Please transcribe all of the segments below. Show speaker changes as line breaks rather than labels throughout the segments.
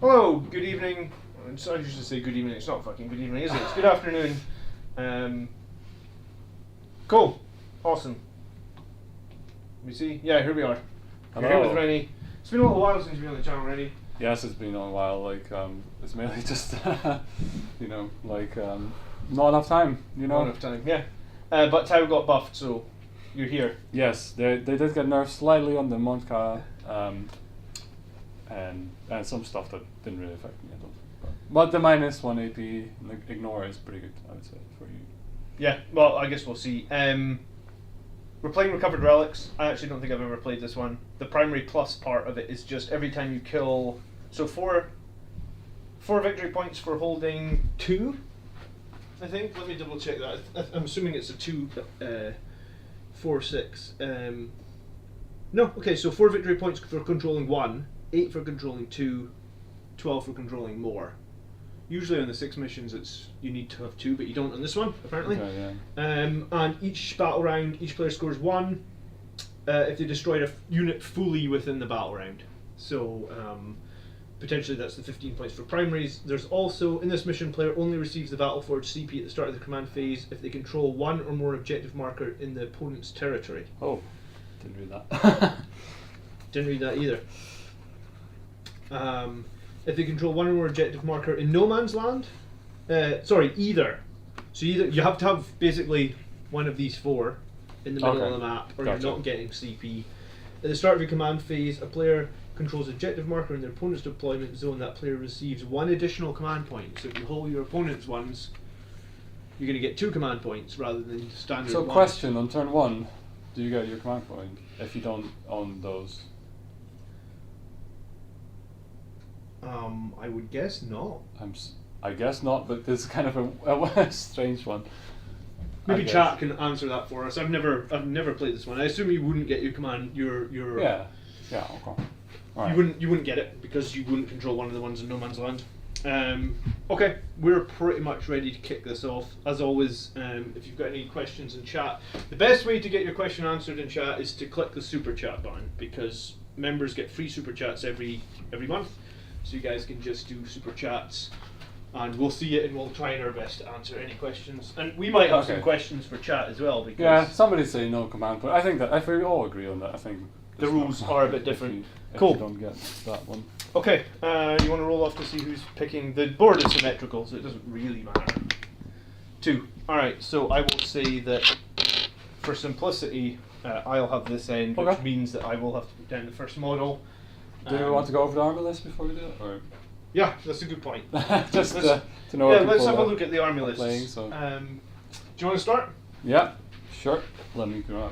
Hello, good evening. I usually say good evening. It's not fucking good evening, is it? It's good afternoon. Cool. Awesome. Let me see. Yeah, here we are. We're here with Rene. It's been a little while since you've been on the channel, Rene.
Yes, it's been a while. Like, it's mainly just, not enough time.
Not enough time. Yeah. But Tau got buffed, so you're here.
Yes, they did get nerfed slightly on the Monka, and some stuff that didn't really affect me at all. But the minus 1 AP ignore is pretty good, I would say, for you.
Yeah. Well, I guess we'll see. We're playing Recovered Relics. I actually don't think I've ever played this one. The primary plus part of it is just every time you kill... So four victory points for holding 2, I think. Let me double check that. I'm assuming it's a 2, 4, 6. No, okay, so 4 victory points for controlling 1, 8 for controlling 2, 12 for controlling more. Usually on the 6 missions you need to have 2, but you don't on this one, apparently.
Okay, yeah.
And each battle round, each player scores 1 if they destroyed a unit fully within the battle round. So potentially that's the 15 points for primaries. There's also, in this mission, player only receives the Battleforge CP at the start of the command phase if they control 1 or more objective marker in the opponent's territory.
Oh, didn't read that.
Didn't read that either. If they control 1 or more objective marker in no man's land, either. So either you have to have basically one of these 4 in the middle of the map, or
Gotcha.
you're not getting CP. At the start of your command phase, a player controls objective marker in their opponent's deployment zone. That player receives 1 additional command point. So if you hold your opponent's ones, you're going to get 2 command points rather than standard.
So,
1.
question on turn 1, do you get your command point if you don't own those?
I would guess not.
I guess not, but this is kind of a strange one.
Maybe chat can answer that for us. I've never played this one. I assume you wouldn't get your command your
Yeah, okay. All right.
You wouldn't get it because you wouldn't control one of the ones in no man's land. Okay, we're pretty much ready to kick this off. As always, if you've got any questions in chat, the best way to get your question answered in chat is to click the super chat button, because members get free super chats every month. So you guys can just do super chats, and we'll see it, and we'll try our best to answer any questions. And we might have some questions for chat as well. Because
yeah, somebody say no command point. I think that if we all agree on that, I think
the rules are a bit different.
If you don't get that one.
Okay, you want to roll off to see who's picking. The board is symmetrical, so it doesn't really matter. 2. All right, so I will say that for simplicity, I'll have this end, which means that I will have to put down the first model.
Do you want to go over the army list before we do it? Or?
Yeah, that's a good point.
Just to know.
Yeah, let's have a look at the army list.
So.
Do you want to start?
Yeah, sure. Let me grab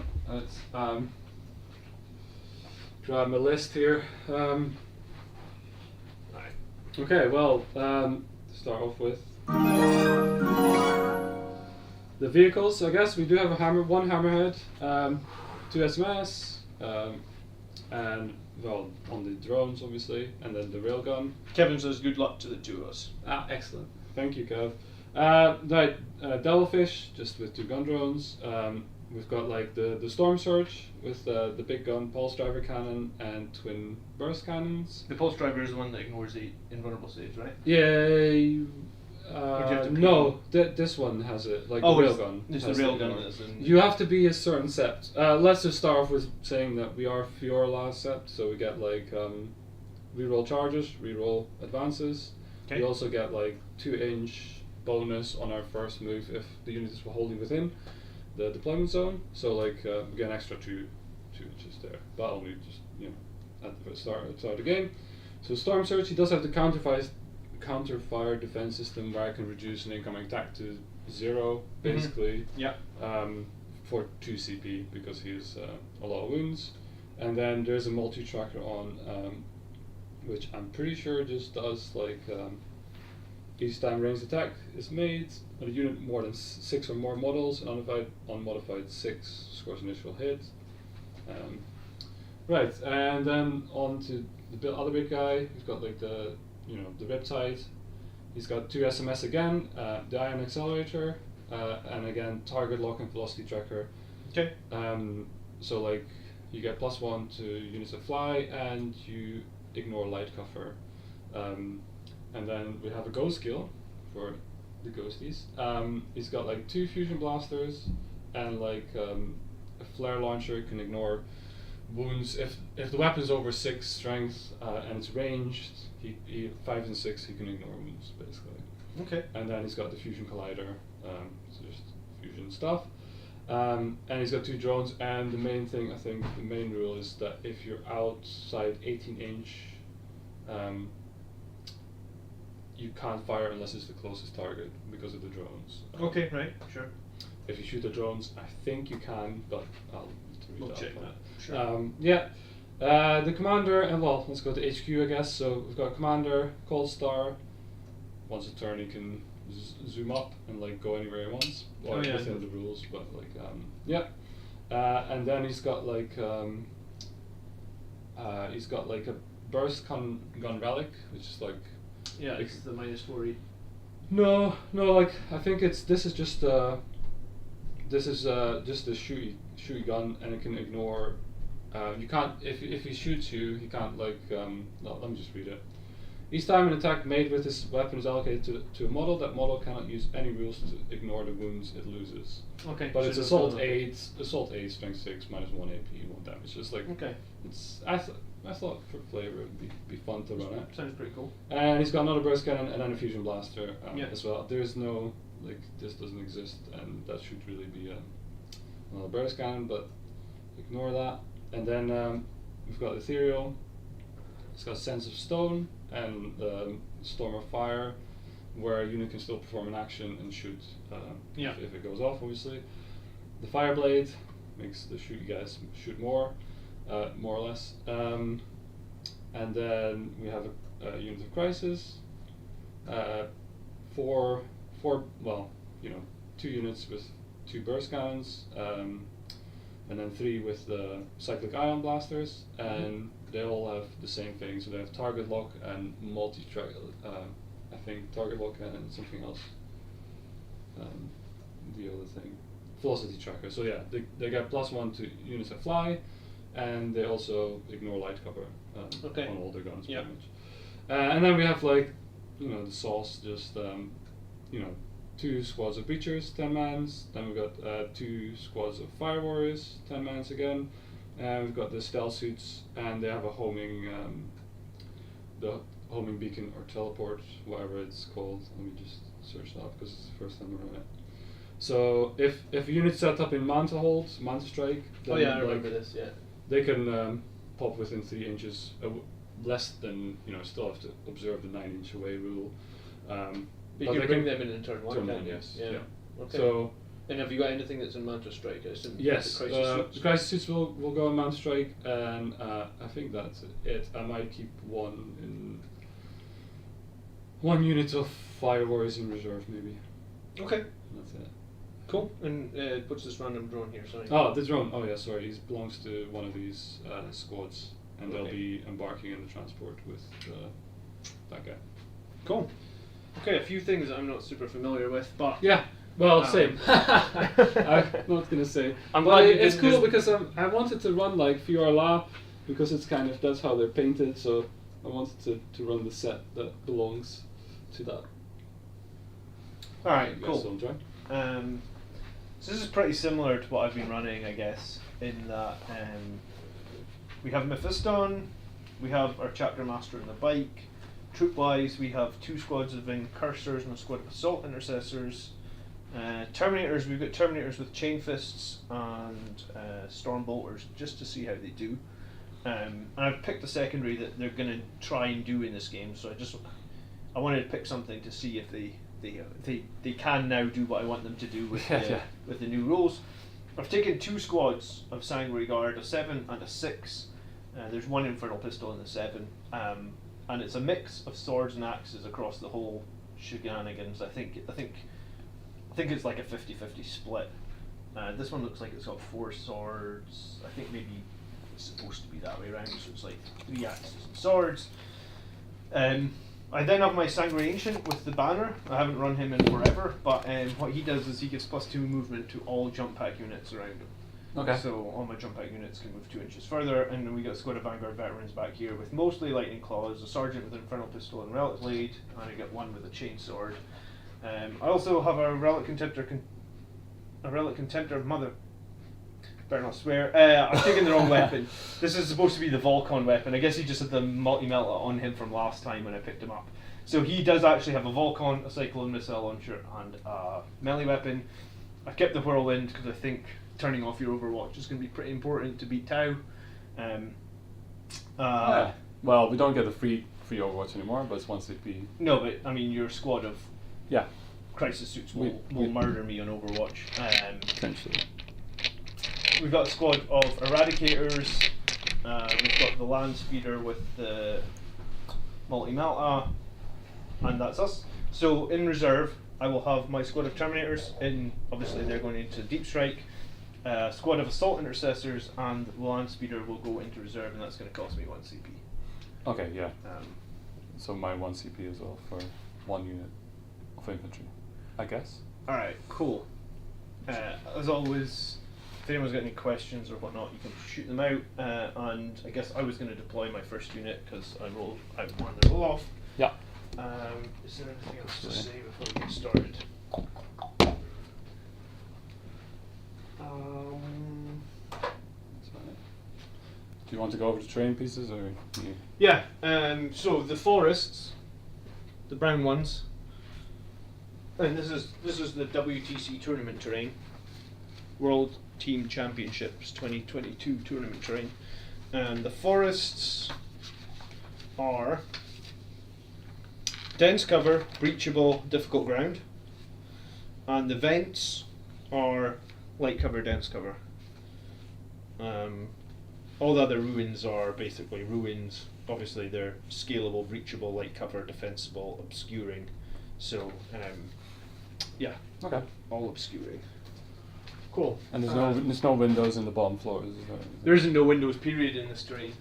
grab my list here. Okay, well, to start off with the vehicles. I guess we do have one hammerhead, 2 SMS, and well, on the drones obviously, and then the railgun.
Kevin says good luck to the 2 of us.
Ah, excellent. Thank you, Kev. Devilfish, just with 2 gun drones. We've got like the Storm Surge with the big gun pulse driver cannon and twin burst cannons.
The pulse driver is the one that ignores the invulnerable saves, right?
Yeah. No, this one has it. Like the railgun.
It's the railgun.
You have to be a certain set. Let's just start off with saying that we are Fiora set, so we get like reroll charges, reroll advances.
Okay.
We also get like 2-inch bonus on our first move if the units were holding within the deployment zone. So like we get an extra 2 inches there, but only just at the start of the game. So Storm Surge, he does have the counter-fire defense system where I can reduce an incoming attack to 0 basically.
Yeah.
For 2 CP because he has a lot of wounds. And then there's a multi-tracker on, which I'm pretty sure just does like each time ranged attack is made on a unit more than 6 or more models, and unmodified 6 scores initial hit. Right, and then on to the other big guy. He's got like the Riptide. He's got 2 SMS again, the Ion Accelerator, and again target lock and velocity tracker.
Okay.
So like you get +1 to units that fly, and you ignore light cover. And then we have a ghost skill for the ghosties. He's got like 2 fusion blasters and like a flare launcher. Can ignore wounds if the weapon's over 6 strength and it's ranged. He 5 and 6 he can ignore wounds basically.
Okay.
And then he's got the fusion collider, so just fusion stuff. And he's got 2 drones. And the main thing, I think, the main rule is that if you're outside 18 inch, you can't fire unless it's the closest target because of the drones.
Okay, right, sure.
If you shoot the drones, I think you can, but I'll need to read
We'll
that
check
one.
that. Sure.
Yeah. The commander, and well, let's go to HQ, I guess. So we've got commander, Cold Star. Once a turn, he can zoom up and like go anywhere he wants, or within the rules. But like, yeah. And then he's got like a burst gun relic, which is like.
Yeah, it's the -4.
No, like I think this is just a shooty gun, and it can ignore. You can't if he shoots you, he can't like. No, let me just read it. Each time an attack made with this weapon is allocated to a model, that model cannot use any rules to ignore the wounds it loses.
Okay.
But
so
it's assault 8, strength 6, -1 AP, 1 damage. It's like
Okay.
it's I thought for flavor it'd be fun to run it.
Sounds pretty cool.
And he's got another burst cannon and then a fusion blaster
Yeah.
as well. There's no like this doesn't exist, and that should really be another burst cannon, but ignore that. And then we've got ethereal. It's got sense of stone and storm of fire, where a unit can still perform an action and shoot if it goes off, obviously. The fire blade makes the shooty guys shoot more or less. And then we have a unit of crisis. 4 well, 2 units with 2 burst cannons, and then 3 with the cyclic ion blasters, and they all have the same thing. So they have target lock and multi-track. I think target lock and something else. The other thing, velocity tracker. So yeah, they get +1 to units that fly, and they also ignore light cover on all their guns pretty much. And then we have like, the sauce, just 2 squads of breachers, 10 mans. Then we've got 2 squads of fire warriors, 10 mans again. And we've got the stealth suits, and they have a homing, the homing beacon or teleport, whatever it's called. Let me just search that because it's the first time I run it. So if a unit's set up in manta hold, manta strike, then
I remember this. Yeah.
they can pop within 3 inches, less than still have to observe the 9-inch away rule.
But you can bring them in turn 1, can't you?
Yes. Yeah.
Okay.
So.
And have you got anything that's in Manta Strike? I assume
Yes,
the crisis suits?
the crisis suits will go on Manta Strike, and I think that's it. I might keep one unit of fire warriors in reserve, maybe.
Okay.
That's it.
Cool. And what's this random drone here? Sorry.
Oh, the drone. Oh yeah, sorry. He belongs to one of these squads, and they'll be embarking in the transport with that guy.
Cool. Okay, a few things I'm not super familiar with, but
yeah. Well, same. I'm not gonna say.
I'm glad
it's cool because I wanted to run like Fior La, because it's kind of that's how they're painted. So I wanted to run the set that belongs to that.
All right, cool.
So
this is pretty similar to what I've been running, I guess, in that we have Mephiston, we have our chapter master on the bike. Troop-wise, we have 2 squads of incursors and a squad of assault intercessors. Terminators, we've got Terminators with chain fists and storm bolters, just to see how they do. And I've picked a secondary that they're going to try and do in this game, so I wanted to pick something to see if they can now do what I want them to do with with the new rules. I've taken 2 squads of Sanguinary Guard, a 7 and a 6. There's 1 Infernal Pistol in the 7. And it's a mix of swords and axes across the whole shenanigans. I think it's like a 50-50 split. This one looks like it's got 4 swords. I think maybe it's supposed to be that way around, so it's like 3 axes and swords. I then have my Sanguinary Ancient with the banner. I haven't run him in forever, but what he does is he gives +2 movement to all jump pack units around him.
Okay.
So all my jump out units can move 2 inches further, and then we got a squad of Vanguard veterans back here with mostly lightning claws, a sergeant with an infernal pistol and relic blade, and I get one with a chainsword. I also have a relic contemptor. Mother. Better not swear. I'm taking the wrong weapon. This is supposed to be the Volcon weapon. I guess he just had the multi-melta on him from last time when I picked him up. So he does actually have a Volcon, a Cyclone missile launcher, and a melee weapon. I kept the Whirlwind because I think turning off your Overwatch is going to be pretty important to beat Tau.
Yeah. Well, we don't get the free Overwatch anymore, but it's 1 CP.
No, but I mean your squad of
Yeah.
crisis suits will murder me on Overwatch.
Potentially.
We've got a squad of Eradicators. We've got the Land Speeder with the multi-melta, and that's us. So in reserve, I will have my squad of Terminators. Obviously they're going into Deep Strike. Squad of Assault Intercessors, and the Land Speeder will go into reserve, and that's going to cost me 1 CP.
Okay, yeah. So my 1 CP as well for 1 unit of infantry, I guess.
Alright, cool. As always, if anyone's got any questions or whatnot, you can shoot them out. And I guess I was going to deploy my first unit because I rolled out one and roll off.
Yeah.
Is there anything else to say before we get started?
Do you want to go over the terrain pieces, or you?
Yeah. So the forests, the brown ones, and this is the WTC tournament terrain, World Team Championships 2022 tournament terrain, and the forests are dense cover, breachable, difficult ground, and the vents are light cover, dense cover. All the other ruins are basically ruins. Obviously they're scalable, breachable, light cover, defensible, obscuring. So yeah.
Okay.
All obscuring. Cool.
And there's no windows in the bottom floors.
There isn't no windows period in this terrain.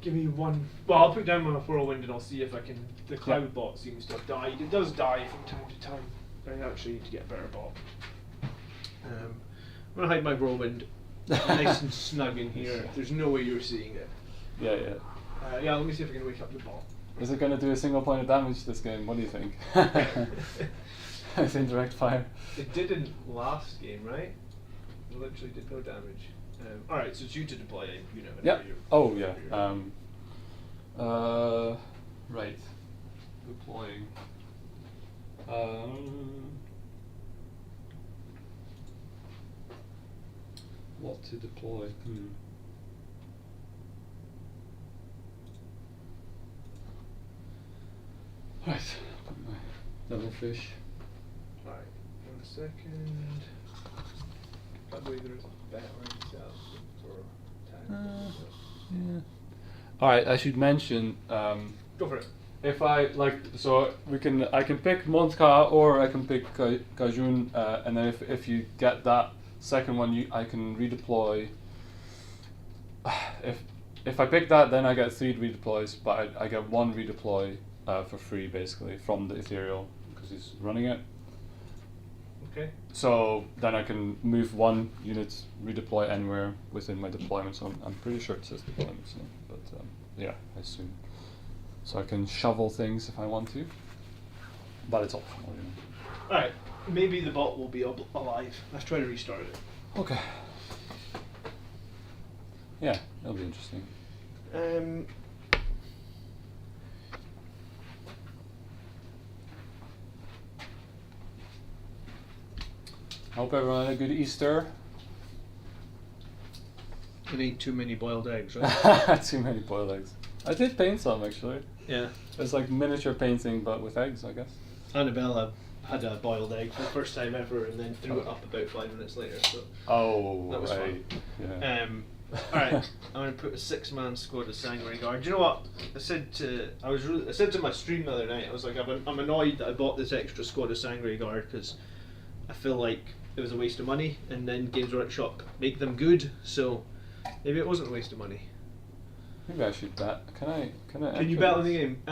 Give me one. Well, I'll put down my whirlwind and I'll see if I can. The cloud bot seems to have died. It does die from time to time. I actually need to get a better bot. I'm gonna hide my whirlwind nice and snug in here. There's no way you're seeing it.
Yeah, yeah.
Yeah, let me see if I can wake up the bot.
Is it going to do a single point of damage this game? What do you think? It's indirect fire.
It didn't last game, right? It literally did no damage. Alright, so it's you to deploy a unit.
Yeah. Oh, yeah. Right. Deploying. What to deploy? Right. Put my devilfish.
Alright, 1 second. By the way, there's a battering cell for attack.
Yeah. Alright, I should mention.
Go for it.
If I so I can pick Montka or I can pick Kajun, and then if you get that second one, I can redeploy. If I pick that, then I get 3 redeploys, but I get 1 redeploy for free basically from the ethereal because he's running it.
Okay.
So then I can move 1 unit, redeploy anywhere within my deployment zone. I'm pretty sure it says deployment zone, but yeah, I assume. So I can shovel things if I want to, but it's optional, you know.
Alright, maybe the bot will be alive. Let's try to restart it.
Okay. Yeah, that'll be interesting. Hope everyone had a good Easter.
It ain't too many boiled eggs, right?
Too many boiled eggs. I did paint some actually.
Yeah.
It's like miniature painting but with eggs, I guess.
Annabella had a boiled egg for the first time ever and then threw it up about 5 minutes later. So
that
was
right.
fun.
Yeah.
Alright, I'm gonna put a 6-man squad of Sanguinary Guard. Do you know what? I said to my stream the other night, I was like, I'm annoyed that I bought this extra squad of Sanguinary Guard because I feel like it was a waste of money, and then Games Workshop make them good, so maybe it wasn't a waste of money.
Maybe I should bet. Can
you bet on the game?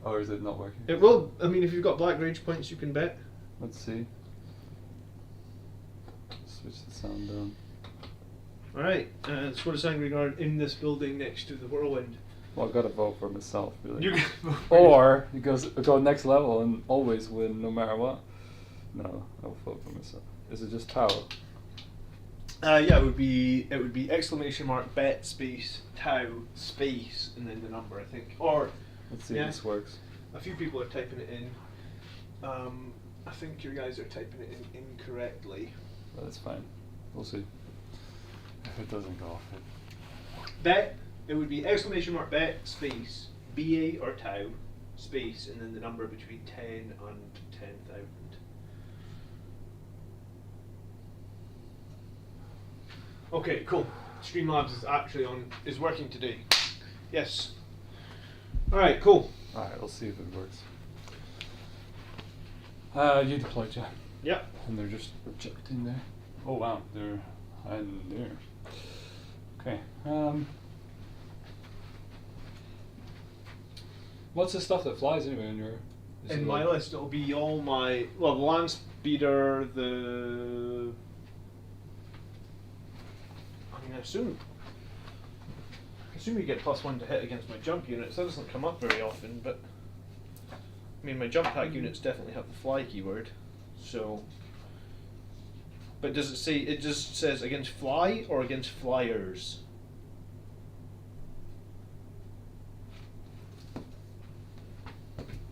Or is it not working?
It will. I mean, if you've got black rage points, you can bet.
Let's see. switch the sound down.
Alright, so what does Angry Guard in this building next to the whirlwind?
Well, I've got to vote for myself, really.
You can vote for
Or you go next level and always win no matter what. No, I'll vote for myself. Is it just Tau?
Yeah, it would be !bet space Tau space and then the number, I think. Or
Let's see if this works.
a few people are typing it in. I think you guys are typing it in incorrectly.
But that's fine. We'll see. If it doesn't go off
Bet, it would be !bet space BA or Tau space and then the number between 10 and 10,000. Okay, cool. Streamlabs is actually is working today. Yes. Alright, cool.
Alright, we'll see if it works. You deployed, yeah.
Yep.
And they're just projecting there. Oh wow, they're hiding there. Okay. What's the stuff that flies anyway in your?
In my list, it'll be all my the land speeder, I assume you get +1 to hit against my jump units. That doesn't come up very often, but I mean my jump pack units definitely have the fly keyword. So, but does it say? It just says against fly or against flyers.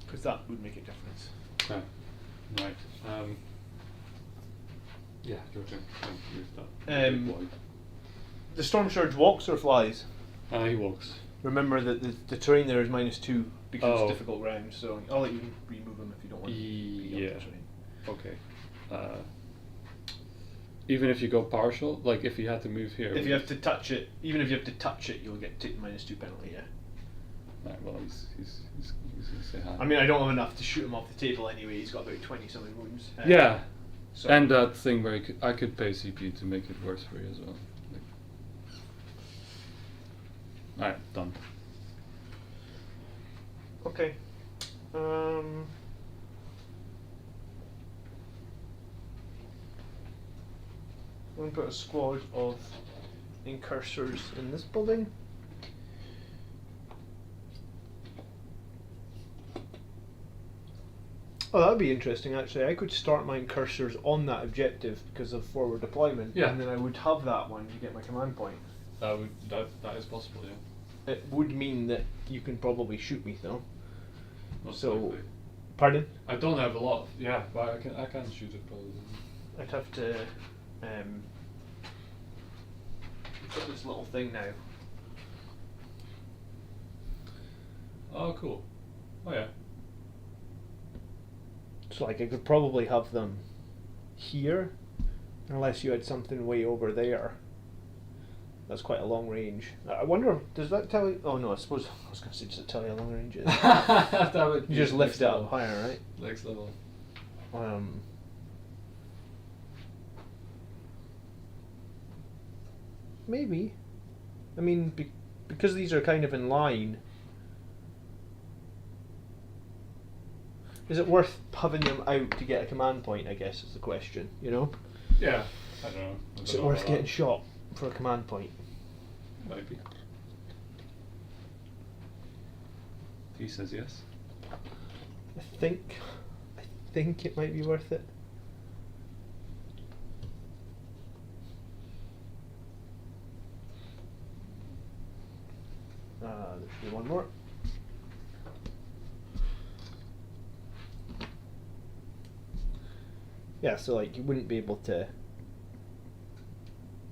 Because that would make a difference.
Okay. Right. Yeah, your turn. Use that.
The Storm Surge walks or flies?
He walks.
Remember that the terrain there is -2 because
Oh.
it's difficult ground, so I'll let you remove them if you don't want to.
Yeah. Okay. Even if you go partial, like if you had to move here.
If you have to touch it, even if you have to touch it, you'll get -2 penalty. Yeah.
Right, well, he's gonna say hi.
I mean, I don't have enough to shoot him off the table anyway. He's got about 20-something wounds.
Yeah.
So.
And that thing where I could pay CPU to make it worse for you as well. Alright, done.
Okay. I'm going to put a squad of incursors in this building. Oh, that would be interesting actually. I could start my incursors on that objective because of forward deployment,
Yeah.
and then I would have that one to get my command point.
That is possible, yeah.
It would mean that you can probably shoot me though.
Most
So,
likely.
pardon?
I don't have a lot. Yeah, but I can shoot it probably.
I'd have to put this little thing now.
Oh, cool. Oh yeah.
So like I could probably have them here, unless you had something way over there. That's quite a long range. I wonder, does that tell you? Oh no, I suppose I was going to say, does it tell you how long range it is?
That would
You just lift
next
it
level.
up higher, right?
Next level.
Maybe. I mean, because these are kind of in line. Is it worth having them out to get a command point, I guess, is the question, you know?
Yeah, I don't know.
Is it worth getting shot for a command point?
Might be. He says yes.
I think it might be worth it. There should be one more. Yeah, so like you wouldn't be able to.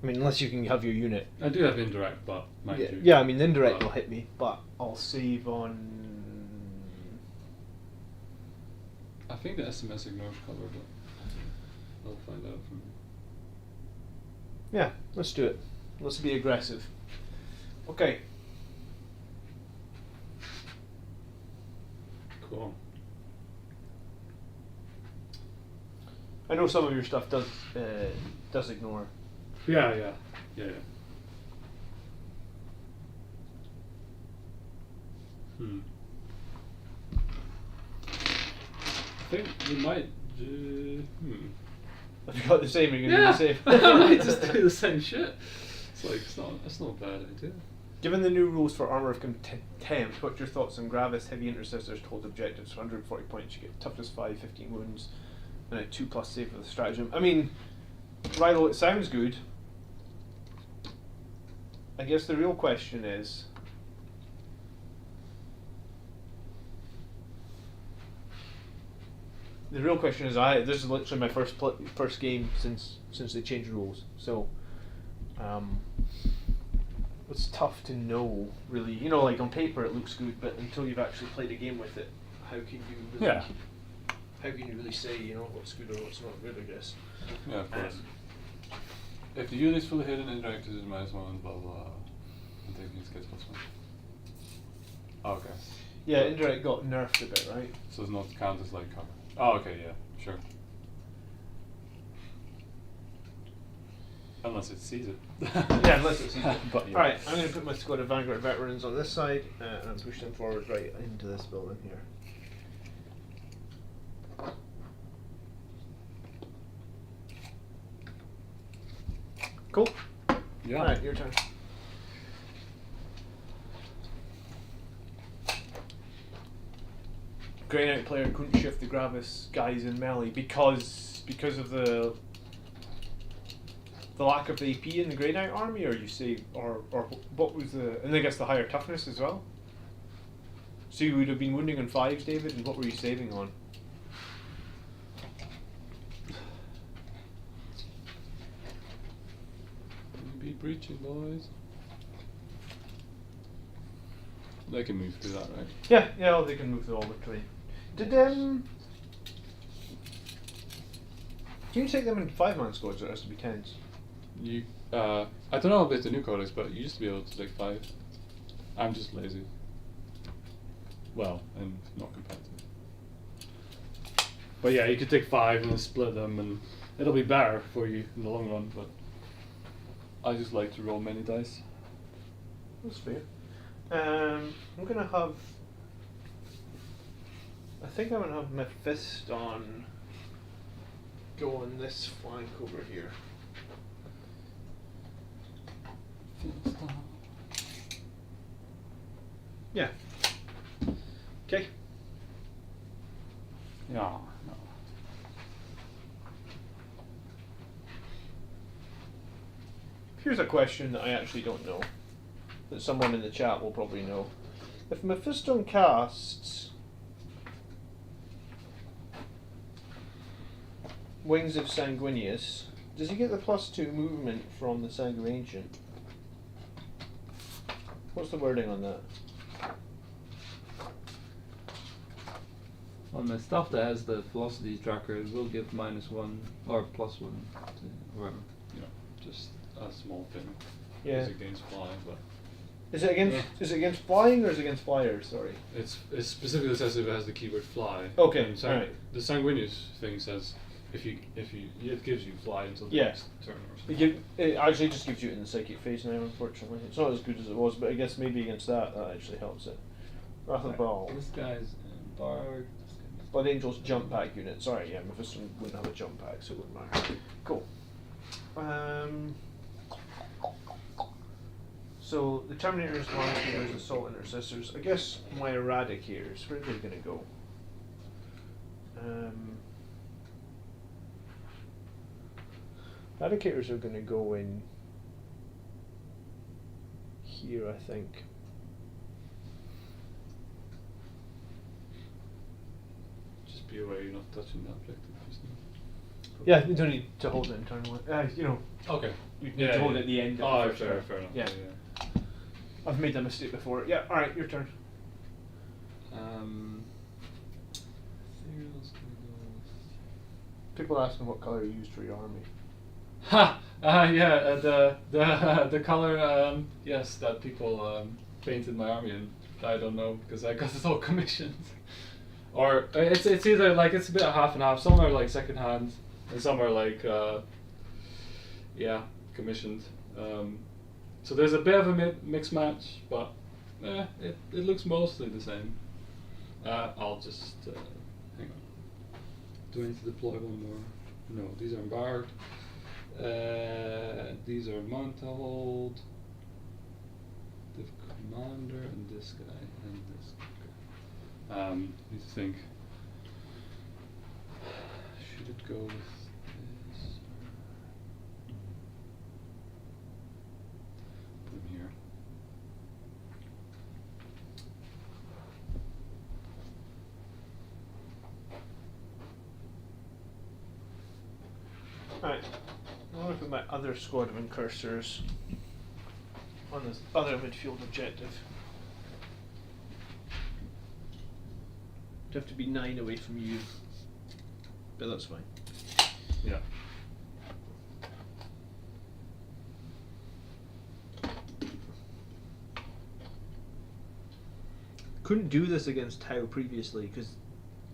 I mean, unless you can have your unit.
I do have indirect, but mind
Yeah,
you.
yeah, I mean, the indirect will hit me, but I'll save on.
I think the SMS ignores cover, but I'll find out from.
Yeah, let's do it. Let's be aggressive. Okay.
Cool.
I know some of your stuff does ignore.
Yeah. I think we might.
Have you got the same? Are you going to do the same?
I might just do the same shit. It's like it's not a bad idea.
Given the new rules for Armour of Contempt, what's your thoughts on Gravis Heavy Intercessors to hold objectives for 140 points? You get toughness 5, 15 wounds, and a 2+ save with the stratagem. I mean, Rilo, it sounds good. I guess the real question is, this is literally my first game since they changed rules, so it's tough to know, really. You know, like on paper it looks good, but until you've actually played a game with it, how can you really, how can you really say, you know, what's good or what's not good, I guess.
Yeah, of course. If the unit is fully hidden, indirect is -1, blah blah. I'm thinking it gets +1. Oh, okay.
Yeah, indirect got nerfed a bit, right?
So it's not count as like cover. Oh, okay, yeah, sure. Unless it sees it.
Yeah, unless it sees it.
But, yeah.
Alright, I'm going to put my squad of Vanguard veterans on this side and push them forward right into this building here. Cool.
Yeah.
Alright, your turn. Grey Knight player couldn't shift the Gravis guys in melee because of the lack of AP in the Grey Knight army, or you say, or what was the, and I guess the higher toughness as well. So you would have been wounding on 5s, David, and what were you saving on?
Be breaching, boys. They can move through that, right?
Yeah, well, they can move through all between. Did can you take them in 5-man squads, or it has to be 10s?
You, I don't know about the new codex, but you used to be able to take 5. I'm just lazy. Well, and not competitive. But yeah, you could take 5 and then split them, and it'll be better for you in the long run. But I just like to roll many dice.
That's fair. I'm gonna have. I think I'm gonna have my fist on. Go on this flank over here. Yeah. Okay.
Yeah. No.
Here's a question that I actually don't know, that someone in the chat will probably know. If Mephiston casts Wings of Sanguinius, does he get the +2 movement from the Sanguinancient? What's the wording on that?
On the stuff that has the velocity tracker, it will give -1 or +1 to whatever.
Yeah, just a small thing.
Yeah.
It's against flying, but
Is it against flying or is it against flyers? Sorry.
it specifically says if it has the keyword fly.
Okay,
And
alright.
The Sanguinius thing says if you it gives you fly until the
Yeah.
next turn or something.
It actually just gives you it in the psychic phase now, unfortunately. It's not as good as it was, but I guess maybe against that actually helps it. Wrath of Baal.
This guy's Bard.
Blood Angel's jump pack unit. Sorry, yeah, Mephiston wouldn't have a jump pack, so it wouldn't matter. Cool. So the Terminators, Lancers, Assault Intercessors. I guess my Eradicators. Where are they going to go? Eradicators are going to go in here, I think.
Just be aware you're not touching the objective.
Yeah, you don't need to hold it internally.
Okay.
You need to hold it at the end. Of
Oh,
the first
fair
turn.
enough.
Yeah. I've made that mistake before. Yeah, alright, your turn. People are asking what colour you used for your army.
Ha! Yeah, the color, yes, that people painted my army in. I don't know, because I got it all commissioned. Or, it's either, like, it's a bit of half and half. Some are, like, second hand, and some are, like, yeah, commissioned. So there's a bit of a mixed match, but it looks mostly the same. I'll just, hang on. Do I need to deploy one more? No, these are embarked. These are Montahold. The commander and this guy and this guy. Need to think. Should it go with this? Put him here.
Right. I'm going to put my other squad of incursors on this other midfield objective. It'd have to be 9 away from you, but that's fine.
Yeah.
Couldn't do this against Tau previously because,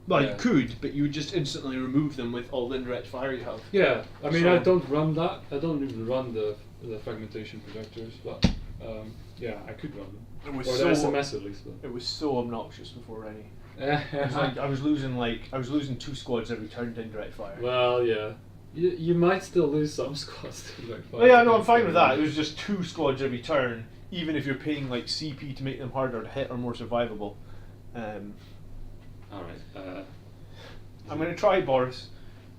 well,
Yeah.
you could, but you would just instantly remove them with all the indirect fire you have.
Yeah, I mean,
So-
I don't run that. I don't even run the fragmentation projectors, but yeah, I could run them.
It was
or
so-
the SMS at least.
It was so obnoxious before Rene.
But.
I was losing 2 squads every turn to indirect fire.
Well, yeah. You might still lose some squads to like
Oh yeah, no, I'm fine with that. It was just 2 squads every turn, even if you're paying like CP to make them harder to hit or more survivable.
Alright.
I'm going to try, Boris.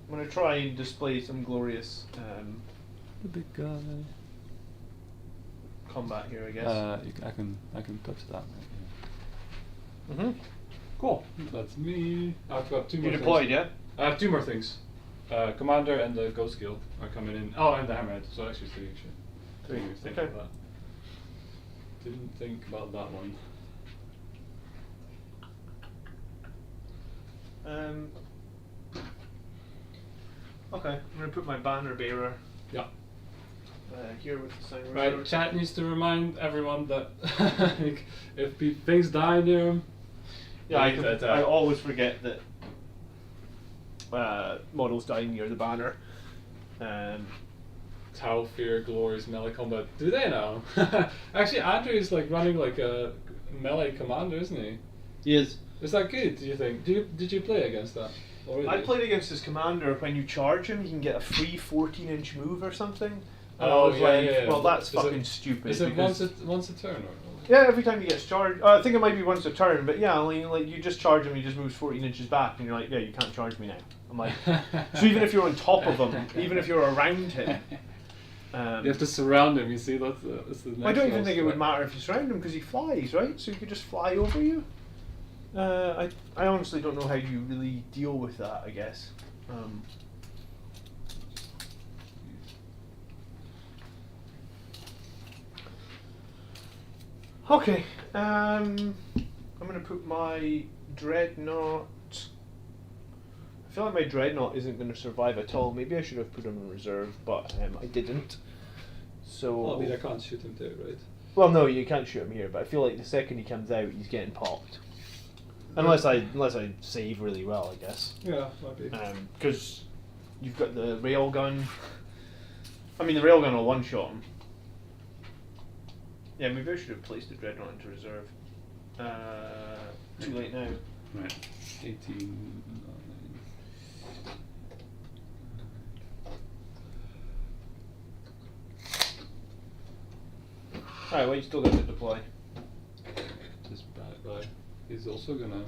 I'm going to try and display some glorious
The big guy.
combat here, I guess.
I can touch that. Yeah.
Mm-hmm. Cool.
That's me. I've got 2 more
You
things.
deployed, yeah?
I have 2 more things. Commander and the Ghost Guild are coming in. Oh, and the Hammerhead. So actually 3 actually.
3,
Didn't even think
okay.
of that. Didn't think about that one.
Okay, I'm going to put my banner bearer
Yeah.
here with the sign.
Right, chat needs to remind everyone that like, if things die near him,
Yeah,
they need to attack.
I always forget that models die near the banner.
Tau fear glorious melee combat. Do they now? Actually, Andrew is like running like a melee commander, isn't he?
He is.
Is that good? Do you think? Did you play against that? Already?
I played against his commander. When you charge him, you can get a free 14-inch move or something. And I
Oh,
was
yeah,
like,
yeah.
well, that's
Is it-
fucking stupid.
Is it
because-
once a turn or?
Yeah, every time he gets charged. I think it might be once a turn, but yeah, like you just charge him, he just moves 14 inches back, and you're like, yeah, you can't charge me now. I'm like, so even if you're on top of him, even if you're around him,
you have to surround him. You see, that's the next.
I don't even think it would
step.
matter if you surround him because he flies, right? So he could just fly over you. I honestly don't know how you really deal with that. I guess. Okay, I'm gonna put my dreadnought. I feel like my dreadnought isn't gonna survive at all. Maybe I should have put him in reserve, but I didn't. So.
Well, I mean, I can't shoot him there, right?
Well, no, you can't shoot him here, but I feel like the second he comes out, he's getting popped. Unless I save really well, I guess.
Yeah, might be.
Because you've got the railgun. I mean, the railgun will one-shot him. Yeah, maybe I should have placed the dreadnought into reserve. Too late now.
Right. 18.
Alright, well, you still got to deploy.
This bad guy. He's also gonna.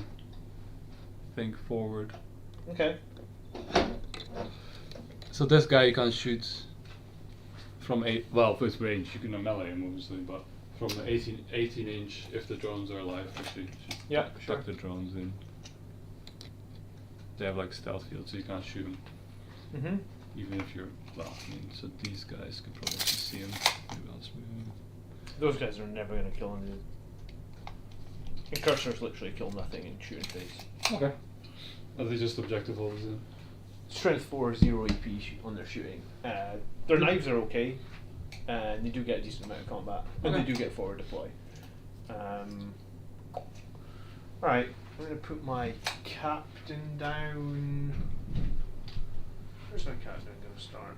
Think forward.
Okay.
So this guy you can shoot from 8. Well, with range you can melee him obviously, but from 18 inch if the drones are alive. Actually,
Yeah, sure.
tuck the drones in. They have like stealth field, so you can't shoot them.
Mm-hmm.
Even if you're. Well, I mean, so these guys could probably see him. Maybe I'll just move him.
Those guys are never going to kill him. Incursors literally kill nothing and shoot in face.
Okay. Are they just objective holders then?
Strength 4, 0 EP on their shooting. Their knives are okay, and they do get a decent amount of combat, and
Okay.
they do get forward deploy. Alright, I'm going to put my captain down. Where's my captain going to start?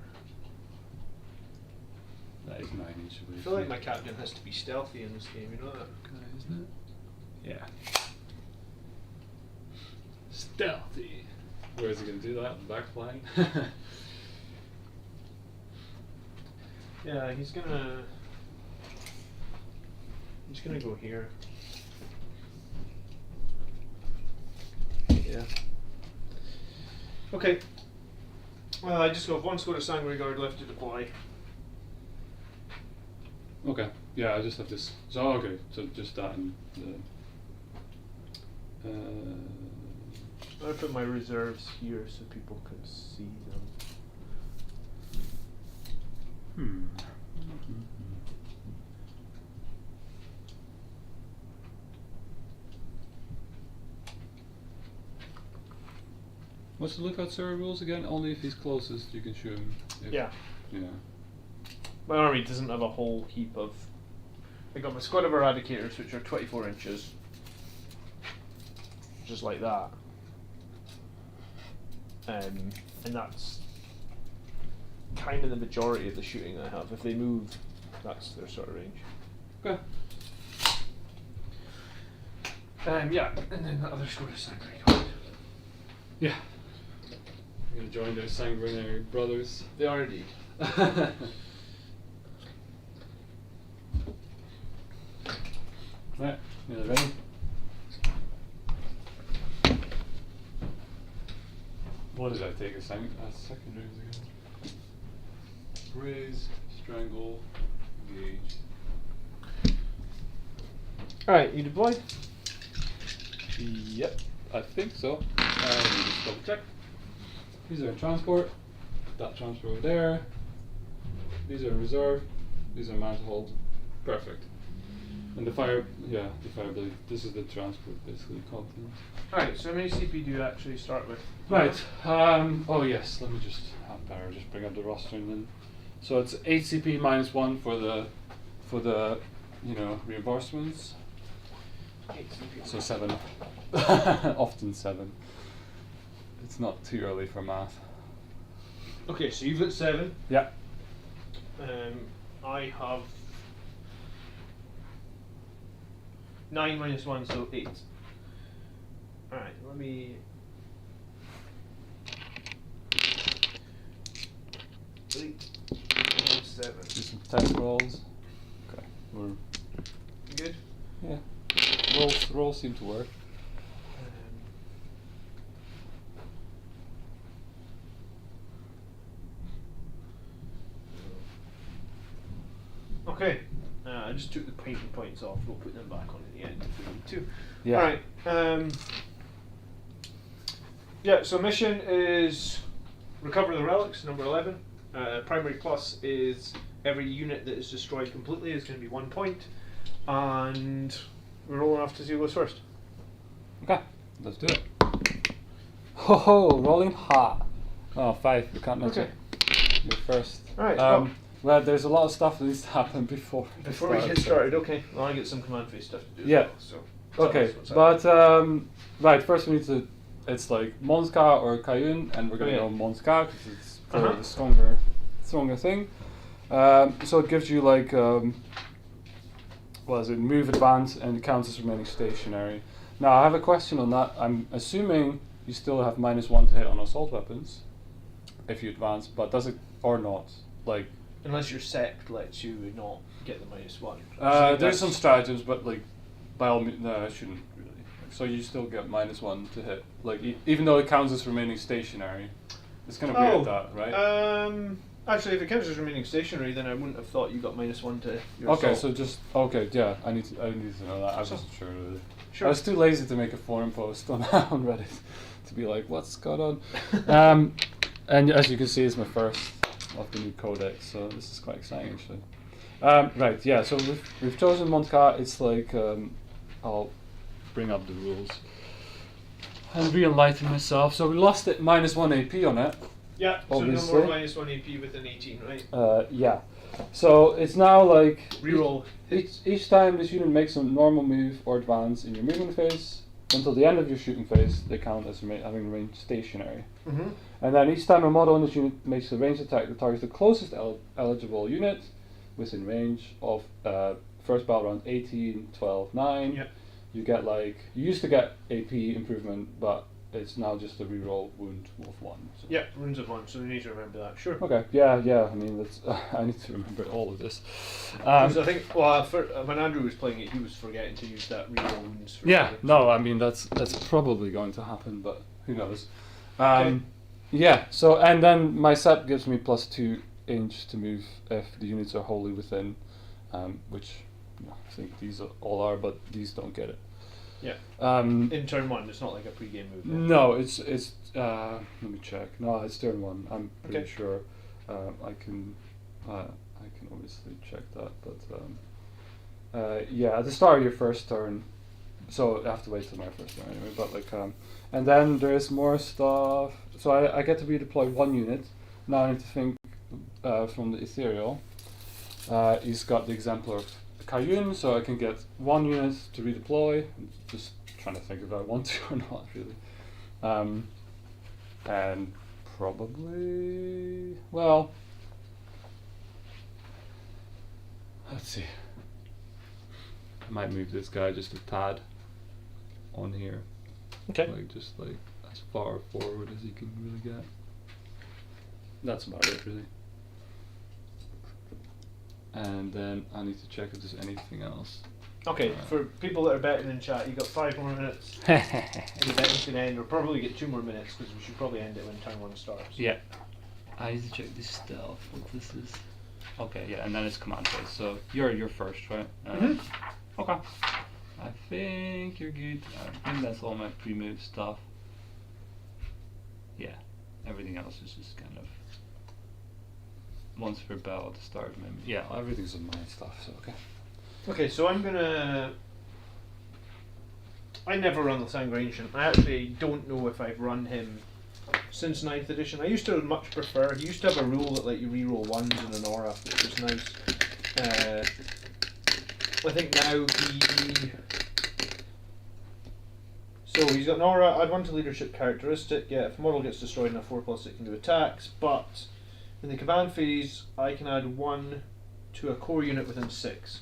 That is 9 inch away.
I feel like my captain has to be stealthy in this game, you know that?
guy, isn't it? Yeah. Stealthy. Where is he going to do that? Backflying?
Yeah, he's gonna go here. Yeah. Okay. Well, I just got one score of Sanguinary Guard left to deploy.
Okay. Yeah, I just have this. So okay, so just that and the.
I put my reserves here so people can see them.
What's the lookout server rules again? Only if he's closest you can shoot him.
Yeah.
Yeah.
My army doesn't have a whole heap of. I got my squad of eradicators, which are 24 inches. Just like that. And that's kind of the majority of the shooting I have. If they move, that's their sort of range.
Okay.
Yeah, and then the other squad is Sanguinary Guard.
Yeah. I'm gonna join those sanguinary brothers.
They are indeed.
Right, nearly ready. What did I take a second raise again? Raise, strangle, engage.
Alright, you deploy?
Yep, I think so. Let me just double check. These are in transport. That transport over there. These are in reserve. These are man to hold. Perfect. And the fire blade. This is the transport, basically, content.
Alright, so how many CP do you actually start with?
Right. Oh yes. Let me just bring up the roster and then. So it's 8 CP minus 1 for the reinforcements.
8 CP.
So 7. Often 7. It's not too early for math.
Okay, so you've got 7.
Yeah.
I have 9 minus 1, so 8. Alright, let me. 8, 7.
Do some test rolls. Okay. We're
You good?
yeah. Rolls seem to work.
Okay, I just took the painting points off. We'll put them back on at the end if we need to.
Yeah.
Alright. Yeah, so mission is recover the relics, number 11. Primary plus is every unit that is destroyed completely is going to be 1 point. And we're rolling off to see who goes first.
Okay, let's do it. Ho ho, rolling hot. Oh, 5, we can't mention.
Okay.
You're first.
Alright,
well, there's a lot of stuff that needs to happen before
Before we get started, okay. Well, I get some command phase stuff to do
Yeah.
as well. So
Okay,
tell us what's
right, first we need to, it's like Monska or Kayun, and we're going to
Okay.
go Monska because it's
Uh-huh.
the stronger thing. So it gives you like, what is it, move, advance, and it counts as remaining stationary. Now I have a question on that. I'm assuming you still have -1 to hit on assault weapons if you advance, but does it or not? Like,
Unless your sect lets you not get the -1.
there's some stratagems, but like, by all means, no, I shouldn't really. So you still get -1 to hit, like even though it counts as remaining stationary. It's kind of weird that, right?
Actually, if it counts as remaining stationary, then I wouldn't have thought you got -1 to your
Okay,
assault.
so just yeah. I need to know that. I wasn't sure really.
Sure.
I was too lazy to make a forum post on Reddit to be like, what's going on? And as you can see, it's my first of the new codex, so this is quite exciting actually. Right, yeah. So we've chosen Montka. It's like I'll bring up the rules and re-enlighten myself. So we lost it -1 AP on it.
Yeah, so
Obviously.
no more -1 AP with an 18, right?
Yeah. So it's now like
Reroll.
each time this unit makes a normal move or advance in your movement phase, until the end of your shooting phase, they count as having remained stationary.
Mm-hmm.
And then each time a model in this unit makes a ranged attack that targets the closest eligible unit within range of first battle round 18, 12, 9.
Yep.
You get like, you used to get AP improvement, but it's now just a reroll wound of 1. So.
Yeah, runes of 1, so we need to remember that. Sure.
Okay. Yeah. I mean, that's. I need to remember all of this.
Because I think, when Andrew was playing it, he was forgetting to use that reroll wounds.
Yeah. No, I mean that's probably going to happen, but who knows?
Okay.
Yeah. So and then my set gives me +2 inch to move if the units are wholly within, which I think these all are, but these don't get it.
Yeah. In turn 1, it's not like a pre-game move.
No, it's let me check. No, it's turn 1. I'm pretty sure. I can obviously check that, but yeah, at the start of your first turn, so I have to wait till my first turn anyway. But like, and then there's more stuff. So I get to redeploy 1 unit. Now I need to think from the ethereal. He's got the exemplar of Cayenne, so I can get 1 unit to redeploy. I'm just trying to think if I want to or not, really. And probably, well, let's see. I might move this guy just a tad on here.
Okay.
Like just like as far forward as he can really get. That's about it, really. And then I need to check if there's anything else.
Okay, for people that are betting in chat, you've got 5 more minutes. The betting's going to end. We'll probably get 2 more minutes because we should probably end it when turn 1 starts.
Yeah. I need to check this stealth, what this is. Okay, yeah, and then it's command phase. So you're first, right? Okay. I think you're good. I think that's all my pre-move stuff. Yeah. Everything else is just kind of once per bell at the start. Maybe. Yeah.
Everything's on my stuff, so okay.
Okay, so I'm gonna. I never run the Sangrencian. I actually don't know if I've run him since 9th edition. I used to much prefer. He used to have a rule that let you reroll 1s in an aura, which was nice. I think now he. So he's got an aura. Add 1 to leadership characteristic. Yeah, if a model gets destroyed in a 4+, it can do attacks. But in the command phase, I can add 1 to a core unit within 6.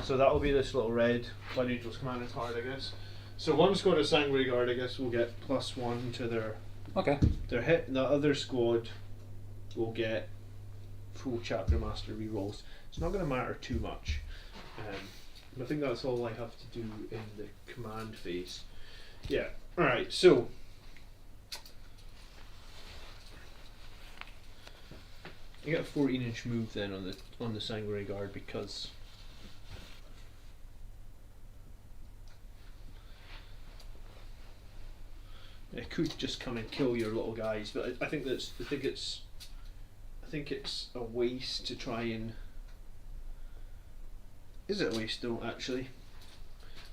So that'll be this little red Blood Angels Commander's Heart, I guess. So one squad of Sanguinary Guard, I guess, will get +1 to their hit. The other squad will get full Chapter Master rerolls. It's not going to matter too much. I think that's all I have to do in the command phase. Yeah. Alright, so you get a 14-inch move then on the Sanguinary Guard because it could just come and kill your little guys, but I think it's a waste to try and. Is it a waste though? Actually,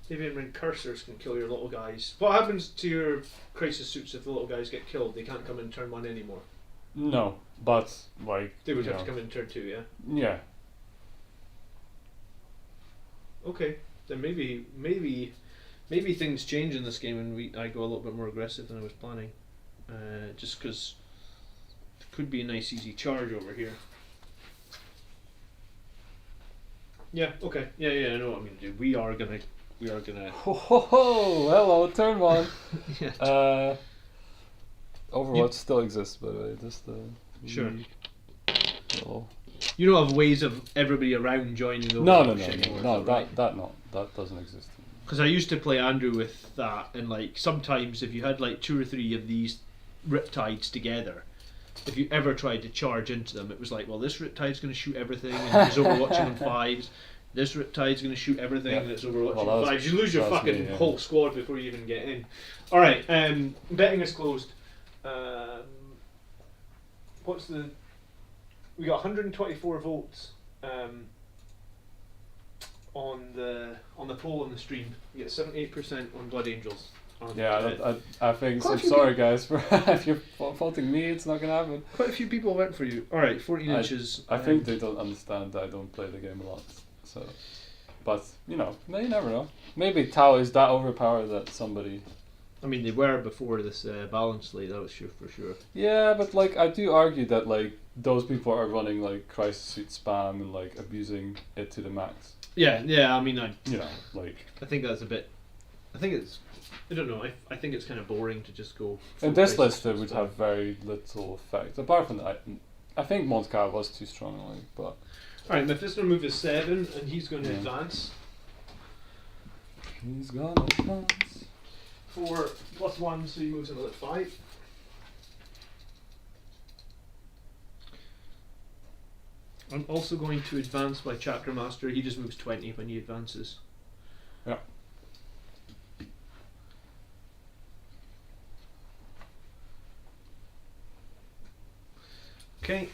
maybe when cursors can kill your little guys. What happens to your crisis suits if the little guys get killed? They can't come in turn 1 anymore.
No, but like
They would have to come in turn 2, yeah.
Yeah.
Okay, then maybe things change in this game and I go a little bit more aggressive than I was planning. Just because it could be a nice easy charge over here. Yeah, okay. Yeah, I know what I'm gonna do. We are gonna
Ho ho ho! Hello, turn 1.
Yeah.
Overwatch still exists, by the way. Just
Sure.
Little...
You don't have ways of everybody around joining the
No,
anymore,
that doesn't exist.
Because I used to play Andrew with that, and like sometimes if you had like 2 or 3 of these Riptides together, if you ever tried to charge into them, it was like, well, this Riptide's going to shoot everything, and it's overwatching on 5s. This Riptide's going to shoot everything, and it's overwatching on 5s. You lose your fucking whole squad before you even get in. All right, betting is closed. What's the? We got 124 votes. On the poll on the stream, you get 78% on Blood Angels.
I think so. Sorry guys, for if you're faulting me, it's not gonna happen.
Quite a few people went for you. All right, 14 inches.
I think they don't understand that I don't play the game a lot. So, but you never know. Maybe Tau is that overpowered that somebody.
I mean, they were before this balance slate. That was for sure.
Yeah, but like I do argue that like those people are running like crisis suit spam and like abusing it to the max.
Yeah. I mean,
like
I think that's a bit I think it's. I don't know. I think it's kind of boring to just go.
In
full
this
price
list, it would
stuff.
have very little effect. Apart from that, I think Monte was too strongly, but
All right, Mephisto move is 7, and he's going to
Yeah.
advance
he's gonna advance.
for +1, so he moves another 5. I'm also going to advance by Chapter Master. He just moves 20 when he advances.
Yeah.
Okay.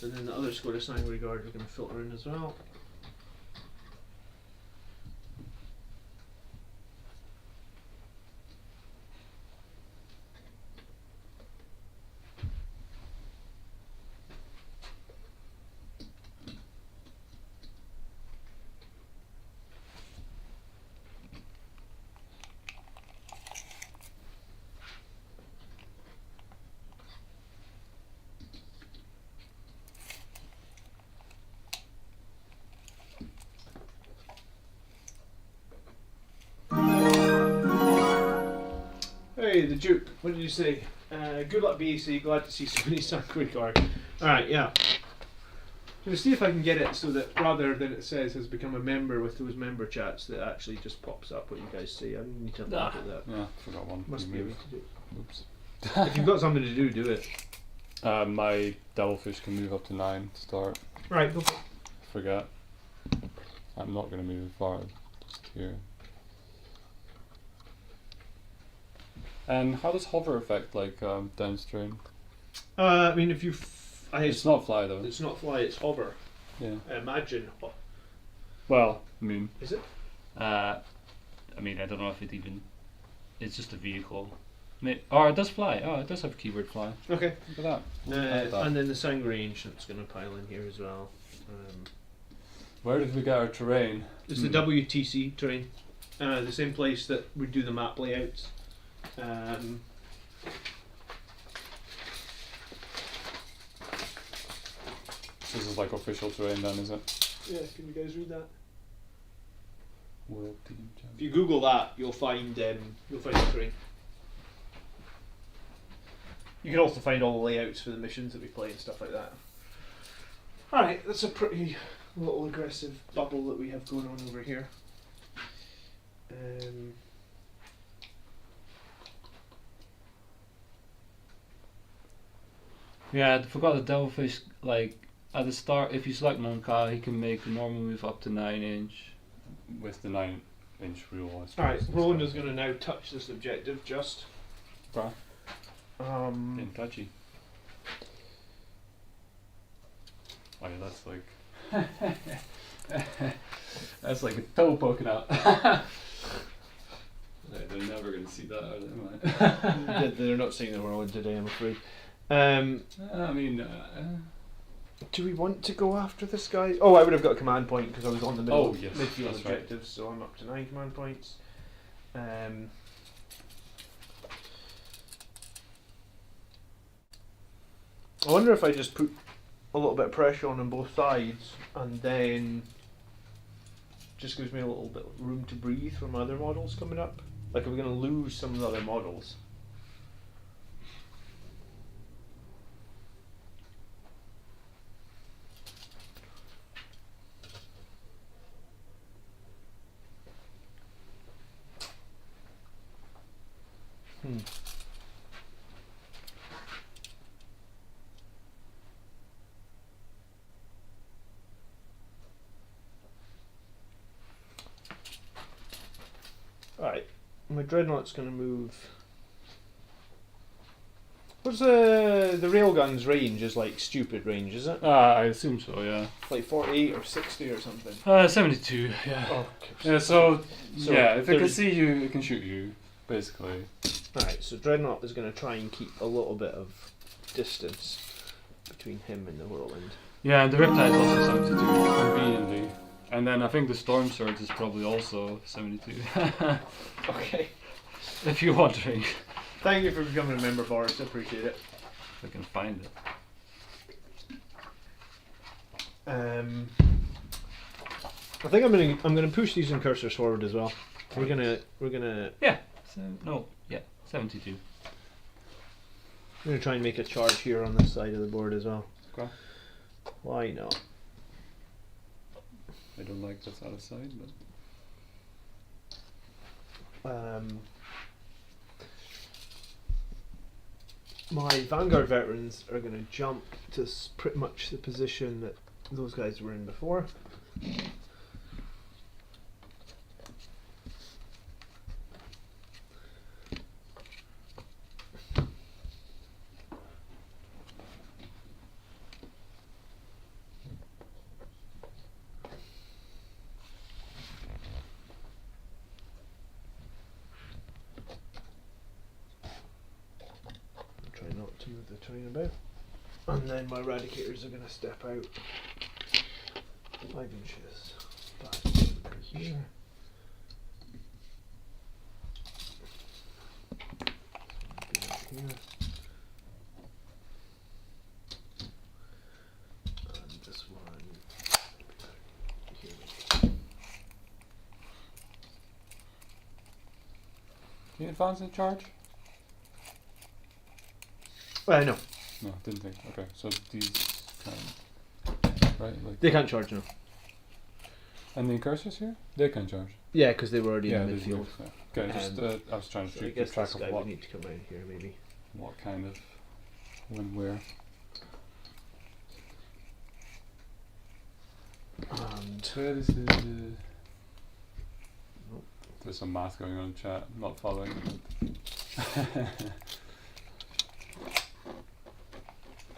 And then the other Scottish Sanguinary Guard are going to filter in as well. Hey, the Duke. What did you say? Good luck, BAC. Glad to see so many Sanguinary Guard. Alright, yeah. I'm going to see if I can get it so that rather than it says has become a member with those member chats, that actually just pops up what you guys say. I need to look at that.
Yeah, forgot one.
Must
You
be a way
move.
to do it.
Oops.
If you've got something to do it.
My Devilfish can move up to 9 to start.
Right, go for it.
Forget. I'm not going to move far. Just here. And how does hover affect like downstream?
I mean, if you.
It's not fly though.
It's not fly, it's hover.
Yeah.
Imagine.
Well, I mean.
Is it?
I mean, I don't know if it even. It's just a vehicle. Oh, it does fly. Oh, it does have keyword fly.
Okay.
Look at that.
And then the Sanguinary Ancient's going to pile in here as well.
Where did we get our terrain?
It's the WTC terrain. The same place that we do the map layouts.
This is like official terrain then, is it?
Yeah, can you guys read that?
World Team Champion.
If you Google that, you'll find the terrain. You can also find all the layouts for the missions that we play and stuff like that. Alright, that's a pretty little aggressive bubble that we have going on over here.
Yeah, I forgot the Devilfish, like, at the start, if you select Monka, he can make the normal move up to 9 inch.
With the 9-inch rule, I suppose.
Alright, Roland is going to now touch this objective just.
Bruh. Getting touchy. Oh yeah, that's like... that's like a toe poking out. They're never going to see that, are they?
They're not seeing the Roland today, I'm afraid.
I mean...
Do we want to go after this guy? Oh, I would have got a command point because I was on the middle
Oh, yes,
midfield
that's right.
objectives, so I'm up to 9 command points. I wonder if I just put a little bit of pressure on both sides and then just gives me a little bit of room to breathe for my other models coming up. Like, are we going to lose some of the other models? Alright, my Dreadnought's going to move. What's the railgun's range? Is like stupid range, is it?
I assume so, yeah.
Like 48 or 60 or something?
72, yeah.
Oh,
Yeah, so yeah, if it can
there's-
see you, it can shoot you, basically.
Alright, so Dreadnought is going to try and keep a little bit of distance between him and the Whirlwind.
Yeah, and the Riptide is also 72.
Conveniently.
And then I think the Storm Surge is probably also 72.
Okay.
If you're wondering.
Thank you for becoming a member, Boris. I appreciate it.
If I can find it.
I think I'm gonna push these incursors forward as well. We're gonna
Yeah. So, no. Yeah. 72.
I'm gonna try and make a charge here on this side of the board as well.
Okay.
Why not?
I don't like that's out of sight, but
My Vanguard veterans are going to jump to pretty much the position that those guys were in before. Try not to move the terrain about. And then my Eradicators are going to step out 5 inches back over here. Here. And this one here.
can you advance in charge?
No,
No, didn't think. Okay, so these can, right? Like
they can't charge now.
and the incursors here, they can charge.
Yeah, because they were already
Yeah,
in the
they
midfield.
do, yeah. Okay, just I was trying to
So I
keep
guess
track
this
of
guy
what
would need to come around here, maybe.
kind of when where.
And
So this is. There's some math going on in chat. I'm not following.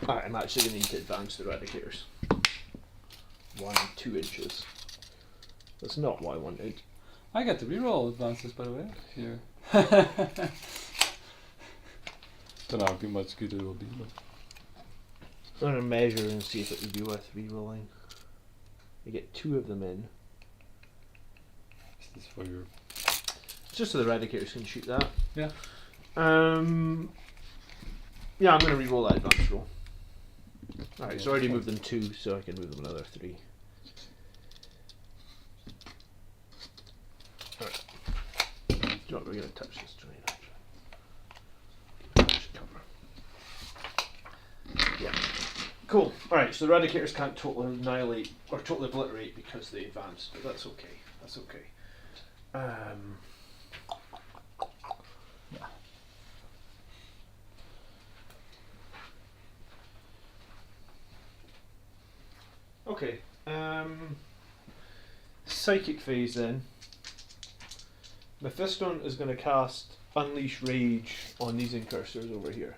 Alright, I'm actually going to need to advance the Eradicators. 2 inches. That's not what I wanted.
I get to reroll advances, by the way. Here. Don't know how much good it will be, but
I'm going to measure and see if it would be worth re-rolling. I get 2 of them in.
is this for your?
It's just so the Eradicators can shoot that.
Yeah.
Yeah, I'm going to re-roll that advance roll. Alright, so I already moved them 2, so I can move them another 3. Alright. Do you know what, we're going to touch this terrain actually. Cover. Yeah. Cool. Alright, so the Eradicators can't totally annihilate or totally obliterate because they advanced, but that's okay. That's okay. Okay. Psychic phase then. Mephiston is going to cast Unleash Rage on these incursors over here.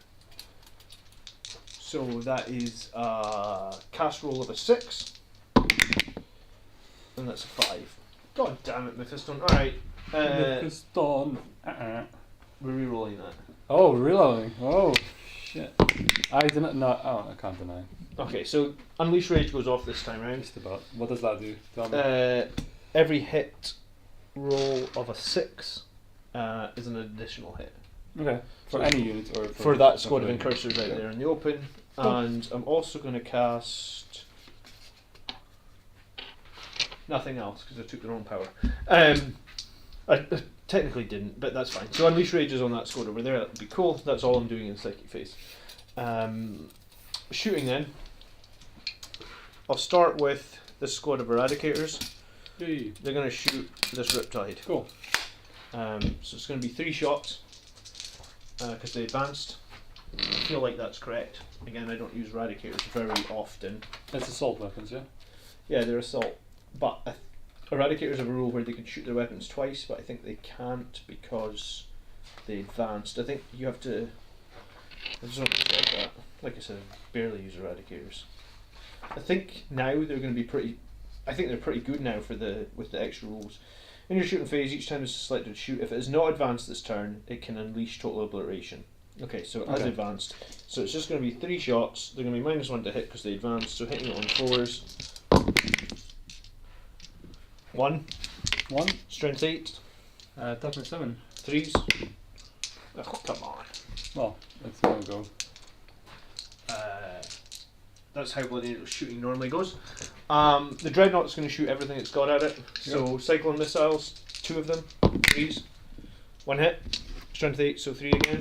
So that is a cast roll of a 6. And that's a 5. God damn it, Mephiston. Alright.
Mephiston.
We're re-rolling that.
Oh, reloading. Oh, shit. I didn't. No. Oh, I can't deny.
Okay, so Unleash Rage goes off this time round.
Just about. What does that do? Tell me.
Every hit roll of a 6 is an additional hit.
Okay. For any unit or
For that squad of
something.
incursors out
Yeah.
there in the open. And I'm also going to cast nothing else because I took their own power. I technically didn't, but that's fine. So Unleash Rage is on that squad over there. That would be cool. That's all I'm doing in Psychic Phase. Shooting then. I'll start with this squad of Eradicators.
Hey.
They're going to shoot this Riptide.
Cool.
So it's going to be 3 shots because they advanced. I feel like that's correct. Again, I don't use Eradicators very often.
That's assault weapons, yeah.
Yeah, they're assault. But Eradicators have a rule where they can shoot their weapons twice, but I think they can't because they advanced. I think you have to. I just don't like that. Like I said, I barely use Eradicators. I think now they're going to be pretty. I think they're pretty good now with the extra rules. In your shooting phase, each time it's selected to shoot, if it is not advanced this turn, it can unleash total obliteration. Okay, so it has
Okay.
advanced. So it's just going to be 3 shots. They're going to be -1 to hit because they advanced. So hitting it on 4s. 1.
1.
Strength 8.
Toughness 7.
3s. Oh, come on.
Well, let's go.
that's how bloody shooting normally goes. The Dreadnought's going to shoot everything it's got at it. So cyclone missiles, 2 of them, 3s, 1 hit, strength 8, so 3 again.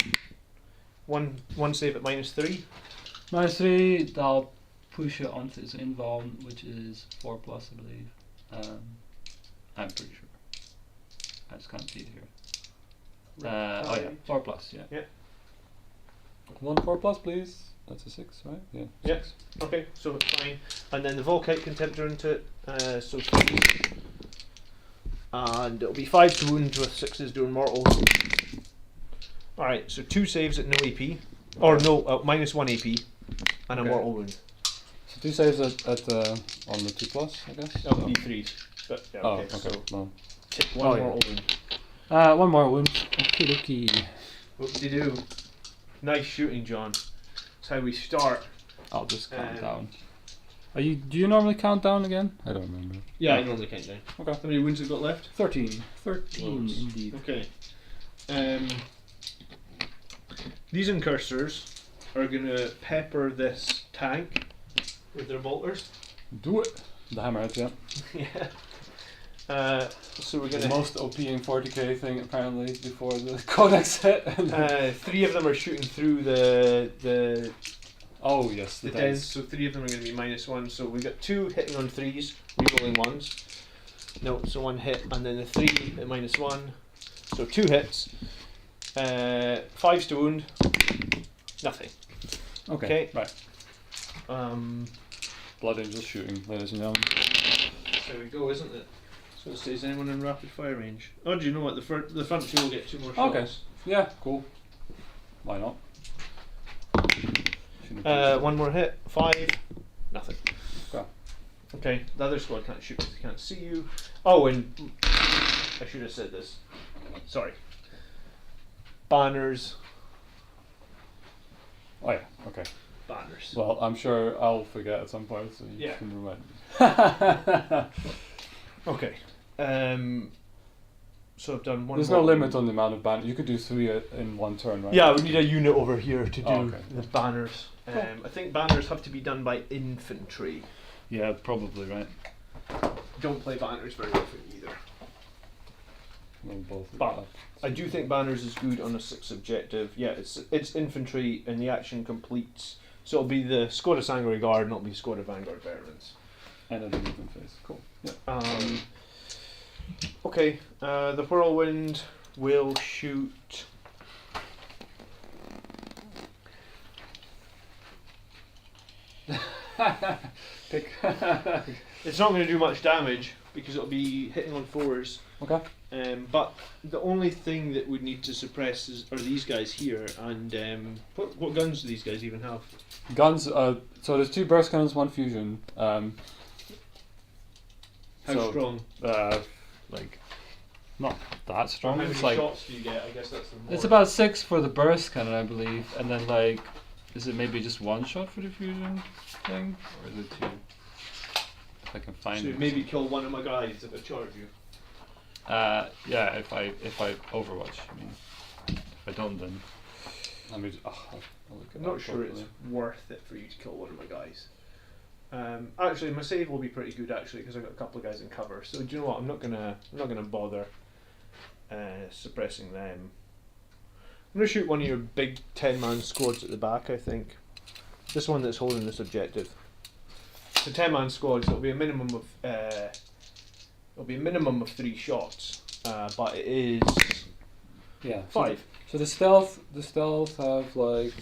One save at -3.
-3. I'll push it onto its invuln, which is 4+, I believe. I'm pretty sure. I just can't see it here. Oh yeah, 4+. Yeah.
Yeah.
1 4+, please. That's a 6, right? Yeah.
Yeah. Okay, so it's fine. And then the Volkite Contemptor into it, so 3. And it'll be 5 to wound with 6s doing mortal. Alright, so 2 saves at no AP. Or no, -1 AP. And a mortal wound.
So 2 saves at on the 2+, I guess?
That'll be 3s. But, yeah, okay,
okay.
so
No.
take 1 mortal wound.
1 more wound. Okie dokie.
Whoop-de-doo. Nice shooting, John. That's how we start.
I'll just count down. Do you normally count down again? I don't remember.
Yeah, I normally count down.
Okay.
How many wounds have got left?
13. 13 indeed.
Okay. These incursors are going to pepper this tank with their bolters.
Do it! The hammerhead, yeah.
Yeah. So we're
The
going to...
most OP in 40k thing apparently before the codex hit.
3 of them are shooting through the
oh yes,
the dens, so 3 of them are going to be -1. So we've got 2 hitting on 3s, rerolling 1s. No, so 1 hit, and then the 3 at -1. So 2 hits. 5s to wound. Nothing.
Okay.
Right. Blood Angel shooting, ladies and gentlemen.
There we go, isn't it? So it says anyone in rapid fire range. Oh, do you know what? The front 2 will get 2 more shots.
Okay. Yeah, cool. Why not?
1 more hit. 5. Nothing.
Okay.
Okay, the other squad can't shoot because they can't see you. Oh, and I should have said this. Sorry. Banners.
Oh yeah, okay.
Banners.
Well, I'm sure I'll forget at some point, so you
Yeah.
can remind me.
Okay. So I've done 1
There's
more.
no limit on the amount of banners. You could do 3 in 1 turn, right?
Yeah, we need a unit over here to do
okay.
the banners. I think banners have to be done by infantry.
Yeah, probably, right.
Don't play banners very often either.
Well, both of
But
that.
I do think banners is good on a 6 objective. Yeah, it's infantry and the action completes. So it'll be the squad of Sangre Guard, not be squad of Vanguard veterans.
And a movement phase. Cool. Yeah.
Okay, the whirlwind will shoot.
Pick.
It's not going to do much damage because it'll be hitting on 4s.
Okay.
But the only thing that we need to suppress are these guys here. And what guns do these guys even have?
Guns. So there's 2 burst cannons, 1 fusion.
How
so,
strong?
Like, not that strong.
How many
It's like
shots do you get? I guess that's the more.
it's about 6 for the burst cannon, I believe, and then like, is it maybe just 1 shot for the fusion thing, or is it 2? If I can find
So
it.
maybe kill one of my guys if I charge you.
Yeah, if I Overwatch, I mean, if I don't, then
Let me. I'll look at
I'm
that
not sure it's
properly.
worth it for you to kill one of my guys. Actually, my save will be pretty good actually because I've got a couple of guys in cover. So do you know what? I'm not gonna bother suppressing them. I'm gonna shoot one of your big 10-man squads at the back. I think this one that's holding this objective. The 10-man squad. So it'll be a minimum of 3 shots, but it is
Yeah.
5.
So the stealth have like.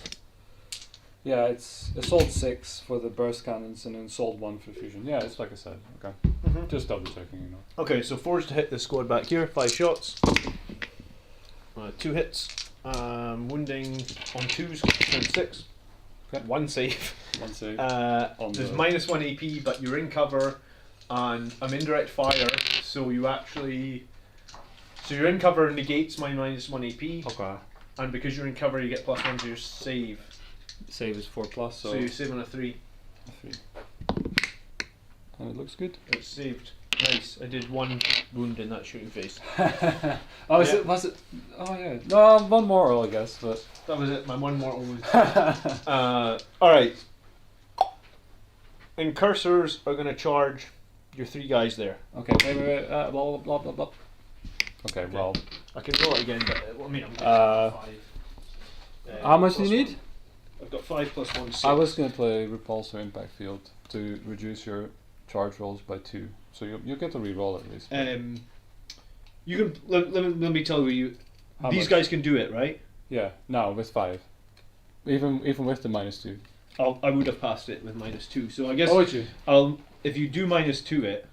Yeah, it's assault 6 for the burst cannons and then assault 1 for fusion. Yeah, it's like I said. Okay.
Mm-hmm.
Just double checking, you know.
Okay, so 4s to hit the squad back here, 5 shots. 2 hits. Wounding on 2s, turn 6.
Okay.
1 save.
1 save.
There's -1 AP, but you're in cover, and I'm indirect fire, so you actually. So your in cover negates my -1 AP,
Okay.
and because you're in cover, you get +1 to your save.
save is 4+.
So you save on a 3.
3. And it looks good.
It's saved. Nice. I did 1 wound in that shooting phase.
Oh,
Yeah.
was it? Oh yeah. No, 1 more, I guess, but.
That was it. My 1 mortal wound. All right. And cursors are going to charge your 3 guys there.
Okay, wait. Blah, blah, blah, blah, blah. Okay, well.
I can roll it again, but I mean, I'm
Uh,
5.
How much do you
plus
need?
1. I've got 5 plus 1, 6.
I was going to play Repulsor Impact Field to reduce your charge rolls by 2. So you get to re-roll at least.
You can let me tell you.
How
These
much?
guys can do it, right?
Yeah, no, with 5. Even with the -2.
I would have passed it with -2. So I guess
Oh, would you?
if you do -2 it.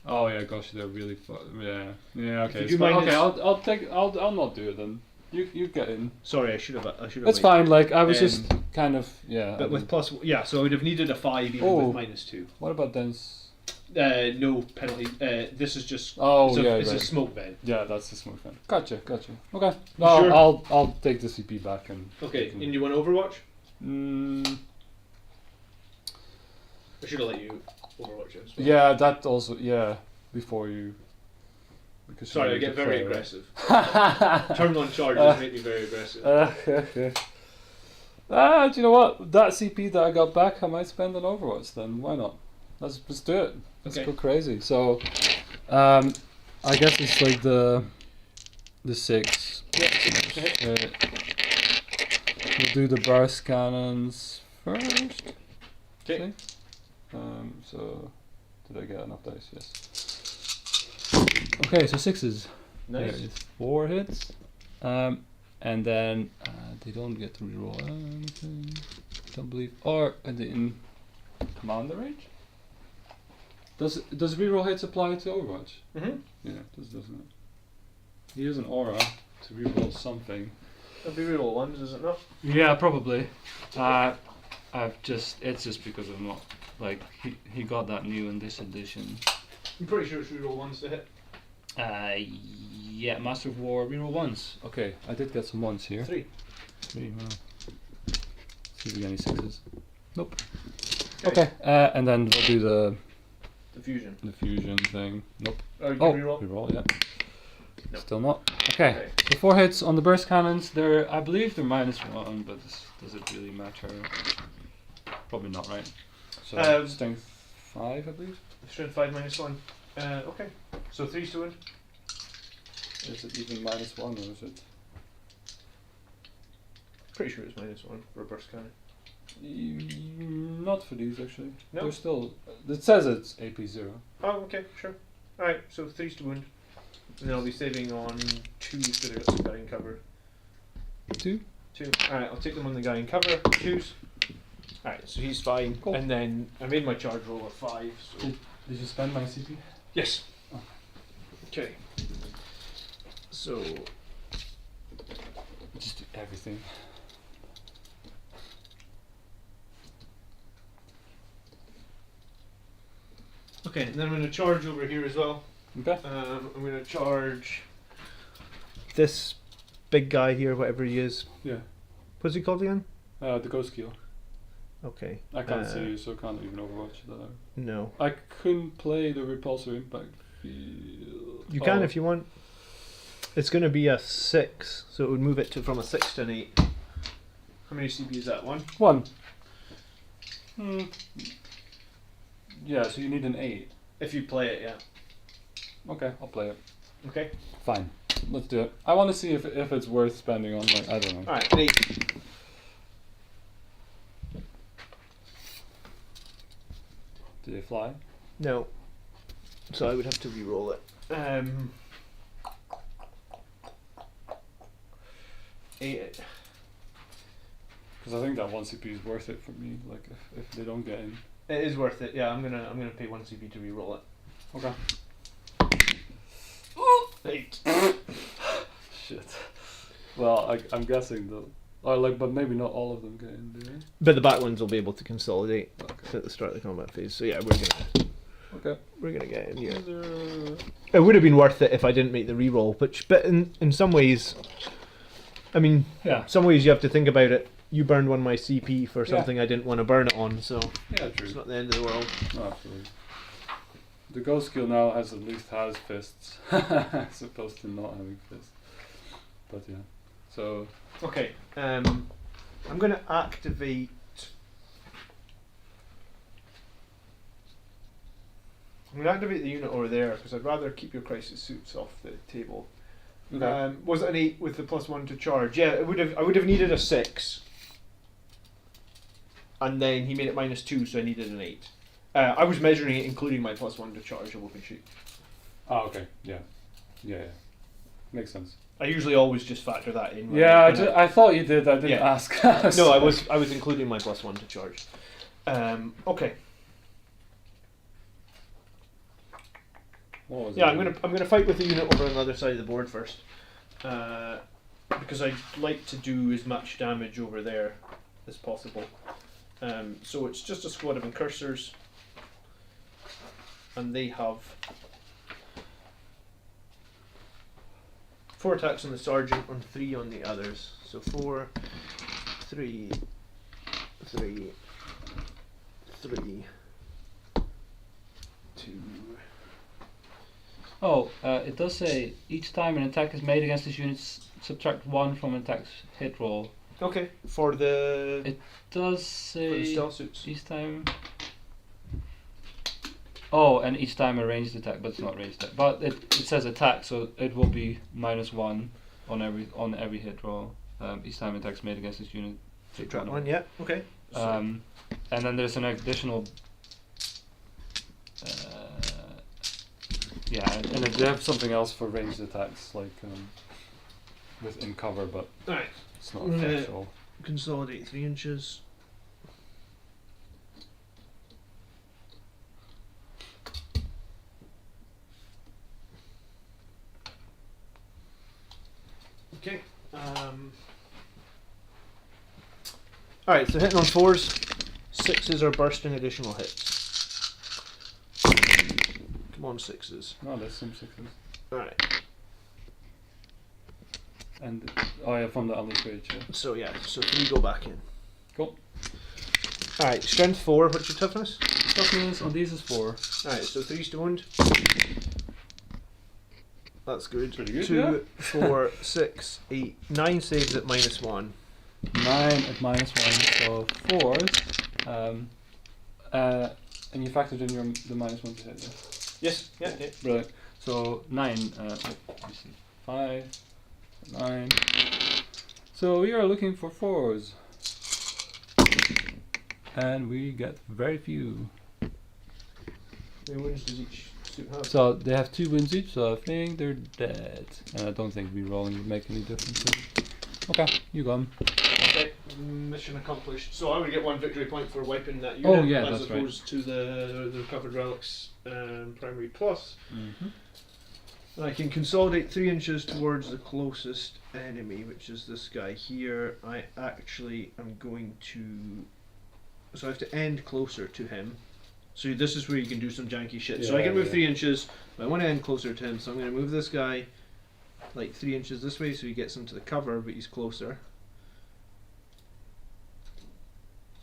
Oh yeah, gosh, they're really yeah. Yeah, okay.
you
It's
do
fine.
minus-
Okay, I'll not do it then. You get in.
Sorry, I should have.
That's
waited.
fine. Like I was just kind of
But with plus, yeah, so I would have needed a 5 even
Oh.
with -2.
What about then?
No penalty. This is just.
Oh,
it's a,
yeah,
it's a
right.
smoke vent.
Yeah, that's the smooth one. Gotcha. Okay. No,
Sure.
I'll take the CP back and.
Okay, and you want Overwatch? I should have let you Overwatch it. as well.
Yeah, that also. Yeah, before you. Because
Sorry,
you
I
need
get
to
very
play, right?
aggressive. Turn on charges make me very aggressive.
Do you know what? That CP that I got back, I might spend on Overwatch then. Why not? Let's do it. Let's
Okay.
go crazy. So, I guess it's like the 6. We'll do the burst cannons first.
Okay.
So, did I get enough dice? Yes. Okay, so 6s. There
Nice.
it is. 4 hits. And then they don't get to reroll anything. Don't believe. Or are they in commander range? Does reroll hits apply to Overwatch?
Mm-hmm.
Yeah, it does, doesn't it? He has an aura to reroll something.
That'll be real ones, is it not?
Yeah, probably. It's just because I'm not like he got that new in this edition.
I'm pretty sure it's reroll ones to hit.
Yeah, Master of War reroll ones. Okay, I did get some ones here.
3.
3, wow. See if we get any 6s. Nope. Okay, and then we'll do the
Fusion.
fusion thing. Nope.
Oh, you
Oh,
can reroll?
reroll, yeah.
No.
Still not. Okay, so 4 hits on the burst cannons. I believe they're -1, but does it really matter? Probably not, right? So strength 5, I believe.
Strength 5 -1. Okay. So 3's to win.
Is it even -1 or is it?
Pretty sure it's -1 for a burst cannon.
Not for these actually.
No?
They're still. It says it's AP0.
Oh, okay, sure. Alright, so 3's to wound. And then I'll be saving on 2's because I got some guy in cover.
2.
2. Alright, I'll take them on the guy in cover. 2's. Alright, so he's fine.
Cool.
And then I made my charge roll at 5. So.
Did you spend my CP?
Yes.
Oh.
Okay. So.
Just do everything.
Okay, and then I'm going to charge over here as well.
Okay.
I'm going to charge this big guy here, whatever he is.
Yeah.
What's he called again?
The ghost skill.
Okay.
I can't see you, so I can't even overwatch that.
No.
I couldn't play the repulsor impact field.
You can if you want. It's going to be a 6, so it would move it from a 6 to an 8. How many CP is that? 1?
1. Yeah, so you need an 8.
If you play it, yeah.
Okay, I'll play it.
Okay.
Fine. Let's do it. I want to see if it's worth spending on, like, I don't know.
Alright, an 8.
Do they fly?
No. So I would have to re-roll it. 8.
Because I think that 1 CP is worth it for me, like, if they don't get in.
It is worth it, yeah. I'm gonna pay 1 CP to re-roll it.
Okay.
8.
Shit. Well, I'm guessing though. Or like, but maybe not all of them get in, do they?
But the back ones will be able to consolidate
Okay.
at the start of the combat phase. So yeah,
Okay.
we're gonna get in here. It would have been worth it if I didn't make the re-roll, but in some ways, I mean,
Yeah.
some ways you have to think about it. You burned 1 of my CP for
Yeah.
something I didn't want to burn it on, so
Yeah,
it's
true.
not the end of the world.
No, absolutely. The ghost skill now at least has fists, as opposed to not having fists. But yeah. So.
Okay, I'm gonna activate I'm going to activate the unit over there because I'd rather keep your crisis suits off the table.
Okay.
Was it an 8 with the +1 to charge? Yeah, I would have needed a 6. And then he made it -2, so I needed an 8. I was measuring it including my +1 to charge a whooping sheet.
Oh, okay. Yeah. Yeah. Makes sense.
I usually always just factor that in.
Yeah, I thought you did. I didn't ask.
No, I was including my +1 to charge. Okay.
What was
Yeah,
it?
I'm gonna fight with the unit over on the other side of the board first, because I'd like to do as much damage over there as possible. So it's just a squad of incursors, and they have 4 attacks on the sergeant and 3 on the others. So 4, 3, 3, 3, 2.
Oh, it does say each time an attack is made against this unit, subtract 1 from an attack's hit roll.
Okay, for the
It does
for the
say
stealth suits.
each time. Oh, and each time a ranged attack, but it's not ranged attack. But it says attack, so it will be -1 on every hit roll. Each time an attack is made against this unit.
Subtract 1, yeah, okay.
And then there's an additional.
Yeah, and they have something else for ranged attacks, like within cover, but
Alright,
it's not official.
consolidate 3 inches. Okay. Alright, so hitting on 4s, 6s are bursting additional hits. Come on, 6s.
No, there's some 6s.
Alright,
And from the other page. Yeah.
so 3 go back in.
Cool.
Alright, strength 4, what's your toughness?
Toughness on these is 4.
Alright, so 3 to wound. That's good.
Pretty good,
2,
yeah.
4, 6, 8, 9 saves at -1.
9 at -1, so 4s.
And you factored in the -1 to hit. Yeah.
Yes, yeah.
Brilliant. So 9. Let me see. 5, 9. So we are looking for 4s. And we get very few.
How many wounds does each suit have?
So they have 2 wounds each, so I think they're dead. And I don't think re-rolling would make any difference. Okay, you go.
Okay, mission accomplished. So I would get 1 victory point for wiping that unit,
Oh, yeah,
as
that's right.
opposed to the recovered relics primary plus.
Mm-hmm.
And I can consolidate 3 inches towards the closest enemy, which is this guy here. I actually am going to... So I have to end closer to him. So this is where you can do some janky shit. So I can move 3 inches, but I want to end closer to him, so I'm going to move this guy like 3 inches this way so he gets into the cover, but he's closer.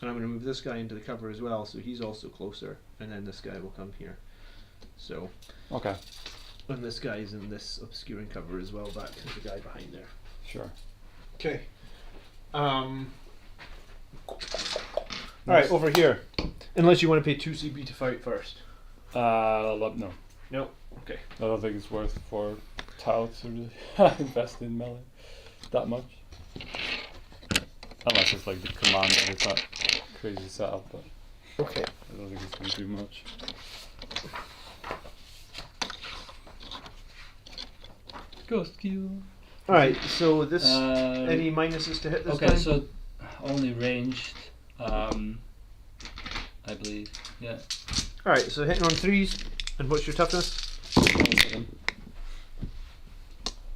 And I'm going to move this guy into the cover as well, so he's also closer, and then this guy will come here. So,
Okay.
and this guy's in this obscuring cover as well, back to the guy behind there.
Sure.
Okay. Alright, over here. Unless you want to pay 2 CB to fight first.
No.
No? Okay.
I don't think it's worth for Tau to really invest in melee that much. Unless it's like the command that it's that crazy setup, but
Okay.
I don't think it's going to do much.
Ghost kill.
Alright, so this... any minuses to hit this
Okay,
time?
so only ranged, I believe. Yeah.
Alright, so hitting on 3s, and what's your toughness?
7.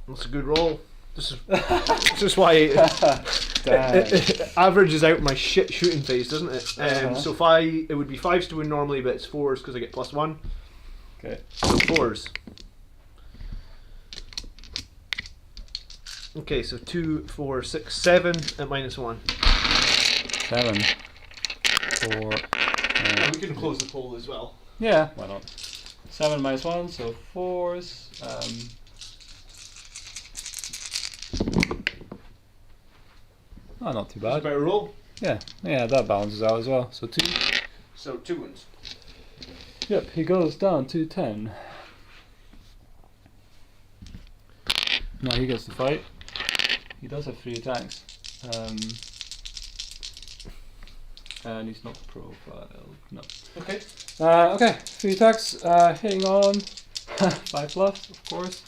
That's a good roll. This is why it
Dang.
averages out my shit shooting phase, doesn't it?
Uh-huh.
So it would be 5s to win normally, but it's 4s because I get +1.
Okay.
So 4s. Okay, so 2, 4, 6, 7 at -1.
7. 4.
And we can close the poll as well.
Yeah.
Why not?
7 -1, so 4s. Oh, not too
That's
bad.
about a roll.
Yeah, that balances out as well. So 2.
So 2 wounds.
Yep, he goes down to 10. Now he gets to fight. He does have 3 attacks. And he's not profiled. No.
Okay.
Okay, 3 attacks. Hitting on 5 plus, of course.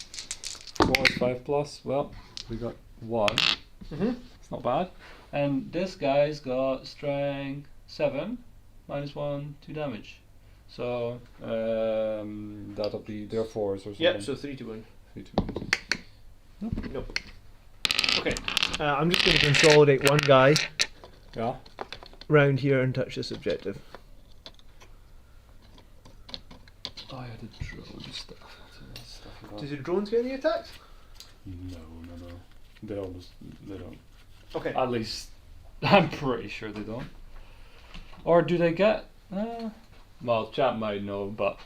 4 is 5 plus. Well, we got 1. It's not bad. And this guy's got strength 7, -1, 2 damage. So that'll be their 4s or something.
Yep, so 3 to 1.
3 to 1.
Nope. Okay. I'm just going to consolidate one guy
Yeah.
round here and touch this objective.
Oh yeah, the drone stuff.
Does the drones get any attacks?
No. They don't.
Okay.
At least I'm pretty sure they don't. Or do they get? Well, chat might know, but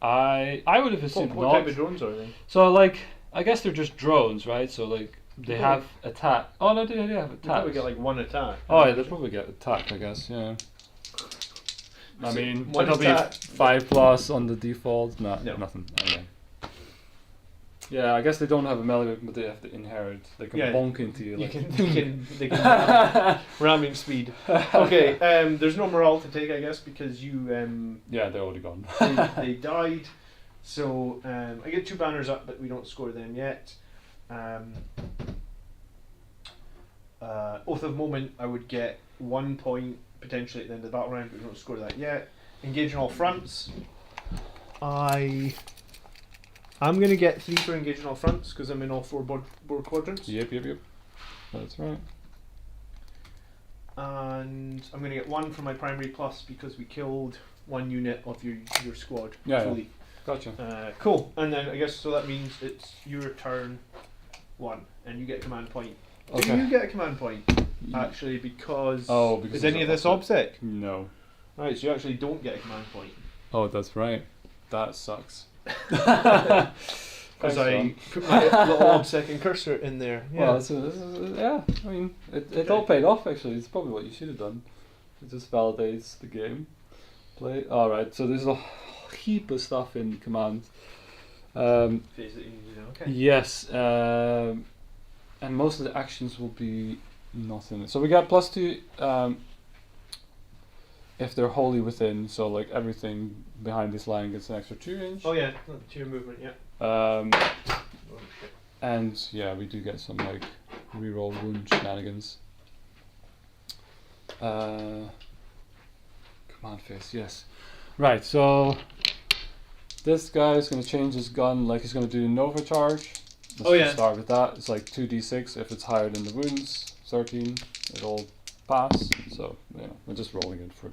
I would have assumed
What
not.
type of drones are they?
So like, I guess they're just drones, right? So like, they have attack. Oh no, they have
They
attack.
probably get like 1 attack.
Oh yeah, they probably get attack, I guess. Yeah. I
So
mean,
1
it'll be
attack.
5 plus on the default. No,
No.
nothing. Okay. Yeah, I guess they don't have a melee weapon, but they have to inherit. They can
Yeah,
bonk into you.
They
Like.
can ramming speed. Okay, there's no morale to take, I guess, because you
Yeah, they're already gone.
they died. So I get 2 banners up, but we don't score them yet. Oath of Moment, I would get 1 point potentially at the end of the battle round, but we don't score that yet. Engage on all fronts. I'm going to get 3 for engage on all fronts because I'm in all 4 board quadrants.
Yep. That's right.
And I'm going to get 1 for my primary plus because we killed 1 unit of your squad
Yeah,
fully.
Gotcha.
Cool. And then I guess so that means it's your turn 1 and you get a command point. Do
Okay.
you get a command point actually because
Because
is any of this OBSEC?
No.
Right, so you actually don't get a command point.
Oh, that's right. That sucks.
Because I put my little OBSEC and cursor in there. Yeah.
Well, yeah. I mean, it all paid off actually. It's probably what you should have done. It just validates the game. Play. All right. So there's a heap of stuff in commands.
Phase that you need to know. Okay.
Yes. And most of the actions will be nothing. So we got +2 if they're wholly within. So like everything behind this line gets an extra 2 range.
Oh yeah, to your movement. Yeah.
And yeah, we do get some like reroll wound shenanigans. Command phase, yes. Right, so this guy is going to change his gun, like he's going to do an overcharge. Let's just start with that. It's like 2d6. If it's higher than the wounds, 13, it'll pass. So yeah, we're just rolling it for.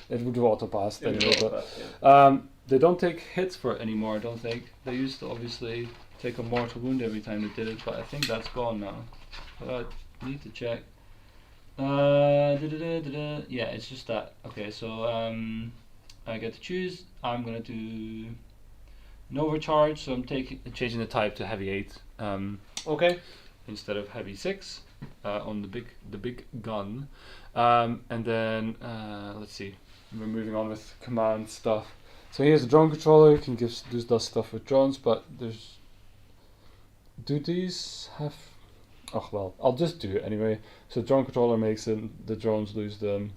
It would auto pass anyway, but they don't take hits for it anymore. I don't think they used to obviously take a mortal wound every time they did it, but I think that's gone now. But I need to check. Yeah, it's just that. Okay, so I get to choose. I'm gonna do an overcharge, so I'm changing the type to heavy 8.
Okay.
Instead of heavy 6 on the big gun, and then let's see. We're moving on with command stuff. So here's the drone controller. You can does stuff with drones, but do these have? Oh well, I'll just do it anyway. So drone controller makes the drones lose the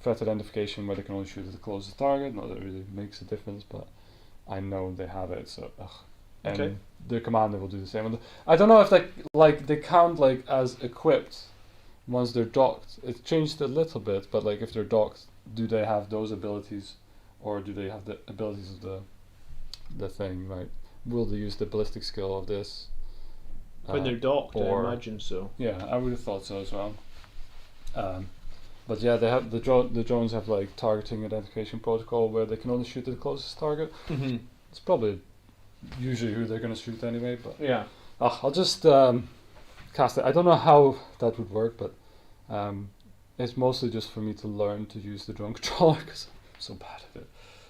threat identification where they can only shoot at the closest target. Not that it really makes a difference, but I know they have it. So and
okay.
The commander will do the same. I don't know if they count like as equipped once they're docked. It's changed a little bit, but like if they're docked, do they have those abilities, or do they have the abilities of the thing? Right? Will they use the ballistic skill of this?
When they're docked, I imagine so.
Yeah, I would have thought so as well. But yeah, they have the drones have like targeting identification protocol where they can only shoot at the closest target.
Mm-hmm.
It's probably usually who they're going to shoot anyway. But
yeah,
I'll just cast it. I don't know how that would work, but it's mostly just for me to learn to use the drone controller because I'm so bad at it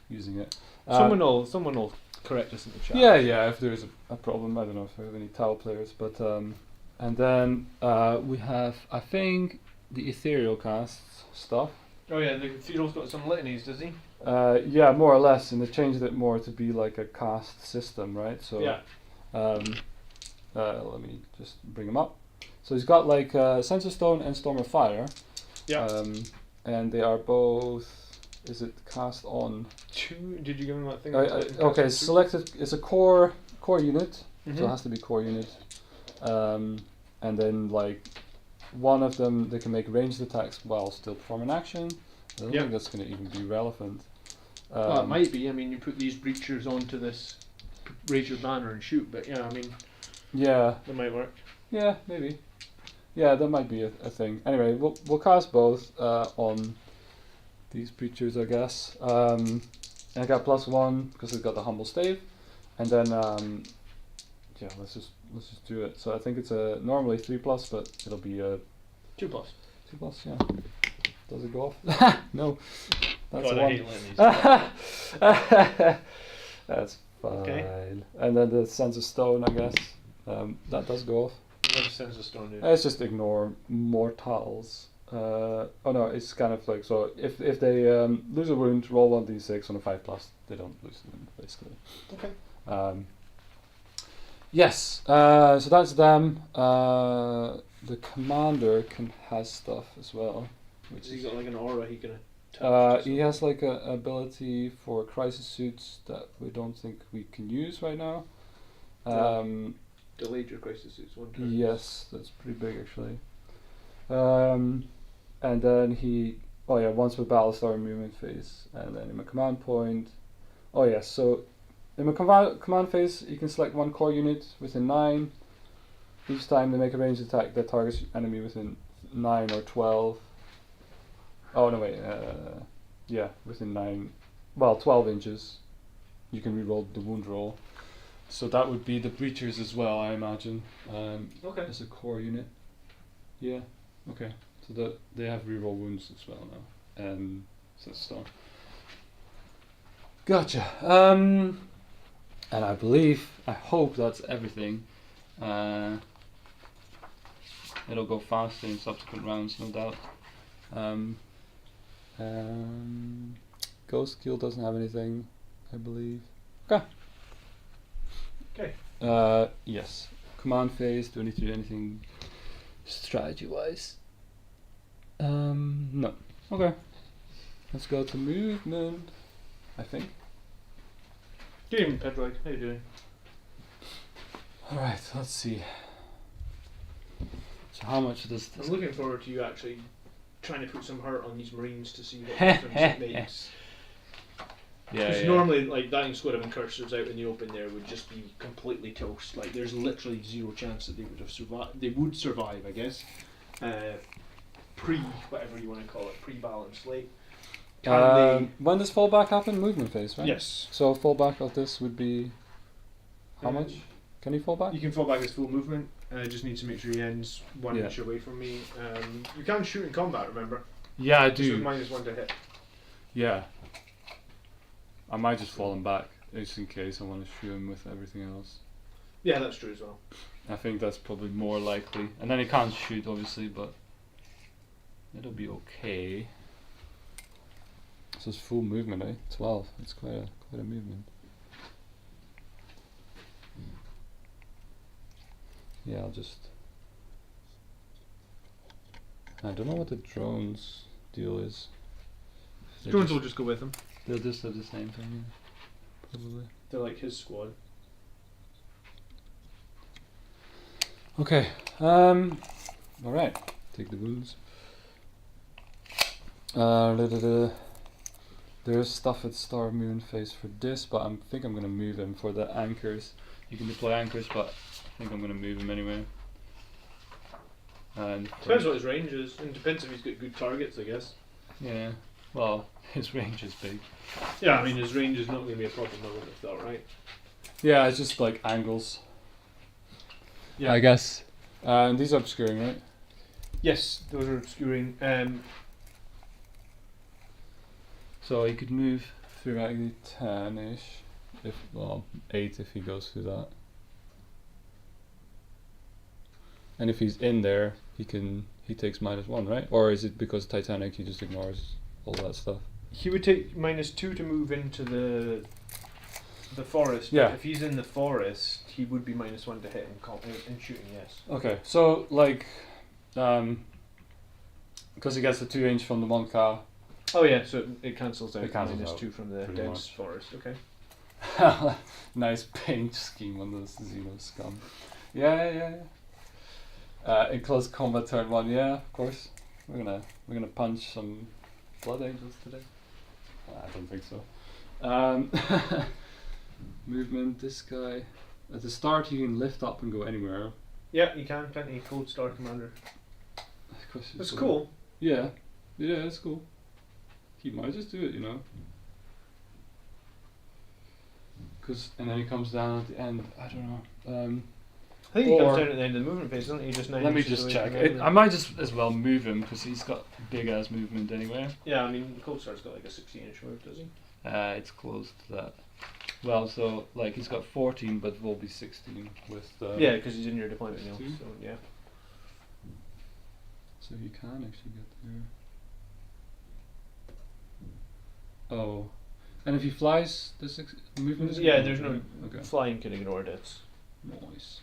using it.
Someone will correct us in the chat.
Yeah. If there's a problem, I don't know if I have any Tau players, but and then we have I think the ethereal cast stuff.
Oh yeah, the Thero's got some litanies, does he?
Yeah, more or less, and they changed it more to be like a caste system, right? So
Yeah.
let me just bring him up. So he's got like Sense of Stone and Storm of Fire.
Yeah.
And they are both. Is it cast on?
2. Did you give him that thing?
Okay, selected. It's a core unit,
Mm-hmm.
so it has to be core unit. And then like one of them, they can make ranged attacks while still performing action. I don't think that's going to even be relevant.
Well, it might be. I mean, you put these breachers onto this raise your banner and shoot, but yeah, I mean,
yeah,
that might work.
yeah, maybe. Yeah, that might be a thing. Anyway, we'll cast both on these creatures, I guess. And I got +1 because we've got the humble stave, and then yeah, let's just do it. So I think it's a normally 3+, but it'll be a
2+.
2+. Yeah. Does it go off? No. That's
God,
one.
I hate litanies.
That's fine.
Okay.
And then the Sense of Stone, I guess. That does go off.
What does Sense of Stone do?
Let's just ignore mortals. Oh no, it's kind of like, so if they lose a wound, roll 1d6 on a 5+, they don't lose the wound, basically.
Okay.
Yes, so that's them. The commander has stuff as well.
Which he's got like an aura he can attach.
He has like a ability for crisis suits that we don't think we can use right now.
Delayed your crisis suits 1 turn.
Yes, that's pretty big actually. And then once per battle start movement phase, and then in my command point. Oh yes, so in my command phase, you can select 1 core unit within 9. Each time they make a ranged attack that targets enemy within 9 or 12. Oh no, wait. Yeah, within 9. Well, 12 inches. You can reroll the wound roll. So that would be the breachers as well, I imagine.
Okay.
As a core unit. Yeah. Okay. So they have reroll wounds as well now. So stuff. Gotcha. And I hope that's everything. It'll go faster in subsequent rounds, no doubt. Ghost Kill doesn't have anything, I believe. Okay.
Okay.
Yes. Command phase. Do I need to do anything strategy-wise? No. Okay. Let's go to movement, I think.
Good evening, Pedro. How you doing?
Alright, let's see. So how much does this...
I'm looking forward to you actually trying to put some hurt on these Marines to see what difference it makes. Because normally, like, dying squad of incursors out in the open there would just be completely toast. Like, there's literally zero chance that they would have survived. They would survive, I guess. Whatever you want to call it, pre-balanced late.
When does fallback happen? Movement phase, right?
Yes.
So fallback of this would be how much? Can you fall back?
You can fall back as full movement. Just need to make sure he ends 1 inch away from me. You can shoot in combat, remember?
Yeah, I
Just
do.
with -1 to hit.
Yeah. I might just fall him back, just in case I want to shoot him with everything else.
Yeah, that's true as well.
I think that's probably more likely. And then he can't shoot, obviously, but it'll be okay. So it's full movement, eh? 12. It's quite a movement. Yeah, I'll just... I don't know what the drones deal is.
Drones will just go with him.
They'll just have the same thing, yeah. Probably.
They're like his squad.
Okay. Alright. Take the wounds. There's stuff at Star Moon phase for this, but I think I'm gonna move him for the anchors. You can deploy anchors, but I think I'm gonna move him anyway. And
depends what his range is, and depends if he's got good targets, I guess.
Yeah. Well, his range is big.
Yeah, I mean his range is not going to be a problem. I wouldn't have thought, right?
Yeah, it's just like angles.
Yeah,
I guess. And these are obscuring, right?
Yes, those are obscuring.
So he could move theoretically 10-ish, if 8 if he goes through that. And if he's in there, he takes -1, right? Or is it because Titanic he just ignores
all that stuff.
He would take -2 to move into the forest. But
Yeah.
if he's in the forest, he would be -1 to hit in shooting. Yes.
Okay, so like, because he gets the 2 inch from the Monka.
Oh yeah, so it cancels out.
It cancels out,
-2 from the
pretty
dense
much.
forest. Okay.
Nice paint scheme on this Xeno scum. Yeah. In close combat turn 1, yeah, of course. We're gonna punch some blood angels today. I don't think so. Movement. This guy. At the start, he can lift up and go anywhere.
Yeah, you can. Plenty Cold Star Commander. That's cool.
Yeah, it's cool. He might just do it, you know. And then he comes down at the end. I don't know.
I think he comes down at the end of the movement phase, doesn't he? Just 9
Let me
inches
just
away
check.
from the enemy.
I might just as well move him because he's got big ass movement anyway.
Yeah, I mean, Cold Star's got like a 16-inch move, does he?
It's close to that. Well, so like he's got 14, but will be 16 with.
Yeah, because he's in your deployment now.
2.
So yeah.
So he can actually get there. Oh, and if he flies, the movement is.
Yeah, there's no
Okay.
flying can ignore this.
Nice.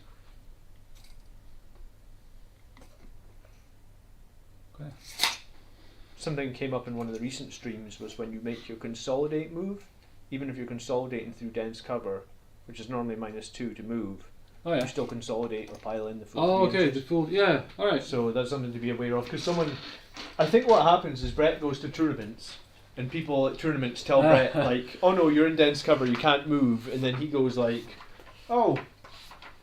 Okay.
Something came up in one of the recent streams was when you make your consolidate move, even if you're consolidating through dense cover, which is normally -2 to move,
Oh yeah.
you still consolidate or pile in the full.
Oh
3
okay.
inches.
The full. Yeah. All right.
So that's something to be aware of, because I think what happens is Brett goes to tournaments, and people at tournaments tell Brett like, "Oh no, you're in dense cover, you can't move," and then he goes like, "Oh,"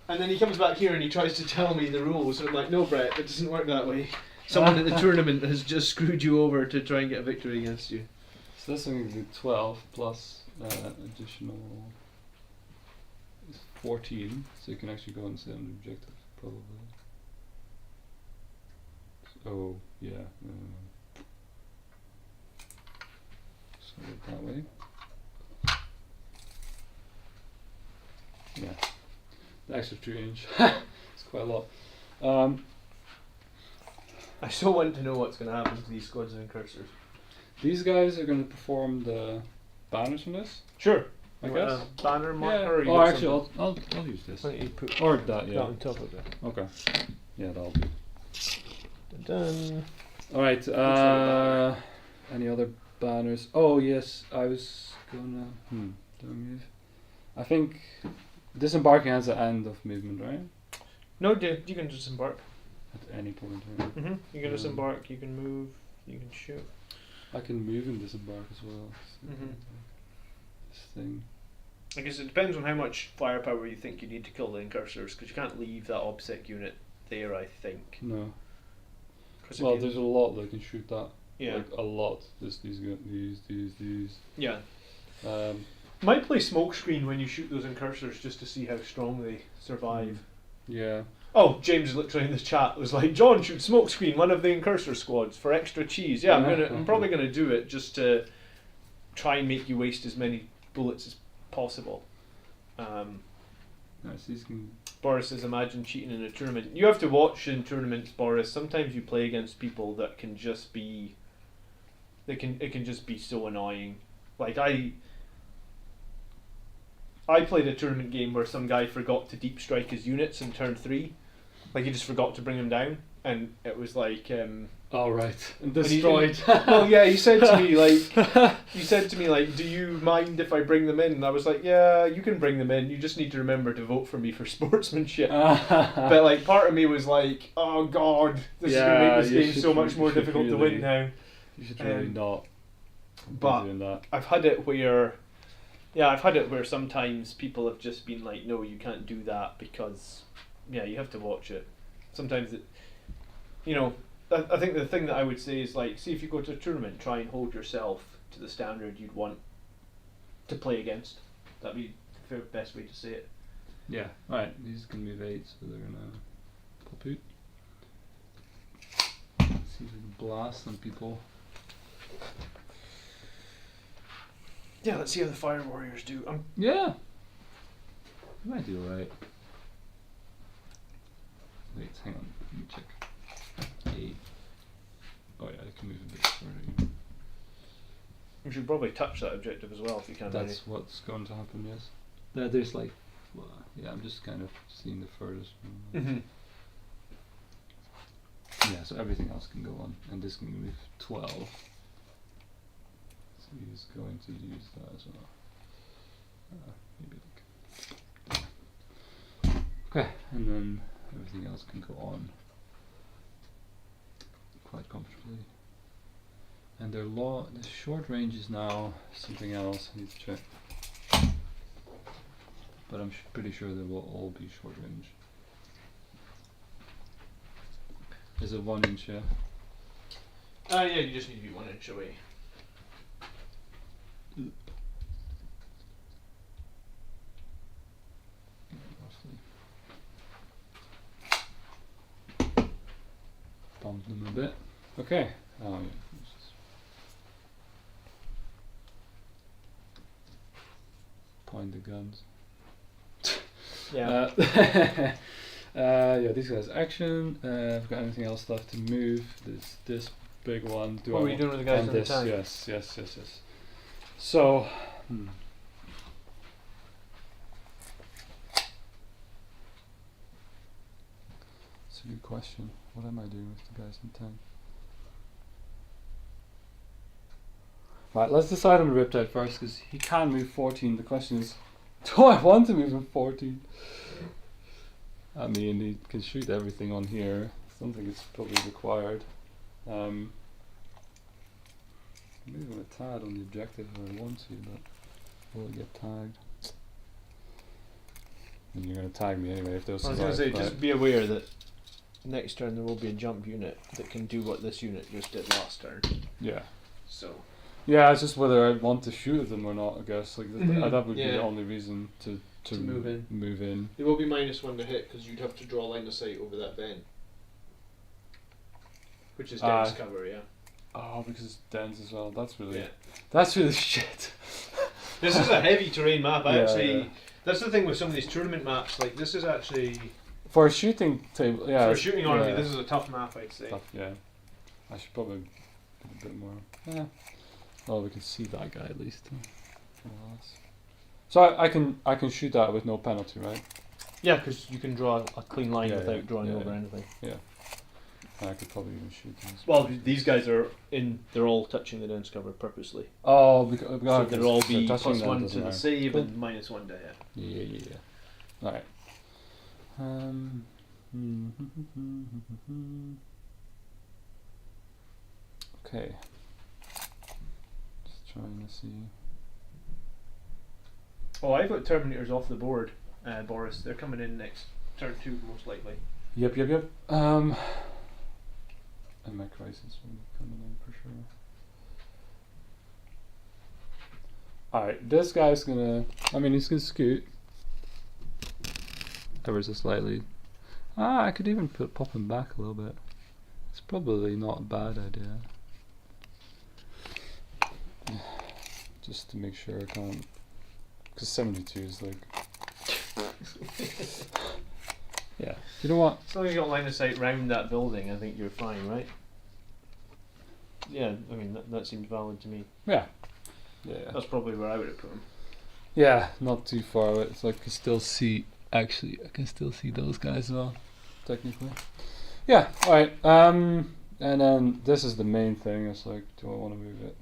and then he comes back here and he tries to tell me the rules, and I'm like, "No, Brett, it doesn't work that way. Someone at the tournament has just screwed you over to try and get a victory against you."
So this one can do 12 plus additional is 14, so you can actually go and sit on the objective probably. Oh yeah. So that way. Yeah. The extra 2 inch. It's quite a lot.
I still want to know what's going to happen to these squads of incursors.
These guys are going to perform the banners from this,
Sure.
I
You
guess.
want a banner marker? Or you
Oh,
got
actually,
something?
I'll use this.
Why don't you put
Or that,
that
yeah.
on top of it?
Okay. Yeah, that'll do.
Done.
All right.
banner.
Any other banners? Oh yes, I was gonna. Do I move? I think disembarking has an end of movement, right?
No, dude, you can disembark.
At any point. Right?
You can disembark, you can move, you can shoot.
I can move and disembark as well. So this thing.
I guess it depends on how much firepower you think you need to kill the incursors, because you can't leave that OBSEC unit there, I think.
No.
'Cause
Well,
if you,
there's a lot that can shoot that.
yeah.
Like a lot. These.
Yeah.
Um,
Might play smokescreen when you shoot those incursors just to see how strong they survive.
yeah.
Oh, James literally in the chat was like, "John, shoot smokescreen one of the incursor squads for extra cheese." Yeah, I'm probably gonna do it just to try and make you waste as many bullets as possible.
Nice. These can.
Boris says, "Imagine cheating in a tournament." You have to watch in tournaments, Boris. Sometimes you play against people that can just be. It can just be so annoying. Like I played a tournament game where some guy forgot to deep strike his units in turn 3. Like he just forgot to bring them down, and it was like.
Oh right. And
he
destroyed.
Well, yeah, he said to me like, "Do you mind if I bring them in?" And I was like, "Yeah, you can bring them in. You just need to remember to vote for me for sportsmanship." But like, part of me was like, "Oh God, this is gonna make this game so much more difficult to win now."
You should really not.
But
doing that.
I've had it where sometimes people have just been like, "No, you can't do that," because you have to watch it. Sometimes I think the thing that I would say is like, see if you go to a tournament, try and hold yourself to the standard you'd want to play against. That'd be the best way to say it.
Yeah. Right. These can move 8, so they're gonna pop out. See if we can blast some people.
Yeah, let's see how the Fire Warriors do.
Yeah. You might do alright. Wait, hang on. Let me check. 8. Oh yeah, I can move a bit further.
You should probably touch that objective as well if you can.
That's what's going to happen. Yes. There's like, yeah. I'm just kind of seeing the furthest one.
Mm-hmm.
Yeah. So everything else can go on, and this can move 12. So he's going to use that as well. Maybe like. Okay, and then everything else can go on quite comfortably. And their the short range is now something else. I need to check. But I'm pretty sure they will all be short range. Is it 1 inch? Yeah.
Yeah, you just need to be 1 inch away. Bump them a bit. Okay. Point the guns. Yeah.
Yeah, these guys action. I've got anything else left to move? This big one.
What were you doing with the guys
and
in the
this?
tank?
Yes. So. That's a good question. What am I doing with the guys in the tank? Right, let's decide on the Riptide first, because he can move 14. The question is, do I want to move him 14? I mean, he can shoot everything on here. I don't think it's probably required. Move him a tad on the objective if I want to, but will it get tagged? And you're going to tag me anyway if those
I was going to say, just be aware that next turn there will be a jump unit that can do what this unit just did last turn.
Yeah.
So.
Yeah, it's just whether I want to shoot them or not, I guess. Like that would be
Yeah.
the only reason to
move in.
Move in.
It will be -1 to hit because you'd have to draw a line of sight over that vent, which is dense cover, yeah.
Oh, because it's dense as well. That's really
Yeah.
that's really shit.
This is a heavy terrain map.
Yeah.
That's the thing with some of these tournament maps. Like this is actually
For a shooting table, yeah.
for a shooting army.
yeah.
This is a tough map, I'd say.
Tough, yeah. I should probably do a bit more. Yeah. Well, we can see that guy at least. So I can shoot that with no penalty, right?
Yeah, because you can draw a clean line
Yeah,
without
yeah,
drawing
yeah,
over
yeah.
anything.
Yeah. I could probably even shoot these.
Well, these guys are in. They're all touching the dense cover purposely.
Oh, because
So they'll all be
touching
+1
that
to
doesn't
the
matter.
save
Cool.
and -1 to hit.
Yeah. Alright. Okay. Just trying to see.
Oh, I've got Terminators off the board, Boris. They're coming in next turn 2, most likely.
Yep. And my crisis will be coming in for sure. Alright, this guy's gonna. I mean, he's gonna scoot. Ever so slightly. I could even pop him back a little bit. It's probably not a bad idea. Just to make sure I can't. Because 72 is like. Yeah. You know what?
As long as you got line of sight round that building, I think you're fine, right? Yeah, I mean, that seems valid to me.
Yeah.
That's probably where I would have put him.
Yeah, not too far away. So I can still see. Actually, I can still see those guys as well, technically. Yeah. All right. And then this is the main thing. It's like, do I want to move it?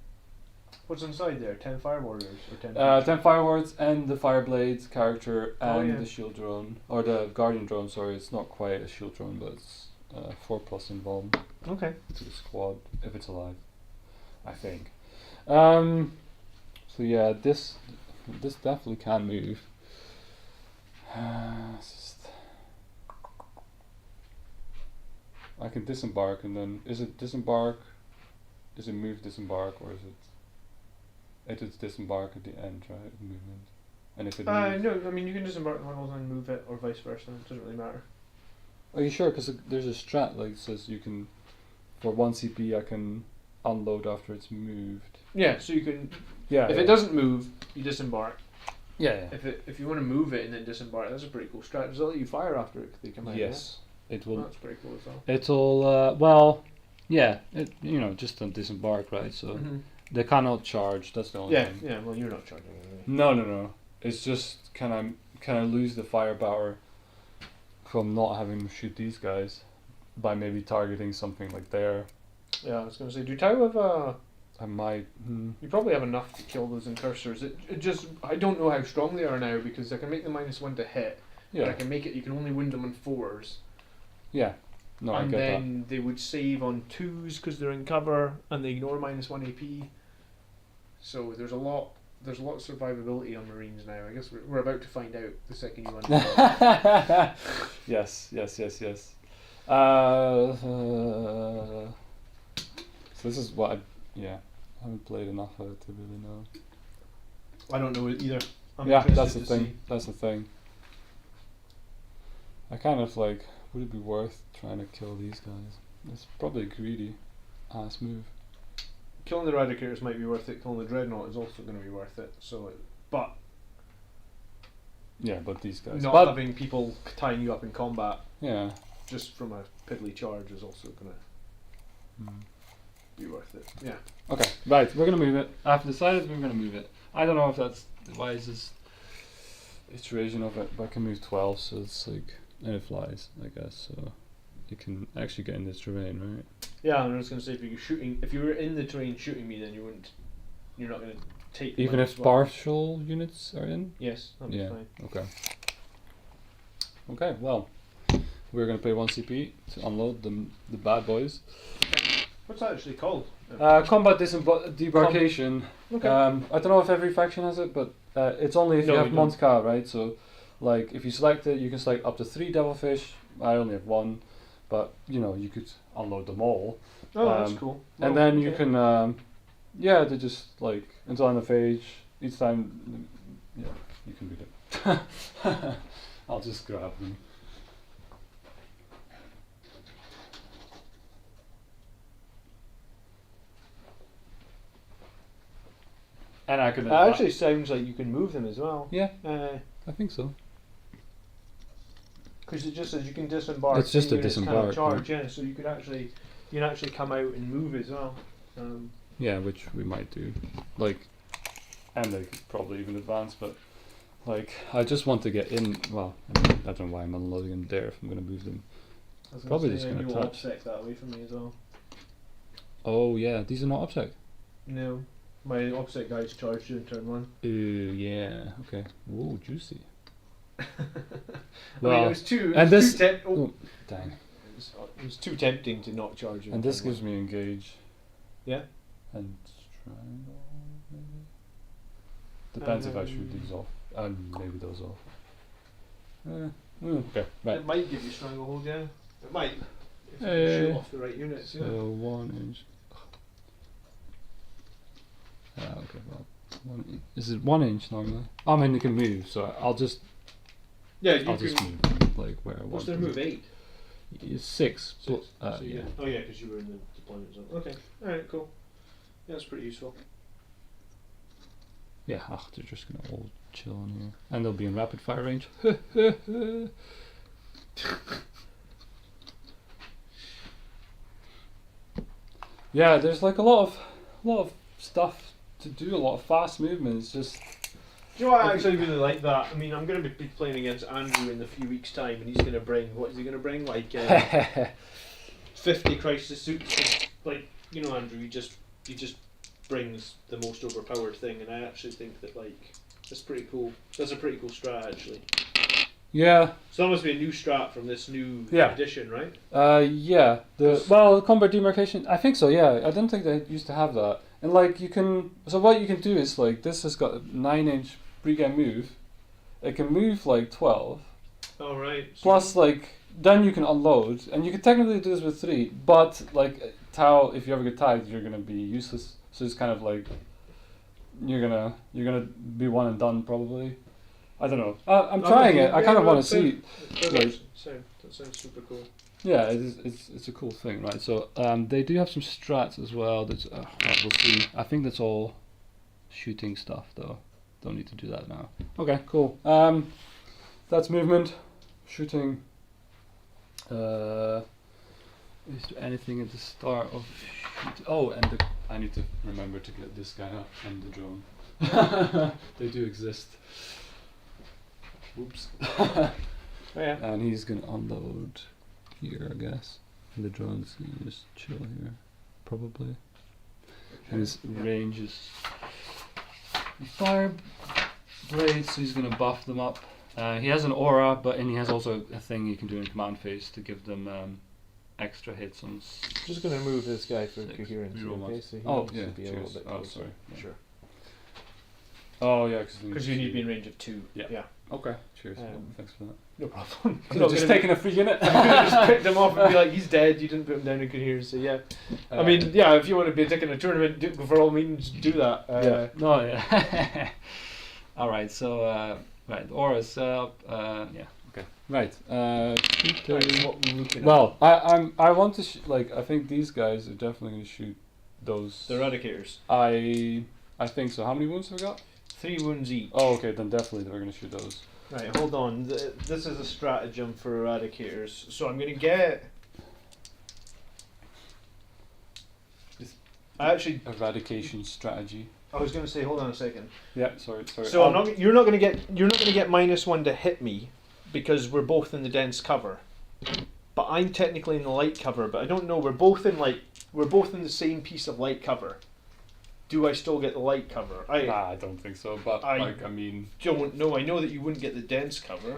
What's inside there? 10 Fire Warriors or 10?
10 Firewords and the Fireblades character and
yeah.
the Shield Drone, or the Guardian Drone. Sorry, it's not quite a Shield Drone, but it's 4+ involved
Okay.
to the squad if it's alive, I think. So yeah, this definitely can move. I can disembark, and then is it disembark? Is it move disembark, or is it? It is disembark at the end, right? Of movement, and if it moves,
No, I mean you can disembark the models and move it, or vice versa. It doesn't really matter.
are you sure? Because there's a strat like says you can, for 1 CP, I can unload after it's moved.
Yeah, so you can.
Yeah.
If it doesn't move, you disembark.
Yeah.
If you want to move it and then disembark, that's a pretty cool strat. Does it let you fire after it? They come out.
Yes, it
Yeah?
will.
That's pretty cool as well.
It'll well, yeah. It just on disembark, right? So.
Mhm.
They cannot charge. That's the only
Yeah,
thing.
yeah. Well, you're not charging anyway.
No. It's just can I lose the firepower from not having to shoot these guys by maybe targeting something like there.
Yeah, I was going to say, do Tau have
I might.
You probably have enough to kill those incursors. It just, I don't know how strong they are now because I can make them -1 to hit. But I
Yeah.
can make it. You can only wound them on 4s.
Yeah. No, I
and
get that.
then they would save on 2s because they're in cover and they ignore -1 AP. So there's a lot of survivability on Marines now. I guess we're about to find out the second you unlock.
Yes. So this is what I haven't played enough of it to really know.
I don't know it either. I'm
Yeah,
interested
that's the
to
thing.
see.
That's the thing. I kind of like, would it be worth trying to kill these guys? It's probably a greedy ass move.
Killing the Eradicators might be worth it. Killing the Dreadnought is also going to be worth it. So, but
Yeah, but these guys.
not
But
having people tying you up in combat
yeah.
just from a piddly charge is also going to be worth it. Yeah.
Okay, right. We're gonna move it. I've decided we're gonna move it. I don't know if that's the wisest iteration of it, but I can move 12, so it's like, and it flies, I guess. So you can actually get in this terrain, right?
Yeah, and I was going to say if you were in the terrain shooting me, then you're not going to take.
Even if
-1.
partial units are in.
Yes, that'd be
Yeah.
fine.
Okay. Okay. Well, we're gonna pay 1 CP to unload the bad boys.
What's that actually called?
Combat debarkation.
Okay.
I don't know if every faction has it, but it's only if
No,
you
we
have
don't.
Montka, right? So, like, if you select it, you can select up to 3 devilfish. I only have 1, but you could unload them all.
Oh, that's cool.
And
Well,
then you
okay.
can, they just like until end of phase. Each time, you can read it. I'll just grab them. And I can.
It actually sounds like you can move them as well.
Yeah, I think so.
Because it just says you can disembark.
It's just a
units cannot
disembark,
charge, yeah. So you can actually come out and move as well.
Yeah, which we might do. Like, and they could probably even advance, but like, I just want to get in. Well, I don't know why I'm unloading them there if I'm going to move them.
I was
Probably
say,
just gonna
you will
touch.
upsec that away from me as well.
Oh yeah, these are not upsec.
No, my opsec guys charged you in turn 1.
Yeah. Okay. Whoa, juicy.
I
Well,
mean, it was too.
and this-
It
Oh, dang.
was too tempting to not charge you.
And this gives me engage.
Yeah.
And triangle, maybe. Depends if I shoot these off, and maybe those off. Okay, right.
It might give you stranglehold, yeah. It might. If you
Eh,
shoot off the right units,
So
yeah.
1 inch. Okay, well, is it 1 inch normally? I mean, you can move, so I'll just
Yeah,
just move like where I want.
What's their
to.
move? 8?
It's 6.
Six.
But,
So
yeah.
Oh yeah, because you were in the deployment zone. Okay. All right. Cool. Yeah, that's pretty useful.
Yeah, they're just gonna all chill on here, and they'll be in rapid fire range. Yeah, there's like a lot of stuff to do, a lot of fast movement. It's just
Do you know what? I actually really like that. I mean, I'm going to be playing against Andrew in a few weeks' time, and he's going to bring. What is he going to bring? Like 50 crisis suits. Like, Andrew, he just brings the most overpowered thing, and I actually think that that's pretty cool. That's a pretty cool strat, actually.
yeah,
So that must be a new strat from this new
Yeah.
edition, right?
yeah. The combat demarcation. I think so. Yeah, I don't think they used to have that. And like you can, so what you can do is like this has got a 9-inch pre-game move. It can move like 12.
Oh right. So
Plus, like, then you can unload, and you can technically do this with 3, but, like, Tau, if you ever get tagged, you're gonna be useless. So it's kind of like, you're gonna be one and done, probably. I don't know. I'm trying it. I kind of want to see.
That sounds super cool.
Yeah, it's a cool thing, right? So, they do have some strats as well. That's, we'll see. I think that's all shooting stuff, though. Don't need to do that now. Okay, cool. That's movement. Shooting. Is there anything at the start of shoot? Oh, and the
I need to remember to get this guy up and the drone. They do exist. Oops.
Oh, yeah.
And he's gonna unload here, I guess. And the drone's gonna just chill here, probably. And his range is fire blades, so he's gonna buff them up. He has an aura, and he has also a thing you can do in command phase to give them extra hits on.
Just going to move this guy for
6.
coherence.
Reroll
Okay,
once.
so he
Oh,
needs
yeah,
to be a
cheers.
little bit
Oh,
closer.
sorry. Yeah.
Sure.
Oh yeah,
Because you need to be in range of 2.
Yeah. Okay. Cheers. Well,
Um,
thanks for that.
No problem.
Could have just taken a free unit.
I could have just picked him off and be like, he's dead, you didn't put him down in coherence, so yeah. I mean, yeah, if you want to be a dick in a tournament, for all means, do that.
Yeah.
No, yeah. All right, so right, aura's set up. Yeah.
Okay. Right.
Right, what we're looking at.
Well, I want to I think these guys are definitely going to shoot those.
The Eradicators.
I think so. How many wounds have we got?
3 wounds each.
Oh, okay. Then definitely they're going to shoot those.
Right, hold on. This is a stratagem for Eradicators. So I'm going to get... I actually...
Eradication strategy.
I was going to say, hold on a second.
Yeah. Sorry.
So you're not going to get -1 to hit me because we're both in the dense cover. But I'm technically in the light cover, but I don't know. We're both in the same piece of light cover. Do I still get the light cover?
I don't think so. But
I don't know. I know that you wouldn't get the dense cover.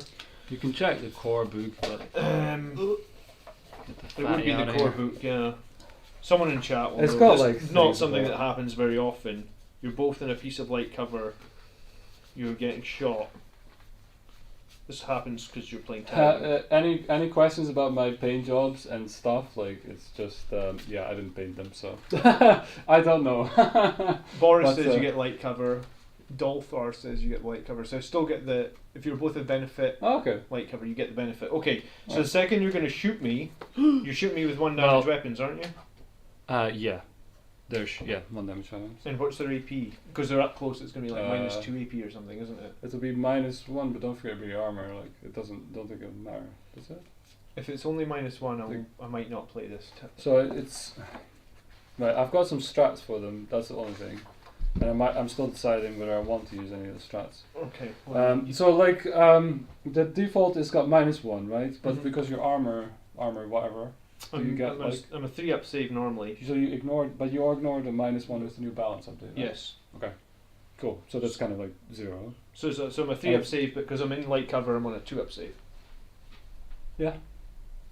You can check the core book, but
It would be the core book, yeah. Someone in chat will
It's
know.
got,
This
like,
is not
things
something
about-
that happens very often. You're both in a piece of light cover. You're getting shot. This happens because you're playing tag.
Any questions about my paint jobs and stuff? Like, it's just I didn't paint them, so I don't know.
Boris
but,
says you get light cover. Dolthar says you get light cover. So I still get the... If you're both a benefit
Oh, okay.
light cover, you get the benefit. Okay, so
Right.
the second you're going to shoot me, you shoot me with 1 damage weapons, aren't you?
yeah. There's
1 damage weapons.
And what's their AP? Because they're up close, it's going to be like
Uh,
-2 AP or something, isn't it?
It'll be -1, but don't forget about your armor. Like, don't think it'll matter. Does it?
If it's only -1, I might not play this.
So it's right. I've got some strats for them. That's the only thing, and I'm still deciding whether I want to use any of the strats.
Okay.
The default is got -1, right? But
Mhm.
because your armor, whatever, do you get
I'm a 3-up save normally.
so you ignored, but you ignored the -1 with the new balance update. Right?
Yes.
Cool. So that's kind of like 0.
So I'm a 3-up save, but because I'm in light cover, I'm on a 2-up save.
Yeah.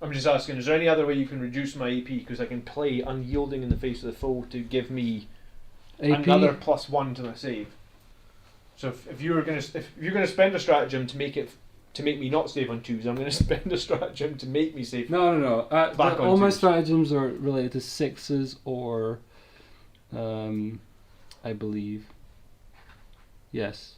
I'm just asking, is there any other way you can reduce my AP? Because I can play Unyielding in the Face of the Foe to give me another +1 to my save. So if you're gonna spend a stratagem to make me not save on 2s, I'm gonna spend a stratagem to make me save.
No.
Back on
all my
2s.
stratagems are related to 6s or, I believe. Yes.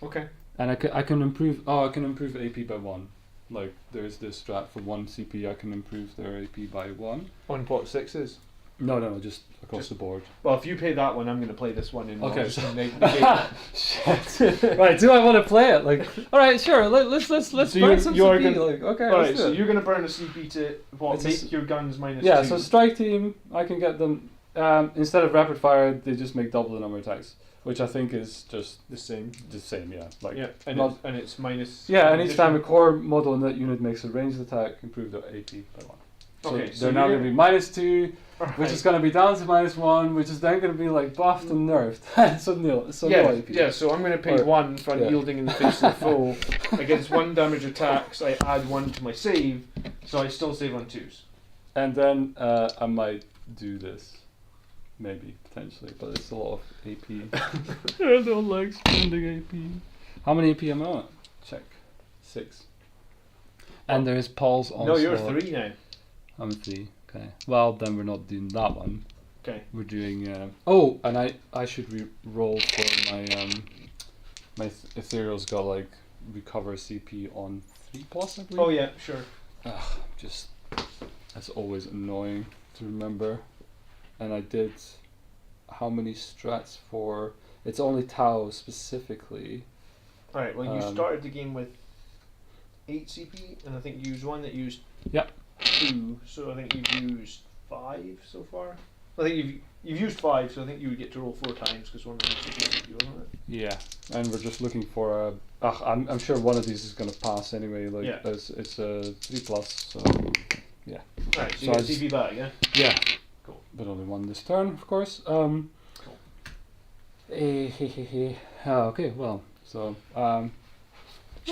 Okay.
And I can improve. Oh, I can improve AP by 1. Like there's this strat for 1 CP. I can improve their AP by 1.
On what 6s?
No, just across the board.
Well, if you pay that one, I'm gonna play this one in.
Okay.
Shit.
Right? Do I want to play it? Like, all right, sure. Let's
So
burn some
you're
CP.
gonna-
Like, okay.
Alright,
let's do
so
it.
you're gonna burn a CP to
It's a
make your guns -2.
Yeah. So strike team, I can get them. Instead of rapid fire, they just make double the number of attacks, which I think is just
the same.
the same. Yeah. Like.
Yeah, and
not-
it's minus.
Yeah, and each time a core model in that unit makes a ranged attack, improve their AP by 1. So
Okay, so
they're now
you're
going to be -2, which is going to be down to -1, which is then going to be like buffed and nerfed. so nil. So no AP.
Yeah, so I'm going to pay
Or-
1 for
yeah.
Unyielding in the Face of the Foe. Against 1 damage attacks, I add 1 to my save, so I still save on 2s.
And then I might do this, maybe potentially, but it's a lot of AP. I don't like spending AP. How many AP am I on? Check. 6. And there's Paul's on.
No, you're 3 now.
I'm 3. Okay. Well, then we're not doing that one.
Okay.
We're doing. And I should roll for my my ethereal's got like recover CP on 3+, I believe.
Oh yeah, sure.
Just that's always annoying to remember. And I did how many strats for? It's only Tau specifically.
Alright, well you
Um,
started the game with 8 CP, and I think you used 1 that used
Yep.
2, so I think you've used 5 so far. I think you've used 5, so I think you would get to roll 4 times because one of them was you, wasn't it?
Yeah, and we're just looking for a. I'm sure one of these is gonna pass anyway. Like
Yeah.
it's a 3+. So yeah.
Right, so
So
you
I
get
just-
CP back, yeah?
Yeah.
Cool.
But only one this turn, of course. Okay, well, so I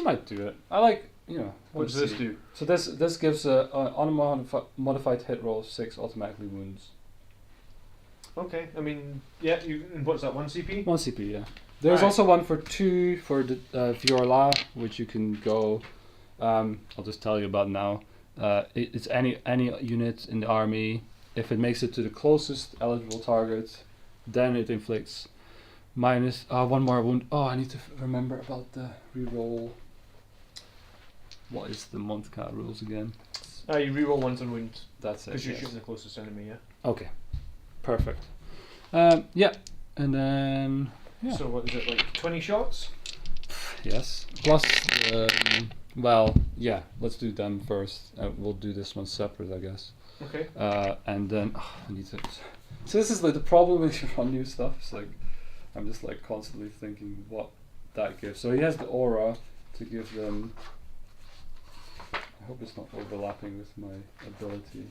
might do it. I like,
What
let's
does this
see.
do?
So this gives a unmodified hit roll of 6 automatically wounds.
Okay, I mean, yeah, and what's that, 1 CP?
1 CP, yeah. There's
Alright.
also one for 2 for the Viola, which you can go. I'll just tell you about now. It's any unit in the army. If it makes it to the closest eligible target, then it inflicts minus 1 more wound. Oh, I need to remember about the reroll. What is the Montcat rules again?
You reroll ones on wounds
That's it.
because you're
yes.
shooting the closest enemy, yeah?
Okay, perfect. Yeah, and then yeah.
So what is it, like 20 shots?
Yes. Plus, well, yeah. Let's do them first. We'll do this one separate, I guess.
Okay.
And then I need to. So this is like the problem when you run new stuff. It's like I'm just like constantly thinking what that gives. So he has the aura to give them. I hope it's not overlapping with my ability.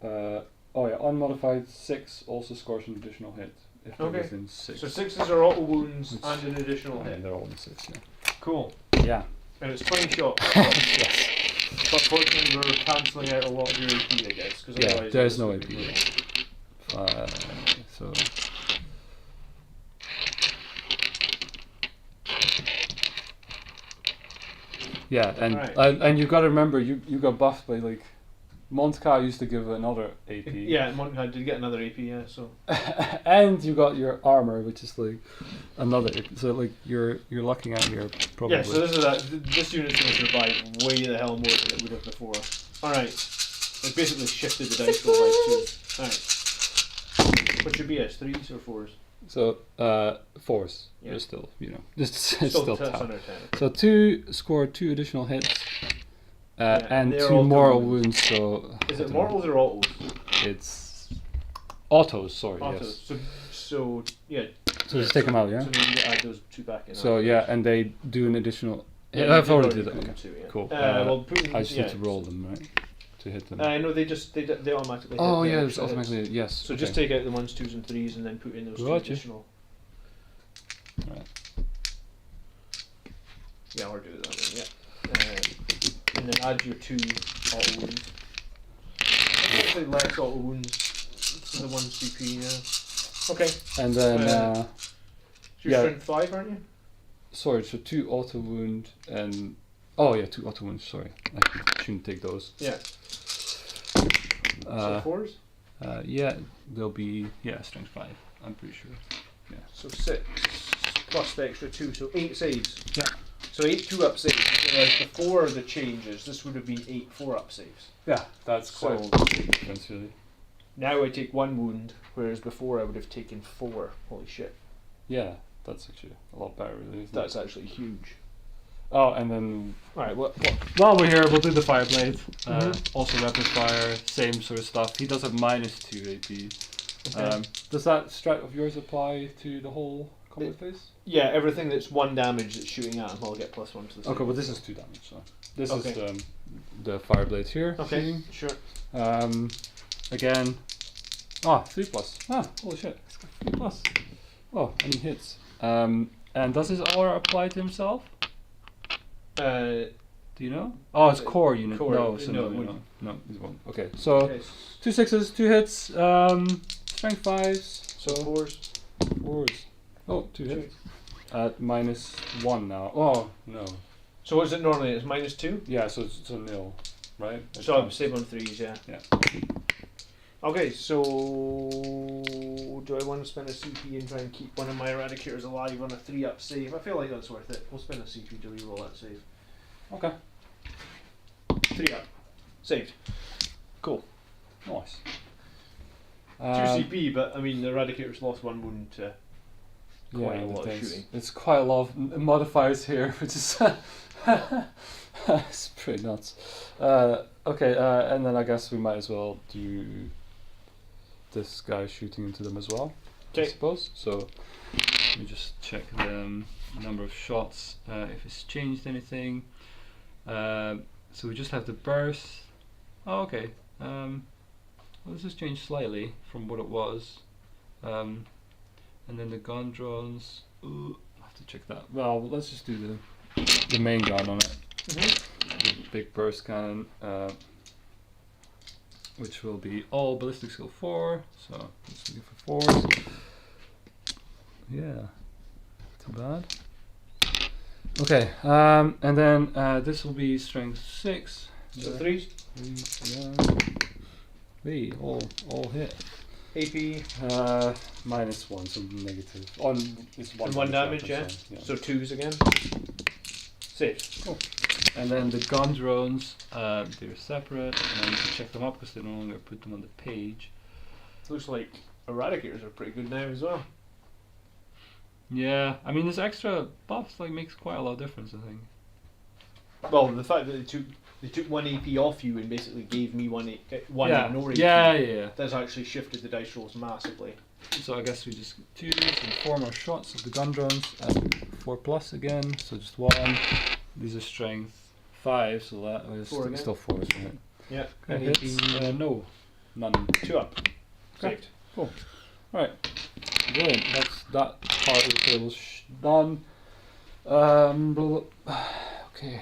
Oh yeah, unmodified 6 also scores an additional hit if they're
Okay.
within 6.
So 6s are auto wounds
Which-
and an additional
And
hit.
they're all in 6.
Cool.
Yeah. Yeah.
And it's 20 shots.
Yes.
But fortunately we're cancelling out a lot of your AP, I guess. Cause
Yeah,
otherwise
there's
it
no
would be
AP.
brutal.
So. Yeah, and
Alright.
and you got to remember you got buffed by like Montcat used to give another AP.
Yeah, Montcat did get another AP, yeah, so.
And you got your armor, which is like another AP. So like you're lucking out here probably.
Yeah, so this unit's going to survive way the hell more than it would have before. Alright. It basically shifted the dice roll by 2. Alright. What's your BS? 3s or 4s?
So 4s.
Yeah.
You're still it's still
that's
tough.
under 10.
So 2 score 2 additional hits.
Yeah,
And
they're
2
all
mortal
wounds.
wounds. So
Is
I
it
don't know.
mortals or autos?
It's autos. Sorry,
Autos.
yes.
So yeah.
So just take them out, yeah.
So then you add those 2 back in.
So yeah, and they do an additional.
Yeah,
Yeah, I've
they've
already did that.
put
Okay.
them 2, yeah.
Cool.
Well, put in,
I just
yeah.
need to roll them, right? To hit them.
No, they automatically.
Oh
hit the
yeah, it's
extra hits.
automatically yes.
So
okay.
just take out the 1s, 2s, and 3s, and then put in those 2
Gotcha.
additional.
Right.
Yeah, or do it that way. Yeah. And then add your 2 auto wounds. Hopefully less auto wounds to the 1 CP. Yeah. Okay.
And then
So you're
yeah.
strength 5, aren't you?
sorry, so 2 auto wound and 2 auto wounds. Sorry, I shouldn't take those.
Yeah.
Uh,
so 4s.
Yeah, they'll be strength 5. I'm pretty sure. Yeah.
So 6 plus the extra 2, so 8 saves.
Yeah.
So 8 2-up saves. Whereas before the changes, this would have been 8 4-up saves.
Yeah, that's
So-
quite a big difference, really.
Now I take 1 wound, whereas before I would have taken 4. Holy shit.
Yeah, that's actually a lot better, really. Isn't
That's actually huge.
Oh, and then
Alright, what?
while we're here, we'll do the fireblade.
Mhm.
Also rapid fire, same sort of stuff. He does have -2 AP.
Okay.
Does that strat of yours apply to the whole combat phase?
Yeah, everything that's 1 damage that's shooting at him, I'll get +1 to the
Okay,
save.
well this is 2 damage, so this
Okay.
is the fireblade here.
Okay,
shooting.
sure.
Again, 3+. Holy shit, he's got 3+. Oh, and he hits. And does his aura apply to himself?
Uh,
Do you know? Oh, it's core unit.
core,
No, so
no,
no,
it
no,
wouldn't.
no, it won't. Okay, so
okay,
2 6s, 2 hits, strength 5s,
so 4s.
4s. Oh, 2 hits. At -1 now. Oh, no.
So what is it normally? It's -2?
Yeah, so it's a nil, right?
So I'm save on 3s, yeah.
Yeah.
Okay, so do I want to spend a CP and try and keep one of my eradicators alive on a 3-up save? I feel like that's worth it. We'll spend a CP to reroll that save.
Okay.
3-up. Saved. Cool.
Nice.
2 CP, but I mean the eradicator's lost 1 wound to quite a
the
lot of
things.
shooting.
It's quite a lot of modifiers here, which is it's pretty nuts. Okay, and then I guess we might as well do this guy shooting into them as well. I
Okay.
suppose. So let me just check the number of shots, if it's changed anything. So we just have the burst. Oh, okay. Well, this has changed slightly from what it was. And then the gun drones. Ooh, I have to check that. Well, let's just do the main gun on it. The big burst cannon, which will be all ballistic skill 4. So let's looking for 4s. Yeah, too bad. Okay, and then this will be strength 6.
So 3s.
Yeah. Hey, all hit.
AP.
-1, so negative. On it's one.
And 1 damage, yeah?
weapon, so,
So 2s again. Save.
Cool. And then the gun drones, they're separate, and I need to check them up because they no longer put them on the page.
Looks like Eradicators are pretty good now as well.
Yeah, I mean, this extra buffs like makes quite a lot of difference, I think.
Well, the fact that they took 1 AP off you and basically gave me one
yeah.
ignore AP.
Yeah.
That's actually shifted the dice rolls massively.
So I guess we just 2 and 4 more shots of the gun drones, and 4+ again, so just 1. These are strength 5, so that is
4 again.
still 4, isn't it?
Yeah.
Okay,
And
hits,
AP.
no, none.
2 up.
Okay.
Saved.
Cool. Alright. Brilliant. That's that part of the table done. Blah, blah. Okay.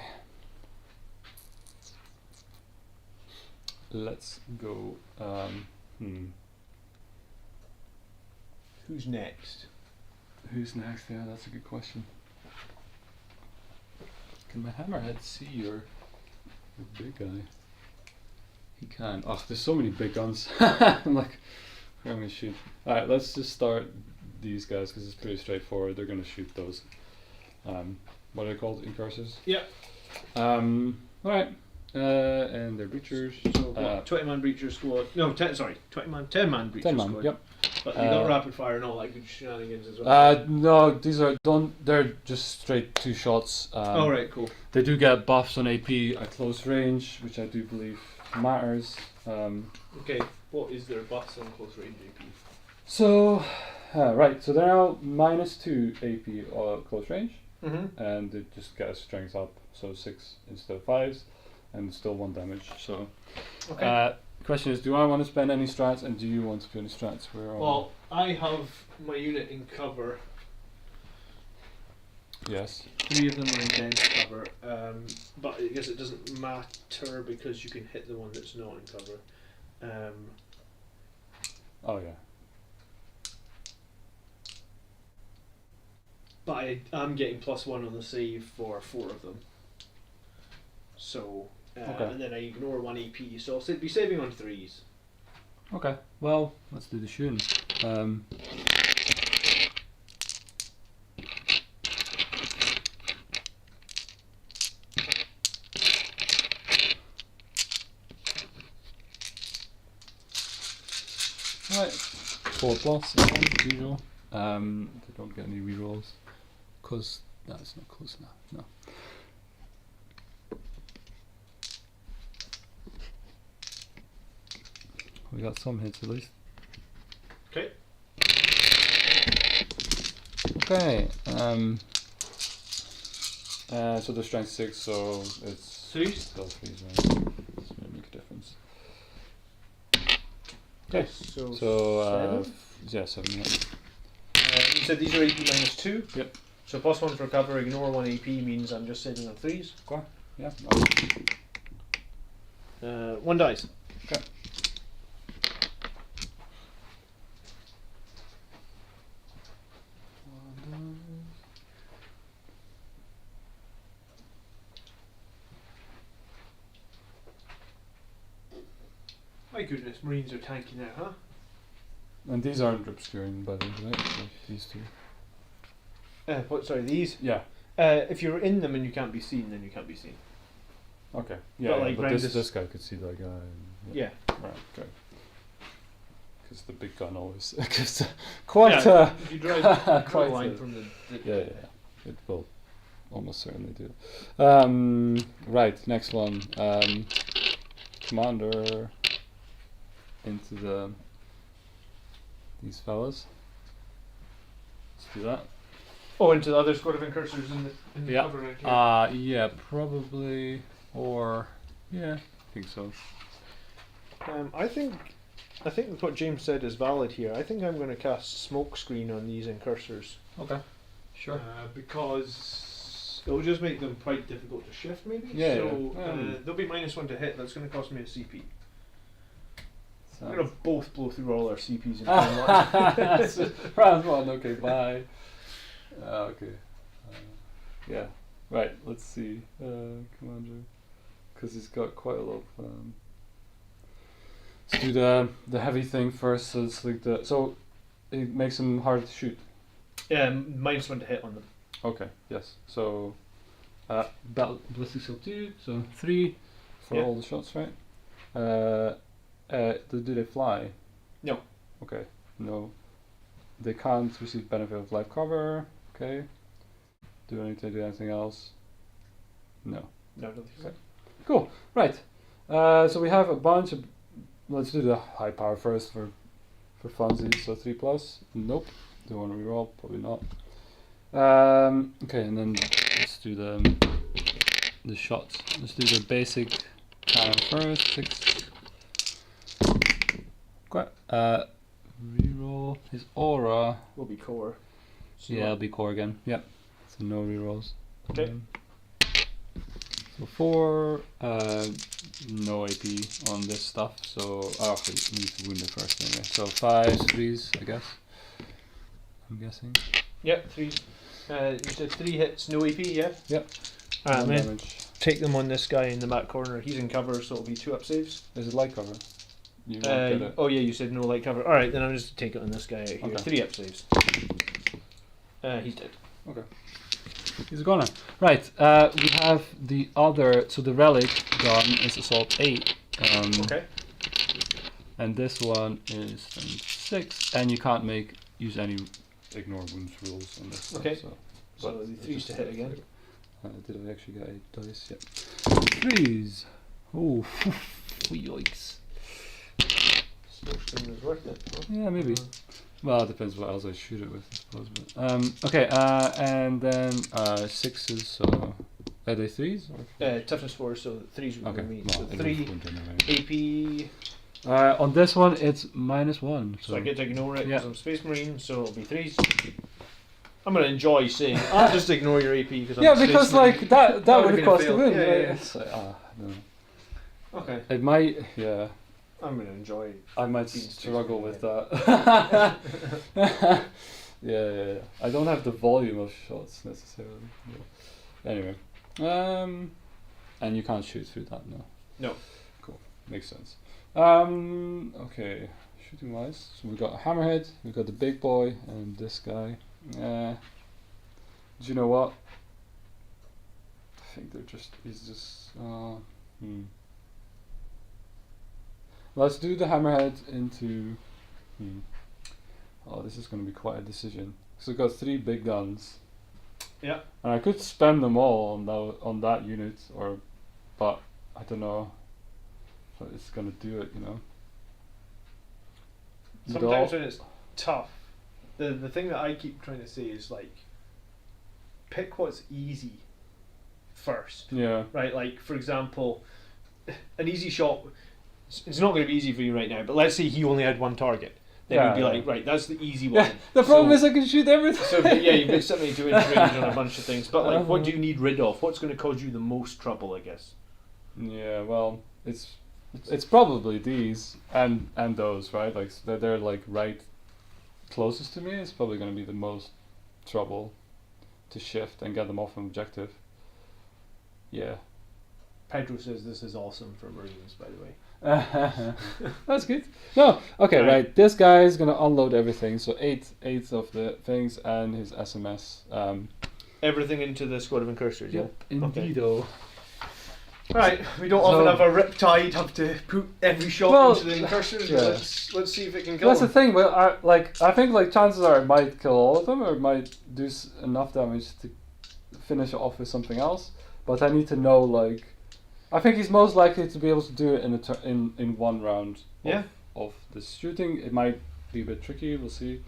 Let's go.
Who's next?
Who's next? Yeah, that's a good question. Can my hammerhead see your big guy? He can. Oh, there's so many big guns. I'm like, where am I gonna shoot? Alright, let's just start these guys because it's pretty straightforward. They're gonna shoot those. What are they called? Incursors?
Yeah.
Alright. And they're breachers.
So 20-man breacher squad. No, 10-man breacher
10 man,
squad.
yep.
But you got rapid fire and all that good shenanigans as well.
No, these are they're just straight 2 shots.
Oh right, cool.
They do get buffs on AP at close range, which I do believe matters.
Okay, what is their buffs on close range AP?
So, right, so they're now -2 AP close range, and they just get a strength up, so 6 instead of 5s, and still 1 damage. So,
Okay.
question is, do I want to spend any strats, and do you want to spend any strats?
Well, I have my unit in cover.
Yes.
3 of them are in dense cover, but I guess it doesn't matter because you can hit the one that's not in cover.
Oh yeah.
But I'm getting +1 on the save for 4 of them. So,
Okay.
and then I ignore 1 AP, so I'll be saving on 3s.
Okay. Well, let's do the shooting. Right, 4+ again, as usual. They don't get any rerolls because that's not close enough. No. We got some hits at least.
Okay.
Okay. So the strength 6, so it's
3s?
still 3s, right? It's gonna make a difference. Okay.
So, 7?
Yeah, 7. Yeah.
You said these are AP -2?
Yep.
So +1 for cover, ignore 1 AP means I'm just saving on 3s.
Okay. Yeah.
1 dice.
Okay.
My goodness, Marines are tanky now, huh?
And these aren't obscuring, by the way, right? Like these 2.
What? Sorry, these.
Yeah.
If you're in them and you can't be seen, then you can't be seen.
Okay.
But,
Yeah.
like,
But
round
this
this-
guy could see that guy.
Yeah.
Right. Okay. Because the big gun always gives quite
Yeah, if you drive
quite
draw a
a-
line from the
Yeah. It will almost certainly do. Right. Next one. Commander into the these fellas. Let's do that.
Oh, into the other squad of incursors in the
Yeah.
cover right here.
Yeah, probably. Or yeah, I think so.
I think what James said is valid here. I think I'm going to cast Smokescreen on these incursors.
Okay. Sure.
Because it'll just make them quite difficult to shift, maybe.
Yeah,
So
yeah.
they'll be -1 to hit. That's going to cost me a CP.
So.
We're going to both blow through all our CPs in turn 1.
Round 1. Okay. Bye. Okay. Yeah. Right. Let's see. Commander, because he's got quite a lot of. Let's do the heavy thing first. So it's like so it makes him harder to shoot.
Yeah, -1 to hit on them.
Okay. Yes. So ballistic skill 2. So 3 for all the shots, right? Do they fly?
No.
Okay. No. They can't receive benefit of life cover. Okay. Do I need to do anything else? No.
No, I don't think so.
Okay. Cool. Right. So we have a bunch of. Let's do the high power first for funsies. So 3+. Nope. Do you want to reroll? Probably not. Okay, and then let's do the shots. Let's do the basic cannon first. 6. Okay. Reroll his aura.
Will be core. So
Yeah, it'll be core again. Yep. So no rerolls.
Okay.
So 4, no AP on this stuff. So actually, we need to wound it first anyway. So 5, 3s, I guess. I'm guessing.
Yep, 3. You said 3 hits, no AP, yeah?
Yep.
Alright,
One
I'm going
damage.
to take them on this guy in the back corner.
He's in cover, so it'll be 2 up saves.
Is it light cover? You won't get it.
Oh yeah, you said no light cover. Alright, then I'm just
Take it on this guy out here.
Okay.
3 up saves. He's dead.
Okay. He's a goner. Right. We have the other. So the relic gun is assault 8.
Okay.
And this one is 6, and you can't use any ignore wounds rules on this.
Okay.
So,
So
but
the
it's
3s
just
to hit again.
Did I actually get 8 dice? Yep. 3s. Oh, yikes.
Smokescreen was worth it. Huh?
Yeah, maybe. Well, it depends what else I shoot it with, I suppose. But okay. And then 6s. So are they 3s? Or?
Toughness 4, so 3s would
Okay.
be me.
Well,
So
it
3
wouldn't anyway.
AP.
On this one, it's -1.
So I get to ignore it
Yeah.
because I'm Space Marine, so it'll be 3s. I'm going to enjoy saying, I'll just ignore your AP because I'm
yeah,
a Space
because
Marine.
like that
would've
would have
been a
cost a
fail.
win.
Yeah,
right?
yeah.
It's like, no.
Okay.
It might. Yeah.
I'm going to enjoy
I might
Being
struggle
Space
with that. yeah. I don't have the volume of shots necessarily. But anyway, and you can't shoot through that, no.
No.
Cool, makes sense. Okay, shooting wise, so we got a hammerhead, we got the big boy, and this guy. Do you know what? I think he's just. Let's do the hammerhead into. Oh, this is going to be quite a decision. So we've got 3 big guns.
Yeah.
And I could spend them all on that unit, but I don't know if it's going to do it.
Sometimes when it's tough, the thing that I keep trying to say is like, pick what's easy first.
Yeah.
Right, like for example, an easy shot. It's not going to be easy for you right now, but let's say he only had 1 target. Then
Yeah,
you'd be
yeah.
like, right, that's the easy one.
Yeah. The problem
So-
is I can shoot everything.
So yeah, you've got 72 inch range on a bunch of things, but like, what do you need rid of? What's going to cause you the most trouble, I guess?
Yeah. Well, it's probably these and those, right? Like they're like right closest to me. It's probably going to be the most trouble to shift and get them off an objective. Yeah.
Pedro says this is awesome for Marines, by the way.
That's good. No, okay,
Right.
right. This guy is gonna unload everything. So 8 of the things and his SMS.
Everything into the squad of incursors, yeah?
indeedo.
Right, we don't
So-
often have a Riptide have to put every shot
Well,
into the incursors,
yeah.
but let's see if it can kill
That's the
them.
thing. But I think like chances are it might kill all of them, or it might do enough damage to finish it off with something else. But I need to know like. I think he's most likely to be able to do it in one round.
Yeah.
Of the shooting. It might
be a bit tricky. We'll see.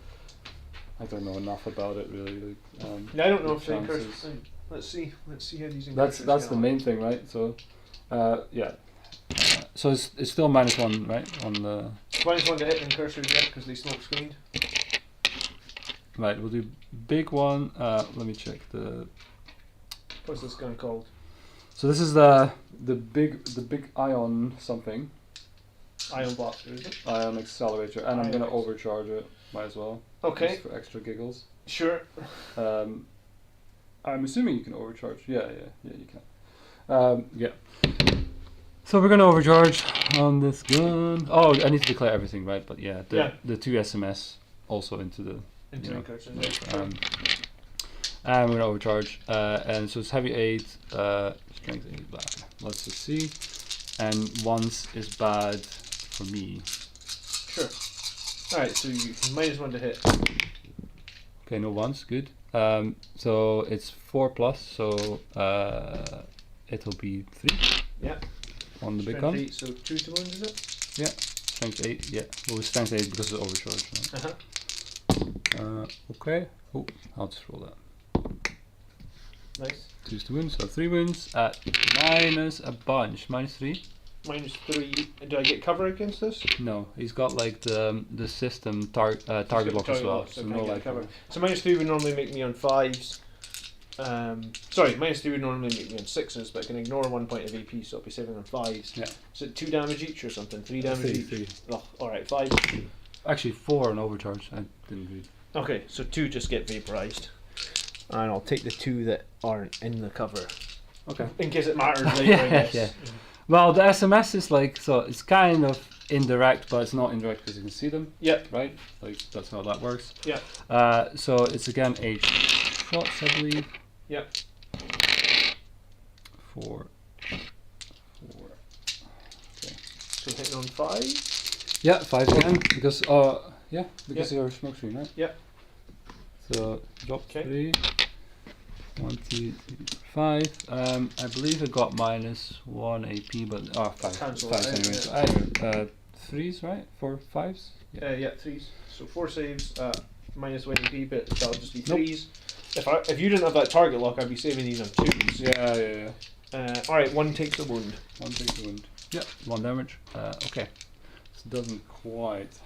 I don't know enough about it really. Like,
Yeah, I don't know if
the
the
chances.
incursors. Let's see how these incursors.
That's
get
the
on.
main thing, right? So, yeah. So it's still -1, right? On the
-1 to hit incursors, yeah, because they smoke screened.
right. We'll do big one. Let me check the.
What's this gun called?
So this is the big ion something.
Ion blaster, is it?
Ion accelerator, and I'm
Ion
gonna
X.
overcharge it. Might as well.
Okay.
Just for extra giggles.
Sure.
I'm assuming you can overcharge. Yeah, you can. Yeah. So we're gonna overcharge on this gun. Oh, I need to declare everything, right? But yeah, the 2 SMS also into the
Into
you know,
incursors.
and we're gonna overcharge. And so it's heavy 8, strength 8. Blah. Let's just see. And once is bad for me.
Sure. Alright, so you -1 to hit.
Okay, no once, good. So it's 4+, so it'll be 3.
Yeah.
On the big
Strength
gun.
8, so 2 to wound, is it?
Yeah, strength 8. Yeah, well, it's strength 8 because it's overcharged. Right? Okay. Oh, I'll just roll that.
Nice.
2 to wound, so 3 wounds at minus a bunch. -3.
-3. Do I get cover against this?
No, he's got like the system target lock as well. So no like
cover. So -3 would normally make me on 5s. Sorry, -3 would normally make me on 6s, but I can ignore 1 point of AP, so I'll be saving on 5s.
Yeah.
Is it 2 damage each or something? 3 damage each?
3.
Oh, alright, 5.
Actually 4 on overcharge. I didn't read.
Okay, so 2 just get vaporized. And I'll take the 2 that aren't in the cover.
Okay.
In case it matters later, I guess.
Yeah. Well, the SMS is like, so it's kind of indirect, but it's not indirect because you can see them.
Yep.
Right? Like, that's how that works.
Yeah.
So it's again 8 shots, I believe.
Yep.
4. Okay.
So hitting on 5.
Yeah, 5 again, because, because you're smoke screen, right?
Yep.
So, drop
Okay.
3. 1, 2, 3, 4, 5. I believe it got -1 AP, but 5.
Cancel
5
that,
anyway.
yeah.
So anyway, 3s, right? 4 5s?
Yeah, 3s. So 4 saves, -1 AP, but that'll just be
Nope.
3s. If you didn't have that target lock, I'd be saving these on 2s.
Yeah.
Alright, 1 takes the wound.
1 takes the wound. Yeah, 1 damage. Okay. This doesn't quite.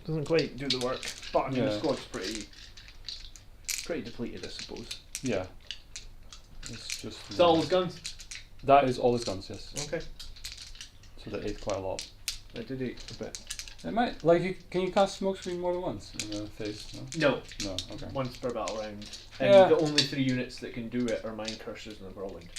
Doesn't quite do the work, but I mean the
Yeah.
squad's pretty depleted, I suppose.
Yeah. It's just.
Is that all his guns?
That is all his guns, yes.
Okay.
So they ate quite a lot.
I did eat a bit.
It might, can you cast smoke screen more than once in a phase?
No,
No? Okay.
once per battle round. And
Yeah.
the only 3 units that can do it are mine cursors and the whirlwind.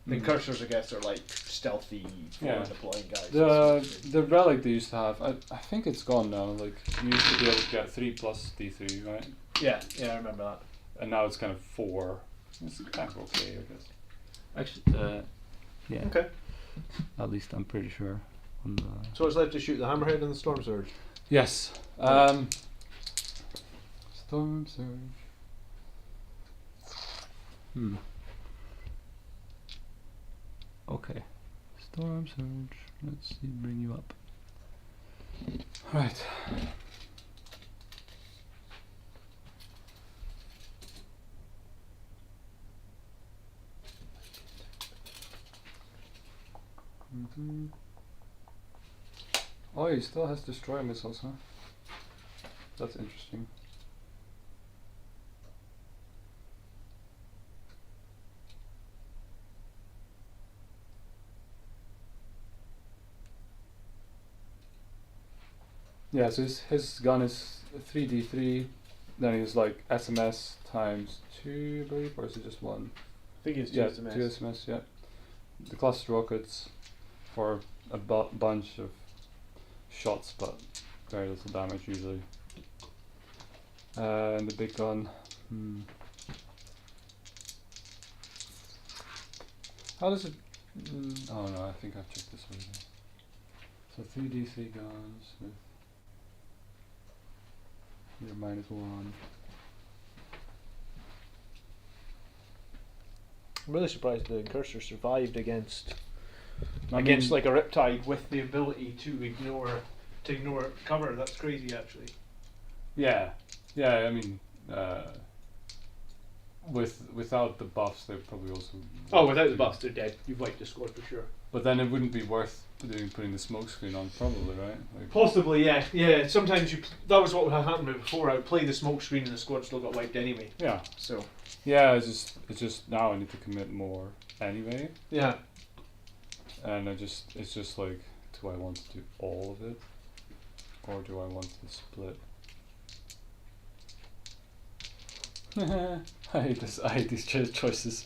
The
Mhm.
cursors, I guess, are like stealthy, forward deploying guys.
The relic they used to have, I think it's gone now. Like you used to be able to get 3 plus D3, right?
Yeah, I remember that.
And now it's kind of 4. It's kind of okay, I guess.
Actually, yeah.
Okay.
At least I'm pretty sure. On the
So it's left to shoot the hammerhead and the storm surge.
Yes. Storm surge.
okay. Storm surge. Let's see. Bring you up.
Right. Oh, he still has destroyer missiles, huh? That's interesting. Yeah, so his gun is 3d3, then he's like SMS times 2, I believe, or is it just 1?
I think it's
Yeah,
just a mess.
2 SMS, yeah. The cluster rockets for a bunch of shots, but very little damage usually. And the big gun. How does it? Oh no, I think I've checked this already. So 3d3 guns with your -1.
I'm really surprised the Cursor survived against
I
against
mean,
like a Riptide with the ability to ignore to ignore cover. That's crazy, actually.
Yeah, I mean, without the buffs, they're probably also.
Oh, without the buffs, they're dead. You've wiped the squad for sure.
But then it wouldn't be worth putting the smoke screen on, probably, right? Like,
Possibly, yeah. Sometimes that was what would have happened before. I would play the smoke screen and the squad still got wiped anyway.
yeah,
So
yeah. It's just now I need to commit more anyway,
yeah.
and it's just like, do I want to do all of it, or do I want to split? I hate these choices.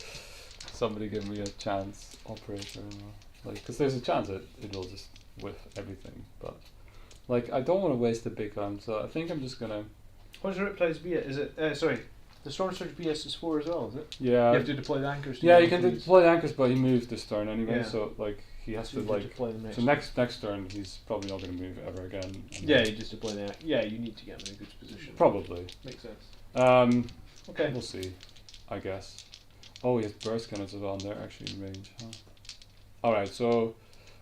Somebody give me a chance operator, because there's a chance that it'll just whiff everything. But like, I don't want to waste a big gun, so I think I'm just gonna.
What's your Riptide's BS? Is it sorry? The Storm Surge BS is 4 as well, is it?
Yeah.
You have to deploy the anchors.
Yeah, you can deploy the anchors, but he moved this turn anyway,
Yeah.
so like he has
So
to
you have
like.
to deploy them
So next turn he's probably not going to move ever again. and
Yeah,
then-
you just deploy the. Yeah, you need to get them in a good position.
Probably.
Makes sense.
Okay. We'll see, I guess. Oh, he has burst cannons as well, and they're actually in range. Huh? All right, so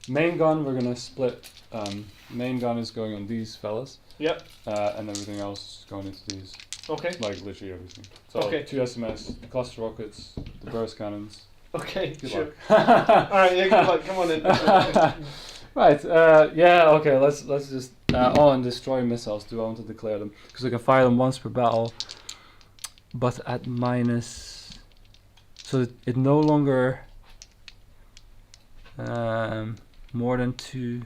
main gun we're gonna split. Main gun is going on these fellas.
Yep.
And everything else is going into these.
Okay.
Like literally everything. So
Okay.
2 SMS, the cluster rockets, the burst cannons.
Okay.
Good
Sure.
luck.
All right. Yeah. Good luck. Come on in.
Right. Yeah. Okay. Let's just. And destroy missiles. Do I want to declare them?
Because I can fire them once per battle, but at minus. So it no longer more than 2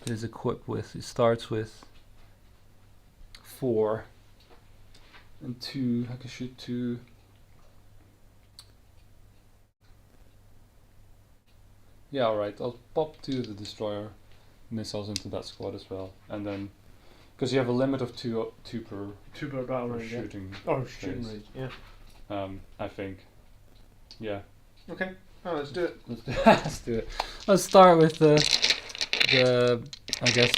is equipped with. It starts with
4 and 2. I can shoot 2. Yeah. All right. I'll pop 2 of the destroyer missiles into that squad as well, and then because you have a limit of 2 per
2 per battle range. Yeah.
shooting.
Oh, shooting
phase.
range. Yeah.
I think. Yeah.
Okay. Oh, let's do it.
Let's do it.
Let's start with the I guess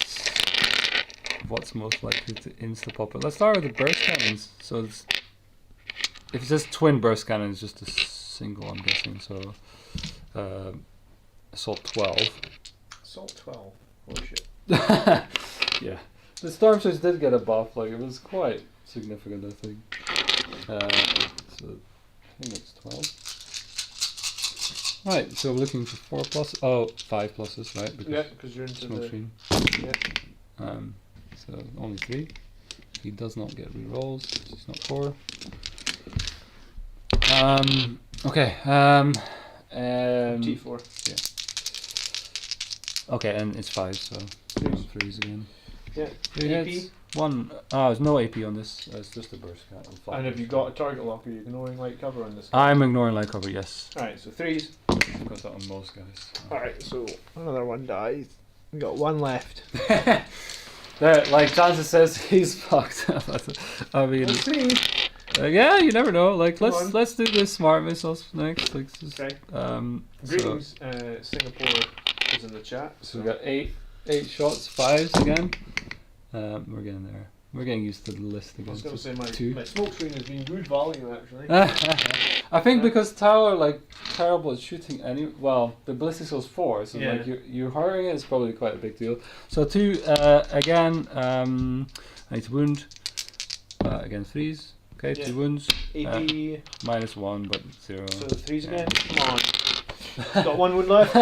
what's most likely to insta pop it. Let's start with the burst cannons. So it's, if it says twin burst cannon, it's just a single, I'm guessing. So assault 12.
Assault 12. Holy shit.
Yeah. The storm surge did get a buff. Like, it was quite significant, I think. So I think it's 12. Right, so we're looking for 4 plus. Oh, 5 pluses, right?
Yeah, because you're into
smoke
the.
screen.
Yeah.
So only 3. He does not get rerolls. He's not 4. Okay.
T4.
okay, and it's 5, so
Threes.
3s again.
Yeah.
3
AP.
hits. 1. There's no AP on this.
It's just a burst cat.
And have you got a target locker? You're ignoring light cover on this.
I'm ignoring light cover. Yes.
Alright, so 3s.
I've got that on most guys.
Alright, so another one dies. We got 1 left.
There, like Johnson says, he's fucked. I mean,
Let's see.
yeah, you never know. Like,
Come on.
let's do the smart missiles next. Like, just,
Okay.
so
Greetings, Singapore is in the chat.
so we got 8 shots, 5s again. We're getting there. We're getting used to the list
I
again.
was going to say my
2.
smoke screen has been good value actually.
I think because Tower like terrible at shooting well the ballistic was 4, so
Yeah.
like you hurrying it is probably quite a big deal. So 2 again. I need to wound again 3s. Okay,
Yeah.
2 wounds.
AP.
Minus 1, but 0.
So 3s again. Come on. Got 1 wound left.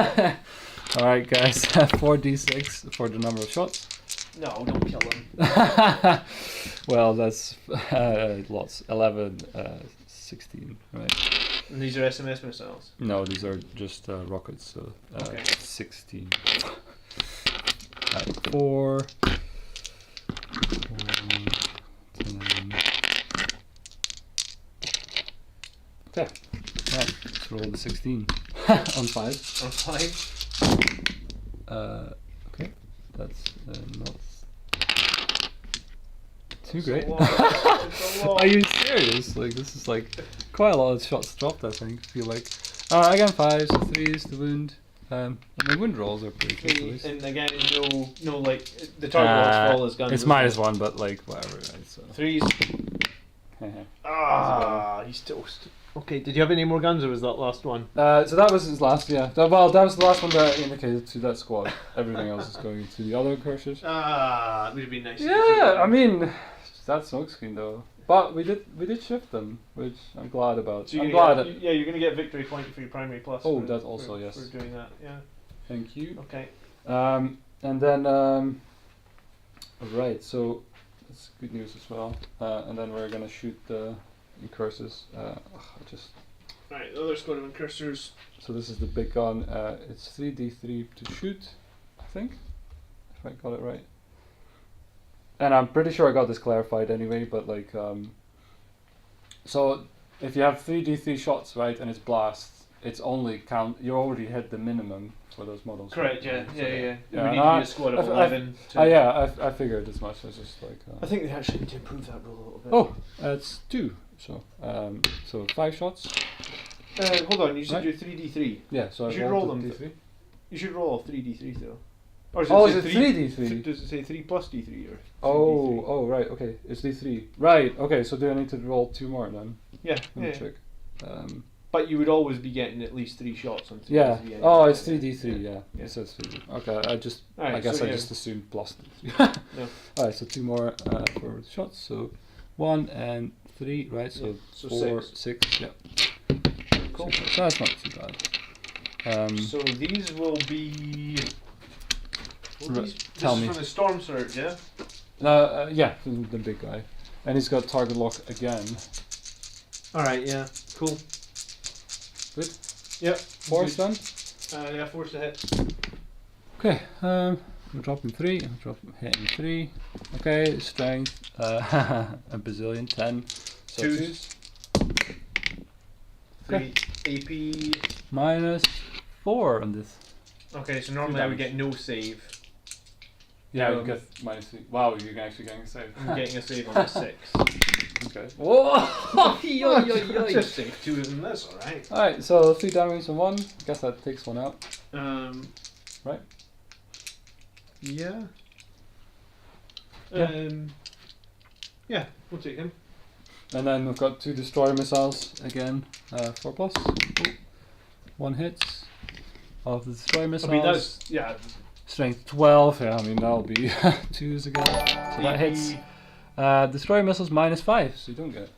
All right, guys. 4d6 for the number of shots.
No, don't kill him.
Well, that's lots. 11, 16. Right.
And these are SMS missiles.
No, these are just rockets. So
Okay.
16. 4. 10. Okay. Right. Let's roll the 16 on 5.
On 5.
Okay. That's not too
It's
great.
a lot. It's a lot.
Are you serious? Like, this is like quite a lot of shots dropped, I think. I feel like. Again, 5s, so 3s, the wound. And the wound rolls are pretty good, at least.
And again, no, like the target loss fall is guns.
It's -1, but like whatever, right? So.
3s. Ah, he's toast.
Okay, did you have any more guns, or was that last one?
So that was his last, yeah. Well, that was the last one that I indicated to that squad. Everything else is going to the other cursors.
Ah, it would have been nice.
Yeah, I mean, that's smokescreen though. But we did shift them, which I'm glad about.
So
I'm glad.
you're gonna get a victory point for your primary plus.
Oh,
for,
that also,
for,
yes.
For doing that, yeah.
Thank you.
Okay.
And then, right, so that's good news as well. And then we're gonna shoot the curses.
Right, the other squad of incursors.
So this is the big gun. It's 3d3 to shoot, I think, if I got it right. And I'm pretty sure I got this clarified anyway, but like, so if you have 3d3 shots, right, and it's blasts, it's only count. You already hit the minimum for those models.
Correct.
Right?
Yeah.
Yeah,
We need to be a squad of 11.
I figured as much. I was just like.
I think they actually need to improve that rule a little bit.
Oh, it's 2. So, so 5 shots.
Hold on, you said
Right.
you're 3d3.
Yeah. So
You
I
should roll
rolled
them.
D3.
You should roll 3d3 though. Or
Oh,
say
is it 3d3?
Does it say 3 plus d3 or? 3d3?
Oh, right. Okay, it's D3. Right. Okay. So do I need to roll 2 more then?
Yeah.
Let me check.
But you would always be getting at least 3 shots on 3d3.
Yeah.
anyway.
Oh, it's 3d3. Yeah.
Yeah.
It says 3d. Okay. I
Alright,
guess
so
I
yeah.
just assumed plus D3.
No.
All right. So 2 more for the shots. So 1 and 3. Right. So,
Yeah, so
4,
6.
6. Yeah.
Cool.
So that's not too bad.
So these will be.
Tell
this
me.
is from the Storm Surge, yeah?
Yeah, the big guy, and he's got target lock again.
Alright, yeah. Cool.
Good.
Yep.
Force then.
Yeah, force to hit.
Okay, I'm dropping 3, hitting 3. Okay, strength, a bazillion, 10. So
Twos. 3 AP.
minus 4 on this.
Okay, so normally I would
damage.
get no save.
Yeah, you get minus 3. Wow, you're actually getting a save.
I'm getting a save on the 6.
Okay.
Whoa! Just save 2 of them, that's alright.
Alright, so 3 damage on 1. I guess that takes 1 out. Right?
Yeah.
Yeah.
Yeah, we'll take him.
And then we've got 2 destroyer missiles again, 4 plus. 1 hits of the destroyer missiles.
I mean, that's, yeah.
Strength 12, yeah, I mean that'll be 2s again. So that hits. Destroyer missiles minus 5, so you don't get it.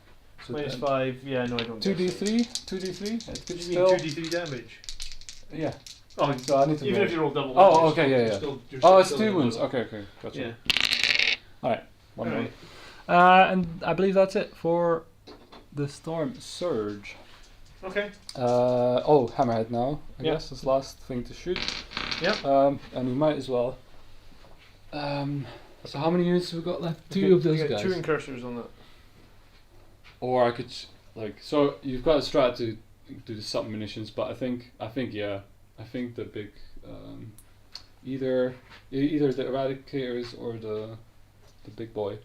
So
Minus 5, yeah, no, I don't
2d3, 2d3, it's
What do you
still.
mean 2d3 damage?
Yeah.
Oh,
So I need to
even
roll.
if you roll double.
Oh,
you're
okay,
still-
yeah,
you're
yeah.
you're
Oh, it's
still
2
in the
wounds.
middle.
Okay, gotcha.
Yeah.
Alright, one more.
Alright.
And I believe that's it for the Storm Surge.
Okay.
Oh, Hammerhead now, I
Yeah.
guess, is last thing to shoot.
Yep.
And we might as well. So how many units have we got left? 2 of those
You get
guys.
2 incursors on that.
Or I could so you've got a strat to do the sub munitions, but I think the big either the eradicators or the big boy.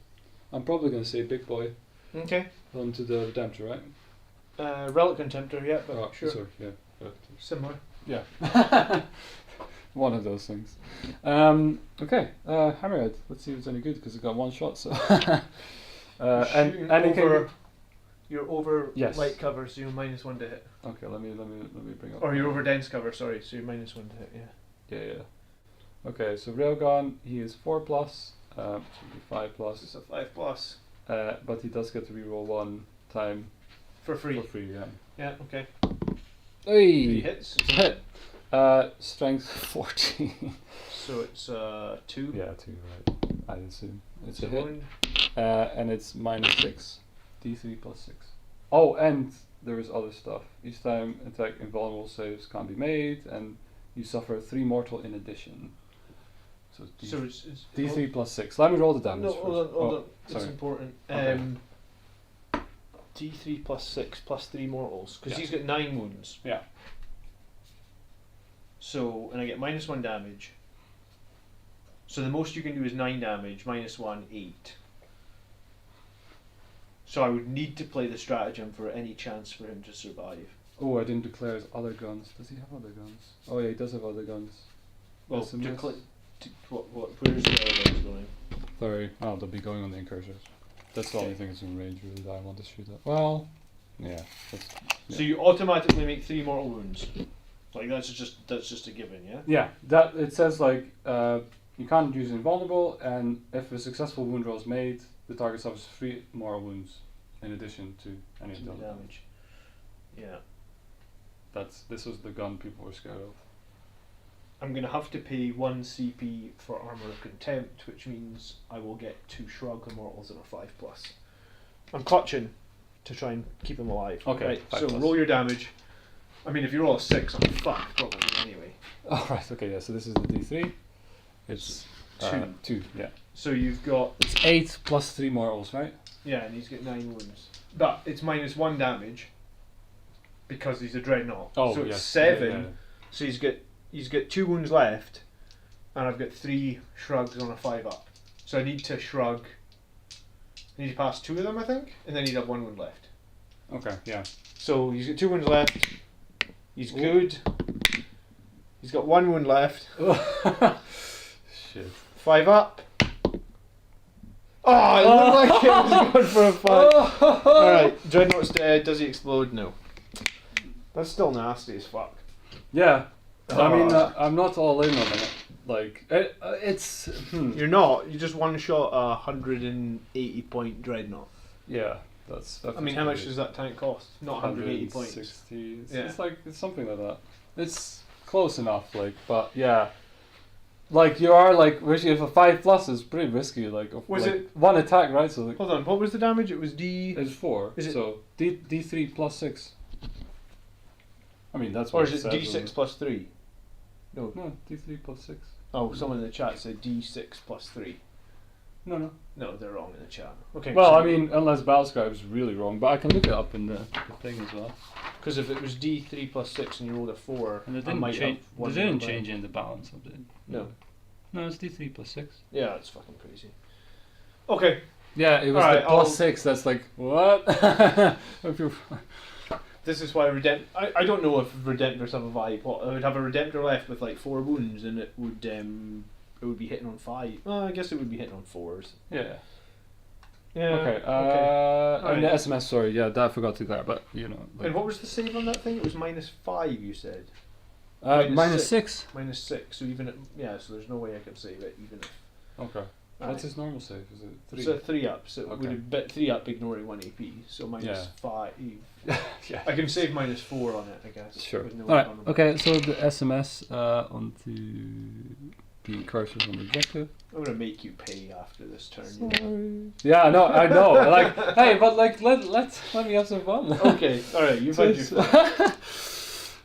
I'm probably gonna say big boy
Okay.
onto the Redemptor, right?
Relic Contemptor, yeah, but
Oh,
sure.
sorry, yeah.
Similar.
Yeah. One of those things. Okay, Hammerhead. Let's see if it's any good because it got 1 shot. So.
Shooting
and it
over, you're over
Yes.
light cover, so you're minus 1 to hit.
okay, let me bring up.
Or you're over dense cover, sorry, so you're minus 1 to hit, yeah.
Yeah. Okay, so Railgun, he is 4 plus, so it'll be 5 plus.
It's a 5 plus.
But he does get to reroll 1 time
For free.
for free. Yeah.
Yeah, okay.
Hey,
3 hits.
it's a hit. Strength 14.
So it's 2.
Yeah, 2. Right. I assume it's a hit.
wound.
And it's minus 6, d3 plus 6. Oh, and there is other stuff. Each time attack invulnerable saves can't be made, and you suffer 3 mortal in addition. So it's
So it's
d3 plus 6. Let me roll the damage
No,
first.
hold on. It's
sorry.
important.
Okay.
D3 plus 6 plus 3 mortals, because
Yeah.
he's got 9 wounds.
Yeah.
So, and I get minus 1 damage. So the most you can do is 9 damage, minus 1, 8. So I would need to play the stratagem for any chance for him to survive.
Oh, I didn't declare his other guns. Does he have other guns? Oh yeah, he does have other guns.
Well,
SMS?
where's the other ones going?
Sorry. Oh, they'll be going on the incursors. That's the only thing that's in range really that I want to shoot at. Well,
Yeah. That's,
So you automatically make 3 mortal wounds. Like that's just a given, yeah.
yeah. That it says like you can't use invulnerable, and if a successful wound roll is made, the target suffers 3 more wounds in addition to any of the other
Damage. Yeah.
This was the gun people were scared of.
I'm gonna have to pay 1 CP for Armor of Contempt, which means I will get 2 Shrug Immortals and a 5+. I'm clutching to try and keep him alive.
Okay,
Right,
5+.
so roll your damage. I mean, if you roll a 6, I'm fucked probably anyway.
Oh right. Okay. Yeah. So this is the D3. It's 2. Yeah.
So you've got
It's 8 plus 3 mortals, right?
yeah, and he's got 9 wounds. But it's -1 damage because he's a dreadnought.
Oh,
so it's
yes.
7.
Yeah.
So he's got 2 wounds left, and I've got 3 shrugs on a 5 up. So I need to shrug. I need to pass 2 of them, I think, and then he'd have 1 wound left.
Okay. Yeah.
So he's got 2 wounds left. He's good. He's got 1 wound left.
Shit.
5 up. Oh, it looked like it was going for a 5. Alright, Dreadnought's dead. Does he explode? No. That's still nasty as fuck.
Yeah. I mean,
Oh.
I'm not all in on it. Like, it's.
You're not. You just one shot a 180 point Dreadnought.
Yeah, that's.
I mean, how much does that tank cost? Not 180 points.
160.
Yeah.
It's like it's something like that. It's close enough, like, but yeah. Like you are like, risky. If a 5+ is pretty risky. Like,
Was
like
it-
one attack, right? So like,
Hold on, what was the damage? It was D.
it's 4.
Is it-
so D3 plus 6. I mean, that's
Or
what
is it
says,
D6
isn't
plus 3? No.
No, D3 plus 6.
Oh, someone in the chat said D6 plus 3.
No.
No, they're wrong in the chat. Okay.
Well, I mean, unless Battlescribe's really wrong, but I can look it up in the thing as well.
because if it was D3 plus 6 and you rolled a 4,
And it
I
didn't
might
change.
have one
They didn't
wound left.
change in the balance of it.
No.
No, it's D3 plus 6.
Yeah, that's fucking crazy. Okay.
Yeah, it was
Alright,
the plus
I'll-
6. That's like what? If you-
This is why I don't know if Redemptors have a vibe. What, I would have a Redemptor left with like 4 wounds, and it would be hitting on 5. Well, I guess it would be hitting on 4s.
yeah.
Yeah.
Okay.
okay.
And the
Alright.
SMS. Sorry. Yeah, that I forgot to declare. But you know. Like,
And what was the save on that thing? It was -5. You said
minus
minus
6.
-6. So even at, so there's no way I can save it even if.
Okay.
Alright.
What's his normal save? Is it 3?
It's a 3 up, so it
Okay.
would have been 3 up ignoring 1 AP, so -5.
yeah.
I can save -4 on it, I guess.
Sure.
with no
Alright.
vulnerable.
Okay. So the SMS onto the cursors on the objective.
I'm gonna make you pay after this turn. you know.
Sorry. Yeah, no, I know. Like, hey, but like, let me have some fun.
Okay, alright, you've had your fun.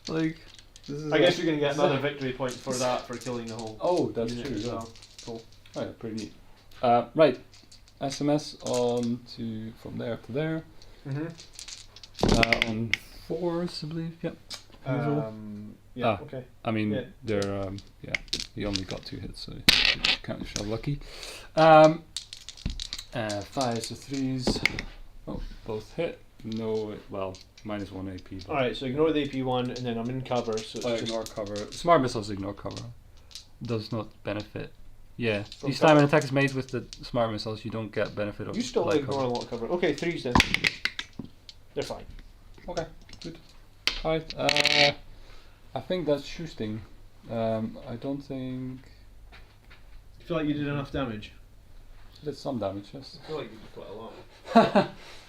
Like, this is.
I guess you're gonna get another victory point for that, for killing the whole
Oh, that's
unit
true.
as
Yeah.
well. Cool.
Oh, yeah, pretty neat. Right, SMS on to from there to there.
Mm-hmm.
On 4s, I believe. Yep. Usual.
Yeah,
Ah.
okay.
I mean,
yeah.
they're yeah. He only got 2 hits, so you can't show lucky. 5s to 3s. Oh, both hit. No, well, -1 AP. But
Alright, so ignore the AP one, and then I'm in cover, so it's just
ignore cover. Smart missiles ignore cover. Does not benefit. Yeah,
From
each time
cover.
an attack is made with the smart missiles, you don't get benefit of.
you still
light
ignore
cover.
a lot of cover. Okay, 3s then. They're fine.
Okay, good. Alright, I think that's shooting. I don't think.
You feel like you did enough damage?
Did some damage, yes.
I feel like you did quite a lot.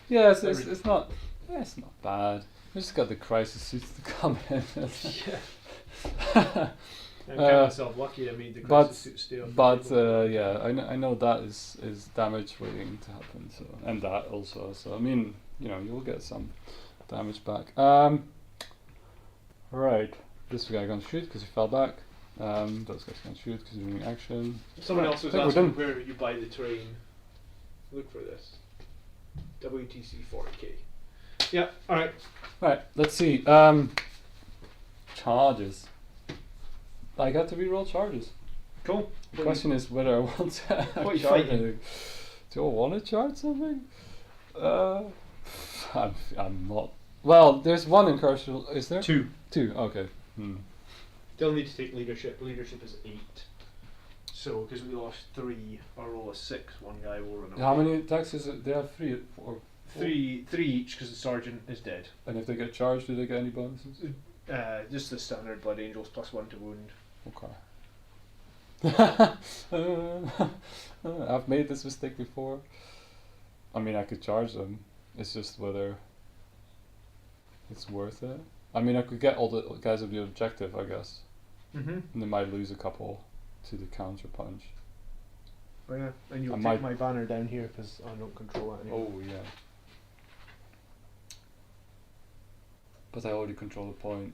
Yeah, it's not. Yeah, it's not bad. We just got the crisis suits to come in.
I'm
Uh,
myself lucky I made the
but-
crisis suit stay off the
But
table.
yeah, I know that is damage waiting to happen. So and that also. So I mean, you know, you'll get some damage back. Right, this guy gonna shoot because he fell back. Those guys gonna shoot because he's doing action.
Someone else was
I think we're
asking
done.
where you buy the terrain. Look for this. WTC 40k. Yeah, alright.
Right, let's see. Charges. I got to reroll charges.
Cool.
The question is whether I want to
What are you
charge
fighting?
anything. Do I want to charge something? I'm not. Well, there's one incursion. Is there?
2.
2. Okay.
They'll need to take leadership. Leadership is 8. So, because we lost 3, or roll a 6, one guy will run away.
How many attacks is it? They have 3 or
Three each because the sergeant is dead.
And if they get charged, do they get any bonuses?
Just the standard Blood Angels +1 to wound.
Okay. I've made this mistake before. I mean, I could charge them. It's just whether it's worth it. I mean, I could get all the guys with the objective, I guess.
Mm-hmm.
And they might lose a couple to the counter punch.
Oh yeah, and you'll
I
take
take
my...
my banner down here because I don't control that anymore.
Oh, yeah. But I already control the point.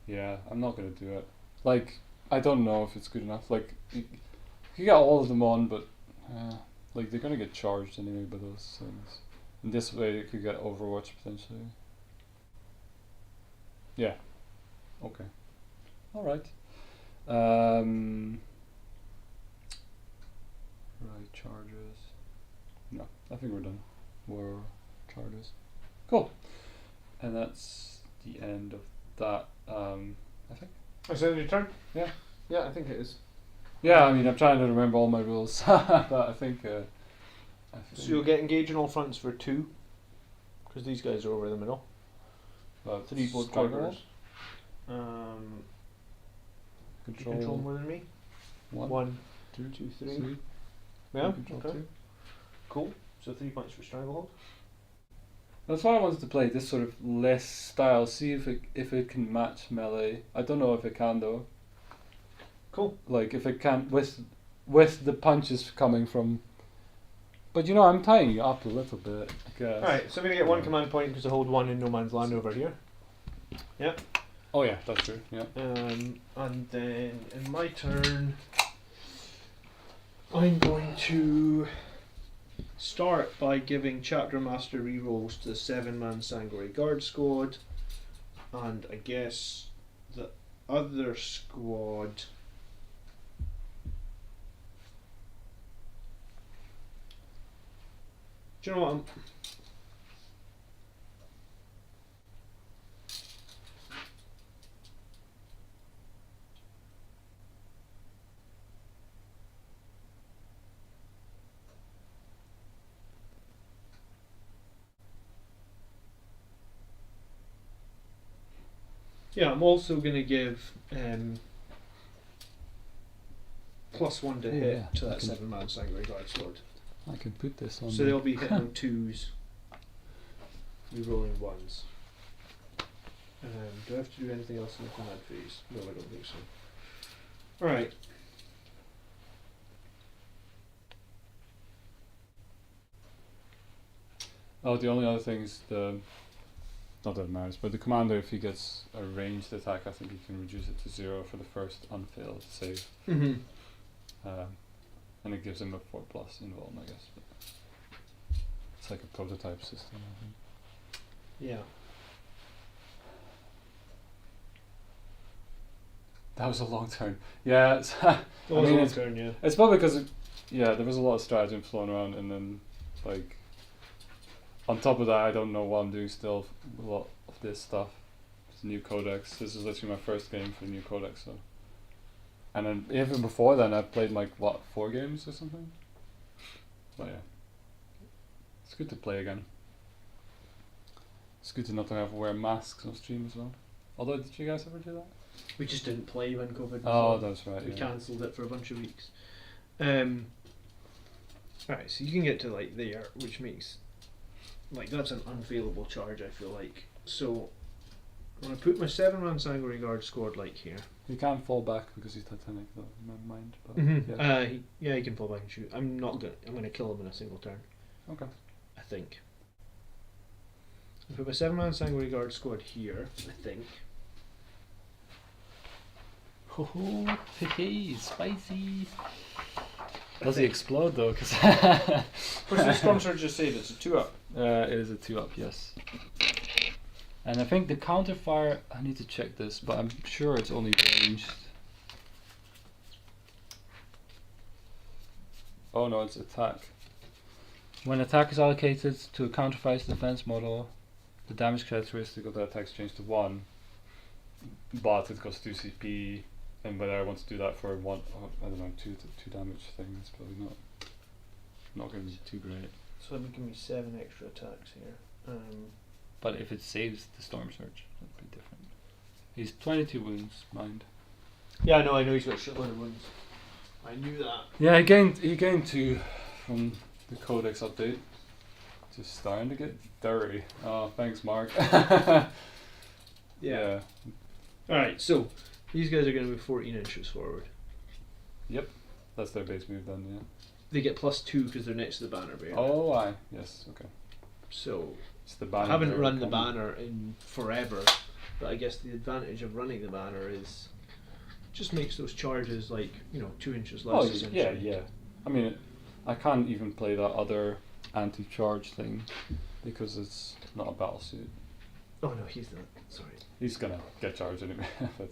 Yeah, I'm not gonna do it. Like, I don't know if it's good enough. Like, you get all of them on, but like they're gonna get charged anyway by those things. And this way, you could get Overwatch potentially. Yeah. Okay. All right. Right, charges. No, I think we're done. War charges. Cool. And that's the end of that. I think.
Is that your turn?
Yeah.
Yeah, I think it is.
Yeah, I mean, I'm trying to remember all my rules, but I think.
So you'll get engage on all fronts for 2, because these guys are over the middle. 3 board
strike
drivers.
roll.
You control more than me. 1, 2, 3. Yeah.
Control
Okay.
2.
Cool. So 3 points for stranglehold.
That's why I wanted to play this sort of less style. See if it can match melee. I don't know if it can though.
Cool.
Like if it can with the punches coming from. But you know, I'm tying you up a little bit, I guess.
Alright, so I'm going to get 1 command point because I hold 1 in no man's land over here. Yep.
Oh yeah, that's true. Yeah.
And then in my turn, I'm going to start by giving Chapter Master rerolls to the 7-man Sanguinary Guard squad, and I guess the other squad. Do you know what? Yeah, I'm also going to give +1 to hit
yeah,
to that
I can-
7-man Sanguinary Guard sword.
I can put this on.
So they'll be hitting on 2s, re-rolling 1s. Do I have to do anything else in the command phase? No, I don't think so. Alright.
Oh, the only other thing is not that it matters, but the commander, if he gets a ranged attack, I think he can reduce it to 0 for the first unfailed save.
Mm-hmm.
And it gives him a 4+ involved, I guess. But it's like a prototype system, I think.
Yeah.
That was a long turn. Yeah, it's
That was a long
it's,
turn, yeah.
it's probably because there was a lot of stratagem flown around, and then like on top of that, I don't know what I'm doing still. A lot of this stuff. It's a new codex. This is literally my first game for the new codex, so. And then even before then, I played like 4 games or something. But yeah, it's good to play again. It's good to not have to wear masks on stream as well. Although, did you guys ever do that?
We just didn't play when COVID was
Oh,
on.
that's right.
We
Yeah.
cancelled it for a bunch of weeks. Alright, so you can get to like there, which makes like that's an unfailable charge, I feel like. So I'm gonna put my 7-man Sanguinary Guard squad like here.
You can't fall back because he's Titanic, though, in my mind. But
Mm-hmm. Yeah, he can fall back and shoot. I'm gonna kill him in a single turn.
Okay.
I think. I put my 7-man Sanguinary Guard squad here, I think.
Oh, hey, spicy. Does he explode though? Cause
What's the Storm Surge just save? It's a 2-up.
it is a 2-up, yes. And I think the counterfire, I need to check this, but I'm sure it's only ranged.
Oh no, it's attack.
When attack is allocated to a counterfire's defense model,
The damage characteristic of the attack's changed to 1, but it costs 2 CP, and whether I want to do that for 2 damage thing, it's probably not going to be too great.
So that'd give me 7 extra attacks here.
But if it saves the Storm Surge, that'd be different. He's 22 wounds, mind.
Yeah, I know he's got a shitload of wounds. I knew that.
Yeah, he gained 2 from the Codex update. Just starting to get dirty. Oh, thanks, Mark. Yeah.
Alright, so these guys are going to move 14 inches forward.
Yep. That's their base move then, yeah.
They get +2 because they're next to the banner bearer.
Oh, aye. Yes, okay.
So,
It's the
I
banner
haven't
bearer
run the
coming.
banner in forever, but I guess the advantage of running the banner is just makes those charges 2 inches less.
Oh,
essentially.
yeah. I mean, I can't even play that other anti-charge thing because it's not a battle suit.
Oh no, he's not. Sorry.
He's gonna get charged anyway. But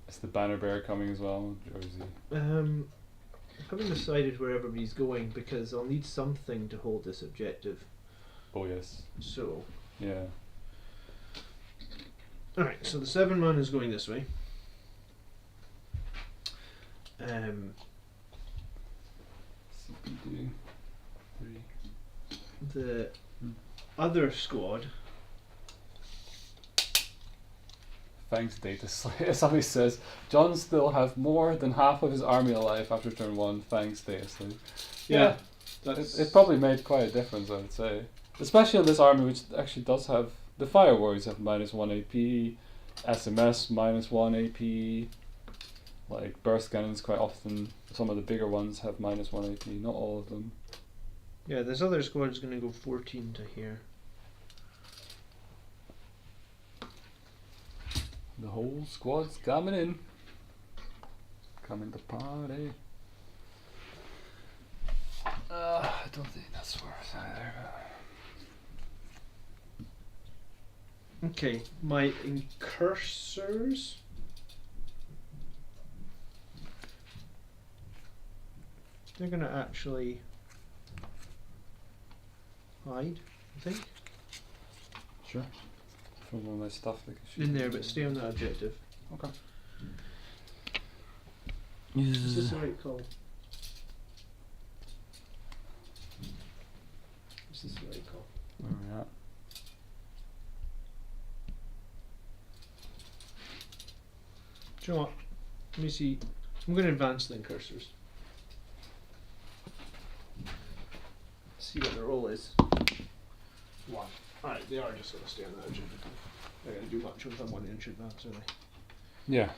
it's the banner bearer coming as well, or is he?
I haven't decided where everybody's going because I'll need something to hold this objective.
Oh yes.
So,
Yeah.
alright, so the 7 man is going this way.
CPD 3.
The other squad.
Thanks, Dataslate. Somebody says John still have more than half of his army alive after turn 1. Thanks, Dataslate.
Yeah,
It probably made quite a difference, I would say. Especially on this army, which actually does have the Fire Warriors have -1 AP, SMS -1 AP. Like burst cannons, quite often some of the bigger ones have -1 AP. Not all of them.
Yeah, this other squad is going to go 14 to here.
The whole squad's coming in. Coming to party. I don't think that's worth either.
Okay, my incursors. They're going to actually hide, I think.
Sure. From all my stuff they can shoot.
In there, but stay on that objective.
Okay.
Is this the right call? Is this the right call?
Where are we at?
Do you know what? Let me see. I'm going to advance the incursors. See what their roll is. 1. Alright, they are just going to stay on that objective. They're going to do much with them 1 inch advance, are they?
Yeah.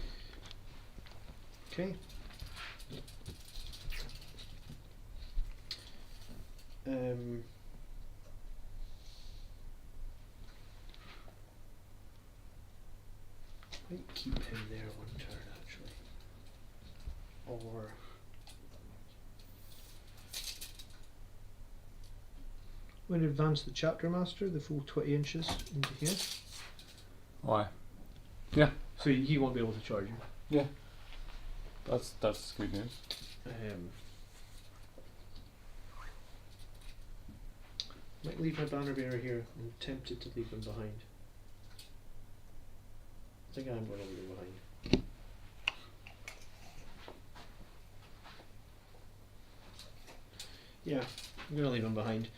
Okay. Might keep him there 1 turn actually. Or I'm going to advance the chapter master the full 20 inches into here.
Why? Yeah.
So he won't be able to charge you.
Yeah. That's good news.
Might leave my banner bearer here. I'm tempted to leave him behind. I think I'm going to leave him behind. Yeah, I'm going to leave him behind.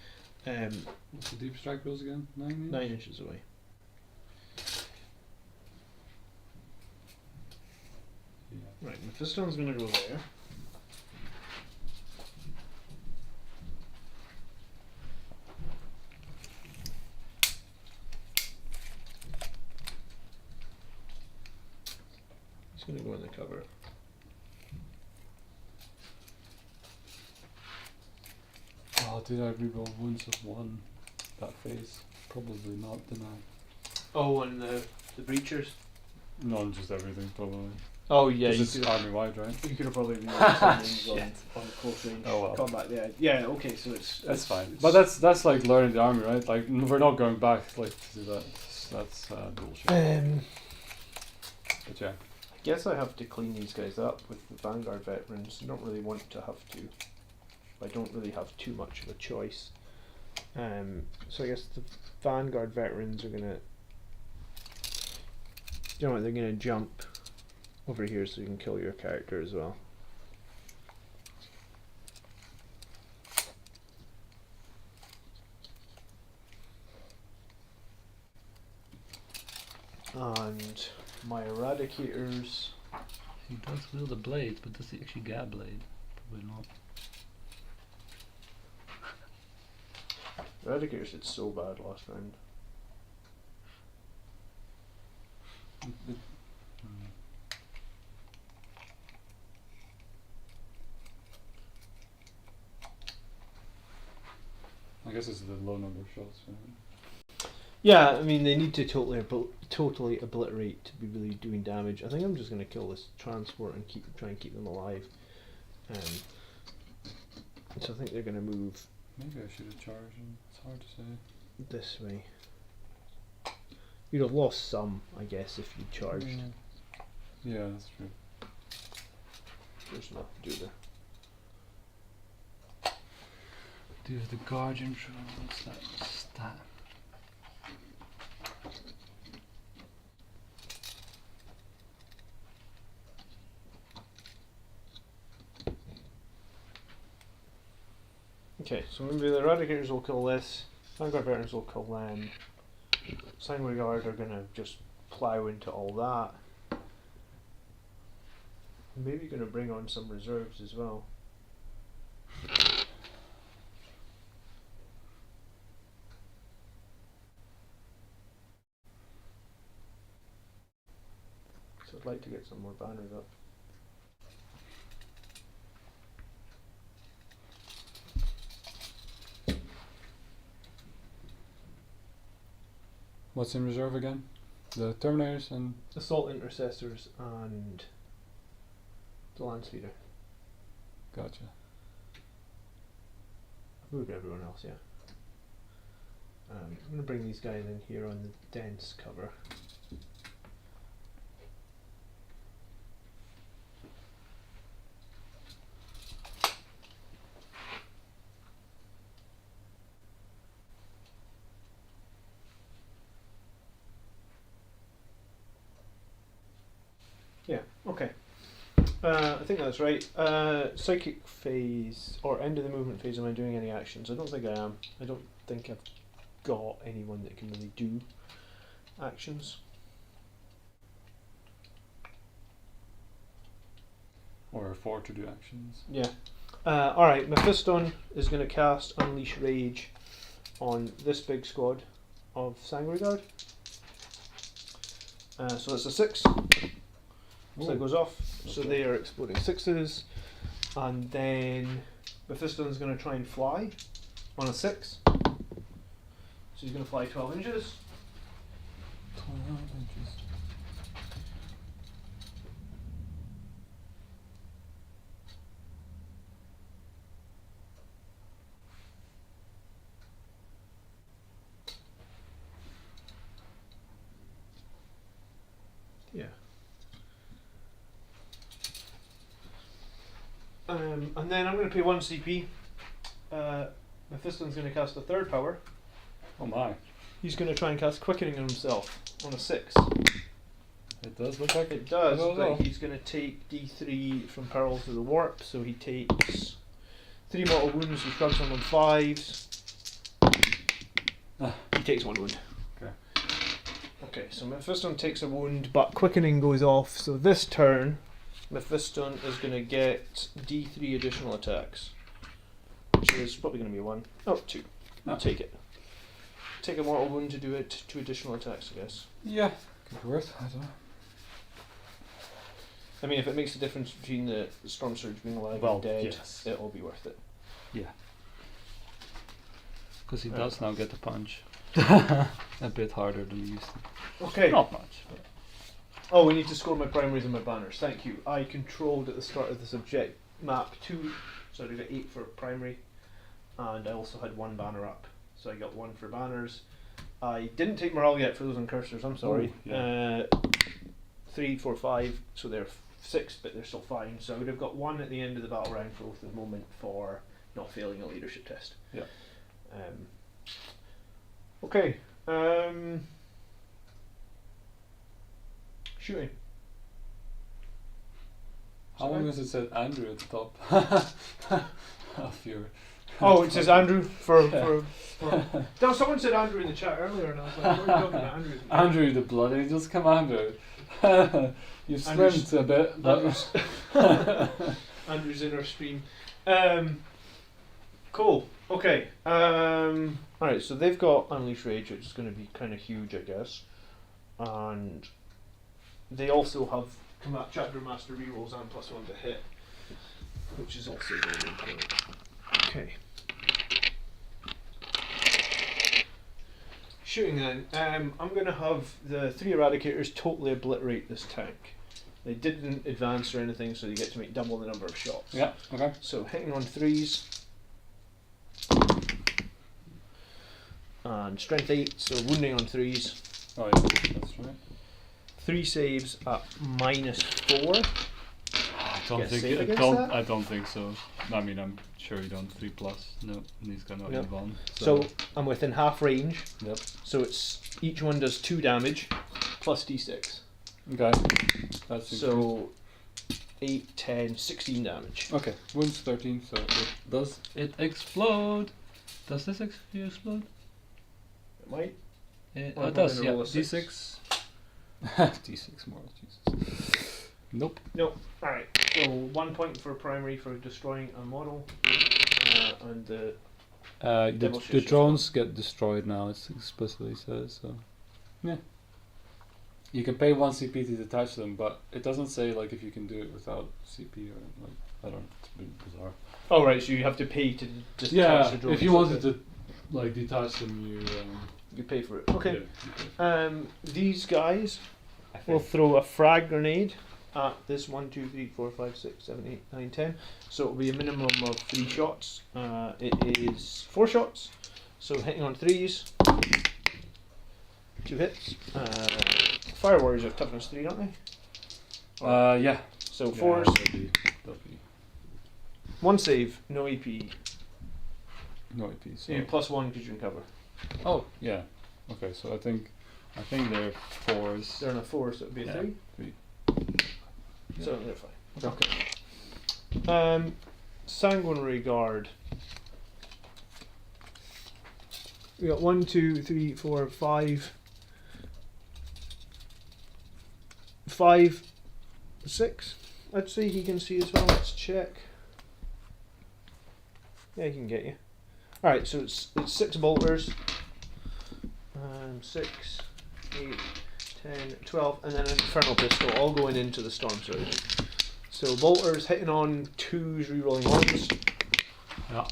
What's the deep strike rolls again? 9
9 inches away.
Yeah.
Right, Mephisto's going to go there. He's going to go in the cover.
Oh, did I reroll wounds of 1 that phase? Probably not, didn't I?
Oh, and the breachers?
Not just everything, probably.
Oh yeah,
Because it's army wide, right?
you could have probably removed some names on
Shit.
the close range
Oh, well.
combat. Yeah, yeah. Okay, so
That's fine.
it's-
But that's like learning the army, right? Like we're not going back like to do that. That's bullshit. But yeah.
I guess I have to clean these guys up with the Vanguard veterans. I don't really want to have to. I don't really have too much of a choice. So I guess the Vanguard veterans are gonna. You know what? They're gonna jump over here so you can kill your character as well. And my eradicators.
He does wield a blade, but does he actually get a blade? Probably not.
Eradicators did so bad last round.
I guess it's the low number of shots. Right?
Yeah, I mean they need to totally obliterate to be really doing damage. I think I'm just going to kill this transport and try and keep them alive. So I think they're going to move.
Maybe I should have charged him. It's hard to say.
This way. You'd have lost some, I guess, if you charged.
Yeah, that's true.
There's nothing to do there.
Do the Guardian Drill, what's that stat?
Okay, so maybe the Eradicators will kill this, Vanguard Veterans will kill them, Sanguinary Guard are gonna just plough into all that. Maybe gonna bring on some reserves as well. So I'd like to get some more banners up.
What's in reserve again? The Terminators and
Assault Intercessors and the Lance Leader.
gotcha.
I've moved everyone else, yeah. I'm going to bring these guys in here on the dense cover. Yeah, okay. I think that's right. Psychic phase, or end of the movement phase, am I doing any actions? I don't think I am. I don't think I've got anyone that can really do actions.
Or 4 to do actions.
Yeah. Alright, Mephiston is going to cast Unleash Rage on this big squad of Sanguinary Guard. So that's a 6. So that goes off. So they are exploding 6s. And then Mephiston's going to try and fly on a 6. So he's going to fly 12 inches.
12 inches.
Yeah. And then I'm going to pay 1 CP. Mephiston's going to cast a third power.
Oh my.
He's going to try and cast Quickening on himself on a 6.
It does look like
It does,
Oh,
but
no.
he's going to take D3 from Perils of the Warp, so he takes 3 mortal wounds, he shrugs on 5s. He takes 1 wound.
Okay.
Okay, so Mephiston takes a wound, but Quickening goes off, so this turn, Mephiston is going to get D3 additional attacks. Which is probably going to be 1. Oh, 2. I'll take it. Take a mortal wound to do it, 2 additional attacks, I guess.
Yeah. Could be worth. I don't know.
I mean, if it makes a difference between the Storm Surge being alive
Well,
and dead,
yes.
it'll be worth it.
Yeah. Because he
Right.
does now get the punch. A bit harder than he used to.
Okay.
Not much, but
Oh, we need to score my primaries and my banners. Thank you. I controlled at the start of this object map 2, so I got 8 for primary, and I also had 1 banner up, so I got 1 for banners. I didn't take morale yet for those on cursors. I'm sorry.
Oh, yeah.
3, 4, 5. So they're 6, but they're still fine. So I would have got 1 at the end of the battle round for Oath of the Moment for not failing a leadership test.
Yeah.
Okay. Shooting.
How long has it said Andrew at the top? Of your
Oh, it says Andrew for no, someone said Andrew in the chat earlier, and I was like, what are you talking about, Andrew?
Andrew, the Blood Angels Commander. You've
Andrew's-
slimed a bit, but
Andrew's in our stream. Cool. Okay. Alright, so they've got Unleash Rage, which is going to be kind of huge, I guess. And they also have Chapter Master rerolls and +1 to hit, which is also very important. Okay. Shooting then. I'm going to have the 3 Eradicators totally obliterate this tank. They didn't advance or anything, so you get to make double the number of shots.
yeah, okay.
So hitting on 3s. And strength 8, so wounding on 3s.
Oh yeah, that's right.
3 saves at -4.
I don't
Get a
think
save
I
against
don't.
that?
I don't think so. I mean, I'm sure you don't 3+. No, he's got no
No.
invuln.
So I'm within half range.
Yep.
So it's each one does 2 damage plus d6.
Okay. That's
So 8, 10, 16 damage.
okay. Wounds 13, so it does.
It explode. Does this explode?
It might.
It
Well, I'm
does.
gonna
Yeah.
roll a 6.
D6.
D6 more. Jesus. Nope.
No. Alright. So 1 point for primary for destroying a model. And the
The
Devil
the
Shish.
drones get destroyed now. It explicitly says so. Yeah. You can pay 1 CP to detach them, but it doesn't say like if you can do it without CP or like I don't know. It's a bit bizarre.
oh right, so you have to pay to just
Yeah,
detach the drones.
if you wanted to like detach them,
You pay for it. Okay.
yeah, you pay.
These guys
I
will
think.
throw a frag grenade at this 1, 2, 3, 4, 5, 6, 7, 8, 9, 10. So it'll be a minimum of 3 shots. It is 4 shots. So hitting on 3s. 2 hits. Fire Warriors are toughness 3, aren't they?
Yeah.
So
Yeah,
4s.
that'll be
1 save, no EP.
no AP. So.
You +1 because you can cover.
Oh yeah. Okay, so I think they're 4s.
They're on a 4, so it'd be a
Yeah,
3.
3.
So they're fine. Okay. Sanguinary Guard. We got 1, 2, 3, 4, 5. 5, 6. I'd say he can see as well. Let's check. Yeah, he can get you. Alright, so it's 6 bolters. 6, 8, 10, 12, and then an Infernal Pistol, all going into the Storm Surge. So bolters hitting on 2s, rerolling 1s.
Yeah.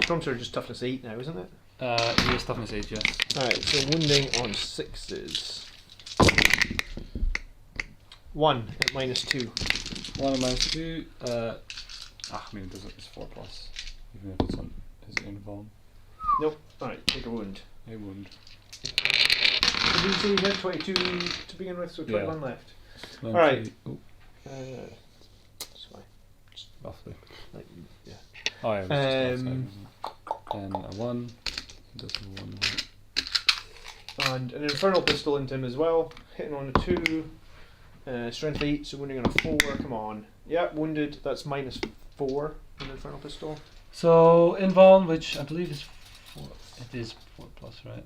Storm Surge is toughness 8 now, isn't it?
He is toughness 8, yes.
Alright, so wounding on 6s. 1 at -2.
1 and -2.
I mean, it's 4+.
Even if it's on his invuln.
Nope. Alright, take a wound.
A wound.
Did you say you had 22 to begin with, so 21 left?
20.
Alright.
Oh,
That's fine.
roughly.
Like, yeah.
Oh yeah. It was just outside,
Um,
wasn't it? And a 1. Does a 1.
And an Infernal Pistol into him as well, hitting on a 2. Strength 8, so wounding on a 4. Come on. Yeah, wounded. That's -4 on the Infernal Pistol.
So invuln, which I believe is 4. It is 4+, right?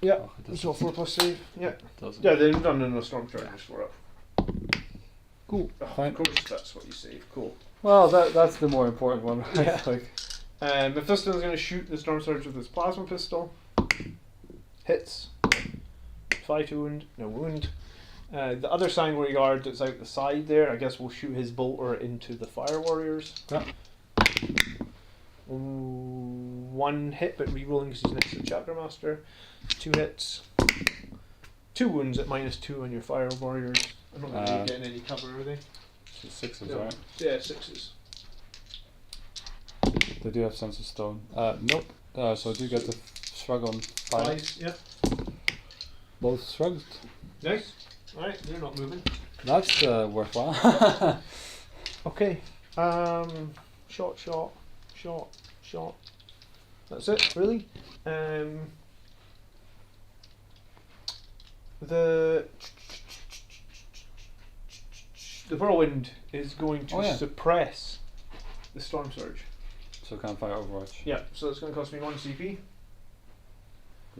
Yeah.
Oh, it doesn't-
So 4+ save. Yeah.
it doesn't.
Yeah, they've done no storm charges for it.
Cool.
Oh,
Fine.
of course, that's what you save. Cool.
Well, that's the more important one, right?
Yeah.
Like,
Mephisto's going to shoot the storm surge with his plasma pistol. Hits. 5 to wound. No wound. The other Sanguinary Guard that's out the side there, I guess we'll shoot his bolter into the Fire Warriors.
Yeah.
1 hit, but rerolling because he's next to the Chapter Master. 2 hits. 2 wounds at -2 on your Fire Warriors. I'm not really getting any cover, are they?
6s,
No.
right?
Yeah, 6s.
They do have Sense of Stone. Nope. So I do get the shrug on 5.
5s, yeah.
Both shrugged.
Nice. Alright, they're not moving.
That's worthwhile.
Okay. Shot. That's it, really. The whirlwind is going to
Oh, yeah.
suppress the storm surge.
so can't fire Overwatch.
Yeah, so it's going to cost me 1 CP.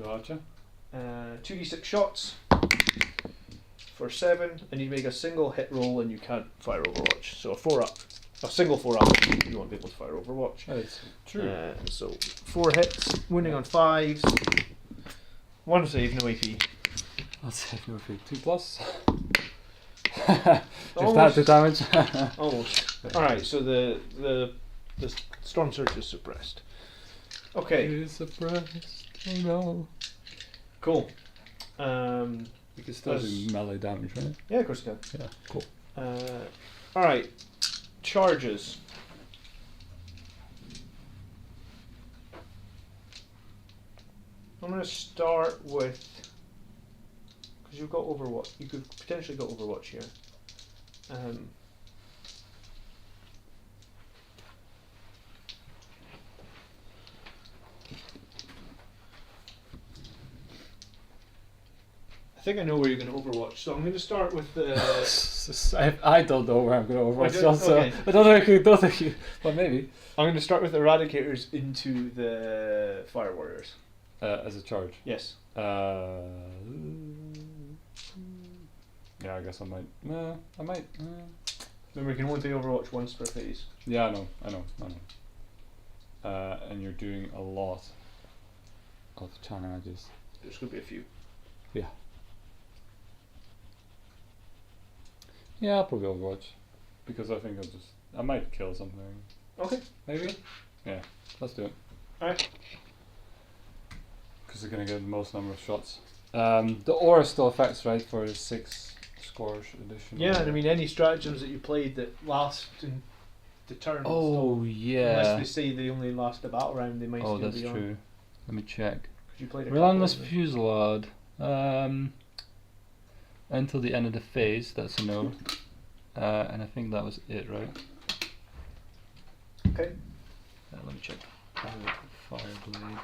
Gotcha.
2d6 shots for 7. I need to make a single hit roll and you can't fire Overwatch. So a 4 up. A single 4 up, you won't be able to fire Overwatch.
That's true.
So 4 hits, wounding on 5s. 1 save, no AP.
Let's say no fee. 2 plus.
Almost.
Just that, the damage.
Almost. Alright, so the Storm Surge is suppressed. Okay.
It is suppressed. Oh no.
Cool.
You can still do melee damage, right?
Yeah, of course you can.
Yeah, cool.
Alright. Charges. I'm going to start with, because you've got Overwatch, you could potentially got Overwatch here. I think I know where you're going to Overwatch, so I'm going to start with the.
I don't know where I'm going to Overwatch,
don't?
so
Okay.
I don't think you, but maybe.
I'm going to start with Eradicators into the Fire Warriors.
As a charge.
Yes.
Yeah, I guess I might. I might.
Remember, you can only play Overwatch once per phase.
Yeah, I know. And you're doing a lot of challenges.
There's going to be a few.
Yeah. Yeah, I'll probably Overwatch. Because I think I might kill something.
Okay.
Maybe? Yeah, let's do it.
Alright.
Because they're going to get the most number of shots. The aura still affects, right, for the 6 scores edition.
Yeah, and I mean, any stratagems that you played that last in the turn.
Oh, yeah.
Unless they say they only last a battle round, they might still
Oh, that's
be on.
true. Let me check.
'Cause you played a
Relentless
couple,
Fusillade. Until the end of the phase, that's a no. And I think that was it, right?
Okay.
Let me check. Fireblade.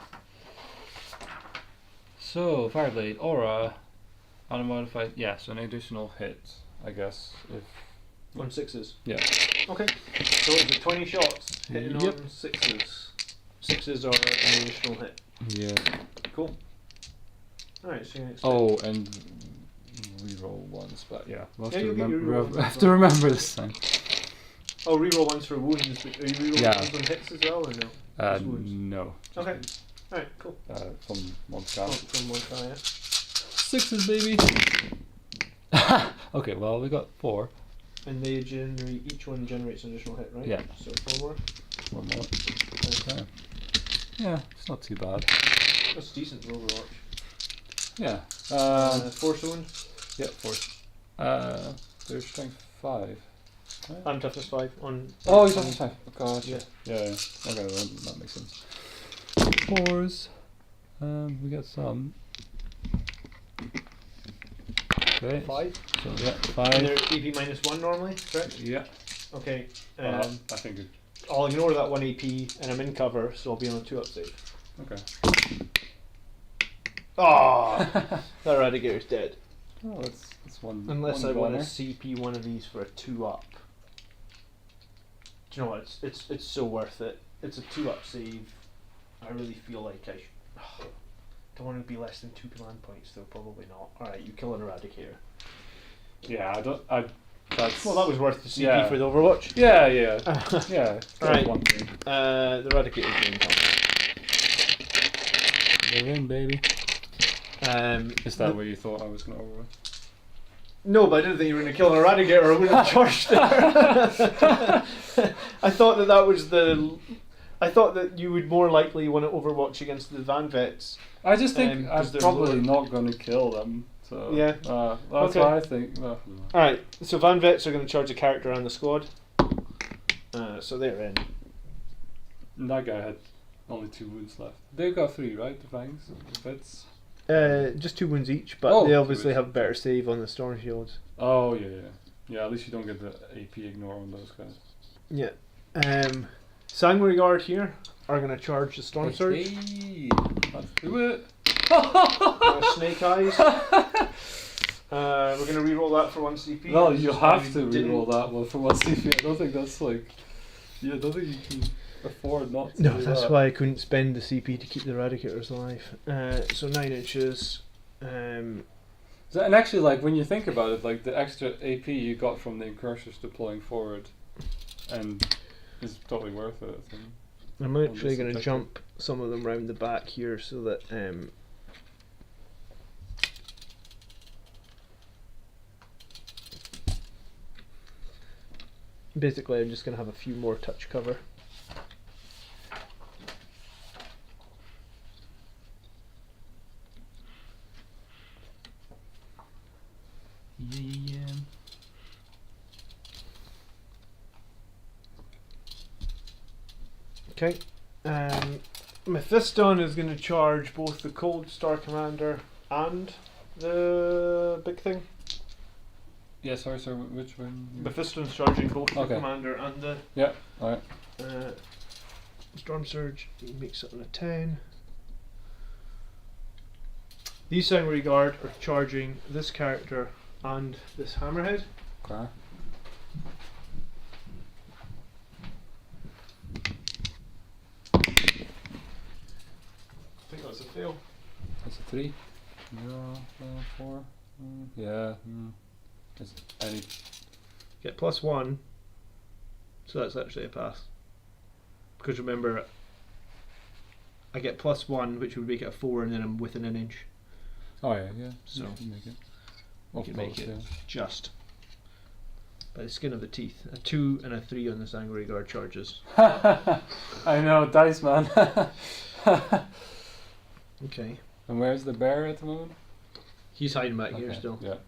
So, Fireblade, Aura, unmodified, yeah, so an additional hit, I guess, if...
On 6s.
Yeah.
Okay. So is it 20 shots hitting
Yep.
on 6s? 6s are an additional hit.
Yeah.
Cool. Alright, so you
Oh, and reroll once, but yeah, we'll have,
Yeah,
to,
you'll get your
remember,
reroll
have to remember this time.
Oh, reroll ones for wounds. But are you rerolling
Yeah.
ones on hits as well, or no? Just wounds.
No.
Okay. Alright, cool.
From one
Oh,
scout.
from one try, yeah.
6s, baby! Okay, well, we got 4.
And they generate, each one generates an additional hit, right?
Yeah.
So 4 more.
1 more. Okay. Yeah, it's not too bad.
That's decent for Overwatch.
Yeah.
Force wound.
Yeah, 4. There's strength 5. Right?
I'm toughness 5 on.
Oh, he's on 5. Oh, God.
Yeah.
Yeah. Okay, well, that makes sense. 4s. We got some. Okay.
5.
So yeah,
And
5.
they're AP -1 normally, correct?
Yeah.
Okay.
I think it.
I'll ignore that 1 AP and I'm in cover, so I'll be on a 2-up save.
Okay.
Oh! That Eradicator's dead.
Oh, that's one.
Unless
one
I want to
goner.
CP one of these for a 2-up. Do you know what? It's so worth it. It's a 2-up save. I really feel like I don't want to be less than 2 command points, though. Probably not. All right, you kill an Eradicator.
Yeah, that's.
Well, that was worth the CP
Yeah.
for the Overwatch.
Yeah. Yeah. That's
Right.
one thing.
The Eradicator's doing
They're in, baby.
something.
Is that what you thought I was going to overwatch?
No, but I didn't think you were going to kill an Eradicator. I wouldn't have charged there. I thought that was the. I thought that you would more likely want to Overwatch against the Van Vets.
I just think
'cause
I'm
they're
probably
lower.
not going to kill them. So
Yeah.
that's
Okay.
what I think. Well,
Alright, so Van Vets are going to charge a character and the squad. So they're in.
and that guy had only 2 wounds left. They've got 3, right? The fangs, the fits.
Just 2 wounds each, but
Oh,
they
2
obviously
wounds.
have better save on the Storm Shields.
Oh yeah. Yeah, at least you don't get the AP ignore on those guys.
Yeah. Sanguinary Guard here are going to charge the Storm Surge.
Hey, let's do it.
Snake Eyes. We're going to reroll that for 1 CP.
No, you have
I
to
didn't-
reroll that one for 1 CP. I don't think that's like. Yeah, I don't think you can.
afford not to
No,
do
that's
that.
why I couldn't spend the CP to keep the Eradicators alive. So 9 inches.
And actually, like when you think about it, like the extra AP you got from the incursors deploying forward, and is totally worth it. I think.
I'm
On
actually
this
going to
objective.
jump some of them round the back here so that basically I'm just going to have a few more touch cover.
Yeah.
Okay. Mephiston is going to charge both the Cold Star Commander and the big thing.
Yeah, sorry, which one?
Mephiston's charging both the
Okay.
Commander and the
Yeah, alright.
Storm Surge. He makes it on a 10. These Sanctuary Guard are charging this character and this Hammerhead.
Okay.
I think that's a fail.
That's a 3. 4. Yeah. Is any?
Get +1, so that's actually a pass. Because remember, I get +1, which would make it a 4, and then I'm within an inch.
Oh yeah, yeah.
So
you can make it.
you
Of
can make
course,
it
yeah.
just by the skin of the teeth. A 2 and a 3 on the Sanctuary Guard charges.
I know, dice man.
Okay.
And where's the bear at the moment?
He's hiding back here
Okay,
still.
Yeah.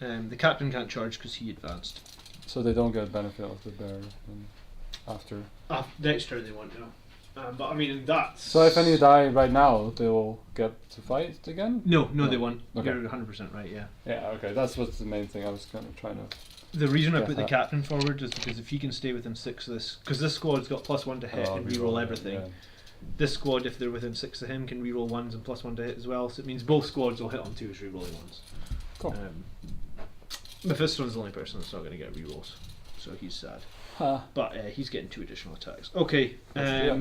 The captain can't charge because he advanced.
So they don't get benefit of the bear after.
Next turn they want to. But I mean, that's.
So if any die right now, they will get to fight again?
No,
No.
they won't.
Okay.
You're 100% right, yeah.
Yeah, okay, that's what's the main thing I was kind of trying to.
The reason I
Get
put the
that.
captain forward is because if he can stay within 6 of this, because this squad's got +1 to hit and reroll everything.
Yeah.
This squad, if they're within 6 of him, can reroll 1s and +1 to hit as well. So it means both squads will hit on 2 as rerolling 1s.
Cool.
Mephiston's the only person that's not going to get rerolls, so he's sad.
Huh.
But he's getting 2 additional attacks. Okay.
Yeah.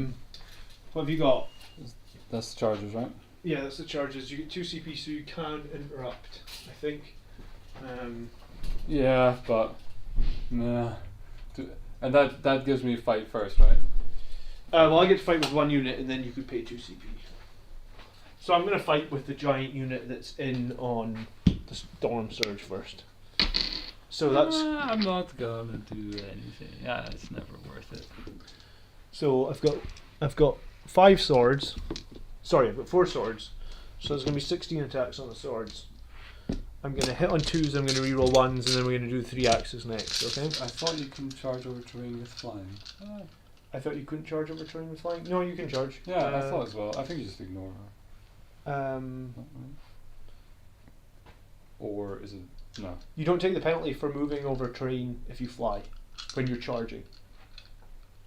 What have you got?
That's charges, right?
Yeah, that's the charges. You get 2 CP, so you can interrupt. I think.
Yeah, but nah. And that gives me fight first, right?
Well, I get to fight with 1 unit, and then you could pay 2 CP. So I'm going to fight with the giant unit that's in on the Storm Surge first. So that's.
I'm not gonna do anything. Yeah, it's never worth it.
So I've got 5 swords. Sorry, I've got 4 swords. So there's going to be 16 attacks on the swords. I'm going to hit on 2s, I'm going to reroll 1s, and then we're going to do 3 axes next, okay?
I thought you can charge over terrain with flying.
I thought you couldn't charge over terrain with flying. No, you can charge.
Yeah, I thought as well. I think you just ignore her. Or is it no?
You don't take the penalty for moving over terrain if you fly when you're charging.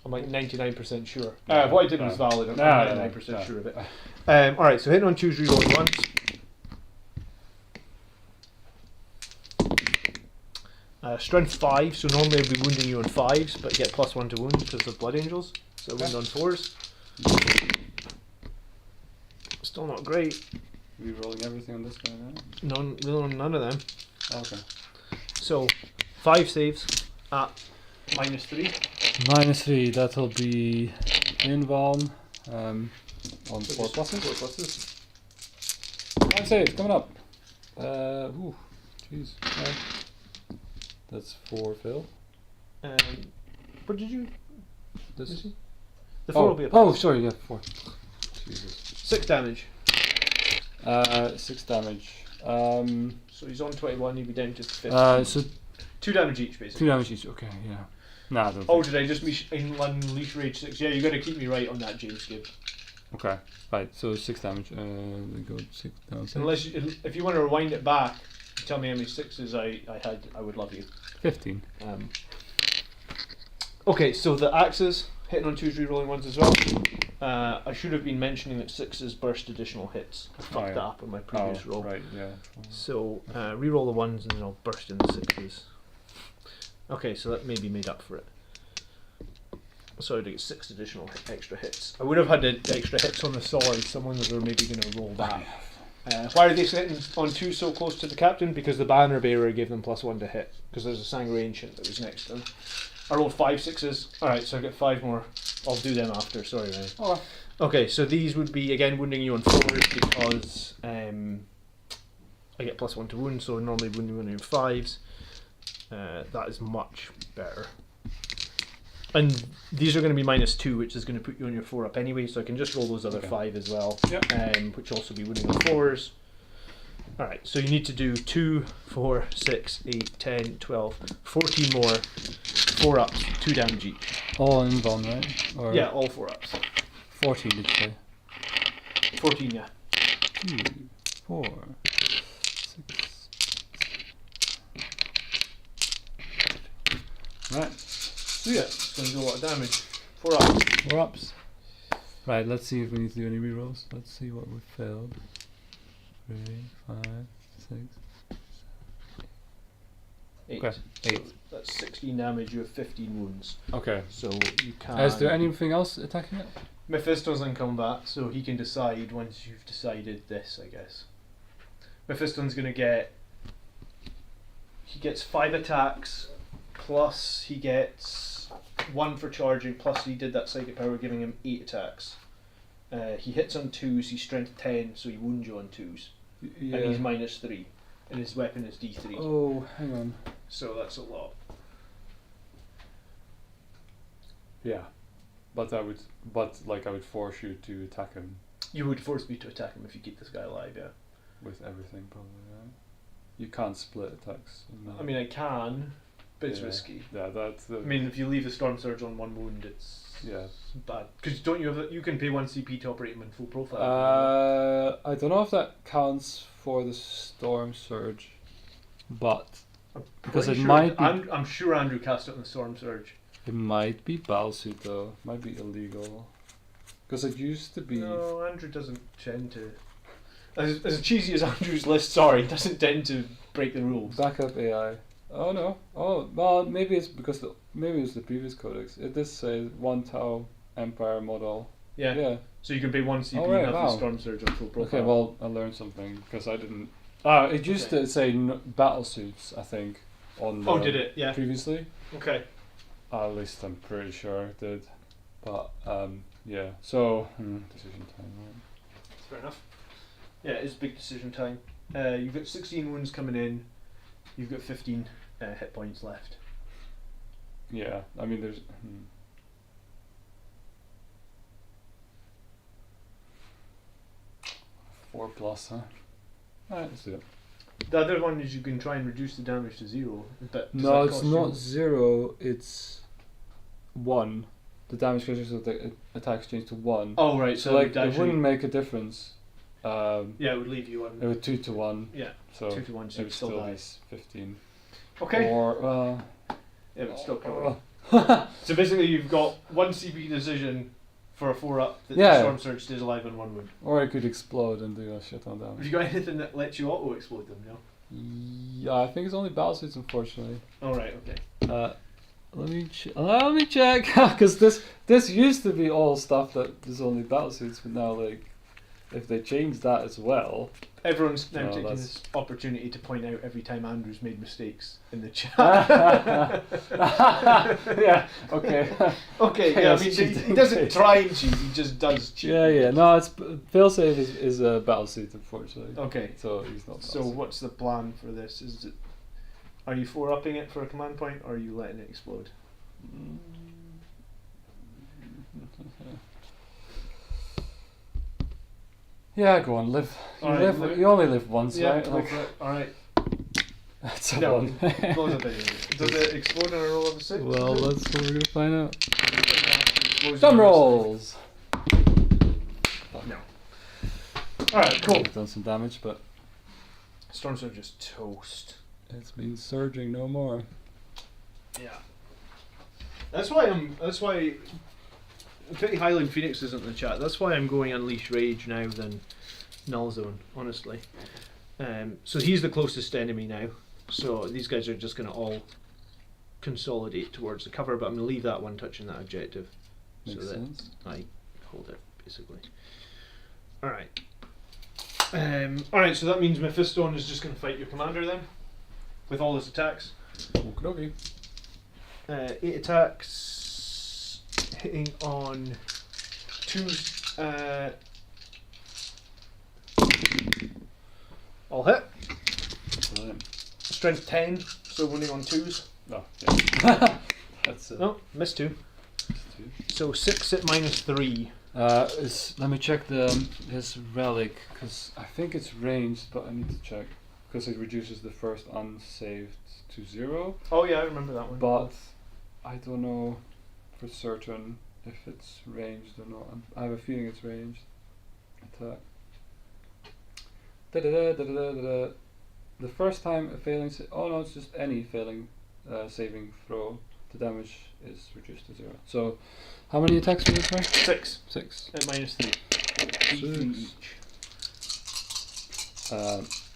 I'm like 99% sure. What I did was valid. I'm 99% sure of it. Alright, so hitting on 2s, rerolling 1s. Strength 5, so normally I'd be wounding you on 5s, but you get +1 to wound because of Blood Angels. So wound on 4s. Still not great.
Rerolling everything on this guy now?
None of them.
Okay.
So 5 saves at -3.
-3, that'll be invuln on 4 pluses.
4 pluses.
5 saves coming up. Ooh, jeez. That's 4 fail.
What did you?
This.
The 4 will be a
sorry, yeah, 4. Jesus.
6 damage.
6 damage.
So he's on 21. He'd be down to 50.
So
2 damage each, basically.
2 damage each. Okay, yeah. Nah, I don't
Oh,
think-
did I just unleash rage 6? Yeah, you got to keep me right on that, James Gibb.
Okay, right. So 6 damage. We go 6 down. 6.
Unless if you want to rewind it back, tell me how many 6s I had. I would love you.
15.
Okay, so the axes hitting on 2s, rerolling 1s as well. I should have been mentioning that 6s burst additional hits. I fucked that up on my previous roll.
Right. Yeah.
So reroll the 1s and then I'll burst in the 6s. Okay, so that maybe made up for it. So to get 6 additional extra hits. I would have had the extra hits on the sword. Someone was maybe going to roll that. Why are they sitting on 2 so close to the captain? Because the banner bearer gave them +1 to hit. Because there's a Sangre Ancient that was next to them. I rolled 5 6s. Alright, so I get 5 more. I'll do them after. Sorry, Rene.
Oh.
Okay, so these would be again wounding you on 4s because I get +1 to wound, so normally wounding on 5s. That is much better. And these are going to be -2, which is going to put you on your 4 up anyway, so I can just roll those other 5 as well, which also be wounding on 4s. Alright, so you need to do 2, 4, 6, 8, 10, 12, 14 more, 4 ups, 2 damage each.
All in one, right? Or
Yeah, all 4 ups.
14 did you say?
14, yeah.
2, 4, 6. Right.
So yeah, it's going to do a lot of damage. 4 ups.
4 ups. Right, let's see if we need to do any rerolls. Let's see what we failed. 3, 5, 6,
8.
Okay, 8.
So that's 16 damage, you have 15 wounds.
Okay.
So you can...
Is there anything else attacking it?
Mephisto's in combat, so he can decide once you've decided this, I guess. Mephisto's going to get... He gets 5 attacks, plus he gets 1 for charging, plus he did that psychic power giving him 8 attacks. He hits on 2s, he's strength 10, so he wounds you on 2s.
Yeah.
And he's -3. And his weapon is D3.
Oh, hang on.
So that's a lot.
Yeah, but I would force you to attack him
You would force me to attack him if you keep this guy alive, yeah.
with everything, probably. Right? You can't split attacks.
I mean, I can, but it's
Yeah.
risky.
Yeah, that's the.
I mean, if you leave the Storm Surge on 1 wound, it's bad. Because don't you have? You can pay 1 CP to operate him in full profile.
I don't know if that counts for the Storm Surge, but because
Pretty
it
sure
might be,
I'm sure Andrew cast it on the Storm Surge.
it might be Battlesuit though. Might be illegal. Because it used to be.
No, Andrew doesn't tend to. As cheesy as Andrew's list, sorry, doesn't tend to break the rules.
Backup AI. Oh no. Oh well, maybe it's because maybe it's the previous codex. It does say 1 Tau Empire model.
Yeah.
Yeah.
So you can pay 1 CP
Oh, right,
and have
wow.
the Storm Surge on full profile.
Okay. Well, I learned something because I didn't. Ah, it used to say battlesuits. I think on.
Oh, did it? Yeah.
Previously.
Okay.
At least I'm pretty sure it did. But yeah. So decision time. Right?
Fair enough. Yeah, it's big decision time. You've got 16 wounds coming in. You've got 15 hit points left.
Yeah. I mean, there's. 4 plus, huh? Alright, let's do it.
The other one is you can try and reduce the damage to 0. But does
No,
that
it's
cost
not
you?
0, it's 1. The damage characteristics of the attacks change to 1.
Oh, right.
So, like, it
actually,
wouldn't make a difference.
yeah, it would leave you on.
It would 2 to 1.
Yeah,
So
2 to 1, so
it
it
would
still
still be
dies.
15.
Okay.
Or, well.
Yeah, but still cover. So basically, you've got 1 CP decision for a 4-up that
Yeah.
the Storm Surge stays alive in 1 wound.
Or it could explode and do a shit ton of
Have
damage.
you got anything that lets you auto-explode them, no?
Yeah, I think it's only battlesuits, unfortunately.
Alright, okay.
Let me check, because this used to be all stuff that is only battlesuits, but now like if they change that as well.
Everyone's now
No,
taking
that's-
this opportunity to point out every time Andrew's made mistakes in the chat.
Yeah. Okay.
Okay, yeah, I
Chaos
mean, he
cheating.
doesn't try and cheat, he just does cheat.
Yeah. No, it's failsafe is a battlesuit, unfortunately.
Okay,
So he's not.
so
battlesuit.
what's the plan for this? Is it, are you 4-upping it for a command point, or are you letting it explode?
Yeah, go on, live. You
Alright,
live.
live.
You only live once,
Yeah,
right?
go
Like,
for it. Alright.
that's a
No,
one.
blows up anyway. Does it explode on a roll of a 6?
Well, that's what we're gonna find out.
Explosion
Drum
on a
rolls.
No. Alright, cool.
We've done some damage, but
Storm Surge is toast.
it's been surging no more.
Yeah. That's why Pity Highland Phoenix isn't in the chat. That's why I'm going Unleash Rage now than Null Zone, honestly. So he's the closest enemy now. So these guys are just going to all consolidate towards the cover, but I'm going to leave that one touching that objective.
Makes
so that
sense.
I hold it basically. All right. All right. So that means Mephistone is just going to fight your commander then, with all his attacks.
Okie
8 attacks, hitting on 2s. I'll hit.
Brilliant.
Strength 10, so winning on 2s.
Oh, yeah. That's
No, missed 2.
two.
So 6 at -3.
Let me check his relic, because I think it's ranged, but I need to check, because it reduces the first unsaved to 0.
Oh yeah, I remember that one.
But I don't know for certain if it's ranged or not. I have a feeling it's ranged. Attack. Da-da-da-da-da-da-da. The first time a failing oh no, it's just any failing saving throw, the damage is reduced to 0. So how many attacks was it, sorry?
6
6.
at -3.
Six.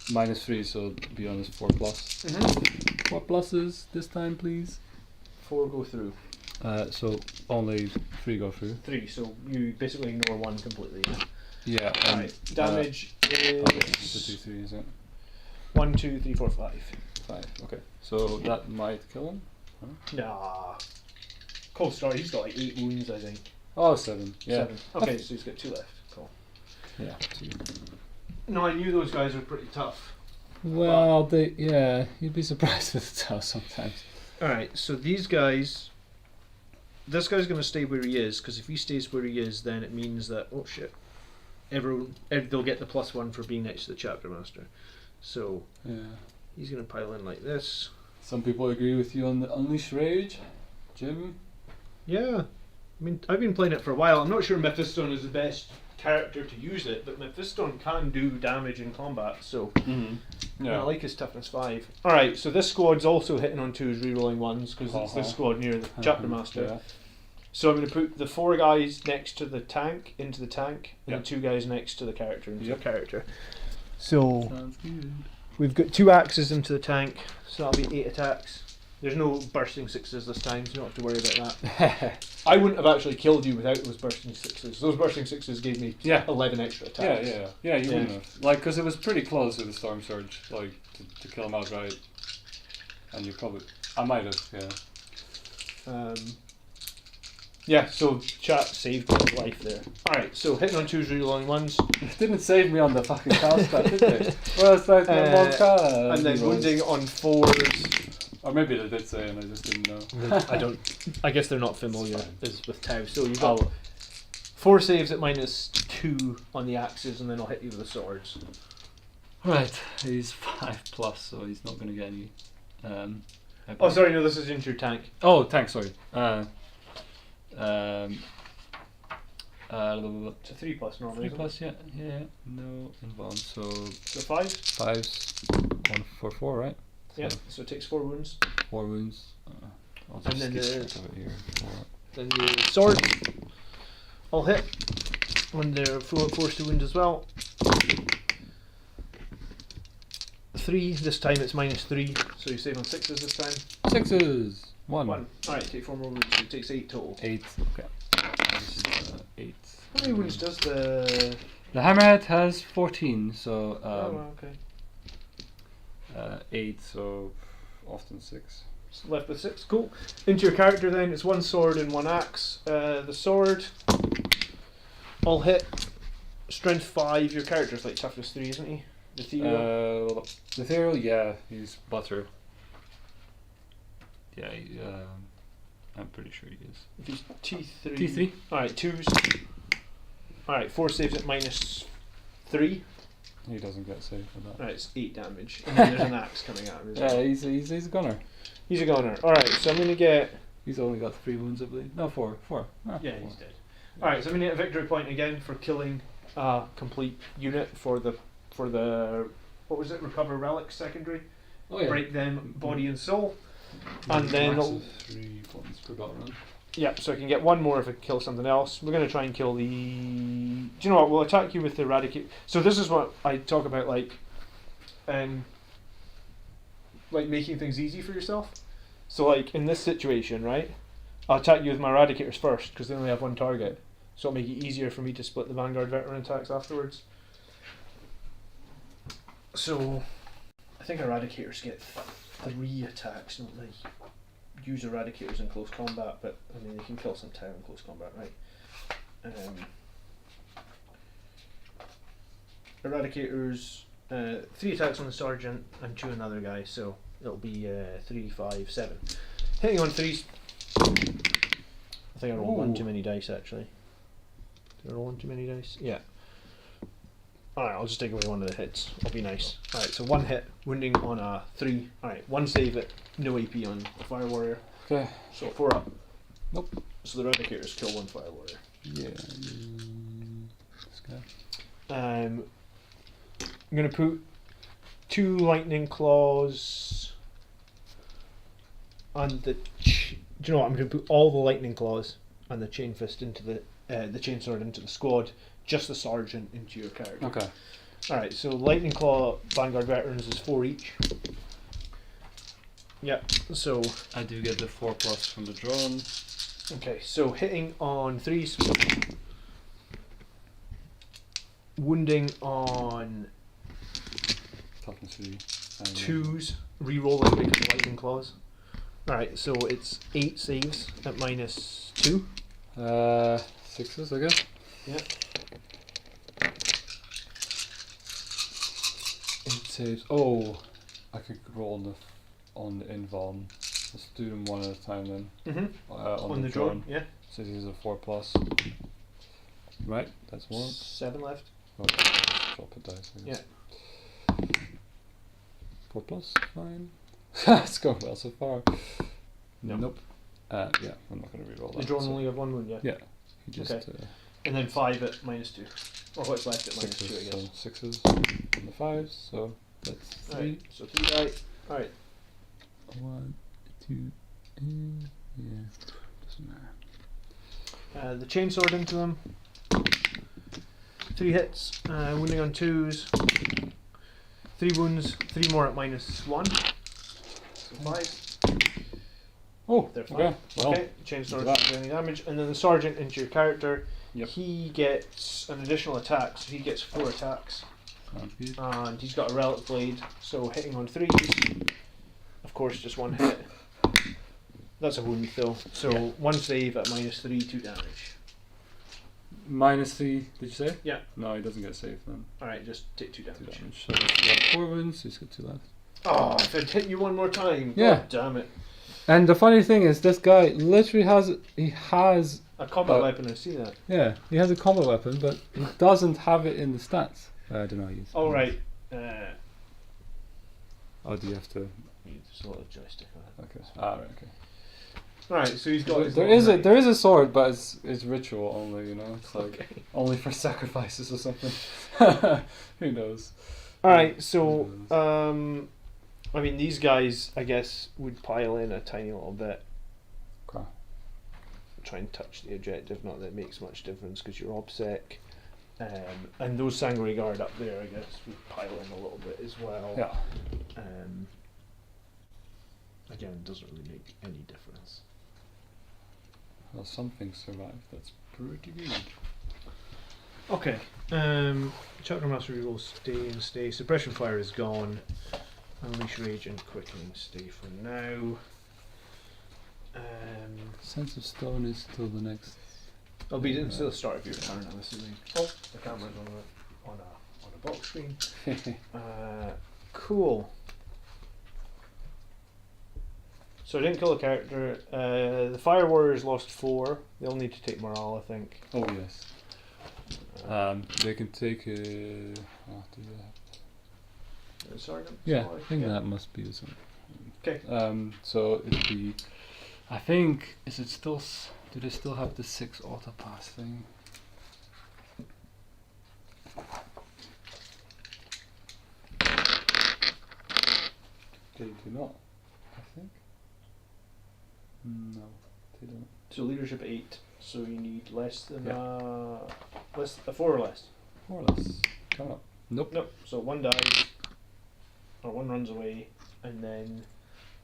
-3, so be honest, 4 plus. 4 pluses this time, please.
4 go through.
So only 3 go through.
3, so you basically ignore 1 completely.
Yeah.
Alright, damage
It's a
is
2-3, is it?
1, 2, 3, 4, 5.
5. Okay. So that might kill him.
Nah. Cold start, he's got like 8 wounds, I think.
Oh, 7. Yeah.
7. Okay, so he's got 2 left. Cool.
Yeah. 2.
No, I knew those guys were pretty tough.
Well, you'd be surprised with the tower sometimes.
Alright, so these guys. This guy's going to stay where he is, because if he stays where he is, then it means that, oh shit, they'll get the +1 for being next to the chapter master. So
Yeah.
he's going to pile in like this.
Some people agree with you on the Unleash Rage, Jim.
Yeah, I mean, I've been playing it for a while. I'm not sure Mephistone is the best character to use it, but Mephistone can do damage in combat, so
Mm-hmm.
I like his toughness 5. Alright, so this squad's also hitting on 2s, rerolling 1s, because it's this squad near the chapter master.
Yeah.
So I'm going to put the 4 guys next to the tank into the tank, and
Yep.
the 2 guys next to the character into
Yep.
the character. So
Sounds good.
we've got 2 axes into the tank, so that'll be 8 attacks. There's no bursting 6s this time, so you don't have to worry about that. I wouldn't have actually killed you without those bursting 6s. Those bursting 6s gave me 11 extra attacks.
Yeah, you wouldn't have. Like, because it was pretty close with the Storm Surge, like, to kill him outright. And you probably... I might have, yeah.
Yeah, so chat saved my life there. Alright, so hitting on 2s, rerolling 1s.
It didn't save me on the fucking cast did they? Well, it's like one card.
And then wounding on 4s.
Or maybe they did say and I just didn't know.
I guess they're not familiar
It's
as with Tau. So you've got 4 saves at -2 on the axes, and then I'll hit you with the swords.
Right, he's 5 plus, so he's not going to get any.
Oh, sorry, no, this is into your tank.
Oh, tank, sorry.
It's a 3 plus normally.
3 plus, yeah. No involved. So
So 5?
5's 1 for 4, right?
Yeah, so it takes 4 wounds.
4 wounds. I'll
And
just
then
skip over here.
Then the sword, I'll hit when they're forced to wound as well. 3, this time it's -3, so you save on 6s this time.
6s! 1.
1. Alright, take 4 more wounds, so it takes 8 total.
8. Okay. This is 8.
How many wounds does the...
The Hammerhead has 14, so
okay.
8, so often 6.
Left with 6, cool. Into your character then, it's 1 sword and 1 axe. The sword, I'll hit strength 5. Your character's like toughness 3, isn't he? The Ethereal.
The Ethereal, yeah, he's butter. Yeah, I'm pretty sure he is.
If he's T3.
T3?
Alright, 2s. Alright, 4 saves at -3.
He doesn't get saved for that.
Alright, it's 8 damage. And then there's an axe coming at him as well.
Yeah, he's a gunner.
He's a goner. Alright, so I'm going to get...
He's only got 3 wounds, I believe. No, 4. 4. Ah,
Yeah,
4.
he's dead. Alright, so I'm going to get a victory point again for killing a complete unit for the... What was it? Recover relics secondary.
Oh, yeah.
Break them body and soul. And then...
Max of 3 points per battle round.
Yeah, so I can get 1 more if I kill something else. We're going to try and kill the... Do you know what? We'll attack you with the eradicate... So this is what I talk about, like making things easy for yourself. So, like, in this situation, right?
I'll attack you with my Eradicators first, because they only have one target. So it'll make it easier for me to split the Vanguard Veteran attacks afterwards. So, I think Eradicators get 3 attacks, don't they? Use Eradicators in close combat, but I mean they can kill some town in close combat, right? Eradicators, 3 attacks on the Sergeant and 2 on the other guy, so it'll be 3, 5, 7. Hitting on 3s. I think I rolled one too many dice actually. Did I roll one too many dice? Yeah. Alright, I'll just take away one of the hits. I'll be nice. Alright, so 1 hit, wounding on a 3. Alright, 1 save at no AP on the Fire Warrior.
Okay.
So 4 up.
Nope.
So the Eradicators kill 1 Fire Warrior.
Yeah. This guy.
I'm going to put 2 Lightning Claws on the... do you know what? I'm going to put all the Lightning Claws and the Chain Fist into the Chainsword into the squad, just the Sergeant into your character.
Okay.
Alright, so Lightning Claw Vanguard Veterans is 4 each. Yep, so...
I do get the 4+ from the drone.
Okay, so hitting on 3s. Wounding on
Talking to
2s. Rerolling because of Lightning Claws. Alright, so it's 8 saves at -2.
6s, I guess.
Yep.
8 saves. Oh, I could roll on the invuln. Let's do them one at a time then.
Mm-hmm.
On the drone.
Yeah.
So these are 4+. Right, that's 1.
7 left.
Oh, drop a dice, I guess.
Yeah.
4+, fine. It's going well so far.
No.
Nope. Yeah, I'm not going to reroll that.
The drone
so-
only have 1 wound, yeah?
Yeah. He just.
Okay. And then 5 at -2. Or what's left at -2, I
Sixes,
guess.
so 6s and the 5s, so that's 3.
Alright, so 3 die. Alright.
1, 2, yeah, doesn't matter.
The Chainsword into them. 3 hits. Wounding on 2s. 3 wounds. 3 more at -1. So 5.
Oh,
They're 5.
okay. Well,
Okay, Chainsword
that.
doesn't do any damage. And then the Sergeant into your character.
Yep.
He gets an additional attack, so he gets 4 attacks.
Sounds good.
And he's got a Relic Blade, so hitting on 3s. Of course, just 1 hit. That's a wound though. So
Yeah.
1 save at -3, 2 damage.
-3, did you say?
Yeah.
No, he doesn't get saved then.
Alright, just take 2 damage.
2 damage. So he's got 4 wounds, he's got 2 left.
Oh, if I'd hit you one more time.
Yeah.
God damn it.
And the funny thing is, this guy literally has
A combat weapon, I see that.
he has a combat weapon, but he doesn't have it in the stats. I don't know.
Oh, right.
Oh, do you have to?
There's a little joystick on it.
Okay. Ah, right. Okay.
Alright, so he's got his
There
little
is a
knife.
there is a sword, but it's ritual only. You know, it's like
Okay.
only for sacrifices or something. Who knows?
Alright, so, I mean, these guys, I guess, would pile in a tiny little bit.
Okay.
Try and touch the objective, not that it makes much difference because you're OBSEC. And those Sangori Guard up there, I guess, would pile in a little bit as well.
Yeah.
Again, it doesn't really make any difference.
Well, some things survive. That's pretty good.
Okay. Chapter Mastery will stay and stay. Suppression Fire is gone. Unleash Rage and Quickening stay for now.
Sense of Stone is still the next.
It'll be until the start of your turn, I'm assuming. Oh, the camera's on a box screen. Cool. So I didn't kill a character. The Fire Warriors lost 4. They'll need to take morale, I think.
Oh yes. They can take a. Oh, do they have?
Sergeant?
Yeah,
Sorry.
I think
Yeah.
that must be the same.
Okay.
So it'd be. I think is it still? Do they still have the 6 auto pass thing? They do not. I think. No, they don't.
So leadership 8. So you need less than
Yeah.
less 4 or less.
More or less. Coming up. Nope.
Nope. So 1 dies, or 1 runs away, and then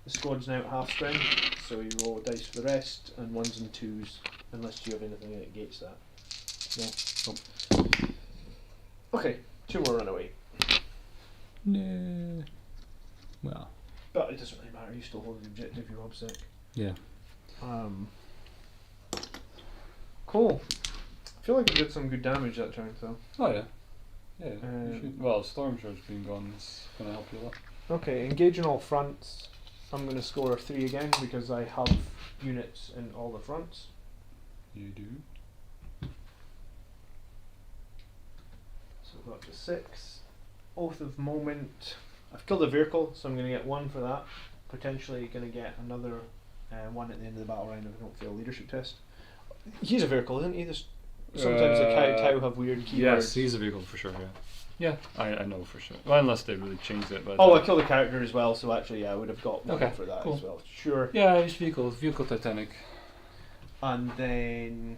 The squad's now at half strength, so you roll a dice for the rest, and 1s and 2s, unless you have anything that negates that. No. Okay, 2 more run away.
No. Well.
But it doesn't really matter, you still hold the objective, you're obsec.
Yeah.
Cool. I feel like we did some good damage that turn, though.
Oh yeah. Yeah. You should, well, Storm Charge being gone is going to help you a lot.
Okay, engage in all fronts. I'm going to score a 3 again because I have units in all the fronts.
You do.
So we've got to 6. Oath of Moment. I've killed a vehicle, so I'm going to get 1 for that. Potentially going to get another 1 at the end of the battle round if I don't fail a leadership test. He's a vehicle, isn't he? Sometimes the Tau have weird keywords.
Yes, he's a vehicle for sure, yeah. Yeah, I know for sure. Well, unless they really changed it. But
I killed a character as well, so actually, yeah, I would have got 1 for that
cool.
as well. Sure.
Yeah, he's vehicle Titanic.
And then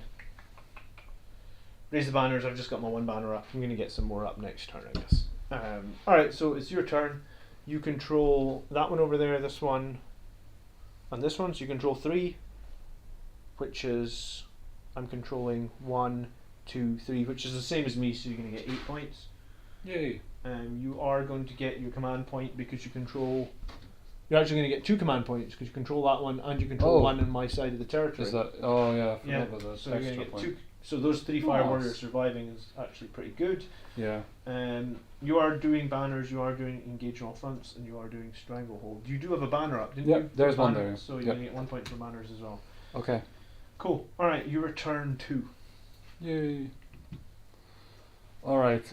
raise the banners. I've just got my 1 banner up. I'm going to get some more up next turn, I guess. Alright, so it's your turn. You control that one over there, this one, and this one. So you control 3, which is, I'm controlling 1, 2, 3, which is the same as me, so you're going to get 8 points.
Yay.
You are going to get your command point because you control. You're actually going to get 2 command points because you control that one and you control 1 on my side of the territory.
Is that? Oh yeah, I forgot
Yeah.
about that.
So you're going to
Extra
get
point.
2. So those 3 fire
Nice.
warriors surviving is actually pretty good.
Yeah.
You are doing banners. You are doing engage on all fronts, and you are doing stranglehold. You do have a banner up, didn't you?
Yep, there's one
Banner,
there.
So you're
Yep.
going to get 1 point for banners as well.
Okay.
Cool. All right, you return 2.
Yay. All right.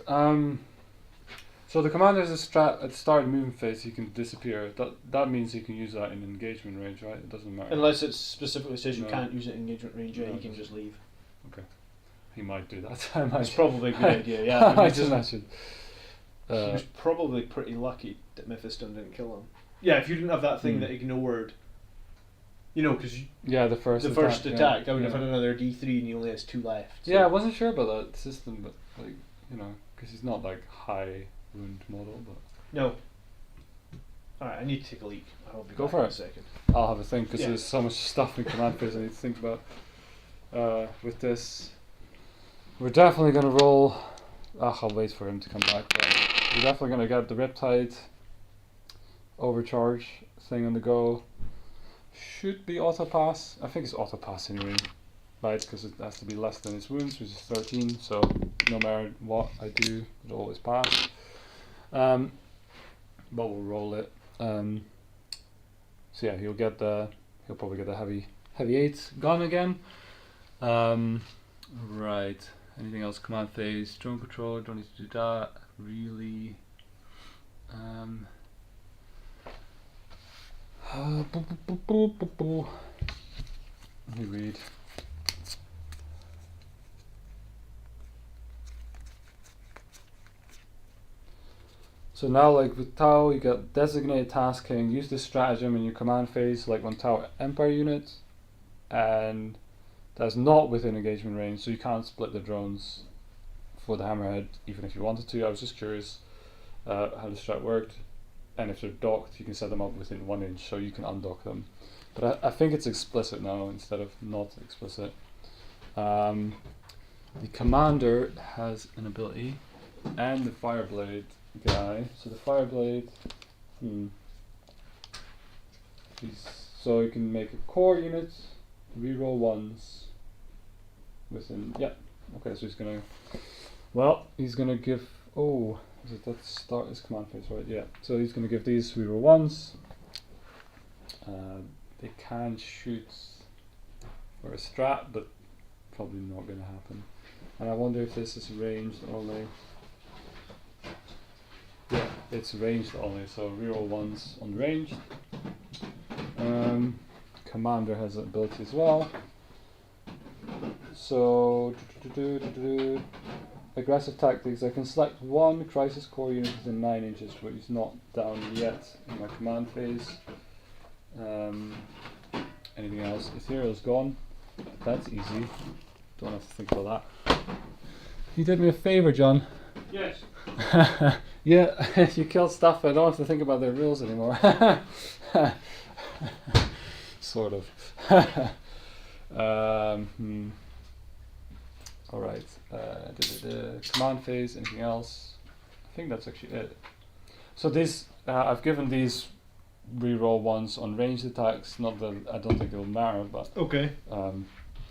So the commander's a strat at the start of the movement phase. He can disappear. That means he can use that in engagement range, right? It doesn't matter.
Unless it specifically says you
No.
can't use it in engagement range, yeah,
No,
you can
it
just leave.
He might do that. I might.
It's probably a good idea. Yeah.
I just mentioned.
He was probably pretty lucky that Mephiston didn't kill him. Yeah, if you didn't have that thing that ignored, because
Yeah, the first
attack, I would
yeah.
have had another D3 and he only has 2 left. So.
Yeah, I wasn't sure about that system, but because he's not like high wound model, but
No. Alright, I need to take a leak. I'll be
Go
back
for
in
it.
a second.
I'll have a think because
Yeah.
there's so much stuff in command phase I need to think about. With this, we're definitely gonna roll. I'll wait for him to come back. But we're definitely gonna get the Riptide overcharge thing on the go. Should be auto pass. I think it's auto pass anyway, right? Because it has to be less than his wounds, which is 13. So no matter what I do, it'll always pass. But we'll roll it. So yeah, he'll probably get the heavy 8 gun again. Right. Anything else? Command phase, drone control. Don't need to do that. Really. Let me read. So now, like with Tau, you get designated tasking. Use this stratagem in your command phase, like on Tau Empire units, and that's not within engagement range, so you can't split the drones for the Hammerhead, even if you wanted to. I was just curious how the strat worked, and if they're docked, you can set them up within 1 inch, so you can undock them. But I think it's explicit now instead of not explicit. The commander has an ability, and the Fireblade guy. So the Fireblade, so you can make a core unit, reroll 1s within. Yeah. Okay, so he's gonna give. Oh, is it that start his command phase, right? Yeah. So he's gonna give these reroll 1s. They can shoot for a strat, but probably not gonna happen. And I wonder if this is ranged only. Yeah, it's ranged only, so reroll 1s on ranged. Commander has an ability as well. So, aggressive tactics. I can select 1 crisis core unit within 9 inches, but he's not down yet in my command phase. Anything else? Ethereal's gone. That's easy. Don't have to think about that. You did me a favour, John.
Yes.
Yeah, you killed stuff. I don't have to think about their rules anymore. Sort of. Alright. Command phase, anything else? I think that's actually it. So this, I've given these reroll ones on ranged attacks. Not that I don't think it'll matter, but
Okay.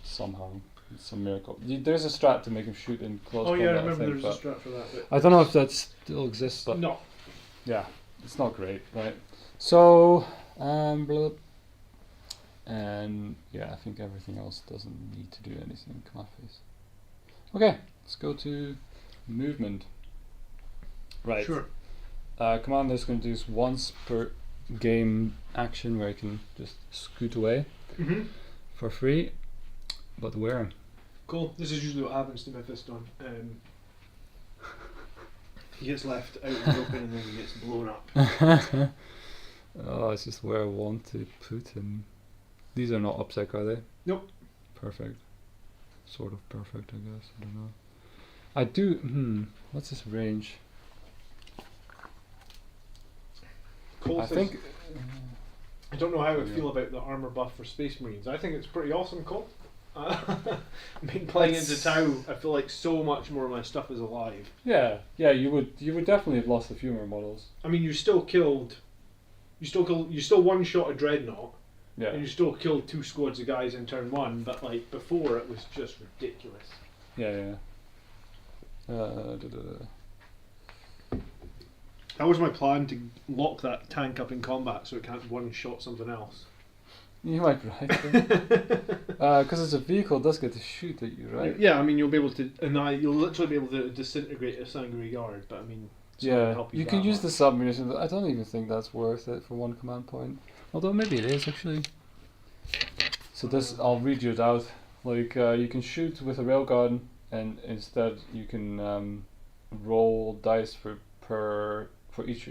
somehow it's a miracle. There's a strat to make him shoot in close
Oh
combat.
yeah, I
I
remember
think,
there's a strat for that. But
I don't know if that still exists, but
no.
yeah, it's not great, right? So, blub. And yeah, I think everything else doesn't need to do anything. Command phase. Okay, let's go to movement. Right.
Sure.
Commander is going to do this once per game action where he can just scoot away
Mhm.
for free. But where?
Cool. This is usually what happens to Mephiston. He gets left out in the open and then he gets blown up.
Oh, it's just where I want to put him. These are not upsec, are they?
Nope.
Perfect. Sort of perfect, I guess. I don't know. I do. What's his range?
Cole
I
says,
think.
I don't know how I
Yeah.
feel about the armor buff for Space Marines. I think it's pretty awesome, Cole. I mean, playing into Tau, I feel like so much more of my stuff is alive.
Yeah, you would definitely have lost a few more models.
I mean, you still one shot a Dreadnought,
Yeah.
and you still killed 2 squads of guys in turn 1, but like before it was just ridiculous.
Yeah.
That was my plan, to lock that tank up in combat so it can't one shot something else.
You might be right. Because it's a vehicle, it does get to shoot at you, right?
Yeah, I mean you'll be able to you'll literally be able to disintegrate a Sangre Guard, but I mean it's not gonna
Yeah,
help
you
that
can use the
much.
submunition, but I don't even think that's worth it for 1 command point. Although maybe it is actually. So this, I'll read you it out. Like you can shoot with a railgun, and instead you can roll dice for each,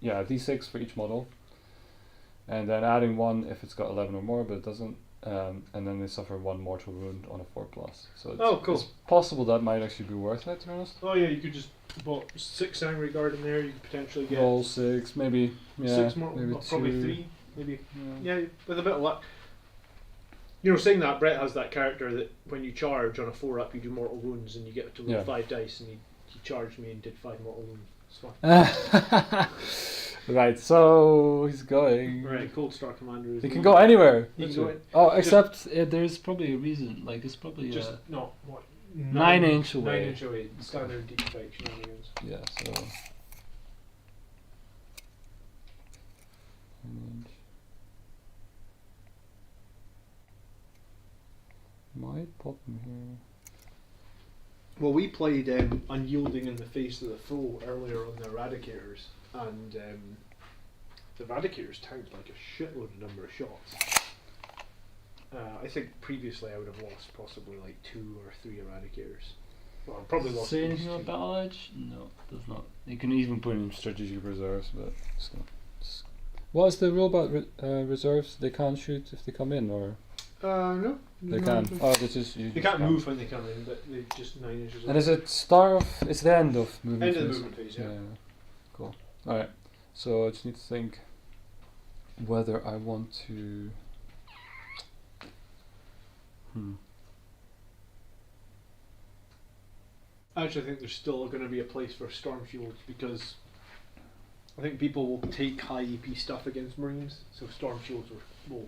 d6 for each model, and then adding 1 if it's got 11 or more, but it doesn't. And then they suffer 1 mortal wound on a 4+. So it's,
Cool.
it's possible that might actually be worth it, to be honest.
Oh yeah, you could just put 6 Sangre Guard in there. You could potentially get
Roll 6, maybe. Yeah,
6 more,
maybe
probably
2.
3, maybe.
Yeah.
Yeah, with a bit of luck. You know, saying that, Brett has that character that when you charge on a 4-up, you do mortal wounds, and you get to roll
Yeah.
5 dice, and he charged me and did 5 mortal wounds. It's fine.
Right, so he's going.
Right, Cold Star Commander is.
He can go anywhere.
He can go
literally. Oh, except there's probably a reason. Like it's probably
just no, what?
9 inch away.
9 inch away. Standard deep strike shenanigans.
Yeah. So. 9 inch. Might pop him here.
Well, we played Unyielding in the Face of the Foe earlier on the Eradicators, and the Eradicators tanked like a shitload of number of shots. I think previously I would have lost possibly like 2 or 3 Eradicators. Well, I probably lost.
Say
at least
anything about
2.
Battle Edge? No, does not. You can even put in strategic reserves, but what is the rule about reserves? They can't shoot if they come in, or
No.
they
no,
can. Oh, they just
They can't move when they come in, but they just 9 inches.
And is it start of? It's the end of movement.
End of the
phase.
movement phase, yeah.
Cool. All right. So I just need to think whether I want to.
I actually think there's still going to be a place for Storm Shields because I think people will take high EP stuff against Marines, so Storm Shields will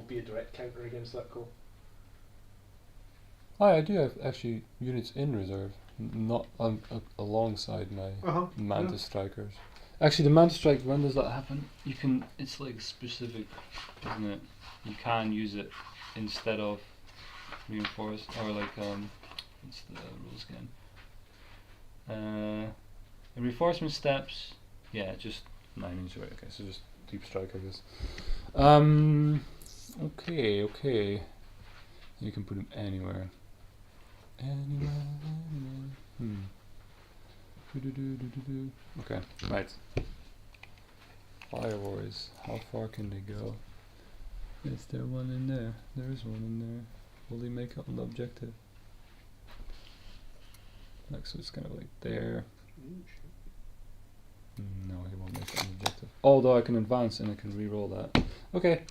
be a direct counter against that call.
Oh, I do have actually units in reserve, not alongside my Mantis strikers. Actually, the Mantis strike. When does that happen? You can. It's like specific, isn't it? You can use it instead of reinforced or like what's the rules again? Reinforcement steps. Yeah, just 9 inch away. Okay, so just deep strike, I guess. Okay. You can put him anywhere. Okay, right. Fire Wars. How far can they go? Is there one in there? There is one in there. Will he make it on the objective? Like, so it's kind of like there. No, he won't make it on the objective. Although I can advance and I can re-roll that. Okay.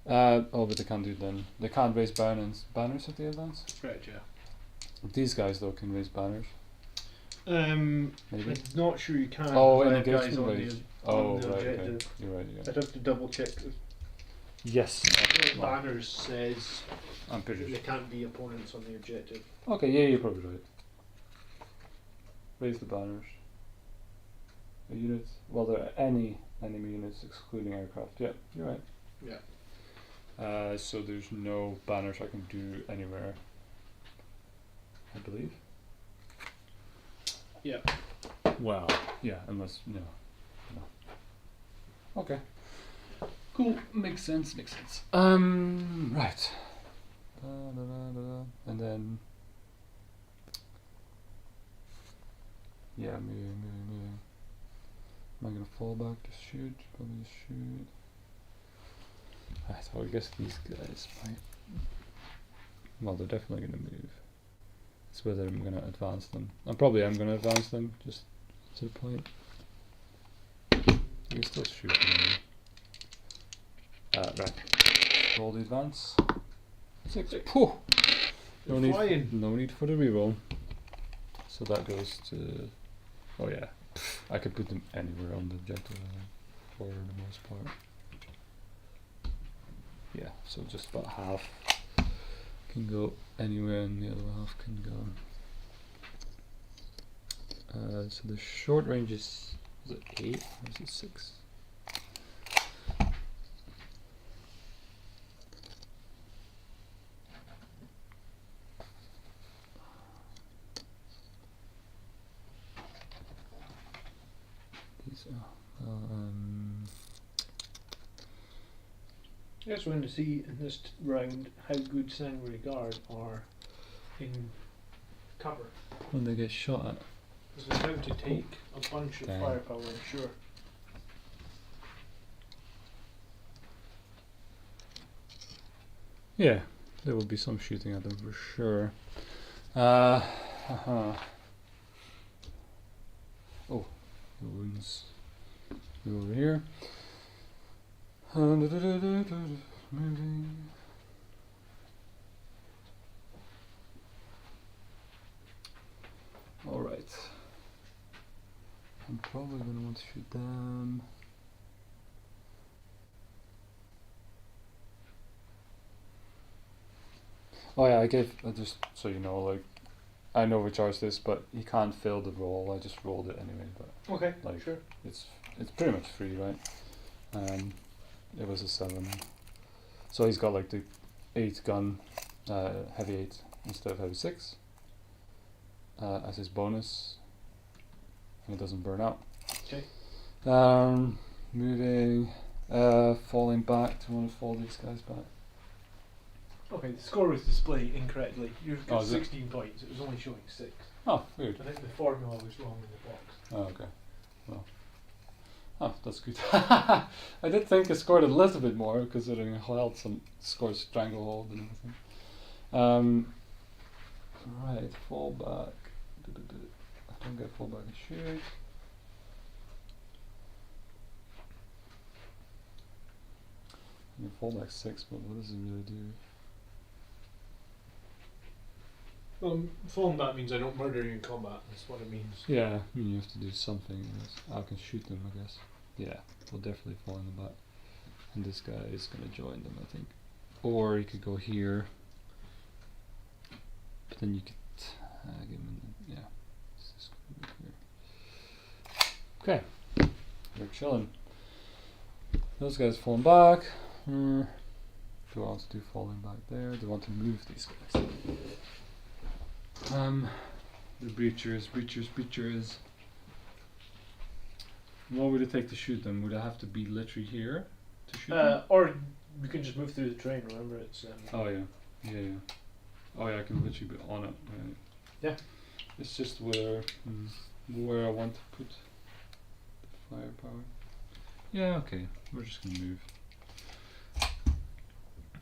But they can't do then. They can't raise banners if they advance.
Right, yeah.
These guys though can raise banners.
I'm
Maybe.
not sure you can.
Oh,
if I
in
have guys
engagement
on
range.
the, on the
Okay.
objective.
You're right. Yeah.
I'd have to double check.
Yes.
If
Well,
banners says
I'm pretty
that
sure.
there can't be opponents on the objective.
Okay. Yeah, you're probably right. Raise the banners. The units. Well, there are any enemy units excluding aircraft. Yeah, you're right.
Yeah.
So there's no banners I can do anywhere. I believe.
Yeah.
Well, yeah, unless no. Okay. Cool. Makes sense. Right. And then. Yeah, moving. Am I gonna fall back to shoot? Probably just shoot. So I guess these guys might. Well, they're definitely gonna move. It's whether I'm gonna advance them. I probably am gonna advance them, just to the point. You can still shoot them. Right. Roll the advance. 6. Phew. No need for the reroll. So that goes to. Oh yeah. I could put them anywhere on the objective for the most part. Yeah, so just about half can go anywhere and the other half can go. So the short range is it 8 or is it 6? These are
I guess we're going to see in this round how good Sanguinary Guard are in cover.
when they get shot at.
Because they're about to take a bunch of
Dang.
firepower, I'm sure.
Yeah, there will be some shooting at them for sure. Oh, the wounds. Go over here. Moving. Alright. I'm probably gonna want to shoot them. Oh yeah, just so you know, like, I know we charged this, but he can't fill the roll. I just rolled it anyway, but
Okay,
like,
sure.
it's pretty much free, right? It was a 7, so he's got like the 8 gun, heavy 8 instead of heavy 6, as his bonus, and it doesn't burn out.
Okay.
Moving, falling back. Do you want to fall these guys back?
Okay, the score was displayed incorrectly. You've got
is it?
16 points. It was only showing 6.
Oh, weird.
I think the formula was wrong in the box.
Oh, okay. Well. Oh, that's good. I did think I scored a little bit more, considering how else some scores stranglehold and everything. Right, fall back. I don't get fall back and shoot. You fall back 6, but what does it really do?
Falling back means I don't murder you in combat. That's what it means.
Yeah, I mean, you have to do something. I can shoot them, I guess. Yeah, we'll definitely fall in the back. And this guy is going to join them, I think. Or you could go here. But then you could give him, yeah. Let's just go here. Okay, we're chilling. Those guys falling back. Do I want to do falling back there? Do I want to move these guys? The breachers. What would it take to shoot them? Would I have to be literally here to shoot them?
Or you can just move through the terrain. Remember, it's.
Oh yeah. Oh yeah, I can literally be on it. Right.
Yeah.
It's just where I want to put the firepower. Yeah. Okay. We're just gonna move.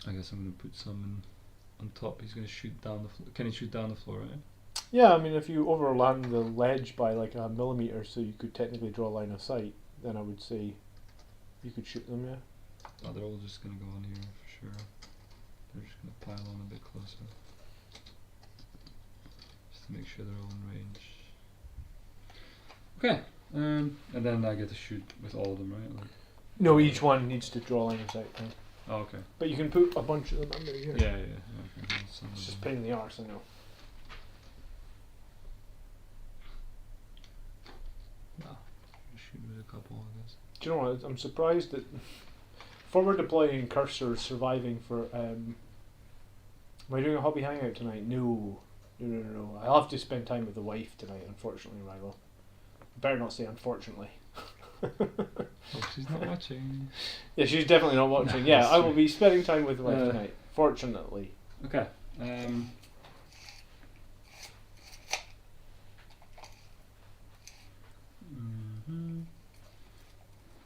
I guess I'm gonna put some on top. He's gonna shoot down the floor. Can he shoot down the floor, right?
Yeah, I mean, if you overland the ledge by like a millimeter, so you could technically draw a line of sight, then I would say you could shoot them. Yeah.
Oh, they're all just gonna go on here for sure. They're just gonna pile on a bit closer. Just to make sure they're all in range. Okay, and then I get to shoot with all of them, right? Like,
No, each one needs to draw lines out. Then.
oh, okay.
But you can put a bunch of them under here.
Yeah. Okay, that's some
It's
of
just
them.
pain in the arse, I know.
Well, shoot with a couple, I guess.
Do you know what? I'm surprised that forward deploying cursor surviving for. Am I doing a hobby hangout tonight? No. I'll have to spend time with the wife tonight, unfortunately, Rilo. Better not say unfortunately.
Oh, she's not watching.
Yeah, she's definitely not watching.
No,
Yeah,
that's
I will
true.
be spending time with the wife
Uh,
tonight. Fortunately.
Okay.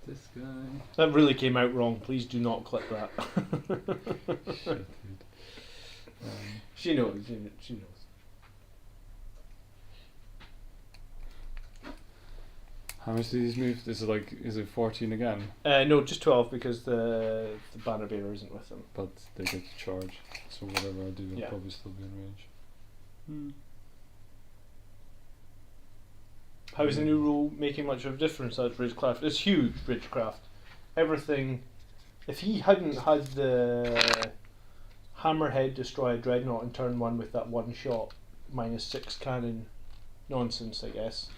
This guy.
That really came out wrong. Please do not clip that.
Shit, dude.
She knows. She knows.
How much do these move? Is it 14 again?
No, just 12 because the banner bearer isn't with them.
But they get to charge. So whatever I do, I'll
Yeah.
probably still be in range.
How is the new rule making much of a difference at Ridgecraft? It's huge, Ridgecraft. Everything. If he hadn't had the Hammerhead destroy a Dreadnought in turn 1 with that one shot, -6 cannon nonsense, I guess.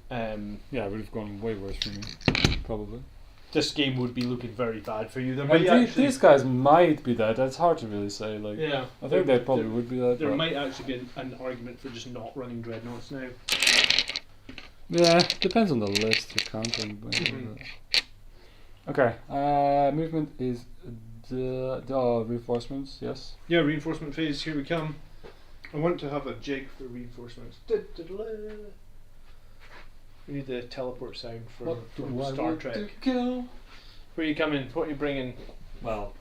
Yeah, it would have gone way worse for me, probably.
This game would be looking very bad for you. There
And
might actually,
these guys might be dead. It's hard to really say. Like,
yeah,
I think they probably would be dead.
There
but
might actually be an argument for just not running Dreadnoughts now.
yeah, depends on the list you're counting. But okay, movement is the reinforcements. Yes.
Yeah, reinforcement phase. Here we come. I want to have a jig for reinforcements. We need the teleport sound from Star Trek.
Kill?
Where are you coming? What are you bringing?
Well,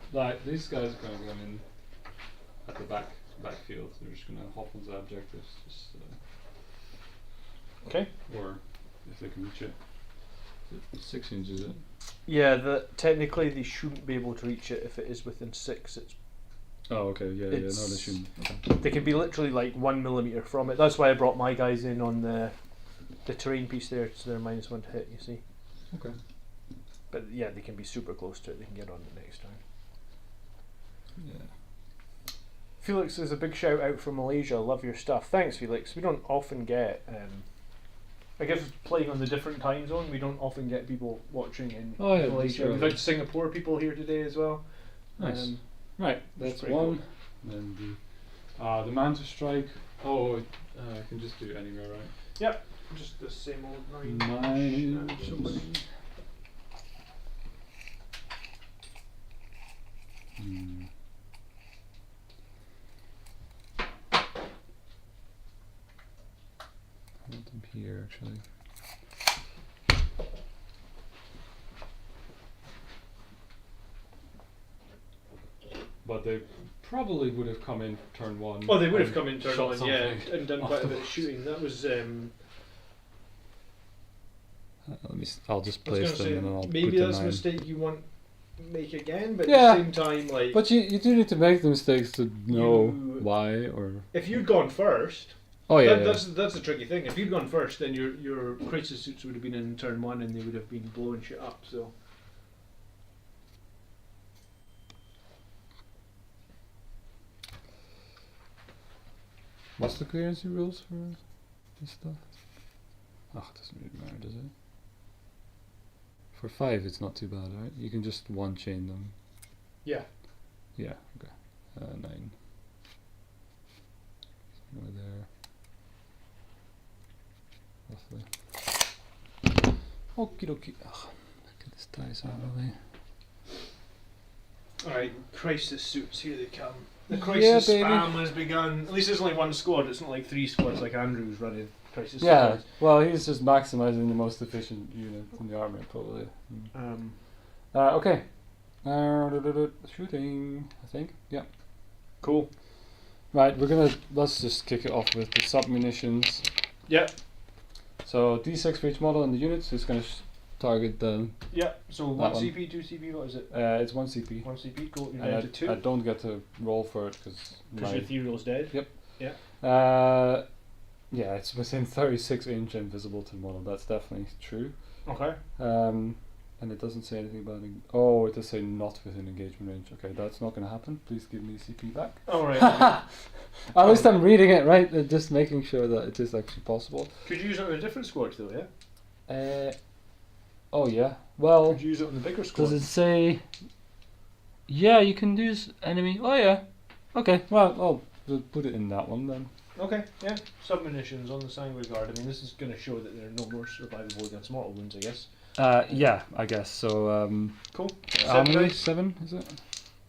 these guys are going to come in at the backfield. They're just going to hop onto objectives, just
Okay.
or if they can reach it. 6 inches, is it?
Yeah, technically they shouldn't be able to reach it if it is within 6.
Oh, okay, yeah, no, they
It's-
shouldn't. Okay.
They can be literally like 1 millimeter from it. That's why I brought my guys in on the terrain piece there, so they're -1 to hit. You see.
Okay.
But yeah, they can be super close to it. They can get on it next time.
Yeah.
Felix is a big shout out from Malaysia. Love your stuff. Thanks, Felix. We don't often get. I guess playing on the different time zone, we don't often get people watching in
Oh, yeah,
Malaysia.
sure.
We've had Singapore people here today as well.
Nice. Right, that's
pretty
one. Then the Manta Strike. Oh, I can just do anywhere, right?
Yep, just the same old 9.
Mine is. I want them here, actually. But they probably would have come in turn 1.
Oh, they would have
and
come in turn
shot
1, yeah,
something
and done quite a bit of
afterwards.
shooting. That was.
I'll just
I was
place
gonna
them
say,
and then I'll
maybe
put the
that's a
9.
mistake you want to make again, but
Yeah.
at the same time, like.
But you do need to make the mistakes to know
You-
why or.
If you'd gone first,
Oh yeah.
that's the tricky thing. If you'd gone first, then your crisis suits would have been in turn 1, and they would have been blowing shit up. So.
What's the clearance rules for this stuff? Oh, it doesn't really matter, does it? For 5, it's not too bad, right? You can just one chain them.
Yeah.
Yeah. Okay. 9. Over there. Roughly. Okie dokie. Ugh, get this dice out of the way.
Alright, crisis suits, here they come. The
Yeah,
crisis
baby.
spam has begun. At least there's only one squad, it's not like 3 squads like Andrew's running crisis
Yeah.
squads.
Well, he's just maximizing the most efficient unit in the army, probably. Okay. Shooting, I think. Yeah.
Cool.
Right, let's just kick it off with the sub munitions.
Yep.
So D6 for each model and the units is going to
target the.
Yeah. So
That
1
one.
CP, 2 CP. What is it?
It's 1 CP.
1 CP. Cool. You're
And
down to 2.
I don't get to roll for it because
Because your ethereal's dead.
Yep.
Yeah.
Yeah, it's within 36 inch and visible to the model. That's definitely true.
Okay.
And it doesn't say anything about. Oh, it does say not within engagement range. Okay, that's not going to happen. Please give me CP back.
All right.
At least I'm reading it right. Just making sure that it is actually possible.
Could you use it on a different squad though? Yeah.
Oh yeah. Well,
Could you use it on the bigger squad?
Does it say? Yeah, you can use enemy. Oh yeah. Okay.
well, I'll put it in that one then.
Okay, yeah. Submunitions on the Sanguine Guard. I mean, this is going to show that they're no more survivable against mortal wounds, I guess.
Yeah, I guess so.
Cool.
How
7
many?
dice,
7 is it?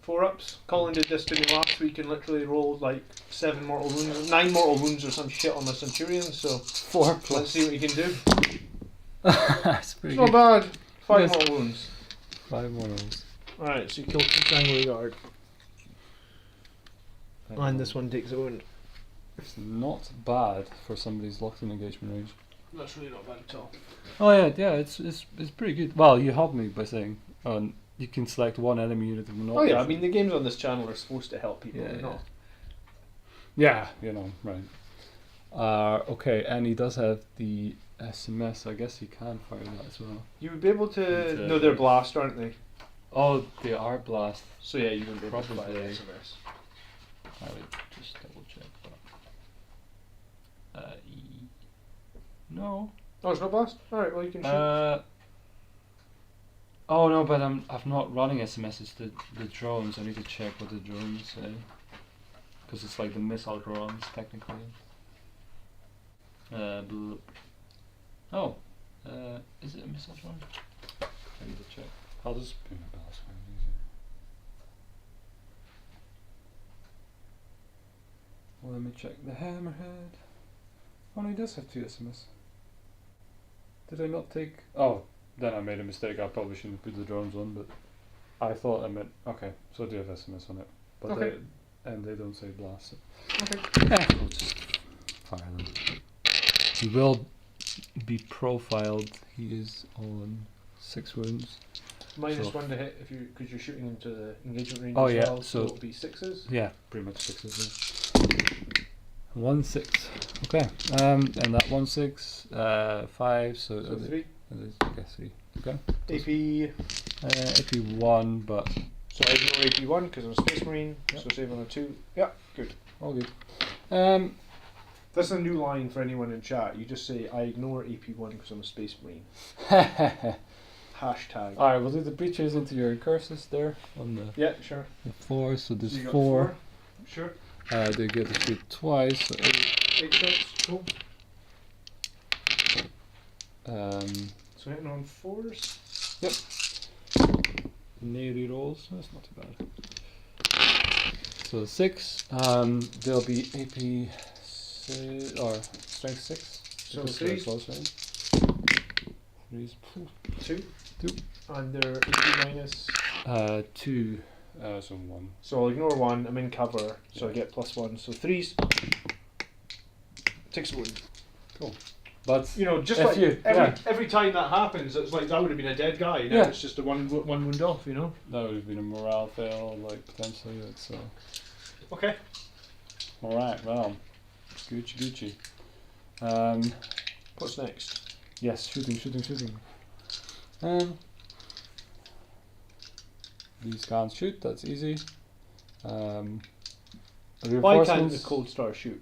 4 ups. Colin did this to me last week and literally rolled like 7 mortal wounds, 9 mortal wounds or some shit on my Centurion. So
4
let's
plus.
see what you can do.
That's pretty
It's not
good.
bad. 5
Yes.
mortal wounds.
5 more rolls.
Alright, so you killed the Sanguine Guard. And this one takes a wound.
It's not bad for somebody who's locked in engagement range.
That's really not bad at all.
Oh yeah, it's pretty good. Well, you helped me by saying you can select one enemy unit and not.
Oh yeah, I mean the games on this channel are supposed to help people,
Yeah,
they're not.
Yeah, right. Okay, and he does have the SMS. I guess he can fire that as well.
You would be able to...
It's,
No, they're blast, aren't they?
Oh, they are blast.
So yeah, you wouldn't be able to fire the
Probably.
SMS.
I would just double check. But, no.
Oh, it's not blast? Alright, well you can shoot.
Oh no, but I'm not running SMS. It's the drones. I need to check what the drones say. Because it's like the missile drones technically. Is it a missile drone? I need to check.
I'll just put my balance fire easier. Well, let me check the hammerhead. Oh no, he does have 2 SMS. Did I not take? Oh, then I made a mistake. I probably shouldn't put the drones on, but I thought I meant. Okay, so I do have SMS on it, but
Okay.
they don't say blast. So.
Okay.
We'll just fire them. He will be profiled. He is on 6 wounds.
Minus
So-
1 to hit if you because you're shooting into the engagement range
Oh,
as
yeah,
well, so
so-
it'll be 6s.
Yeah, pretty much 6 1 6. Okay. And that 1 6, 5. So,
So 3.
okay, 3. Okay.
AP.
AP 1, but
So I ignore AP 1 because I'm a Space Marine.
Yep.
So save on a 2. Yeah, good.
All good.
That's a new line for anyone in chat. You just say I ignore AP 1 because I'm a Space Marine. Hashtag.
Alright, we'll do the breaches into your curses there on the
Yeah, sure.
4. So there's
So you got
4.
Sure.
they get to shoot twice. So
8 shots. Cool. So hitting on 4s.
nearly rolls. That's not too bad. So 6. There'll be AP or strength 6.
So
because
3.
they're close range. 3's
2.
2.
And they're AP minus.
2. So 1.
So I'll ignore 1. I'm in cover, so I
Yeah.
get +1. So 3s. Takes a wound.
Cool. But
You know, just
If
like
you-
every time that happens, it's like that would have been a dead guy. Now
Yeah.
it's just a one wound off. You know.
that would have been a morale fail, like potentially. So
Okay.
all right, well, Gucci.
What's next?
Yes, shooting. These can't shoot. That's easy.
Why can't the
reinforcements-
Cold Star shoot?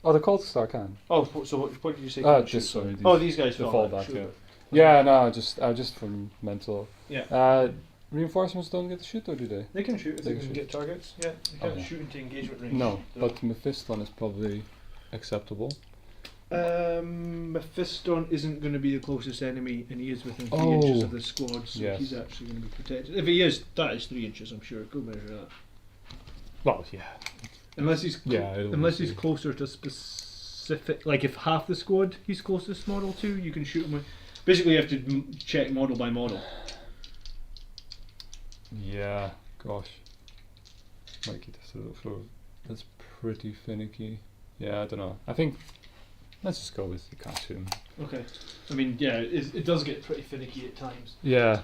Oh, the Cold Star can.
Oh, so what did you say?
Oh,
can't
just
shoot?
sorry.
Oh, these guys
the
fall
fallback.
back,
Yeah.
sure.
Yeah, no, just from mental.
Yeah.
Reinforcements don't get to shoot, or do they?
They can shoot if
They
they
can
can
shoot.
get targets. Yeah, they
Oh,
can't
yeah.
shoot into engagement range.
No,
So-
but Mephiston is probably acceptable.
Mephiston isn't going to be the closest enemy, and he is within 3
Oh.
inches of the squad, so
Yes.
he's actually going to be protected. If he is, that is 3 inches, I'm sure. Go measure that.
Well, yeah.
Unless he's
it'll
unless
be-
he's closer to specific, like if half the squad he's closest model to, you can shoot him with. Basically, you have to check model by model.
Yeah, gosh. Mikey just a little floor. That's pretty finicky. Yeah, I don't know. I think let's just go with you can't shoot him.
Okay. I mean, yeah, it does get pretty finicky at times.
Yeah.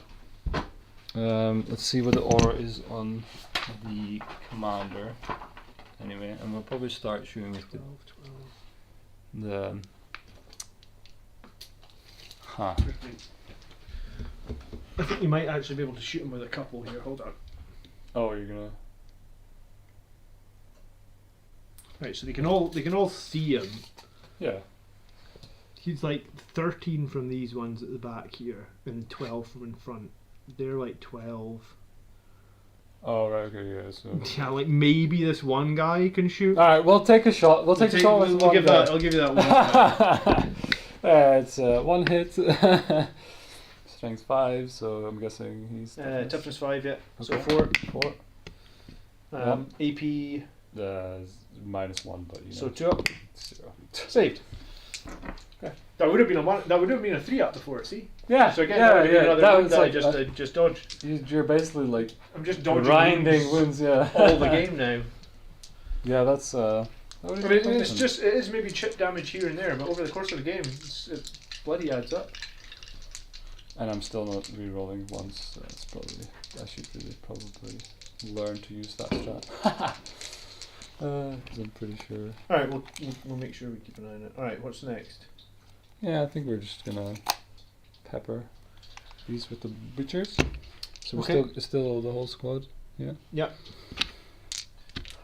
Let's see what the aura is on the commander. Anyway, and we'll probably start shooting with
12.
the
I think you might actually be able to shoot him with a couple here. Hold on.
Oh, you're gonna.
Right, so they can all see him.
Yeah.
He's like 13 from these ones at the back here, and 12 from in front. They're like 12.
Oh right, okay, yeah. So.
Yeah, like maybe this one guy can shoot.
All right, we'll take a shot. We'll take a shot with
we'll
one
give
guy.
that. I'll give you that one.
It's one hit. Strength 5, so I'm guessing he's
Toughness 5, yeah. So
Okay.
4.
4.
AP.
-1, but you know.
So 2 up.
0.
Saved.
Okay.
That would have been a 1. That would have been a 3 up before. See.
Yeah.
So again, that would have been another
That
one
was
that
like
I just dodged.
you're basically like
I'm just dodging
grinding wounds. Yeah.
all the game now.
Yeah, that's.
I mean, it is maybe chip damage here and there, but over the course of the game, it bloody adds up.
And I'm still not re-rolling once. So it's probably I should really probably learn to use that strat. 'Cause I'm pretty sure.
All right, we'll make sure we keep an eye on it. All right, what's next?
Yeah, I think we're just gonna pepper these with the butchers. So
Okay.
we're still the whole squad. Yeah.
Yeah.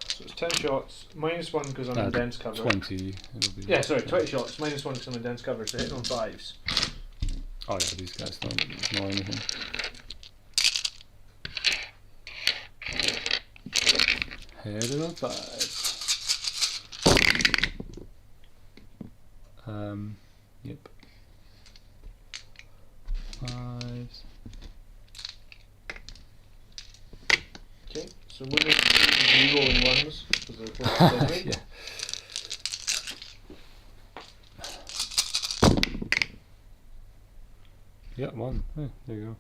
So it's 10 shots. -1 because I'm in dense cover.
20. It'll be.
Yeah, sorry, 20 shots. -1 because I'm in dense cover. So hitting on 5s.
Oh yeah, these guys don't know anything. Hit on 5. Yep. 5s.
Okay, so we're re-rolling ones because they're close to deadly.
Yeah. Yeah, 1. Oh, there you go.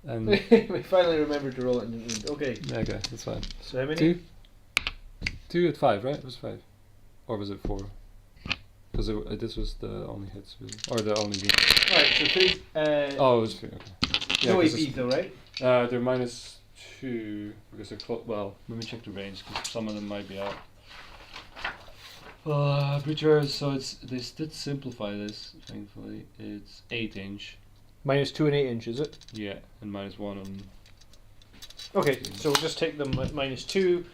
And
We finally remembered to roll it and didn't need. Okay,
okay, that's fine.
so how many?
2. 2 at 5, right? It was 5, or was it 4? Because this was the only hits, really. Or the only game.
Alright, so 3.
Oh, it was 3. Okay.
No
'cause
AP though, right?
they're -2 because they're well. Let me check the range because some of them might be out. Butchers. So they did simplify this. Thankfully, it's 8-inch.
-2 and 8 inches, is it?
Yeah, and -1 on.
Okay, so we'll just take them at -2.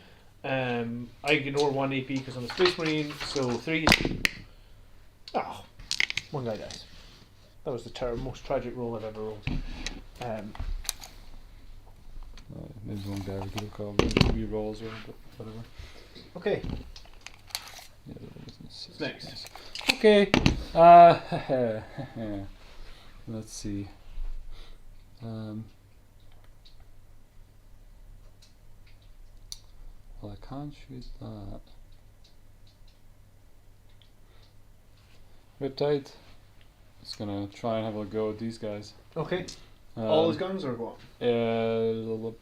I ignore 1 AP because I'm a Space Marine, so 3. Oh, one guy dies. That was the most tragic roll I've ever rolled.
Maybe one guy we could have called re-rolls or whatever.
Okay,
Yeah, that wasn't 6.
next.
Okay. Let's see. Well, I can't shoot that. Riptide. It's gonna try and have a go at these guys.
Okay, all his guns or what?
The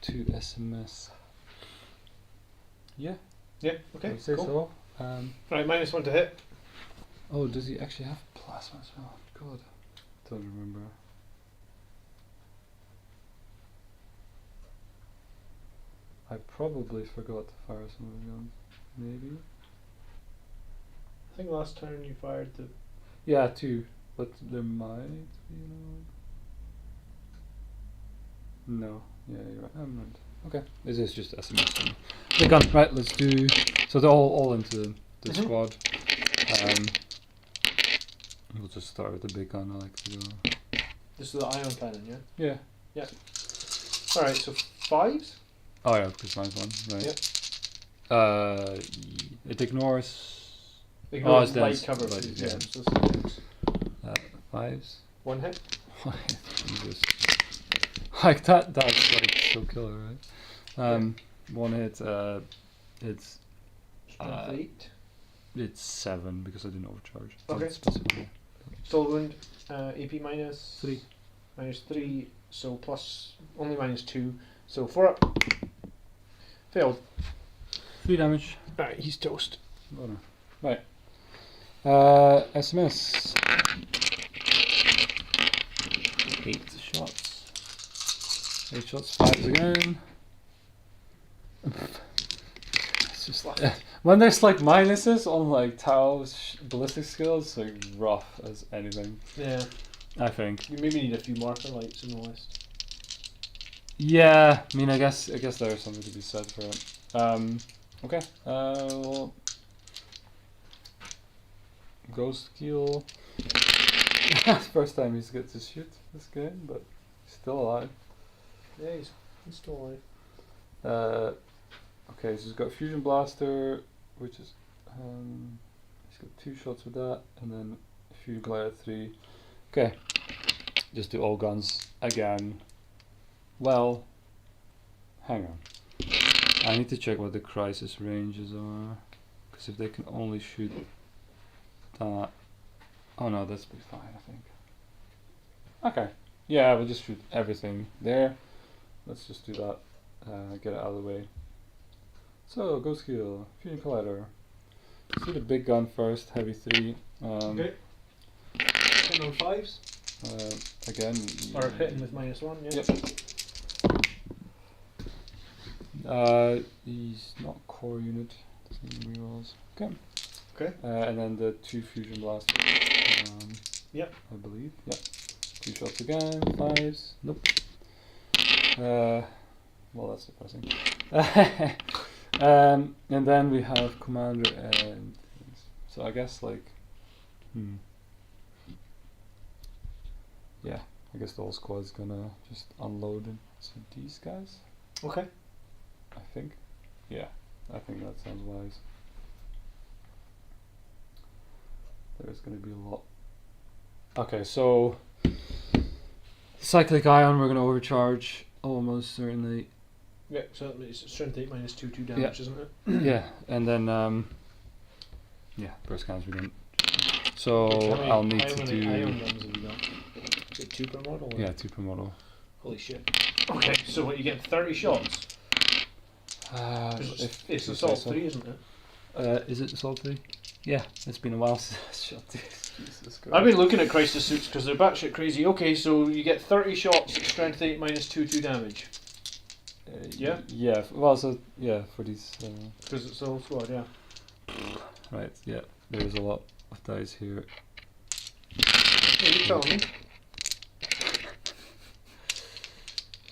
2 SMS. Yeah.
Yeah, okay,
I'd say
cool.
so.
Right, -1 to hit.
Oh, does he actually have plasma as well? God, don't remember. I probably forgot to fire some of the guns. Maybe.
I think last turn you fired the.
Yeah, 2, but there might be another one. No, yeah, you're right. I'm right. Okay, this is just SMS. Big gun, right? Let's do. So they're all into the squad. We'll just start with the big gun. I like to go.
This is the ion cannon, yeah?
Yeah.
Yeah. Alright, so 5s?
Oh yeah, because mine's 1, right?
Yep.
It ignores.
Ignore
it's
light
dense,
cover,
but
please.
yeah.
Yeah, so this is
5s.
1 hit.
Jesus. Like that's like so killer, right? 1 hit. It's
Strength 8.
it's 7 because I didn't overcharge.
Okay.
Specifically.
Soul wound, AP minus
3.
-3, so plus only -2, so 4 up. Failed.
3 damage.
Alright, he's toast.
Oh, no. Right. SMS. 8 shots. 8 shots, 5 again. It's just like when there's like minuses on like Tao's ballistic skills, it's like rough as anything.
Yeah.
I think.
You maybe need a few marker lights in the list.
Yeah, I mean, I guess there's something to be said for it. Okay. Well, Ghost Keel. First time he's get to shoot this game, but he's still alive.
Yeah, he's still alive.
Okay, so he's got Fusion Blaster, which is he's got 2 shots with that, and then Fusion Glider 3. Okay, just do all guns again. Well, hang on. I need to check what the crisis ranges are, because if they can only shoot that, oh no, that's be fine, I think. Okay, yeah, we'll just shoot everything there. Let's just do that. Get it out of the way. So, Ghost Skill, Fusion Collider. Let's do the big gun first, Heavy 3.
Okay. Hitting on 5s?
Again.
Or hitting with -1, yeah.
Yep. He's not core unit. Doesn't need rerolls. Okay.
Okay.
And then the 2 Fusion Blasters.
Yep.
I believe. Yep. 2 shots again. 5s. Nope. Well, that's depressing. And then we have Commander and things. So I guess like, yeah, I guess the whole squad's gonna just unload into these guys.
Okay.
I think. Yeah, I think that sounds wise. There's gonna be a lot. Okay, so Cyclic Ion, we're gonna overcharge almost certainly.
Yeah, so it's strength 8 -2 damage, isn't it?
Yeah, and then yeah, burst cannons we didn't. So I'll need to do.
Ion guns have you got? Is it 2 per model? Or?
Yeah, 2 per model.
Holy shit. Okay, so what, you get 30 shots?
If
It's
you
Assault
say so.
3, isn't it?
Is it Assault 3? Yeah, it's been a while since I shot these. Jesus Christ.
I've been looking at crisis suits because they're batshit crazy. Okay, so you get 30 shots, strength 8 -2 damage. Yeah?
Yeah, well, so, yeah, for these.
Because it's the whole squad, yeah.
Right, yeah, there's a lot of dice here.
Yeah, you tell me.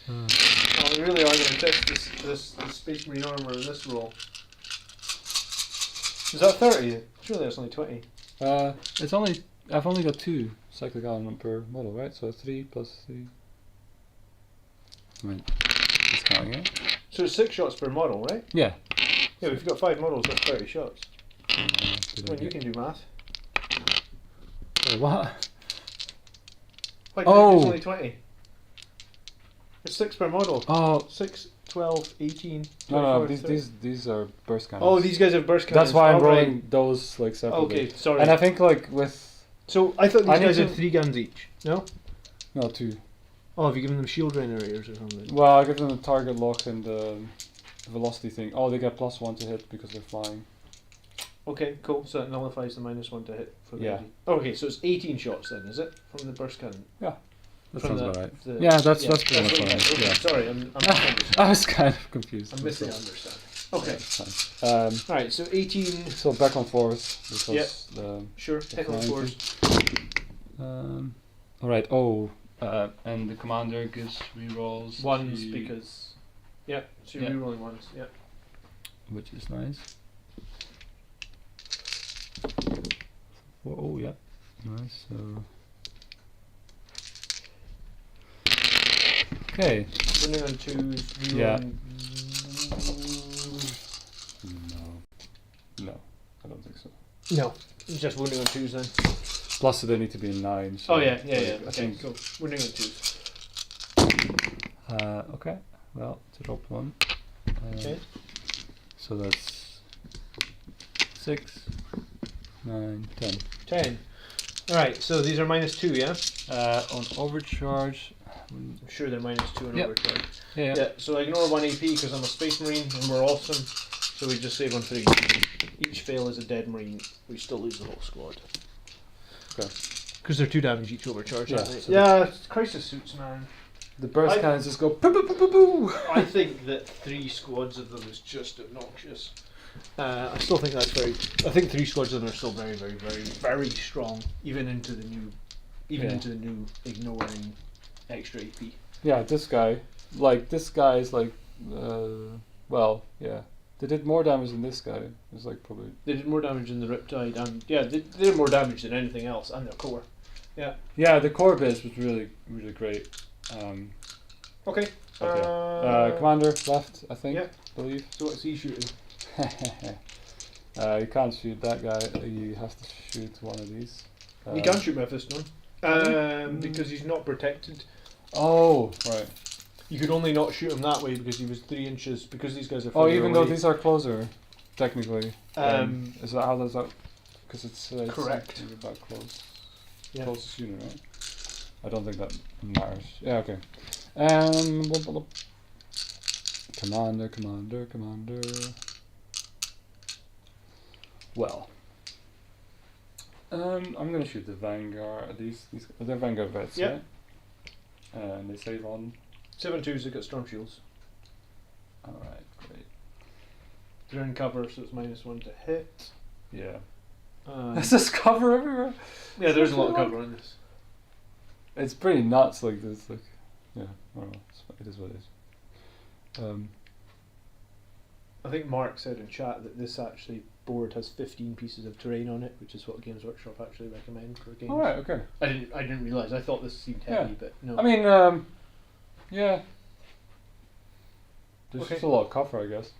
Oh, we really are going to test this Space Marine armor in this roll. Is that 30? Surely that's only 20.
It's only, I've only got 2 cyclic element per model, right? So 3 plus 3. I mean, it's counting it.
So it's 6 shots per model, right?
Yeah.
Yeah, if you've got 5 models, that's 30 shots.
Did I
Well, you
get-
can do math.
What?
Why,
Oh!
it's only 20. It's 6 per model.
Oh,
6, 12, 18, 24,
no,
30.
these are burst cannons.
Oh, these guys have burst cannons.
That's why I'm
All right.
rolling those like separately.
Okay, sorry.
And I think like with
So I thought these
I need
guys
to-
had 3 guns each. No?
no 2.
Oh, have you given them shield generators or something?
Well, I give them the target lock and the velocity thing. Oh, they get +1 to hit because they're flying.
Okay, cool. So that nullifies the -1 to hit for the
Yeah.
heavy. Okay, so it's 18 shots then, is it? From the burst cannon?
That
From
sounds
the-
about right.
the-
Yeah, that's pretty much
what you
fine.
had. Okay,
Yeah.
sorry, I'm misunderstanding.
I was kind of confused.
I'm
myself.
misunderstanding. Okay.
That's fine.
Alright, so 18.
So back on force because
Sure, hit on
flying
force.
all right. Oh, and the commander gives rerolls.
Ones
to-
because. Yeah, so you're
Yeah.
rerolling ones. Yeah.
which is nice. Oh yeah, nice. So okay.
Winning on 2s,
Yeah.
rerolling.
No, I don't think so.
No, just winning on 2s then.
Plus, they need to be a 9. So
Oh, yeah.
like,
I
I
okay,
think.
cool. Winning on 2s.
Okay. Well, drop 1.
Okay.
So that's 6, 9, 10.
10. Alright, so these are -2, yeah?
On overcharge.
I'm sure they're -2 on
Yep.
overcharge.
Yeah.
Yeah, so I ignore 1 AP because I'm a Space Marine and we're awesome. So
So we just save on 3. Each fail is a dead marine. We still lose the whole squad.
Okay.
Because they're 2 damage each overcharge,
Yeah,
aren't they?
so
Yeah, crisis suits, man.
The burst
I-
cannons just go boo boo boo boo boo.
I think that 3 squads of them is just obnoxious. I still think that's very. I think 3 squads of them are still very, very, very, very strong, even into the new, ignoring extra AP.
Yeah, this guy is like, well, yeah. They did more damage than this guy. It was like probably.
They did more damage than the Riptide, and yeah, they did more damage than anything else, and their core. Yeah.
Yeah, the core base was really, really great.
Okay.
Commander left, I think.
Yeah.
Believe.
So what's he shooting?
You can't shoot that guy. You have to shoot one of these.
You can't shoot Mephiston. Because he's not protected.
Oh, right.
You could only not shoot him that way because he was 3 inches. Because these guys are.
Oh,
further
even
away.
though these are closer, technically. Is that how does that? Because it's
correct.
It's about close.
Yeah.
Closest unit, right? I don't think that matters. Yeah. Okay. Commander. Well. I'm gonna shoot the Vanguard. These they're Vanguard vets,
Yeah.
right? And they save on.
7/2s. They got storm shields.
All right, great.
They're in cover, so it's -1 to hit.
Yeah.
Um,
There's this cover everywhere.
yeah, there's a lot of cover on this.
It's pretty nuts. Like this. Like, yeah. I don't know. It is what it is.
I think Mark said in chat that this board has 15 pieces of terrain on it, which is what Games Workshop actually recommend for games.
All right. Okay.
I didn't realise. I thought this seemed heavy, but no.
I mean, yeah. There's
Okay.
just a lot of cover, I guess.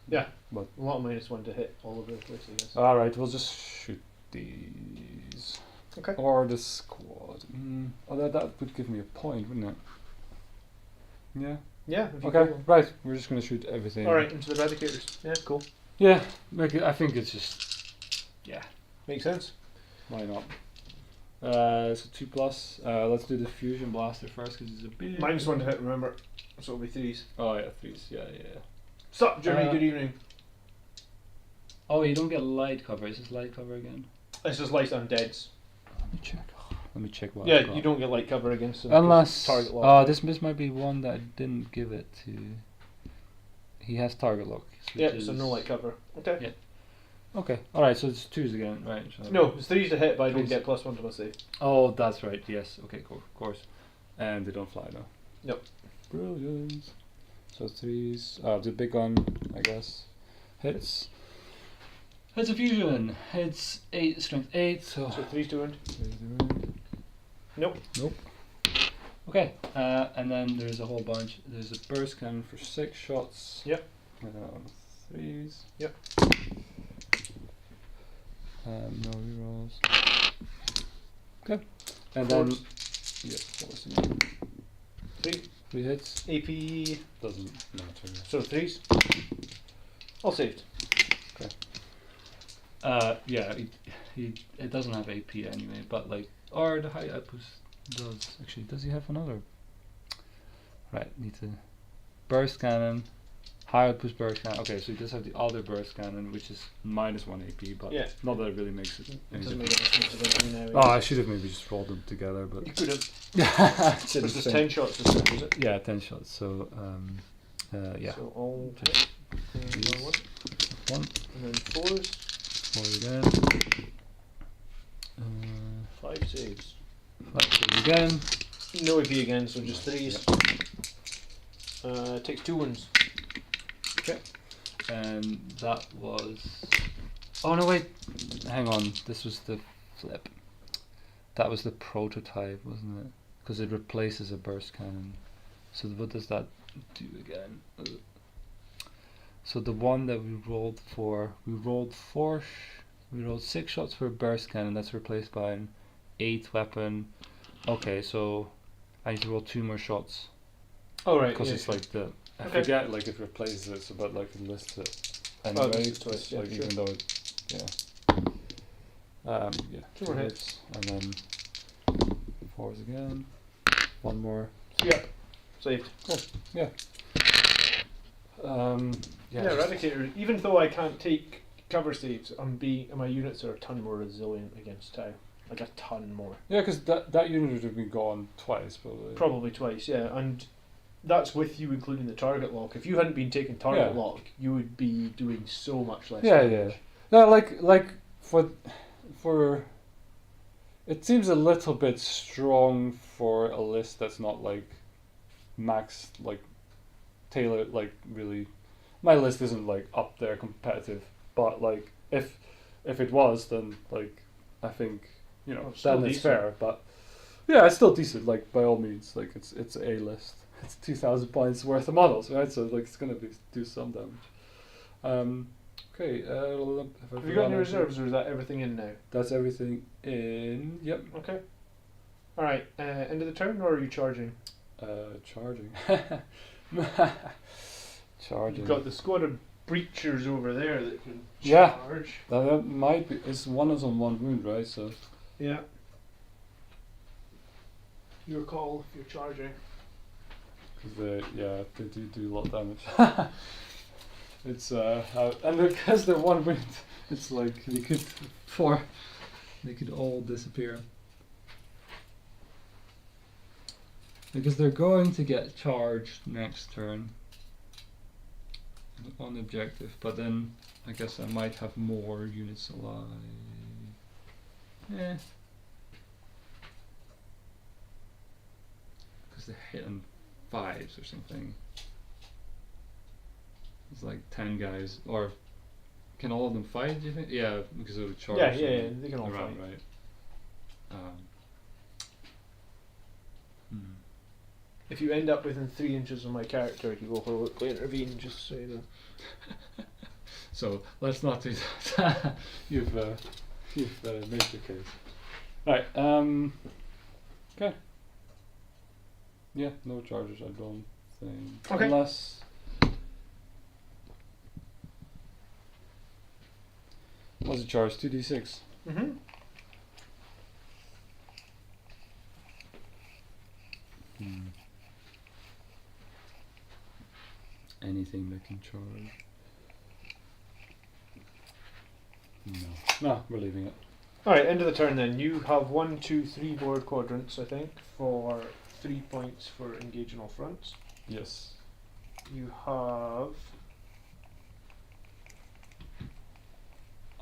Yeah.
But
a lot of -1 to hit all over the place, I guess.
all right, we'll just shoot these.
Okay.
Or the squad. Oh, that would give me a point, wouldn't it? Yeah.
Yeah. If you
Okay.
go-
Right. We're just gonna shoot everything.
All right, into the Eradicators. Yeah, cool.
Yeah. I think it's just. Yeah.
Makes sense.
Why not? So 2+. Let's do the fusion blaster first because it's a bit.
-1 to hit. Remember, so it'll be 3s.
Oh yeah, 3s. Yeah.
Sup, Jeremy? Good evening.
Oh, you don't get light cover. Is this light cover again?
This is light undeads.
Let me check what.
Yeah,
I've got.
you don't get light cover against them. 'cause
Unless
target lock.
this might be one that I didn't give it to. He has target lock.
Yeah, so no light cover. Okay.
Yeah.
Okay. All right. So it's 2s again, right? So
No, it's 3s to hit, but I don't
Threes.
get +1 to my save.
Oh, that's right. Yes. Okay. Cool. Of course. And they don't fly though.
Nope.
Brilliant. So 3s. The big gun, I guess. Hits.
It's a fusion. It's 8, strength 8.
So 3s to wound. Nope.
Okay, and then there's a whole bunch. There's a burst cannon for 6 shots.
Yep.
3s.
Yep.
No rerolls. Okay. And then.
Fours.
Yeah, fours.
3.
3 hits.
AP.
Doesn't matter.
So 3s. All saved.
Yeah, it doesn't have AP anyway, but like, or the high outpost does. Actually, does he have another? Right, need to burst cannon, high outpost burst cannon. Okay, so he does have the other burst cannon, which is -1 AP, but
Yeah.
not that it really makes it.
It
any
doesn't
difference.
make any difference to them
Oh, I should have maybe just rolled them together, but.
You could have.
Yeah.
There's just 10 shots this time, is it?
Yeah, 10 shots. So, yeah.
So all
Just
hit.
One.
And then 4s.
4 again.
5 saves.
5 saves again.
No AP again, so just 3s. Takes 2 wounds.
Okay. And that was. Oh no! Wait. Hang on. This was the flip. That was the prototype, wasn't it? Because it replaces a burst cannon. So what does that do again? So the one that we rolled for, we rolled 6 shots for a burst cannon. That's replaced by an 8 weapon. Okay, so I need to roll 2 more shots.
Oh, right.
Because
Yeah,
it's
sure.
like the. I
Okay.
forget like it replaces it, so but like it lists it.
Oh,
Anyway,
it lists it twice,
just,
yeah,
like
sure.
even though it, yeah. Yeah.
2 more hits.
And then 4s again. 1 more.
Yeah. Saved.
Yeah.
Yeah, Eradicator. Even though I can't take cover saves, my units are a ton more resilient against Tau. Like a ton more.
Yeah, because that unit would have been gone twice, probably.
Probably twice, yeah. And that's with you including the target lock. If you hadn't been taking target
Yeah.
lock, you would be doing so much less
Yeah,
damage.
yeah. No, like for. It seems a little bit strong for a list that's not like max like tailored like really. My list isn't like up there competitive, but like if it was, then like I think
still
then it's
decent.
fair. But yeah, it's still decent. Like by all means, like it's a list. It's 2,000 points worth of models, right? So like it's gonna do some damage. Okay.
Have you got any reserves, or is that everything in now?
That's everything in. Yep.
Okay. Alright, end of the turn, or are you charging?
Charging. Charging.
You've got the squad of breachers over there that can
Yeah.
charge.
That might be. One is on one wound, right? So.
Yeah. Your call if you're charging.
Because they do a lot of damage. It's and because they're one wound, it's like they could all disappear. Because they're going to get charged next turn on objective, but then I guess I might have more units alive. Yeah. Because they're hitting 5s or something. It's like 10 guys, or can all of them fight? Do you think? Yeah, because of the charge.
Yeah, they can all
around,
fight.
Right.
If you end up within 3 inches of my character, he will heroically intervene, just so you know.
So let's not do that. You've made your case. Right. Okay. Yeah, no charges. I don't think.
Okay.
Unless. What's the charge? 2d6.
Mm-hmm.
Anything that can charge. No, we're leaving it.
Alright, end of the turn then. You have 1, 2, 3 board quadrants, I think, for 3 points for engaging all fronts.
Yes.
You have...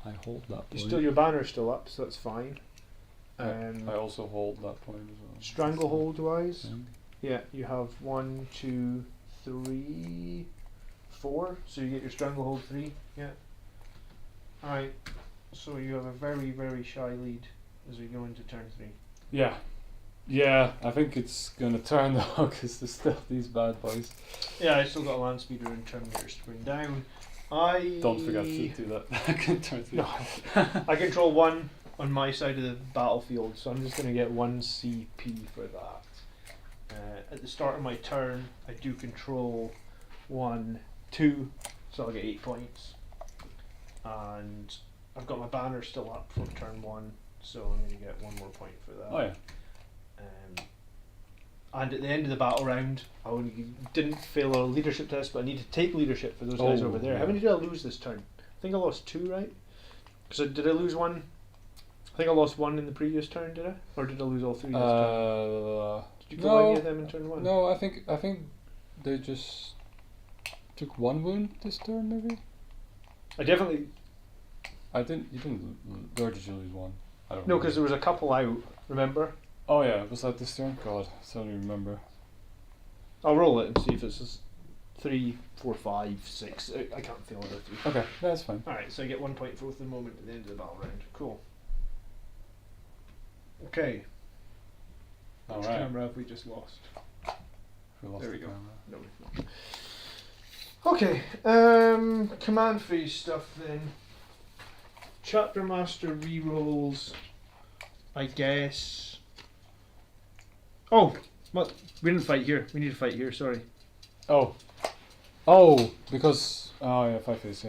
I hold that point.
Your banner's still up, so that's fine.
I also hold that point as well.
Stranglehold wise,
Yeah.
yeah, you have 1, 2, 3, 4. So you get your stranglehold 3. Yeah. Alright. So you have a very, very shy lead as we go into turn 3.
Yeah. Yeah, I think it's going to turn though, because there's still these bad boys.
Yeah, I still got a land speeder and Terminator spring down. I
Don't forget to do that. I can turn 3.
No. I control 1 on my side of the battlefield, so I'm just going to get 1 CP for that. At the start of my turn, I do control 1, 2, so I'll get 8 points. And I've got my banner still up from turn 1, so I'm going to get 1 more point for that.
Oh yeah.
And at the end of the battle round, I didn't fail a leadership test, but I need to take leadership for those guys over there.
yeah.
How many did I lose this turn? I think I lost 2, right? So did I lose 1? I think I lost 1 in the previous turn, did I? Or did I lose all 3 this turn? Did you kill any of them in turn 1?
No, I think they just took 1 wound this turn, maybe.
I definitely...
You didn't. Or did you lose 1? I don't
No,
know.
because there was a couple out, remember?
Oh yeah, was that this turn? God, I don't even remember.
I'll roll it and see if it's 3, 4, 5, 6. I can't feel it.
Okay, that's fine.
Alright, so I get 1 point for the moment at the end of the battle round. Cool. Okay. Which
Alright.
camera have we just lost?
We lost
There we
the
go.
camera.
No, we've not. Okay, command phase stuff then. Chapter Master rerolls, I guess. Oh, what? We didn't fight here. We need to fight here. Sorry.
Oh, because yeah, 5 phase,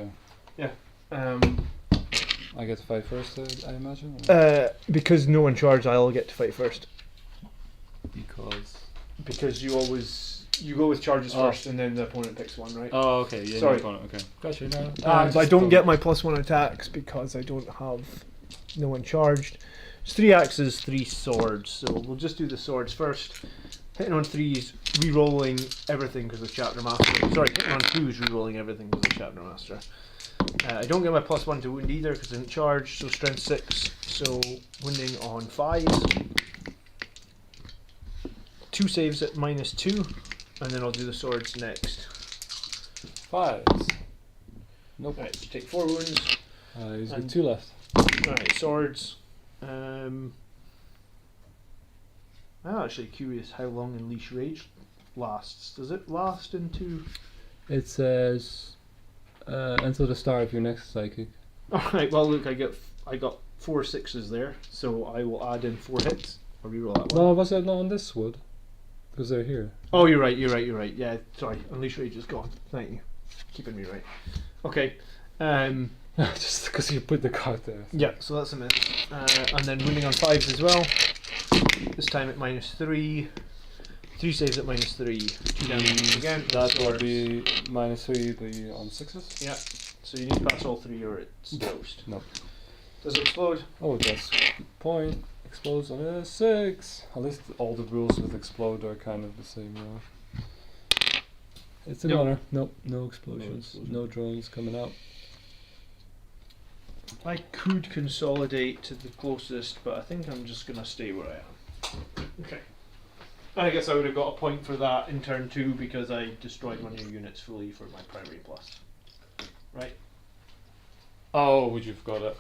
yeah. I get to fight first, I imagine.
Because no one charged, I'll get to fight first.
Because
Because you always You go with charges
Oh.
first, and then the opponent picks one, right?
Oh, okay. Yeah.
Sorry.
Okay. Gotcha. No.
But I don't get my +1 attacks because I don't have no one charged. It's 3 axes, 3 swords. So we'll just do the swords first. Hitting on 3s, re-rolling everything because of Chapter Master. Sorry, hitting on 2s, re-rolling everything because of Chapter Master. I don't get my +1 to wound either because I didn't charge, so strength 6. So wounding on 5s. 2 saves at -2, and then I'll do the swords next.
5s. Nope.
Right, so take 4 wounds.
He's
And-
got 2 left.
Right, swords. I'm actually curious how long Unleash Rage lasts. Does it last into...
It says until the start of your next psychic.
Alright, well look, I got 4 6s there, so I will add in 4 hits. I'll reroll that one.
No, was it not on this wood? Because they're here.
Oh, you're right. Yeah, sorry. Unleash Rage is gone. Thank you. Keeping me right. Okay.
Just because you put the card there.
Yeah, so that's a miss. And then wounding on 5s as well. This time at -3. 3 saves at -3. 2 damage again.
That will
Swords.
be -3 be on 6s.
Yeah. So you need to pass all 3 or it's toast.
No.
Does it explode?
Oh, that's good point. Explodes on a 6. At least all the rules with explode are kind of the same now. It's an
Nope.
honor. Nope, no explosions.
explosion.
No drones coming out.
I could consolidate to the closest, but I think I'm just going to stay where I am. Okay. I guess I would have got a point for that in turn 2 because I destroyed one of your units fully for my primary plus. Right?
Oh, would you forgot it?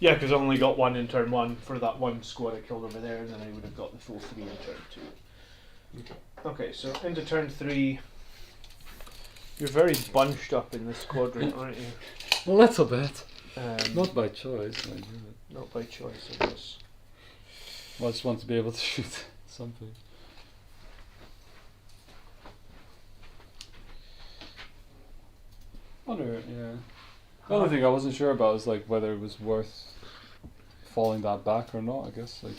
Yeah, because I only got 1 in turn 1 for that one squad I killed over there, and then I would have got the full 3 in turn 2. Okay, so into turn 3. You're very bunched up in this quadrant, aren't you?
A little bit.
Um,
Not by choice, I do it.
not by choice, I guess.
Well, I just want to be able to shoot something. Wonder, yeah. The only thing I wasn't sure about is like whether it was worth falling that back or not. I guess like.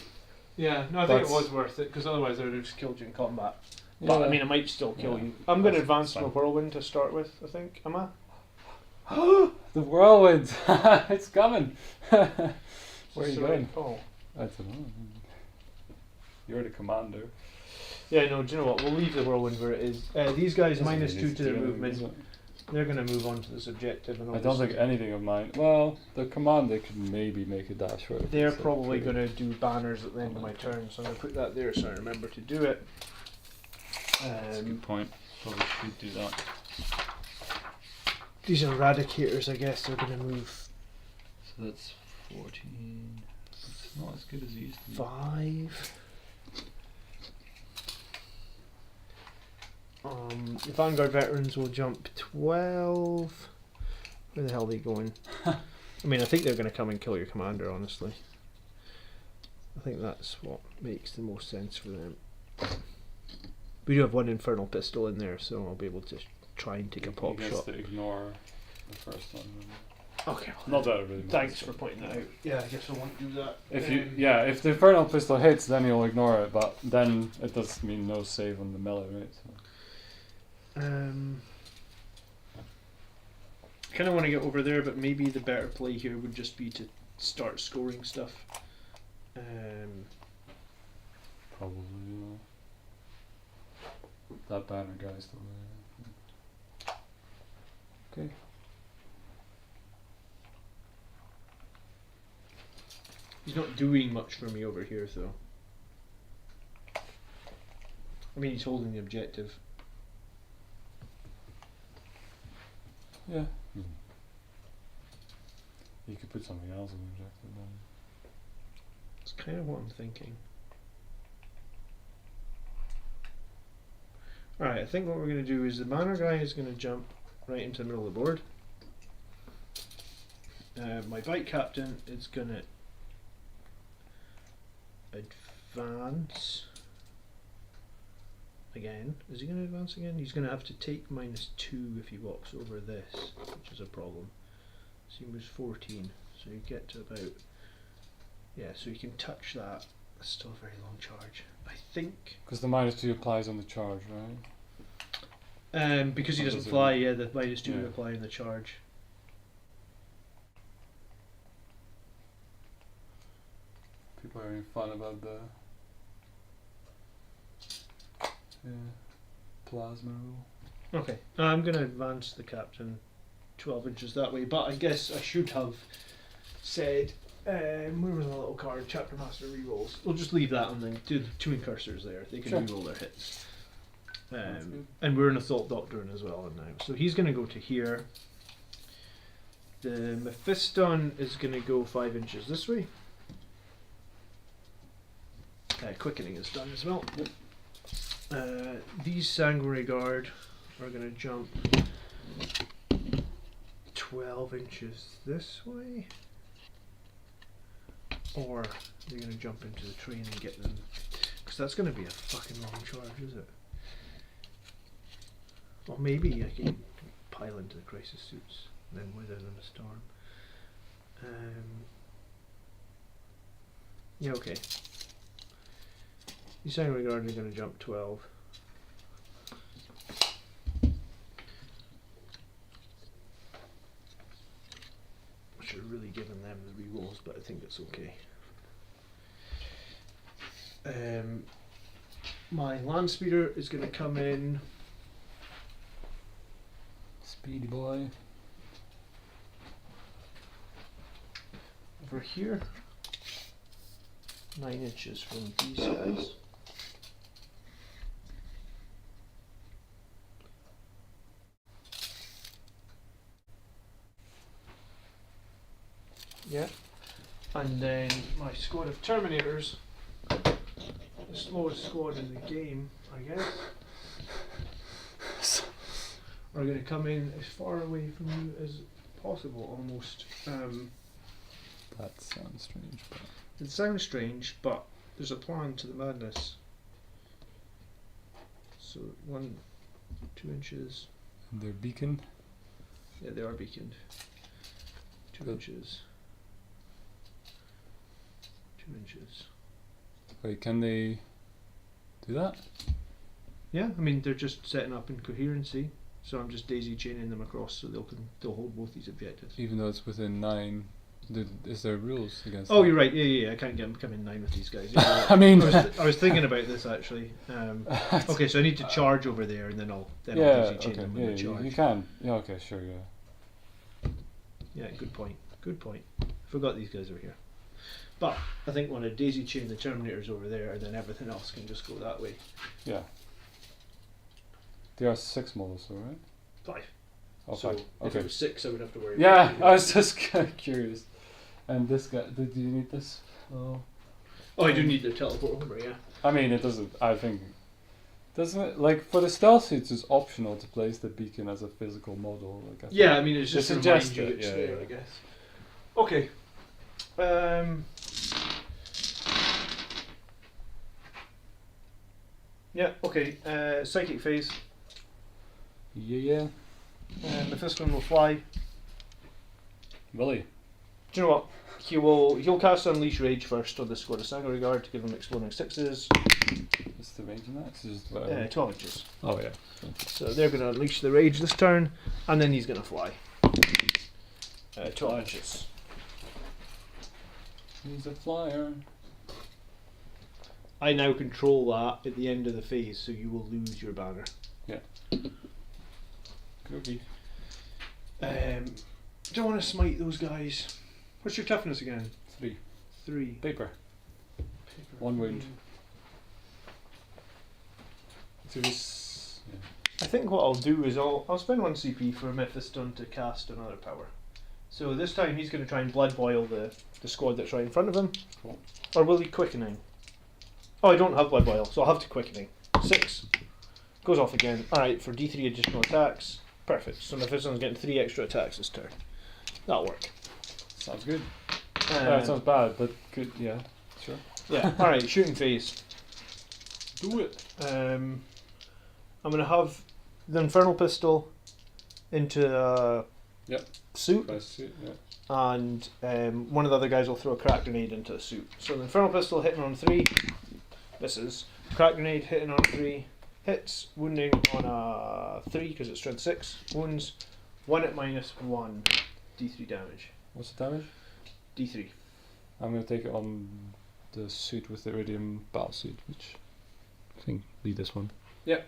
Yeah, no, I think it
That's-
was worth it, because otherwise I would have just killed you in combat.
Yeah.
But I mean, it might still kill
Yeah.
you. I'm going to
That's
advance my
fine.
whirlwind to start with, I think. Am I?
The whirlwind, it's coming. Where are you
Sorry.
going?
Oh.
I don't know. You're the commander.
Yeah, no, do you know what? We'll leave the whirlwind where it is. These guys
Doesn't
-2
really
to their
do anything,
movement.
does it?
They're going to move on to this objective. And
I don't think
obviously
anything of mine. Well, the commander could maybe make a dash for it.
they're
so
probably
pretty-
going to do banners at the end of my turn, so I'm going to put that there so I remember to do it.
That's a good point. Probably should do that.
These are eradicators, I guess. They're going to move
So that's 14. It's not as good as it used to be.
5. The Vanguard veterans will jump 12. Where the hell are they going? I mean, I think they're going to come and kill your commander, honestly. I think that's what makes the most sense for them. We do have 1 infernal pistol in there, so I'll be able to try and take a pop
He gets
shot.
to ignore the first one.
Okay.
Not that it really matters.
Thanks for pointing that out. Yeah, I guess I won't do that.
If you, yeah, if the infernal pistol hits, then you'll ignore it, but then it does mean no save on the melee, right? So.
Kind of want to get over there, but maybe the better play here would just be to start scoring stuff.
Probably, that banner guy's still there. Okay.
He's not doing much for me over here, though. I mean, he's holding the objective.
Yeah. You could put something else in the objective then.
That's kind of what I'm thinking. Alright, I think what we're going to do is the banner guy is going to jump right into the middle of the board. My bike captain is going to advance again. Is he going to advance again? He's going to have to take -2 if he walks over this, which is a problem. So he moves 14, so you get to about, yeah, so you can touch that. That's still a very long charge. I think,
Because the -2 applies on the charge, right?
Because he
Or
doesn't
does it-
fly, yeah, the -2
Yeah.
would apply in the charge.
People are having fun about the plasma rule.
Okay, I'm going to advance the captain 12 inches that way, but I guess I should have said, where was the little card? Chapter Master rerolls. We'll just leave that and then do the two incursors there. They can
Sure.
reroll their hits.
That's good.
And we're in a Thought Doctrine as well now. So he's going to go to here. The Mephiston is going to go 5 inches this way. Quickening is done as well.
Yep.
These Sanguinary Guard are going to jump 12 inches this way. Or they're going to jump into the train and get them. Because that's going to be a fucking long charge, is it? Or maybe I can pile into the crisis suits and then wither in a storm. Yeah, okay. These Sanguinary Guard are going to jump 12. I should have really given them the rerolls, but I think it's okay. My land speeder is going to come in
Speedy boy.
over here, 9 inches from these guys. Yeah, and then my squad of Terminators, the slowest squad in the game, I guess, are going to come in as far away from you as possible, almost.
That sounds strange, but
It sounds strange, but there's a plan to the madness. So 1, 2 inches.
and their beacon.
Yeah, they are beaconed. 2
Good.
inches. 2 inches.
Wait, can they do that?
Yeah, I mean they're just setting up in coherency. So I'm just daisy chaining them across so they'll hold both these objectives.
Even though it's within 9, is there rules against
Oh,
that?
you're right. Yeah. I can't get them come in 9 with these guys. Yeah, you're right.
I mean,
I was thinking about this actually. Okay, so I need to charge over there, and then I'll
yeah,
daisy chain
okay,
them
yeah,
when I charge.
you can. Yeah, okay, sure, yeah.
Yeah, good point. Good point. Forgot these guys over here. But I think when I daisy chain the Terminators over there, then everything else can just go that way.
Yeah. There are 6 models, though, right?
5.
Oh,
So
5.
if
Okay.
it was 6, I would have to worry.
Yeah,
about it.
I was just curious. And this guy, do you need this? Oh.
Oh, I do need the teleport over. Yeah.
I mean, it doesn't. I think doesn't it, like for the stealth suits, it's optional to place the beacon as a physical model. Like
Yeah, I mean it's just to
They
remind
suggest
you
it,
it's
yeah,
there,
yeah.
I guess. Okay. Yeah. Okay. Psychic phase.
Yeah.
The first one will fly.
Really?
Do you know what? He'll cast Unleash Rage first on the squad of Sanguinary Guard to give him exploding 6s.
What's the range in that? It's just whatever.
12 inches.
Oh yeah.
So they're going to unleash the rage this turn, and then he's going to fly. 12 inches.
He's a flyer.
I now control that at the end of the phase, so you will lose your banner.
Cookie.
Don't want to smite those guys. What's your toughness again?
3.
3.
Paper.
Paper.
1 wound. So this. Yeah.
I think what I'll do is I'll spend 1 CP for Mephiston to cast another power. So this time he's going to try and blood boil the squad that's right in front of him.
Cool.
Or will he quickening? Oh, I don't have blood boil, so I'll have to quickening. 6. Goes off again. Alright, for D3 additional attacks. Perfect. So Mephiston's getting 3 extra attacks this turn. That'll work.
Sounds good. It sounds bad, but good. Yeah. Sure.
Yeah, alright, shooting phase.
Do it.
I'm going to have the Infernal Pistol into a
Yep.
suit,
Nice suit. Yeah.
and one of the other guys will throw a crack grenade into a suit. So the Infernal Pistol hitting on 3, misses. Crack grenade hitting on 3, hits, wounding on a 3 because it's strength 6. Wounds 1 at -1 d3 damage.
What's the damage?
D3.
I'm gonna take it on the suit with the iridium battle suit, which I think be this one.
Yep.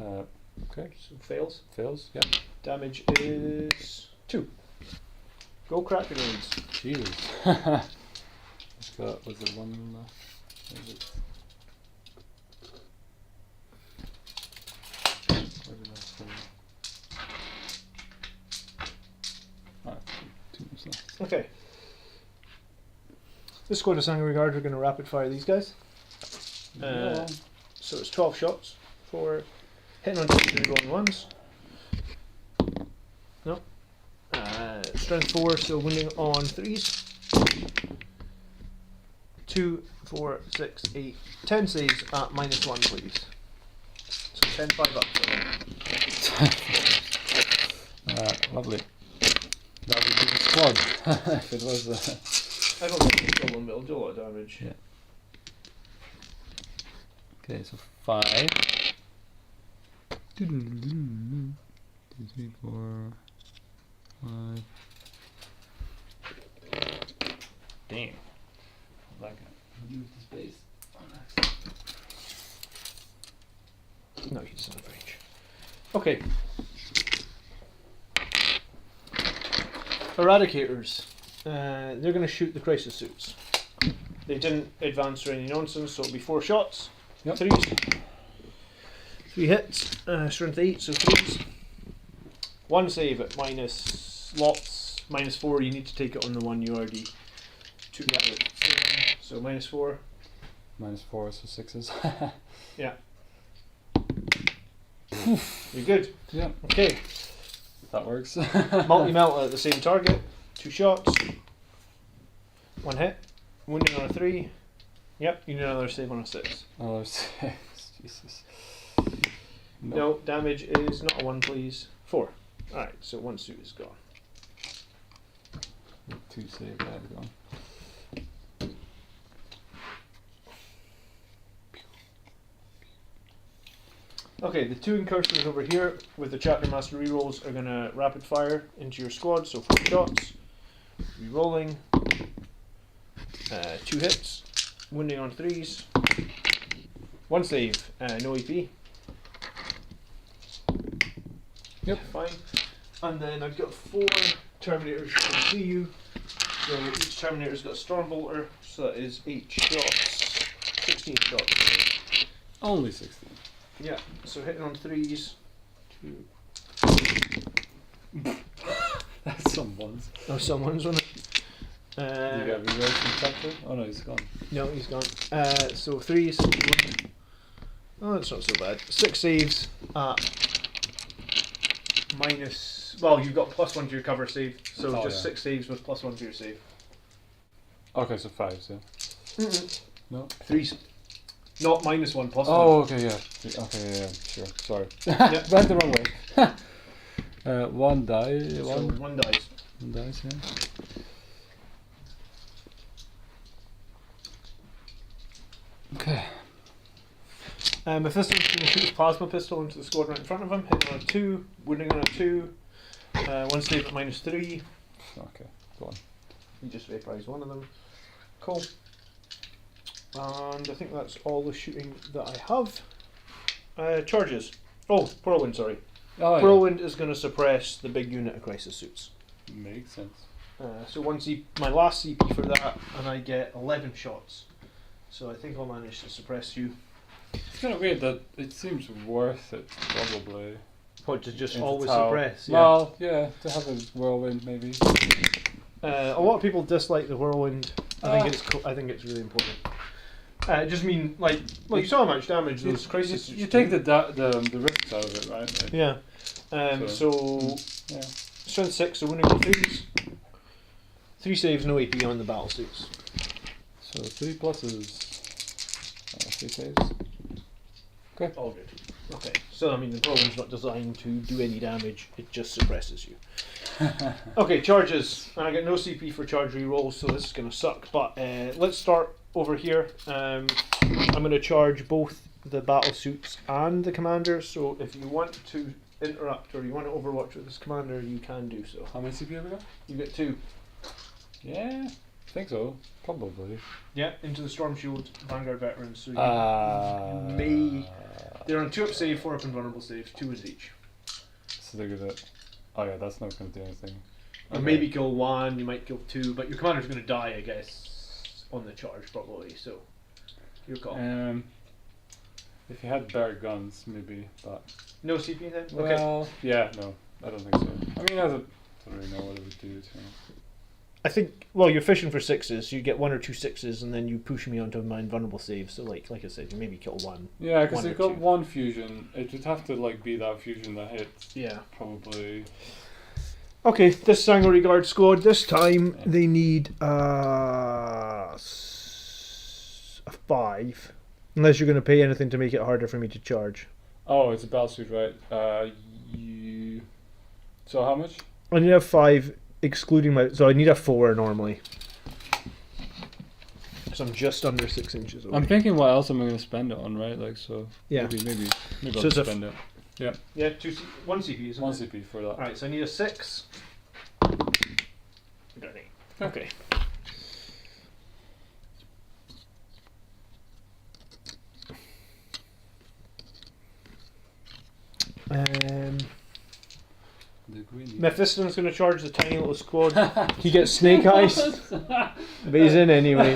Okay.
So fails.
Fails. Yeah.
Damage is 2. Go crack grenades.
Jesus. I've got, was it one left? Is it? Where did I say? Ah, two moves left.
Okay. This squad of Sanguinary Guard are going to rapid fire these guys.
Yeah.
So it's 12 shots for hitting on 2 rolling ones. No. Strength 4, so wounding on 3s. 2, 4, 6, 8, 10 saves at -1, please. So 10, 5 up.
Lovely. That would be the squad if it was.
I don't think it's kill them, but it'll do a lot of damage.
Yeah. Okay, so 5. 2, 3, 4, 5.
Damn. Like use the space.
No, he doesn't have range. Okay. Eradicators. They're going to shoot the crisis suits. They didn't advance or any nonsense, so it'll be 4 shots.
Yep.
3 hits. Strength 8, so 3s. 1 save at minus lots. -4, you need to take it on the one you already took out. So -4.
-4, so 6s.
Yeah. You're good.
Yeah,
Okay.
that works.
Multi-melt at the same target. 2 shots. 1 hit. Wounding on a 3. Yep, you need another save on a 6.
Oh, 6. Jesus.
No, damage is not a 1, please. 4. Alright, so 1 suit is gone.
2 save, bad gone.
Okay, the 2 incursors over here with the chapter master rerolls are going to rapid fire into your squad, so 4 shots. Rerolling. 2 hits. Wounding on 3s. 1 save. No EP.
Yep.
Fine. And then I've got 4 Terminators who can see you. So each Terminator's got a Storm Bolter, so that is 8 shots. 16 shots.
Only 16.
Yeah, so hitting on 3s. 2.
That's some ones.
Oh, someone's on it.
You got reroll from chapter? Oh no, he's gone.
No, he's gone. So 3s. 1. Oh, that's not so bad. 6 saves at minus. Well, you've got +1 to your cover save, so
Oh,
just
yeah.
6 saves with +1 to your save.
Okay, so 5s, yeah. No?
3s. Not -1, +1.
Oh, okay, yeah. Okay, yeah, sure. Sorry.
Yep.
Went the wrong way. 1 die.
So
1
1 dies.
dice, yeah. Okay.
Mephisto's going to shoot his plasma pistol into the squad right in front of him, hitting on a 2, wounding on a 2, 1 save at -3.
Okay, go on.
You just vaporise one of them. Cool. And I think that's all the shooting that I have. Charges. Oh, Whirlwind, sorry.
Oh, yeah.
Whirlwind is going to suppress the big unit of crisis suits.
Makes sense.
So my last CP for that, and I get 11 shots. So I think I'll manage to suppress you.
It's kind of weird that it seems worth it, probably.
What, to just
into
always
tower.
suppress? Yeah.
Well, yeah, to have a whirlwind maybe.
A lot of people dislike the Whirlwind. I think it's really important. Just mean like, well, you saw how much damage those crisis suits
You
do.
take the risks out of it, right? Like,
Yeah. So
yeah.
strength 6, so wounding on 3s. 3 saves, no AP on the battle suits.
So 3 pluses. 3 saves. Okay.
All good. Okay. So I mean the Whirlwind's not designed to do any damage, it just suppresses you. Okay, charges. And I get no CP for charge rerolls, so this is gonna suck. But let's start over here. I'm gonna charge both the battle suits and the commander. So if you want to interrupt or you want to overwatch with this commander, you can do so.
How many CP have we got?
You get 2.
Yeah, I think so. Probably.
Yeah, into the Storm Shield Vanguard veterans. So you may. They're on 2 up save, 4 up invulnerable saves, 2 is each.
So they're gonna. Oh yeah, that's not gonna do anything.
Or maybe kill 1, you might kill 2, but your commander's going to die, I guess, on the charge probably. So your call.
If you had better guns, maybe, but
No CP then. Okay.
well, yeah, no, I don't think so. I mean, I don't really know what it would do.
I think, well, you're fishing for 6s, so you get 1 or 2 6s, and then you push me onto my invulnerable save. So, like I said, you maybe kill 1.
Yeah, because
1
they've
or
got
2.
1 fusion. It would have to like be that fusion that hits.
Yeah.
Probably.
Okay, this Sanguinary Guard squad, this time they need a 5. Unless you're going to pay anything to make it harder for me to charge.
Oh, it's a battlesuit, right? You. So how much?
I need a 5, excluding my. So I need a 4 normally. So I'm just under 6 inches away.
I'm thinking, what else am I going to spend it on, right? Like, so.
Yeah.
Maybe
So
I'll
it's a
spend it. Yeah.
Yeah, 1 CP, isn't
1
it?
CP for that.
Alright, so I need a 6. Okay.
The green.
Mephiston's going to charge the tiny little squad. He gets snake eyes. But he's in anyway.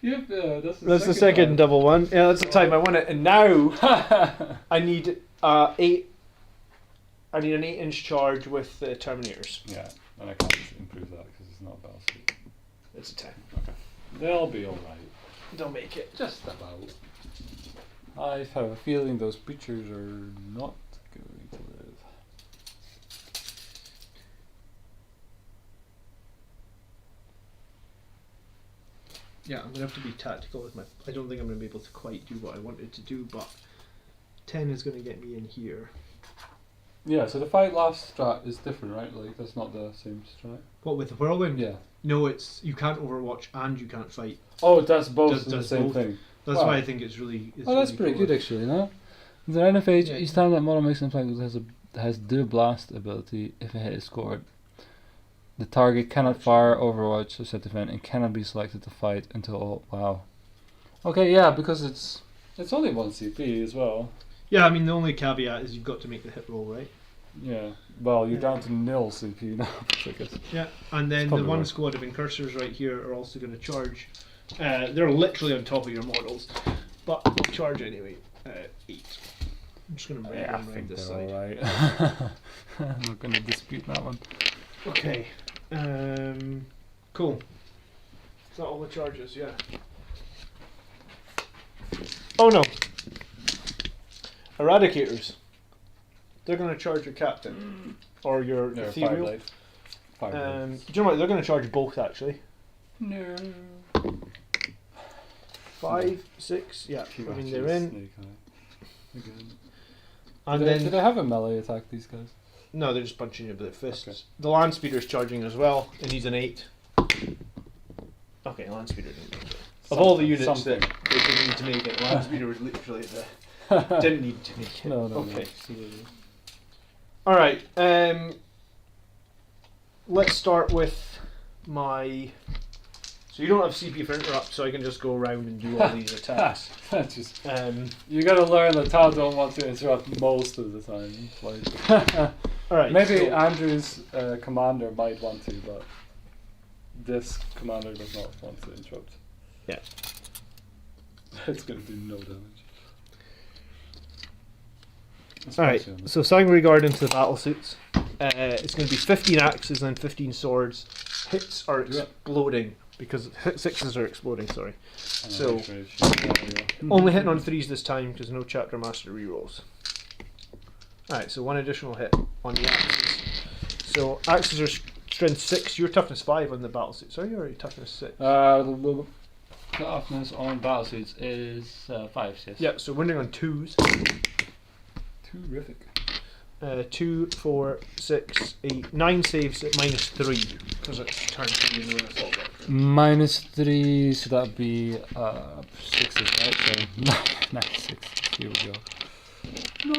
Yep,
That's the second double one. Yeah, that's the time I want it. And now I need 8. I need an 8-inch charge with the Terminators.
Yeah, and I can't improve that because it's not a battlesuit.
It's a 10.
Okay. They'll be alright.
Don't make it.
Just about. I have a feeling those creatures are not going to live.
Yeah, I'm going to have to be tactical with my. I don't think I'm going to be able to quite do what I wanted to do, but 10 is going to get me in here.
Yeah, so the fight last strat is different, right? Like, that's not the same strat.
What, with the Whirlwind?
Yeah.
No, it's you can't overwatch and you can't fight.
Oh, that's both
Does
the same
both.
thing.
That's
Wow.
why I think it's really. It's
Oh, that's
really
pretty
cool.
good actually, no? The end of phase,
Yeah.
each time that model makes an impact has the blast ability. If a hit is scored, the target cannot fire, overwatch, or set defend, and cannot be selected to fight until all. Wow. Okay, yeah, because it's only 1 CP as well.
Yeah, I mean the only caveat is you've got to make the hit roll, right?
Yeah. Well, you're down to 0 CP now, I guess.
Yeah, and then the
Probably
one
right.
squad of incursors right here are also going to charge. They're literally on top of your models, but charge anyway. 8. I'm just going to bring
Yeah, I
them around
think
this
they're
side.
alright. I'm not going to dispute that one.
Okay. Cool. Is that all the charges? Yeah. Oh no. Eradicators. They're going to charge your captain or your
Yeah,
ethereal.
Fireblade.
Do you know what? They're going to charge both actually.
No.
5, 6. Yeah. I mean they're in.
Snake eye. Again.
And
do
then
they have a melee attack, these guys?
no, they're just punching you with their fists.
Okay.
The land speeder's charging as well, and he's an 8. Okay, land speeder didn't make it. Of all the units
Something.
that they didn't need to make it, land speeder was literally the didn't need to make it.
No, no,
Okay.
no. Absolutely.
All right. Let's start with my. So you don't have CP for interrupt, so I can just go around and do all these attacks.
Just,
Um,
you gotta learn that Tau don't want to interrupt most of the time. Like,
all right.
maybe
so-
Andrew's commander might want to, but this commander does not want to interrupt.
Yeah.
It's gonna do no damage.
All right. So Sanguinary Guard into the battle suits. It's going to be 15 axes and 15 swords. Hits are
Yeah.
exploding because 6s are exploding. Sorry. So-
so
Only hitting on 3s this time because no chapter master rerolls. Alright, so 1 additional hit on the axes. So axes are strength 6, you're toughness 5 on the battle suit. So you're already toughness 6.
the toughness on battlesuits is 5, yes.
Yeah, so wounding on 2s.
Terrific.
2, 4, 6, 8, 9 saves at -3 because it's turn 3 and we're in a fallback.
-3, so that'd be 6s, right? So 9 6s. Here we go.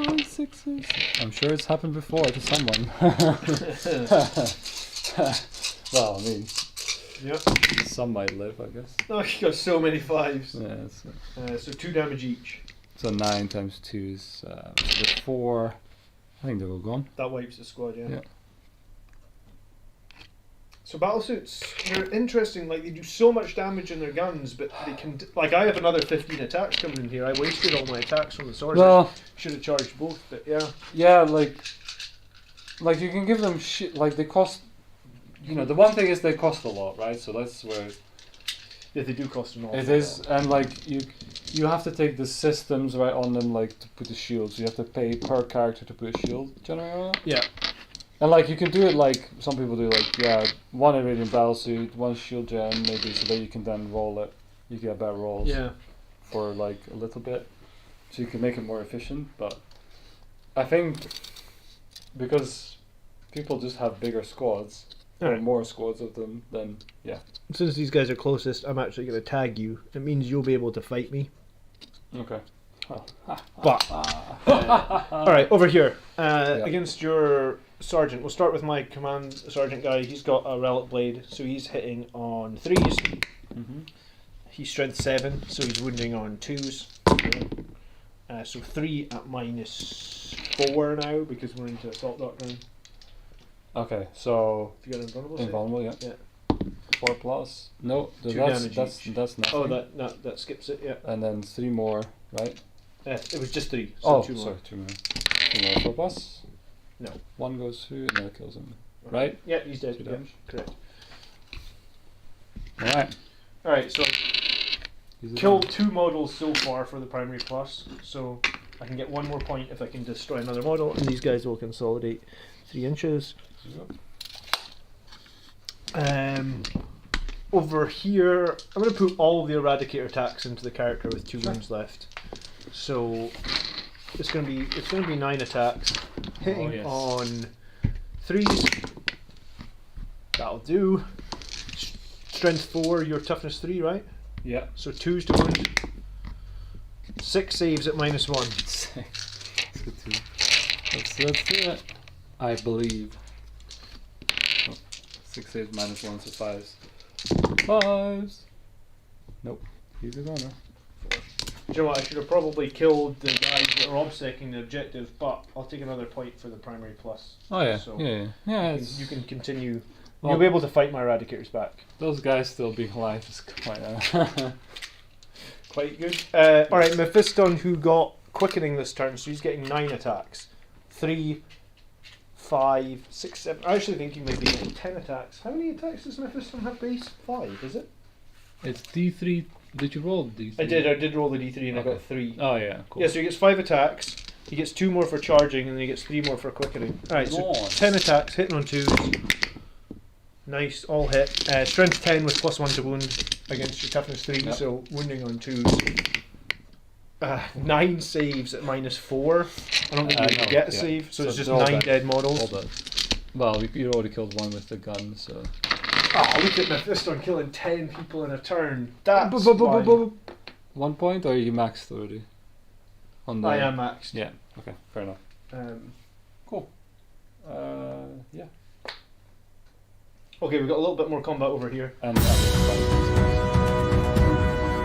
9 6s. I'm sure it's happened before to someone. Well, I mean,
Yep.
some might live, I guess.
Oh, you got so many 5s.
Yeah.
So 2 damage each.
So 9 times 2 is 4. I think they're all gone.
That wipes the squad, yeah.
Yeah.
So battlesuits, they're interesting. Like, they do so much damage in their guns, but they can. Like, I have another 15 attacks coming in here. I wasted all my attacks from the swords.
Well,
Should have charged both, but yeah.
yeah, like you can give them shit. Like they cost. You know, the one thing is they cost a lot, right? So that's where
Yeah, they do cost an awful
it is,
lot.
and like you have to take the systems right on them, like to put the shields. You have to pay per character to put a shield generator on.
Yeah.
And like you can do it like some people do, like one Iridium battlesuit, one shield gen, maybe, so that you can then roll it. You get better rolls.
Yeah.
For like a little bit, so you can make it more efficient. But I think because people just have bigger squads, or
Alright.
more squads of them, then yeah.
Since these guys are closest, I'm actually going to tag you. It means you'll be able to fight me.
Okay.
But all right, over here
Yeah.
against your sergeant. We'll start with my command sergeant guy. He's got a relic blade, so he's hitting on 3s.
Mm-hmm.
He's strength 7, so he's wounding on 2s. So 3 at -4 now because we're into assault doctrine.
Okay, so
If you got invulnerable. save?
invulnerable, yeah.
Yeah.
4 plus. No,
2
that's
damage
that's
each.
that's nothing.
Oh, that skips it. Yeah.
And then 3 more, right?
It was just 3. So
Oh,
2 more.
sorry, 2 more. 2 more 4 plus.
No.
1 goes through and that kills him. Right?
Yeah, he's dead.
2
Yeah,
damage.
correct.
All right.
All right, so
He's a
killed 2 models so far for the primary plus, so I can get 1 more point if I can destroy another model, and these guys will consolidate 3 inches. Over here, I'm going to put all of the Eradicator attacks into the character with 2 wounds left. So it's going to be 9 attacks, hitting
yes.
on 3s. That'll do. Strength 4, your toughness 3, right?
Yeah.
So 2s to wound. 6 saves at -1.
6. Let's do it. I believe. Oh, 6 saves -1, so 5s. 5s. Nope. He's a goner.
Do you know what? I should have probably killed the guys that are obsecking the objective, but I'll take another point for the primary plus.
Oh yeah.
So
Yeah.
you can continue.
Well,
You'll be able to fight my Eradicators back.
those guys still being alive is quite
Quite good. Alright, Mephiston, who got quickening this turn, so he's getting 9 attacks. 3, 5, 6, 7. I actually think he might be getting 10 attacks. How many attacks does Mephiston have base? 5, is it?
It's D3. Did you roll D3?
I did roll the d3 and I got 3.
Oh yeah, cool.
Yeah, so he gets 5 attacks, he gets 2 more for charging, and then he gets 3 more for quickening. Alright, so
Nice.
10 attacks, hitting on 2s. Nice, all hit. Strength 10 with +1 to wound against your toughness 3,
Yep.
so wounding on 2s. 9 saves at -4. I don't think you
no,
can get a
yeah.
save, so it's just
all
9
dead.
dead models.
All dead. Well, you already killed 1 with the gun, so.
Oh, look at Mephiston killing 10 people in a turn. That's fine.
1 point, or are you maxed already? On the.
I am maxed.
Yeah. Okay. Fair enough. Cool. Yeah.
Okay, we've got a little bit more combat over here.
And.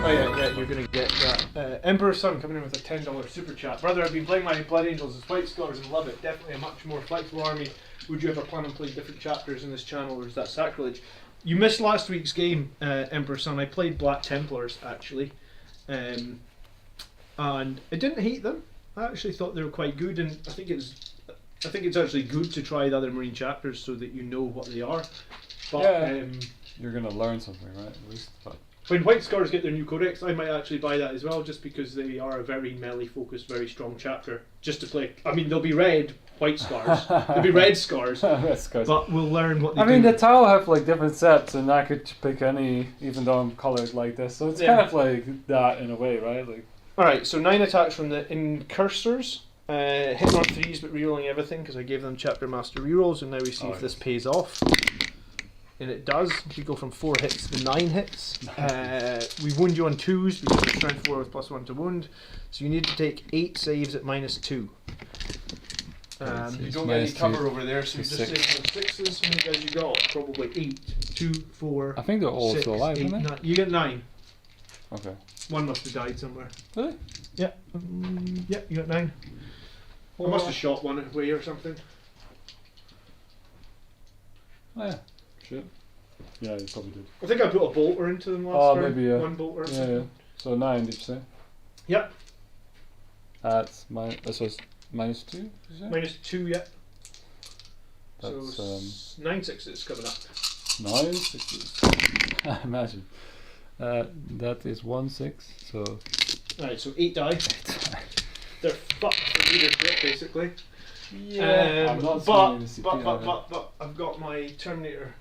Oh yeah, you're gonna get that. Emperor's Son coming in with a $10 super chat. Brother, I've been playing my Blood Angels as White Scars and love it. Definitely a much more flexible army. Would you ever plan on playing different chapters in this channel, or is that sacrilege? You missed last week's game, Emperor's Son. I played Black Templars actually, and I didn't hate them. I actually thought they were quite good, and I think it's actually good to try the other Marine chapters so that you know what they are. But
Yeah. You're gonna learn something, right? At least. But
when White Scars get their new codex, I might actually buy that as well, just because they are a very melee focused, very strong chapter. Just to play. I mean, they'll be red White Scars, they'll be red scars,
That's good.
but we'll learn what they
I
do.
mean, the Tau have like different sets, and I could pick any, even though I'm colored like this. So it's
Yeah.
kind of like that in a way, right? Like.
Alright, so 9 attacks from the Incursors. Hitting on 3s but rerolling everything because I gave them Chapter Master rerolls, and now we see
Oh,
if this
yes.
pays off.
And it does. You go from 4 hits to 9 hits. We wound you on 2s because you're strength 4 with +1 to wound. So you need to take 8 saves at -2. You don't get any cover over there, so you just save on 6s. How many guys you got? Probably 8. 2, 4.
I think they're all
6,
still alive,
8,
aren't they?
9. You get 9.
Okay.
One must have died somewhere.
Really?
Yeah. Yeah, you got 9. I must have shot one away or something.
Oh yeah. Shit. Yeah, you probably did.
I think I put a bolter into them last
Oh,
turn.
maybe, yeah.
1 bolter or
Yeah,
something.
yeah. So 9, did you say?
Yep.
That's so it's -2, did you say?
-2, yeah.
That's
So 9 6s coming up.
9 6s. Imagine. That is 1 6, so...
Alright, so 8 die. They're fucked for leadership, basically.
Yeah, I'm not spending the CP on it.
but I've got my Terminator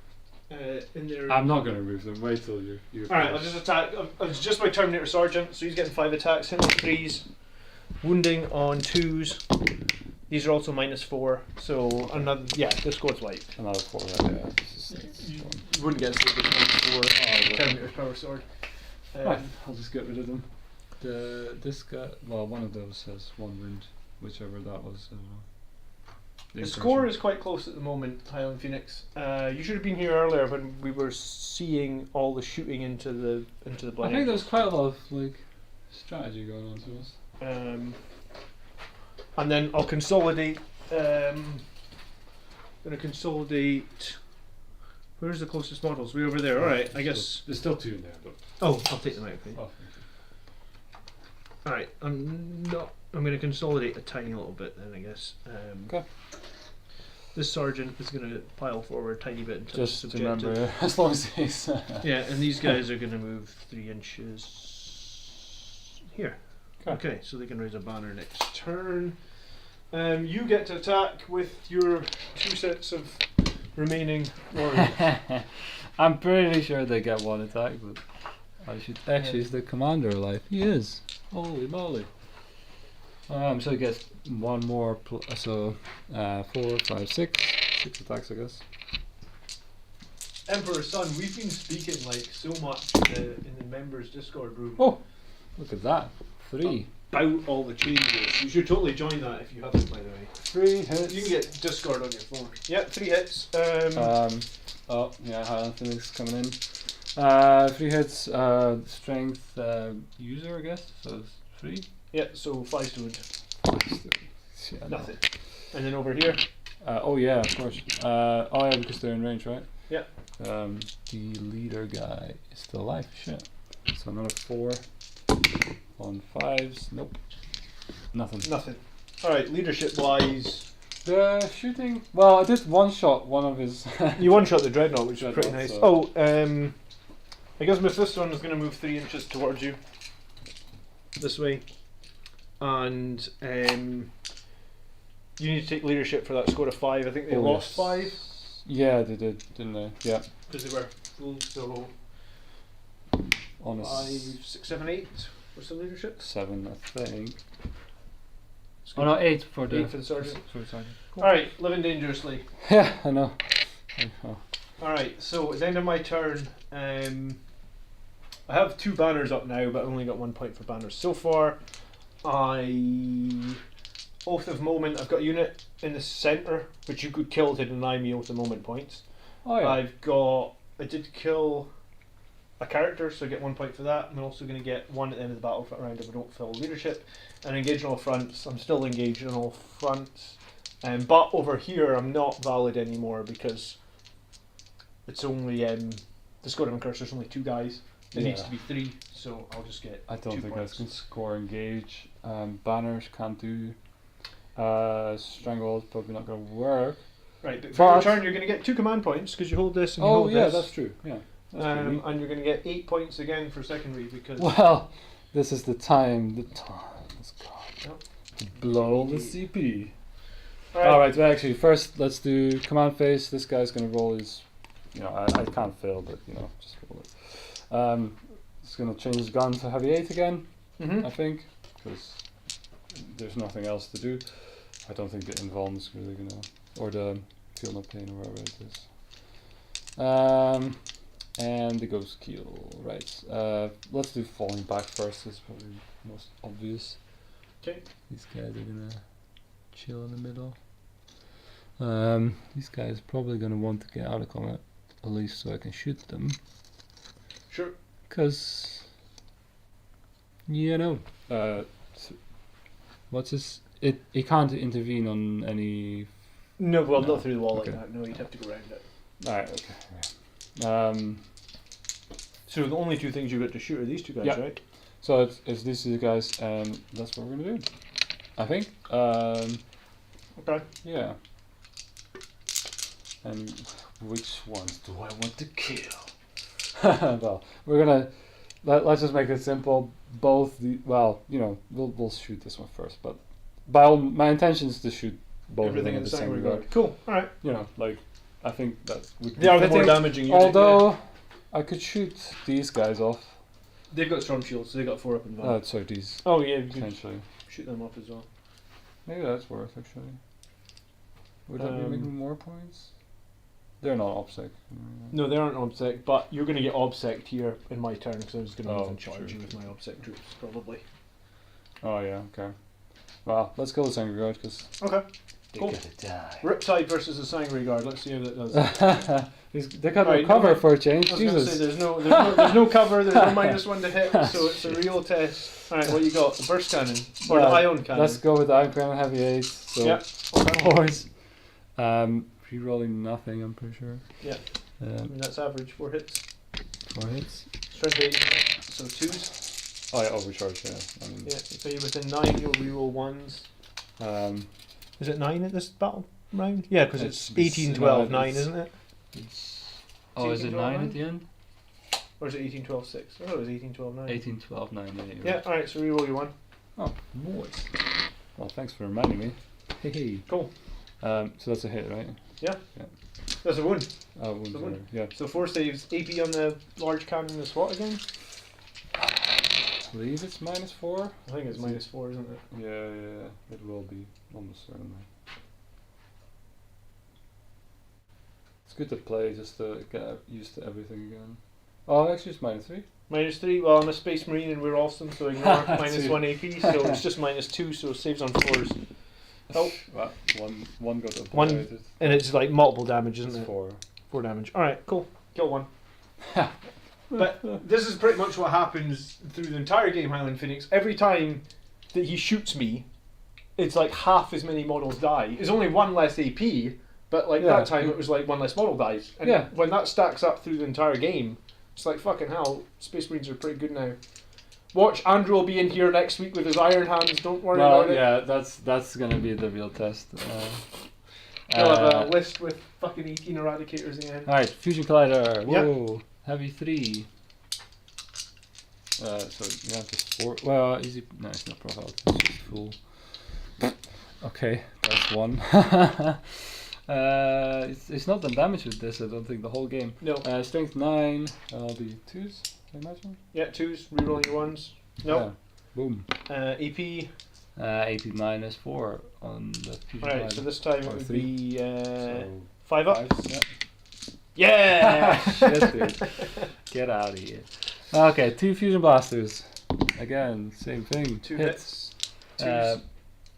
in there.
I'm not going to remove them. Wait till you're
Alright, I'll just attack. It's just my Terminator Sergeant, so he's getting 5 attacks, hitting on 3s, wounding on 2s. These are also -4, so another. Yeah, this squad's wiped.
Another 4, right? Yeah.
You wouldn't get a -4 Terminator's power sword.
Right, I'll just get rid of them. This guy, well, one of those has 1 wound, whichever that was. I don't know.
The score is quite close at the moment, Highland Phoenix. You should have been here earlier when we were seeing all the shooting into the blind.
I think there's quite a lot of strategy going on to us.
And then I'll consolidate. Going to consolidate. Where's the closest models? Way over there. All right, I guess.
There's still 2 in there, but.
Oh, I'll take them out. Okay.
Oh,
All right, I'm going to consolidate a tiny little bit then, I guess.
Okay.
This sergeant is going to pile forward a tiny bit until
just
it's
to
subjected.
remember, as long as he's.
Yeah, and these guys are going to move 3 inches here. Okay, so they can raise a banner next turn. You get to attack with your 2 sets of remaining warriors.
I'm pretty sure they get 1 attack, but I should actually is the commander alive. He is. Holy moly. So he gets 1 more, so 4, 5, 6 attacks, I guess.
Emperor's Son, we've been speaking so much in the members Discord room.
Oh, look at that. 3.
About all the changes. You should totally join that if you haven't, by the way.
3 hits.
You can get Discord on your phone. Yep, 3 hits.
Oh, yeah, Highland Phoenix coming in. 3 hits, strength user, I guess, so it's 3.
Yeah, so 5 to wound.
Yeah,
Nothing. And then over here.
Oh yeah, of course. Oh yeah, because they're in range, right?
Yeah.
The leader guy is still alive. Shit. So another 4 on 5s. Nope. Nothing.
Nothing. Alright, leadership wise.
The shooting. Well, I did one shot one of his.
You one shot the Dreadnought, which is pretty nice.
So.
Oh, I guess this one is going to move 3 inches towards you. This way. And you need to take leadership for that score of 5. I think they lost 5.
Yeah, they did, didn't they? Yeah.
Because they were full, so
On a
5, 6, 7, 8. What's the leadership?
7, I think.
Oh no, 8 for the
8 for the sergeant.
For the sergeant.
Cool.
Alright, living dangerously.
Yeah, I know.
Alright, so at the end of my turn, I have 2 banners up now, but I only got 1 point for banners. So far, Oath of Moment, I've got a unit in the centre, which you could kill to deny me Oath of Moment points.
Oh yeah.
I did kill a character, so I get 1 point for that. I'm also going to get 1 at the end of the battle round if I don't fill leadership. And engage on all fronts. I'm still engaged on all fronts. But over here, I'm not valid anymore because it's only the squad of cursor. There's only 2 guys. It needs to be 3, so I'll just get.
I don't
2
think
points.
I can score engage. Banners can't do. Stranglehold probably not going to work.
Right, but for your turn, you're going to get 2 command points because you hold this and you hold this.
That's true. Yeah.
And you're going to get 8 points again for secondary because.
Well, this is the time. Let's go. To blow the CP. Alright, well, actually, first let's do command phase. This guy's going to roll his. I can't fail, but just roll it. It's going to change his gun to heavy 8 again, I think, because there's nothing else to do. I don't think the invuln's really going to. Or the feel no pain or whatever it is. And the ghost keel, right. Let's do falling back first, it's probably most obvious.
Okay.
These guys are gonna chill in the middle. These guys are probably gonna want to get out of combat, at least so I can shoot them.
Sure.
Cause, you know, what's this? It can't intervene on any.
No, well,
No.
not through the wall
Okay.
like that. No, you'd have to go around it.
Alright, okay. Yeah.
So the only two things you got to shoot are these two guys,
Yeah.
right?
So it's these two guys, and that's what we're gonna do. I think.
Okay.
Yeah. And which ones do I want to kill? Well, we're gonna let's just make it simple. Both the we'll shoot this one first, but my intention is to shoot both
Everything
of
in
them
the
at the
same
same
regard.
regard.
Cool. All right.
You know, like I think that would be
They are the more
fitting.
damaging unit.
Although I could shoot these guys off.
they've got storm shields, so they got 4 up and down.
Sorry, these
Oh yeah, you can
potentially.
shoot them up as well.
Maybe that's worth actually. Would that be
Um,
making more points? They're not OPSEC.
No, they aren't obsec, but you're going to get obsec here in my turn because I was going to
Oh,
even charge
true.
you with my obsec troops, probably.
Oh yeah, okay. Well, let's kill the Sangre Guard because
Okay.
they're
Cool.
gonna die.
Riptide versus the Sangre Guard. Let's see how that does.
They got no
Right,
cover
no,
for a change.
I was going to say
Jesus.
there's no cover, there's no -1 to hit, so it's a real test. All right, what you got? The burst cannon or
Well,
the ion cannon?
Let's go with the Iron Crown Heavy 8. So
Yeah. Okay.
horse. Re-rolling nothing, I'm pretty sure.
Yeah. I mean that's average. 4 hits.
4 hits.
Strength 8, so 2s.
Oh yeah, overcharge. Yeah. I mean,
Yeah. If you're within 9, you'll reroll 1s. Is it 9 at this battle round? Yeah, because it's 18, 12, 9, isn't it?
Oh, is it 9
9?
at the end?
Or is it 18, 12, 6? I thought it was 18, 12, 9.
18, 12, 9. Yeah. you're
Yeah,
right.
alright, so reroll your 1.
Oh, nice. Well, thanks for reminding me. Hey.
Cool.
So that's a hit, right?
That's a wound.
Oh,
It's a
wounds
wound.
are- yeah.
So 4 saves. AP on the large cannon is what again?
I believe it's -4.
I think it's -4, isn't it?
Yeah, it will be almost certainly. It's good to play just to get used to everything again. Oh, actually, it's -3.
-3. Well, I'm a space marine and we're awesome, so ignore
Two.
-1 AP. So it's just -2. So saves on 4s. Oh.
Well, one got
One-
obliterated.
And it's like multiple damage,
It's
isn't it?
4.
4 damage. Alright, cool. Kill 1. But this is pretty much what happens through the entire game, Highland Phoenix. Every time that he shoots me, it's like half as many models die. It's only 1 less AP, but like
Yeah.
that time it was like 1 less model dies. And
Yeah.
when that stacks up through the entire game, it's like fucking hell, Space Marines are pretty good now. Watch, Andrew will be in here next week with his iron hands, don't worry
Well,
about it.
yeah, that's gonna be the real test.
He'll have a list with fucking 18 eradicators again.
Alright, Fusion Collider.
Yeah.
Whoa, heavy 3. So yeah, just 4. Well, easy. No, it's not profile. It's just full. Okay, that's 1. It's not done damage with this. I don't think the whole game.
No.
Strength 9. I'll be 2s. I imagine.
Yeah, 2s, rerolling your 1s. No.
Yeah. Boom.
AP.
AP -4 on the Fusion
Alright,
Collider.
so this time it
Or
would
3.
be
So
5 up.
5s, yeah.
Yeah!
Shit, dude. Get out of here. Okay, 2 Fusion Blasters. Again, same thing.
2 hits. 2s.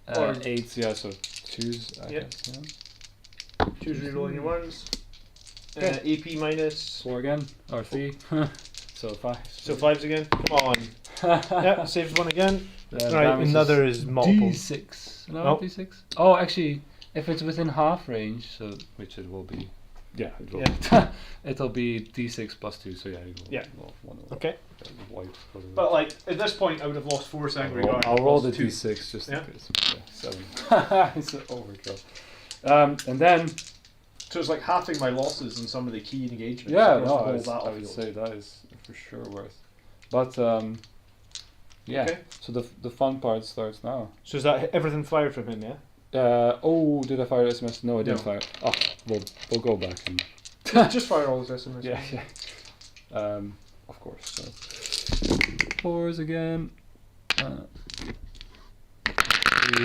Or-
8s, yeah, so 2s, I
Yep.
guess, yeah.
2s rerolling your 1s.
Okay.
AP minus.
4 again, or 3. So 5.
So 5s again. Come on. Yep, saves 1 again. Right,
damage
another is multiple.
D6. No,
Oh.
D6? Oh, actually, if it's within half range, so which it will be. Yeah, it will.
Yeah.
It'll be D6 plus 2, so yeah, you will.
Yeah.
Well, one of
Okay.
white.
But like, at this point I would have lost 4 Sangre Guard.
I'll roll the
2.
D6 just
Yeah.
in case. Yeah, 7. It's an overkill. And then,
So it's like halving my losses in some of the key engagements.
yeah,
across
no,
the whole
I would
battlefield.
say that is for sure worth. But yeah.
Okay.
So the fun part starts now.
So is that everything fired from him, yeah?
Oh, did I fire SMS? No, I didn't
No.
fire. Oh, we'll go back and
Just fire all his SMS.
yeah. Of course. So 4s again. 3.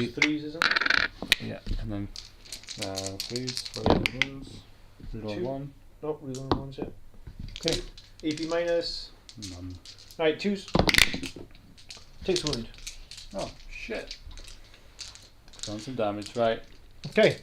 3s, isn't it?
Yeah, and then 3s for the wounds. Reroll
2.
1.
Nope, reload ones yet. Okay. AP minus.
None.
Right, twos. Takes wound.
Oh, shit. Done some damage, right.
Okay.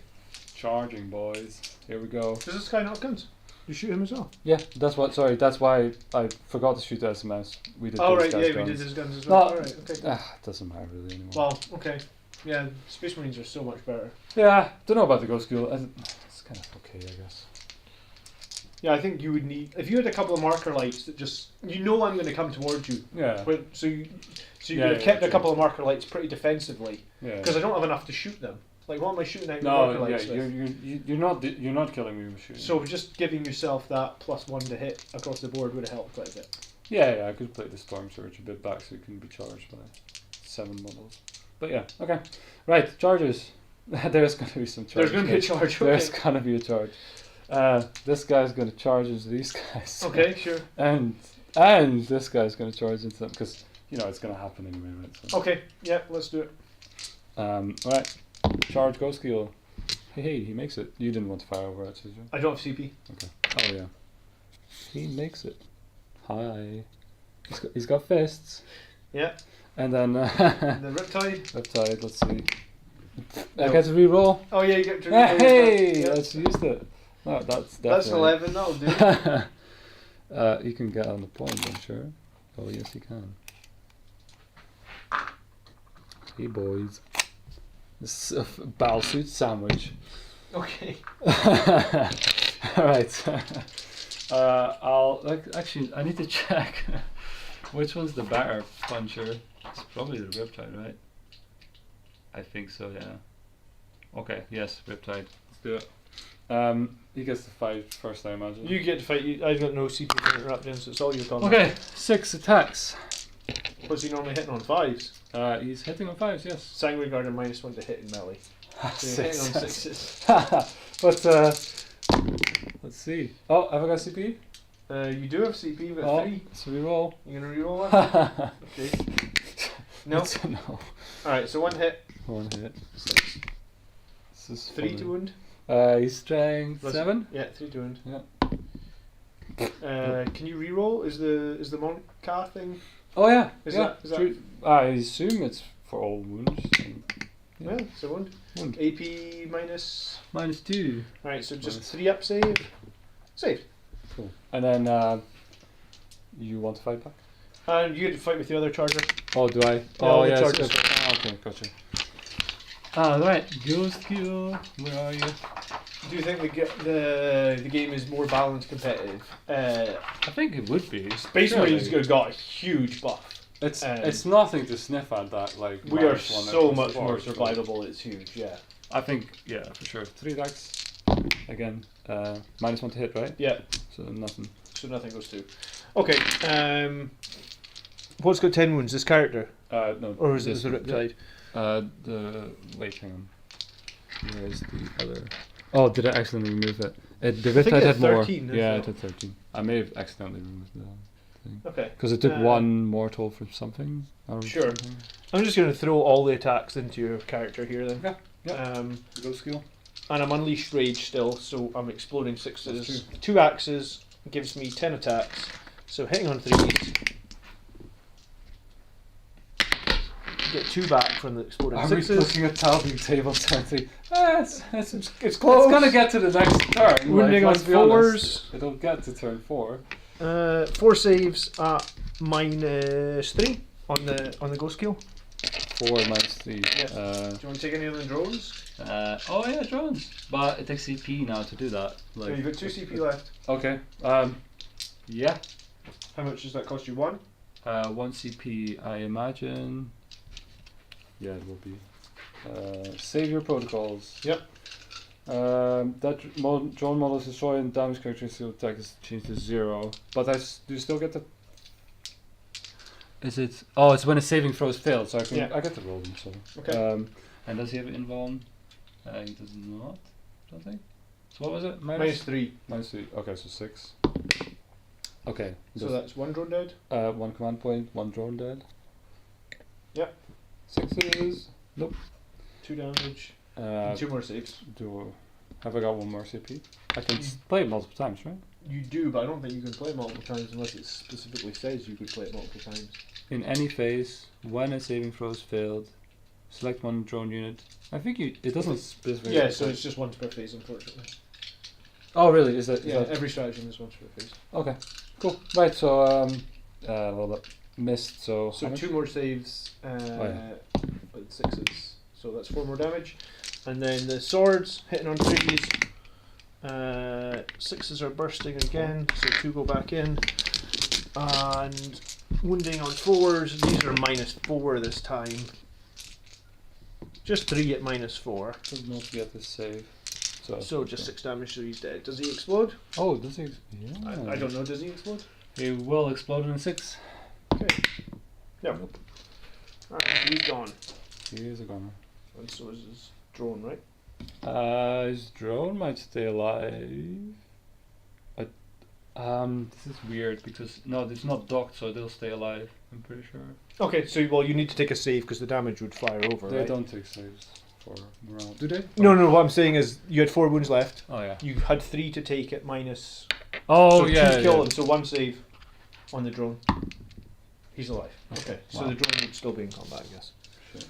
Charging, boys. Here we go.
Does this guy not guns? You shoot him as well?
Yeah, that's why I forgot to shoot the SMS. We did
Oh,
those
right,
guys'
we
guns.
did his guns as well.
No.
Alright, okay.
It doesn't matter really anymore.
Well, okay. Yeah, Space Marines are so much better.
Yeah, don't know about the Ghost School. It's kind of okay, I guess.
Yeah, I think you would need, if you had a couple of marker lights that just, I'm going to come towards you.
Yeah.
So you could
Yeah,
have kept
true.
a couple of marker lights pretty defensively,
Yeah.
because I don't have enough to shoot them. Like, what am I shooting out with
No,
marker
yeah,
lights with?
you're not killing me with shooting.
So just giving yourself that +1 to hit across the board would have helped quite a bit.
yeah, I could play the Storm Surge a bit back so it can be charged by 7 models. But yeah, okay. Right, charges. There's going to be some charges.
There's going to be a charge, okay.
There's going to be a charge. This guy's going to charge into these guys.
Okay, sure.
And this guy's going to charge into them because, it's going to happen anyway, right? So.
Okay, yeah, let's do it.
Right. Charge Ghost Skill. Hey, he makes it. You didn't want to fire over it, did you?
I don't have CP.
Okay. Oh, yeah. He makes it. Hi. He's got fists.
Yeah.
And then
The Riptide.
Riptide, let's see. I
No.
get to reroll.
Oh yeah, you get to
Hey,
yeah.
let's use it. No, that's definitely.
That's 11, that'll do.
You can get on the point, I'm sure. Oh yes, you can. Hey boys. This is a battlesuit sandwich.
Okay.
Alright. Actually, I need to check which one's the better puncher. It's probably the Riptide, right? I think so, yeah. Okay, yes, Riptide. Let's do it. He gets to fight first, I imagine.
You get to fight. I've got no CP to interrupt him, so it's all your turn.
Okay, 6 attacks.
What's he normally hitting on 5s?
He's hitting on 5s, yes.
Sanguine Guard and -1 to hit in melee. So you're hitting on 6s.
But let's see. Oh, have I got CP?
You do have CP, you've got
Oh,
3.
let's reroll.
You gonna reroll one? Okay. No.
No.
Alright, so 1 hit.
1 hit. This is
3
funny.
to wound.
He's strength
Plus-
7.
Yeah, 3 to wound.
Yeah.
Can you reroll? Is the Monka thing?
Oh yeah.
Is
yeah.
that-
True. I assume it's for all wounds.
Yeah, it's a wound.
Wound.
AP minus.
-2.
Alright, so just
Minus.
3 up save. Saved.
Cool. And then you want to fight back?
And you get to fight with the other charger.
Oh, do I?
all
Oh
the
yeah.
charges.
Okay, gotcha. Right. Ghost Skill. Where are you?
Do you think the game is more balanced competitive?
I think it would be.
Space
Surely.
Marines got a huge buff.
It's nothing to sniff at that. Like
We are
-1
so
at
much
the
more
force, but
survivable, it's huge, yeah.
I think for sure. 3 attacks. Again, -1 to hit, right?
Yeah,
So nothing.
so nothing goes through. Okay, what's got 10 wounds? This character?
No.
Or is it
this
the Riptide?
Wait, hang on. Where's the other? Oh, did I accidentally remove it? The
think
Riptide
it
had more.
13 as
Yeah,
well.
it had 13. I may have accidentally removed that thing.
Okay.
Because it took
Uh,
1 mortal from something. Or
Sure.
something.
I'm just going to throw all the attacks into your character here then.
Yeah. Yeah.
Go
skill.
And I'm Unleashed Rage still, so I'm exploding 6s.
That's
2 axes gives me 10 attacks. So hitting on 3s. Get 2 back from the exploding
Are we
6s.
looking at Talbot table 20? It's
close.
gonna get to the next turn.
Wounding
let's
on
be honest.
4s.
It'll get to turn 4.
4 saves at -3 on the ghost skill.
4 -3.
Yeah. Do you want to take any of the drones?
Oh yeah, drones. But it takes CP now to do that.
Yeah, you've got 2 CP left.
Okay. Yeah.
How much does that cost you? 1?
1 CP, I imagine. Yeah, it will be. Save your protocols.
Yep.
That drone model is destroyed and damage characteristic attack is changed to 0. But do you still get the? Is it? Oh, it's when a saving throw is failed, so I get to roll them. So.
Okay.
And does he have invuln? He does not. Don't think. So what was it?
-3.
-3. Okay, so 6. Okay.
So that's 1 drone dead.
1 command point, 1 drone dead.
Yep.
6s. Nope.
2 damage.
Uh,
2 more saves.
Have I got one more CP? I can play it multiple times, right?
You do, but I don't think you can play it multiple times unless it specifically says you could play it multiple times.
In any phase, when a saving throw is failed, select one drone unit. I think it doesn't specifically.
Yeah, so it's just once per phase, unfortunately.
Oh, really? Is that?
Yeah, every stratagem is once per phase.
Okay, cool. Right, so well, missed. So how
So
much?
2 more saves, with 6s. So that's 4 more damage. And then the swords hitting on 3s. 6s are bursting again, so 2 go back in. And wounding on 4s. These are -4 this time. Just 3 at -4.
Doesn't not get the save.
So just 6 damage, so he's dead. Does he explode?
Oh, does he? Yeah.
I don't know. Does he explode?
He will explode in a 6.
Okay. Yeah. Alright, he's gone.
He is a gunner.
And so is his drone, right?
His drone might stay alive. This is weird because no, it's not docked, so they'll stay alive. I'm pretty sure.
Okay, so well, you need to take a save because the damage would fire over.
They
right?
don't take saves for morale, do they?
No, what I'm saying is you had 4 wounds left.
Oh yeah.
You had 3 to take at minus.
Oh
so
yeah.
2 kill him, so 1 save on the drone. He's alive. Okay, so
Wow.
the drone would still be in combat, I guess.
Sure.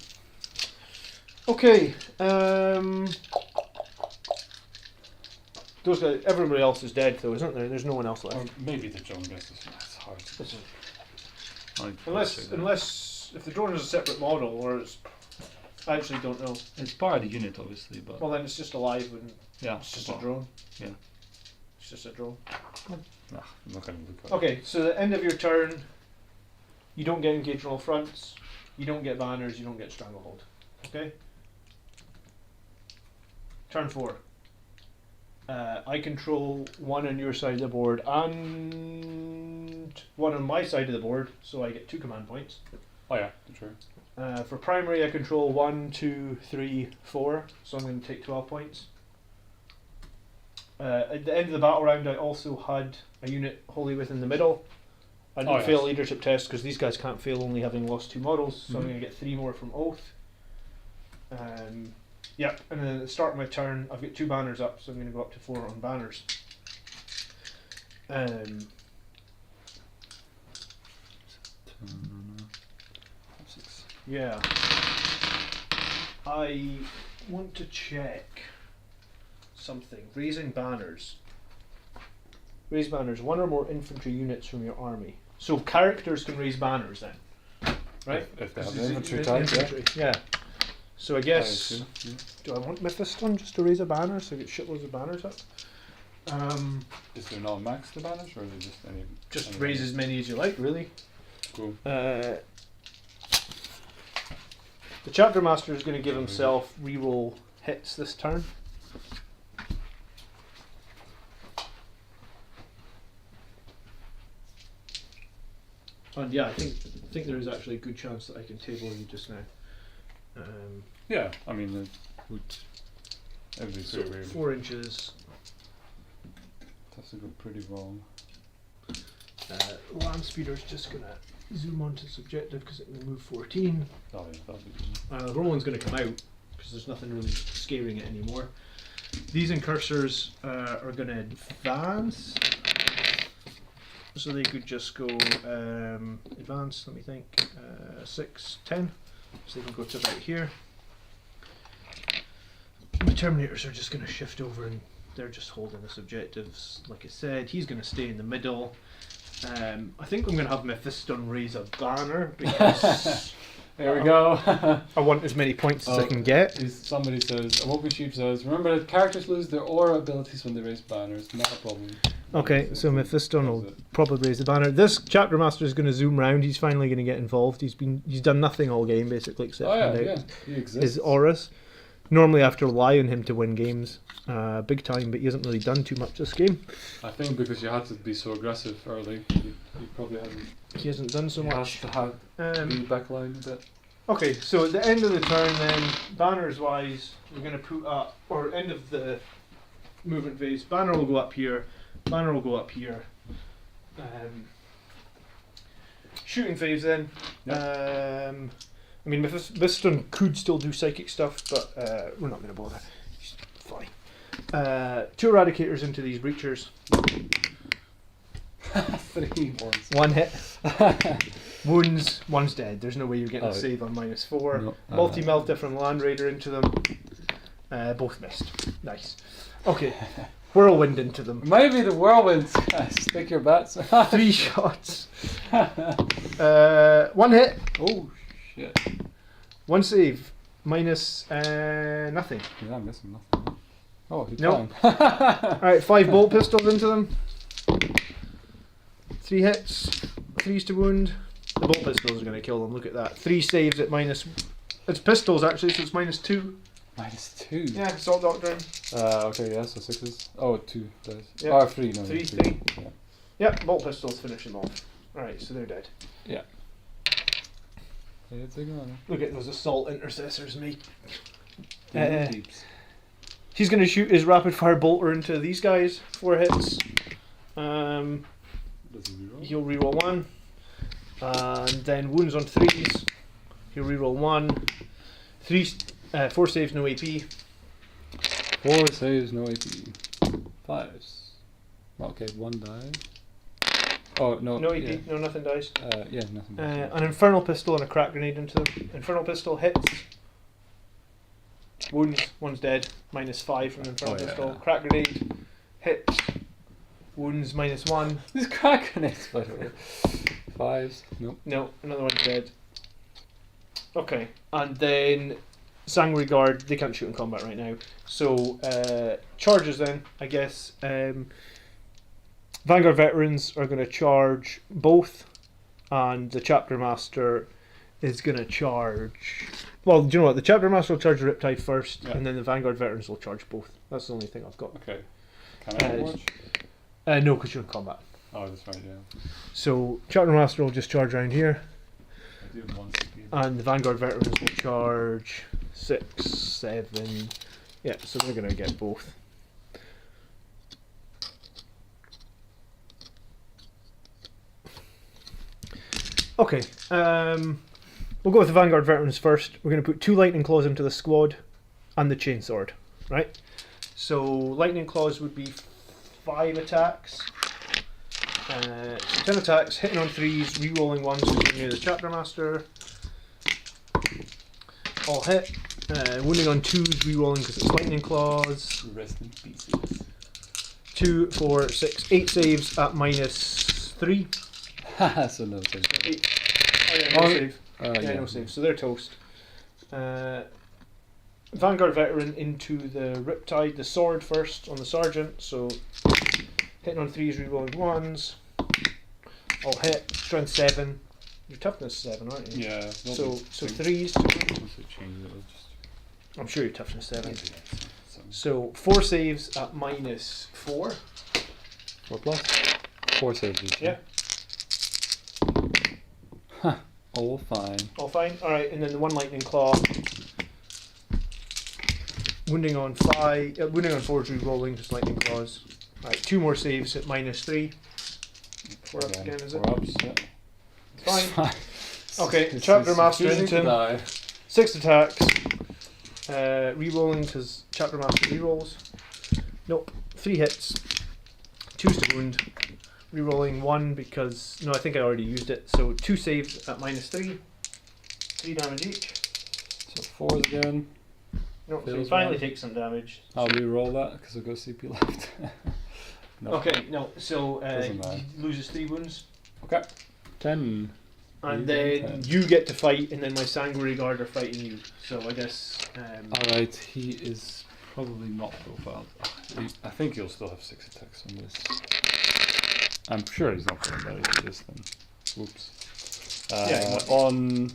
Okay. Those guys. Everybody else is dead, though, isn't there? There's no one else
Or
left.
maybe the drone gets this. It's hard.
Unless if the drone is a separate model, or it's. I actually don't know.
It's part of the unit, obviously, but
Well, then it's just alive and
yeah,
it's just a drone.
Yeah.
It's just a drone.
Nah, I'm not gonna look at it.
Okay, so the end of your turn, you don't get engaged on all fronts, you don't get banners, you don't get stranglehold. Okay? Turn 4. I control 1 on your side of the board and 1 on my side of the board, so I get 2 command points.
Oh yeah, sure.
For primary, I control 1, 2, 3, 4, so I'm going to take 12 points. At the end of the battle round, I also had a unit wholly within the middle. I didn't fail a leadership test because these guys can't fail only having lost 2 models, so I'm going to get 3 more from Oath. Yeah, and then at the start of my turn, I've got 2 banners up, so I'm going to go up to 4 on banners. Yeah. I want to check something. Raising banners. Raise banners. 1 or more infantry units from your army. So characters can raise banners then, right?
If they have
This is
infantry type, yeah.
infantry, yeah. So I guess, do I want Mephiston just to raise a banner so I get shitloads of banners up?
Is there not max the banners, or is it just any?
Just
any
raise as many as you like, really.
Cool.
The chapter master is going to give himself reroll hits this turn. And yeah, I think there is actually a good chance that I can table you just now.
Yeah, I mean, it would. Every
So 4 inches.
That's a good, pretty wrong.
Land speeder's just going to zoom onto subjective because it will move 14.
Oh yeah, that'd be.
Roland's going to come out because there's nothing really scaring it anymore. These incursors are going to advance, so they could just go advance. Let me think. 6, 10, so they can go to about here. The Terminators are just going to shift over and they're just holding the objectives. Like I said, he's going to stay in the middle. I think I'm going to have Mephiston raise a banner because
There we go.
I want as many points as I can get.
Somebody says, Awoken Sheep says, remember that characters lose their aura abilities when they raise banners. Not a problem.
Okay, so Mephiston will probably raise the banner. This chapter master is going to zoom round. He's finally going to get involved. He's done nothing all game basically except hand out
he exists.
his auras. Normally I have to rely on him to win games, big time, but he hasn't really done too much this game.
I think because you had to be so aggressive early, he probably hasn't.
He hasn't done so much.
Has to have the backline a bit.
Okay, so at the end of the turn then, banners wise, we're going to put up, or end of the movement phase, banner will go up here, banner will go up here. Shooting phase then.
Yep.
I mean, Mephiston could still do psychic stuff, but we're not going to bother. He's fine. 2 eradicators into these breachers.
3 ones.
1 hit. Wounds, 1's dead. There's no way you're getting a
Oh.
save on -4.
No.
Multi-melta from Land Raider into them. Both missed. Nice. Okay. Whirlwind into them.
Maybe the whirlwind. Stick your bats.
3 shots. 1 hit.
Oh shit.
1 save. Minus nothing.
Yeah, I'm missing nothing. Oh, he's
Nope.
fine.
Alright, 5 bolt pistols into them. 3 hits. 3s to wound. The bolt pistols are going to kill them. Look at that. 3 saves at minus. It's pistols actually, so it's -2.
-2.
Yeah, Assault Doctrine.
Okay, yeah, so 6s. Oh, 2 dice.
Yeah.
Oh, 3, no.
3,
3.
3.
Yeah.
Yep, bolt pistols finish them off. Alright, so they're dead.
It's a gun.
Look at those assault intercessors, mate.
Deeps.
He's going to shoot his rapid fire bolter into these guys. 4 hits.
Does he reroll?
He'll reroll 1. And then wounds on 3s. He'll reroll 1. 4 saves, no AP.
4 saves, no AP. 5s. Okay, 1 die. Oh, no.
No AP,
Yeah,
no nothing dies.
yeah nothing.
An Infernal Pistol and a Crack Grenade into them. Infernal Pistol hits. Wounds, 1's dead. -5 from the Infernal
Oh, yeah.
Pistol. Crack Grenade hits. Wounds, -1.
These crack grenades, by the way. 5s. Nope.
No, another one's dead. Okay, and then Sanguinary Guard, they can't shoot in combat right now. So, charges then, I guess. Vanguard Veterans are going to charge both, and the Chapter Master is going to charge... Well, do you know what? The Chapter Master will charge the Riptide first,
Yeah.
and then the Vanguard Veterans will charge both. That's the only thing I've got.
Okay. Can I watch?
No, because you're in combat.
Oh, that's right, yeah.
So, Chapter Master will just charge around here.
I do have 1 speed.
And the Vanguard Veterans will charge 6, 7. Yeah, so they're going to get both. Okay, we'll go with the Vanguard Veterans first. We're going to put 2 Lightning Claws into the squad and the Chainsword, right? So, Lightning Claws would be 5 attacks. 10 attacks, hitting on 3s, re-rolling 1s because you're near the Chapter Master. All hit. Wounding on 2s, re-rolling because it's Lightning Claws.
Rest in pieces.
2, 4, 6, 8 saves at -3.
Haha, so no save.
8. Oh, yeah, no save.
Yeah,
No save. So they're toast. Vanguard Veteran into the Riptide, the sword first on the Sergeant. So hitting on 3s, re-rolling 1s. All hit. Strength 7. Your toughness 7, aren't you?
Yeah.
So 3s to
Once it changes, it'll just.
I'm sure your toughness 7.
Yeah, so
So 4 saves at -4.
4 plus. 4 saves. Each,
Yeah.
Huh. All fine.
All fine. Alright, and then the 1 Lightning Claw. Wounding on 5. Wounding on 4 is re-rolling, just Lightning Claws. Alright, 2 more saves at -3. 4 up again, is it?
4 ups, yeah.
Fine. Okay, Chapter Master
choosing
into
to
him.
die.
6 attacks. Re-rolling because Chapter Master re-rolls. Nope. 3 hits. 2's to wound. Re-rolling 1 because... No, I think I already used it. So 2 saves at -3. 3 damage each.
So 4s again.
No, so he
Fails
finally
one.
takes some damage.
I'll re-roll that because I've got CP left. No.
Okay, no, so
Doesn't matter.
he loses 3 wounds.
Okay. 10.
And
Three,
then
10.
you get to fight, and then my Sanguinary Guard are fighting you. So I guess...
Alright, he is probably not profiled. I think he'll still have 6 attacks on this. I'm sure he's not going to die with this then. Whoops.
Yeah, he won't.
On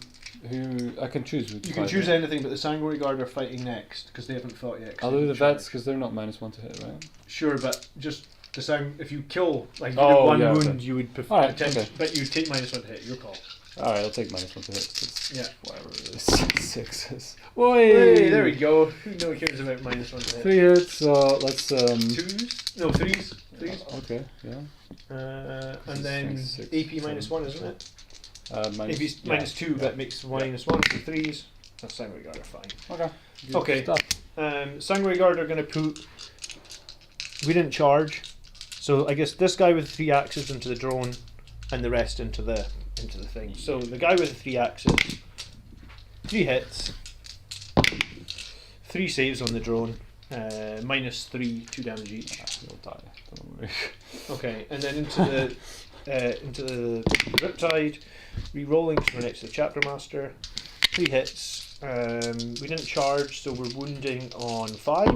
who I can choose which
you can
fight,
choose
right?
anything, but the Sanguinary Guard are fighting next, because they haven't fought yet. 'cause
I'll
they've
do the
been
vets
charged.
because they're not -1 to hit, right?
Sure, but just the sound. If you kill, like if you
Oh,
do 1
yeah,
wound,
okay.
you would
Alright,
potentially,
okay.
but you take -1 to hit. Your call.
Alright, I'll take -1 to hit. Cause
Yeah.
whatever it is. 6s.
Hey, there we go. Who no cares about -1 to hit?
3 hits, so let's
2s? No, 3s. 3s.
Okay, yeah.
And then
Six,
AP
seven,
-1, isn't it?
Minus,
AP -2, but makes -1, so 3s. That's Sanguinary Guard are fine.
Okay. Good
Okay.
stuff.
Sanguinary Guard are going to put we didn't charge, so I guess this guy with 3 axes into the drone, and the rest into the thing. So the guy with the 3 axes, 3 hits, 3 saves on the drone, -3, 2 damage each.
You'll die. Don't worry.
Okay, and then into the Riptide, re-rolling because we're next to the Chapter Master. 3 hits. We didn't charge, so we're wounding on 5.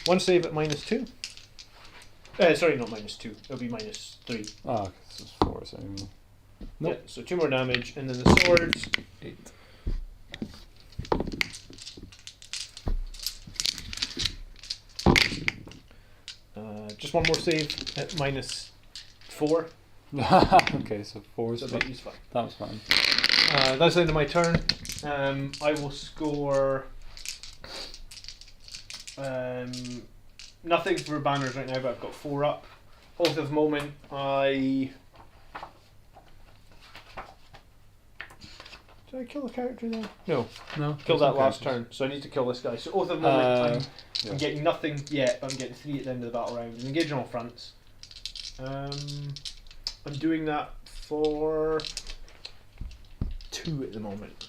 1 save at -2. Sorry, not -2. It'll be -3.
Ah, this is 4, so anyway. Nope.
Yeah, so 2 more damage, and then the swords.
8.
Just 1 more save at -4.
Okay, so 4
So
is
that is fine.
that was fine.
That's the end of my turn. I will score nothing for banners right now, but I've got 4 up. Hold of moment. Did I kill a character there? No,
No.
killed that last turn. So I need to kill this guy. So oath of moment.
Yeah.
I'm getting nothing yet. I'm getting 3 at the end of the battle round. I'm engaging on all fronts. I'm doing that for 2 at the moment.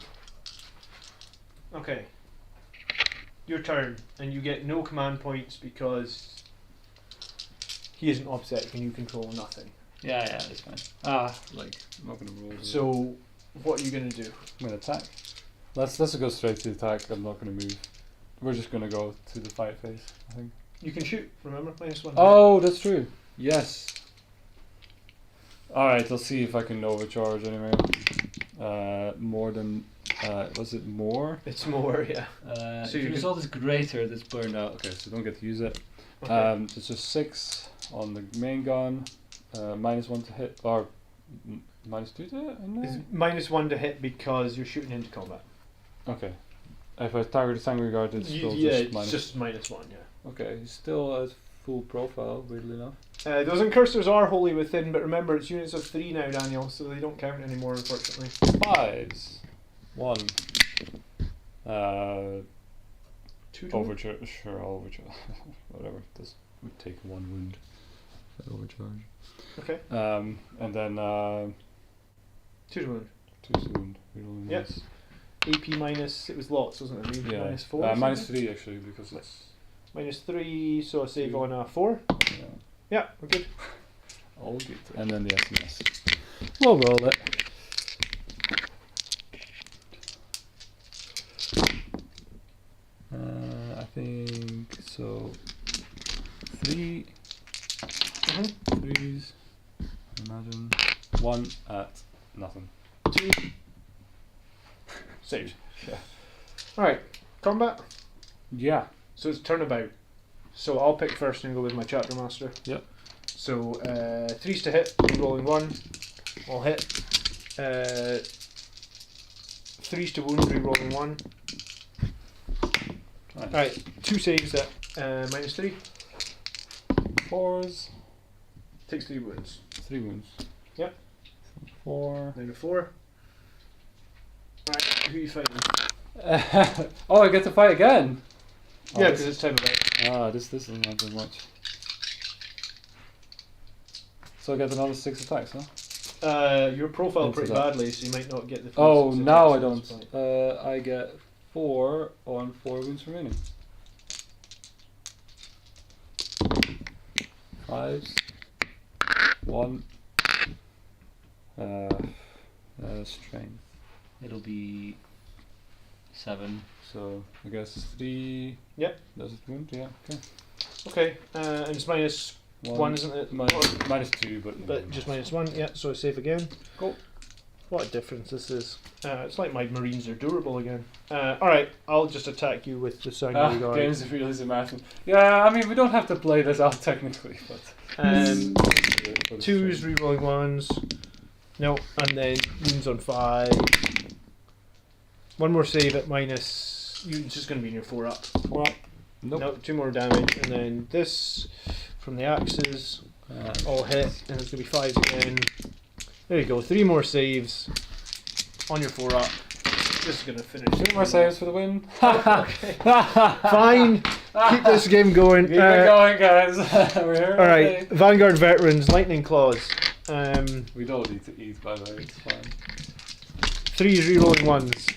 Okay. Your turn, and you get no command points because he isn't offset and you control nothing.
Yeah, it's fine. Like I'm not gonna roll.
So, what are you gonna do?
I'm gonna attack. Let's go straight to the attack. I'm not gonna move. We're just gonna go to the fight phase, I think.
You can shoot. Remember, -1.
Oh, that's true. Yes. All right, let's see if I can overcharge anyway. More than. Was it more?
It's more, yeah.
So
So
your
you
result is greater. That's burned out. Okay, so don't get to use it.
Okay.
It's just 6 on the main gun. -1 to hit, or -2 to hit. Isn't
It's
it?
-1 to hit because you're shooting into combat.
Okay. If I target a Sangry Guard, it's still
Yeah,
just
it's
minus.
just -1, yeah.
Okay, he's still at full profile, weirdly enough.
Those incursors are wholly within, but remember it's units of 3 now, Daniel, so they don't count anymore, unfortunately.
5s. 1.
2
Overcharge. Sure, I'll overcharge. Whatever. This would take 1 wound. That overcharge.
Okay.
And then
2 to wound.
2 wound. Rerolling
Yep.
this.
AP minus, it was lots, wasn't it?
Yeah.
-4. or
-3
something?
actually because it's.
-3, so a save
2.
on a 4.
Yeah.
Yeah, we're good.
All good. And then the SMS. We'll roll it. I think so. 3 threes. Imagine 1 at nothing.
2. Saved.
Yeah.
Alright, combat.
Yeah.
So it's turnabout. So I'll pick first and go with my Chapter Master.
Yep.
So 3's to hit, rolling 1. I'll hit. 3's to wound, re-rolling 1.
Nice.
Alright, 2 saves at -3.
4s.
Takes 3 wounds.
3 wounds.
Yep.
4.
Down to 4. Alright, who are you fighting?
Oh, I get to fight again. Oh,
Yeah,
this-
because it's time of out.
this doesn't happen much. So I get another 6 attacks, huh?
Your profile
Into
pretty
that.
badly, so you might not get the full
Oh,
6
now I
attacks at
don't.
this point.
I get 4 on 4 wounds remaining. 5s. 1. Strength. It'll be 7. So I guess 3.
Yep.
Does it wound? Yeah. Okay.
Okay, and it's -1, isn't it?
-2,
But just -1, yeah, so I save again.
Cool.
What a difference this is. It's like my Marines are durable again. Alright, I'll just attack you with the Sanguinary Guard.
Games of realism marathon. Yeah, I mean we don't have to play this out technically, but
2's rerolling 1s. No, and then wounds on 5. 1 more save at minus. It's just going to be in your 4 up.
4 up. Nope.
No, 2 more damage, and then this from the axes all hit, and it's going to be 5s again. There you go, 3 more saves on your 4 up. This is gonna finish.
2 more saves for the win.
Okay. Fine. Keep this game going.
Keep it going, guys. We're here.
All right. Vanguard veterans, lightning claws.
We don't need to eat, by the way. It's fine.
3 rerolling ones.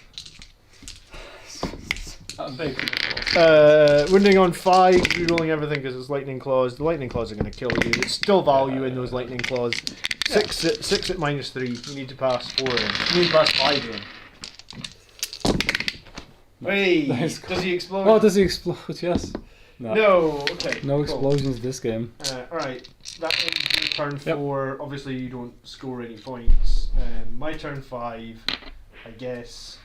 I'm making it.
Wounding on 5, rerolling everything because it's lightning claws. The lightning claws are going to kill you. It's still value in those lightning claws. 6 at -3. You need to pass 4 in. You need to pass 5 in. Hey,
Nice.
does he explode?
Oh, does he explode? Yes.
No. Okay.
No
cool.
explosions this game.
Alright, that ends your turn 4. Obviously, you don't score any points. My turn 5, I guess.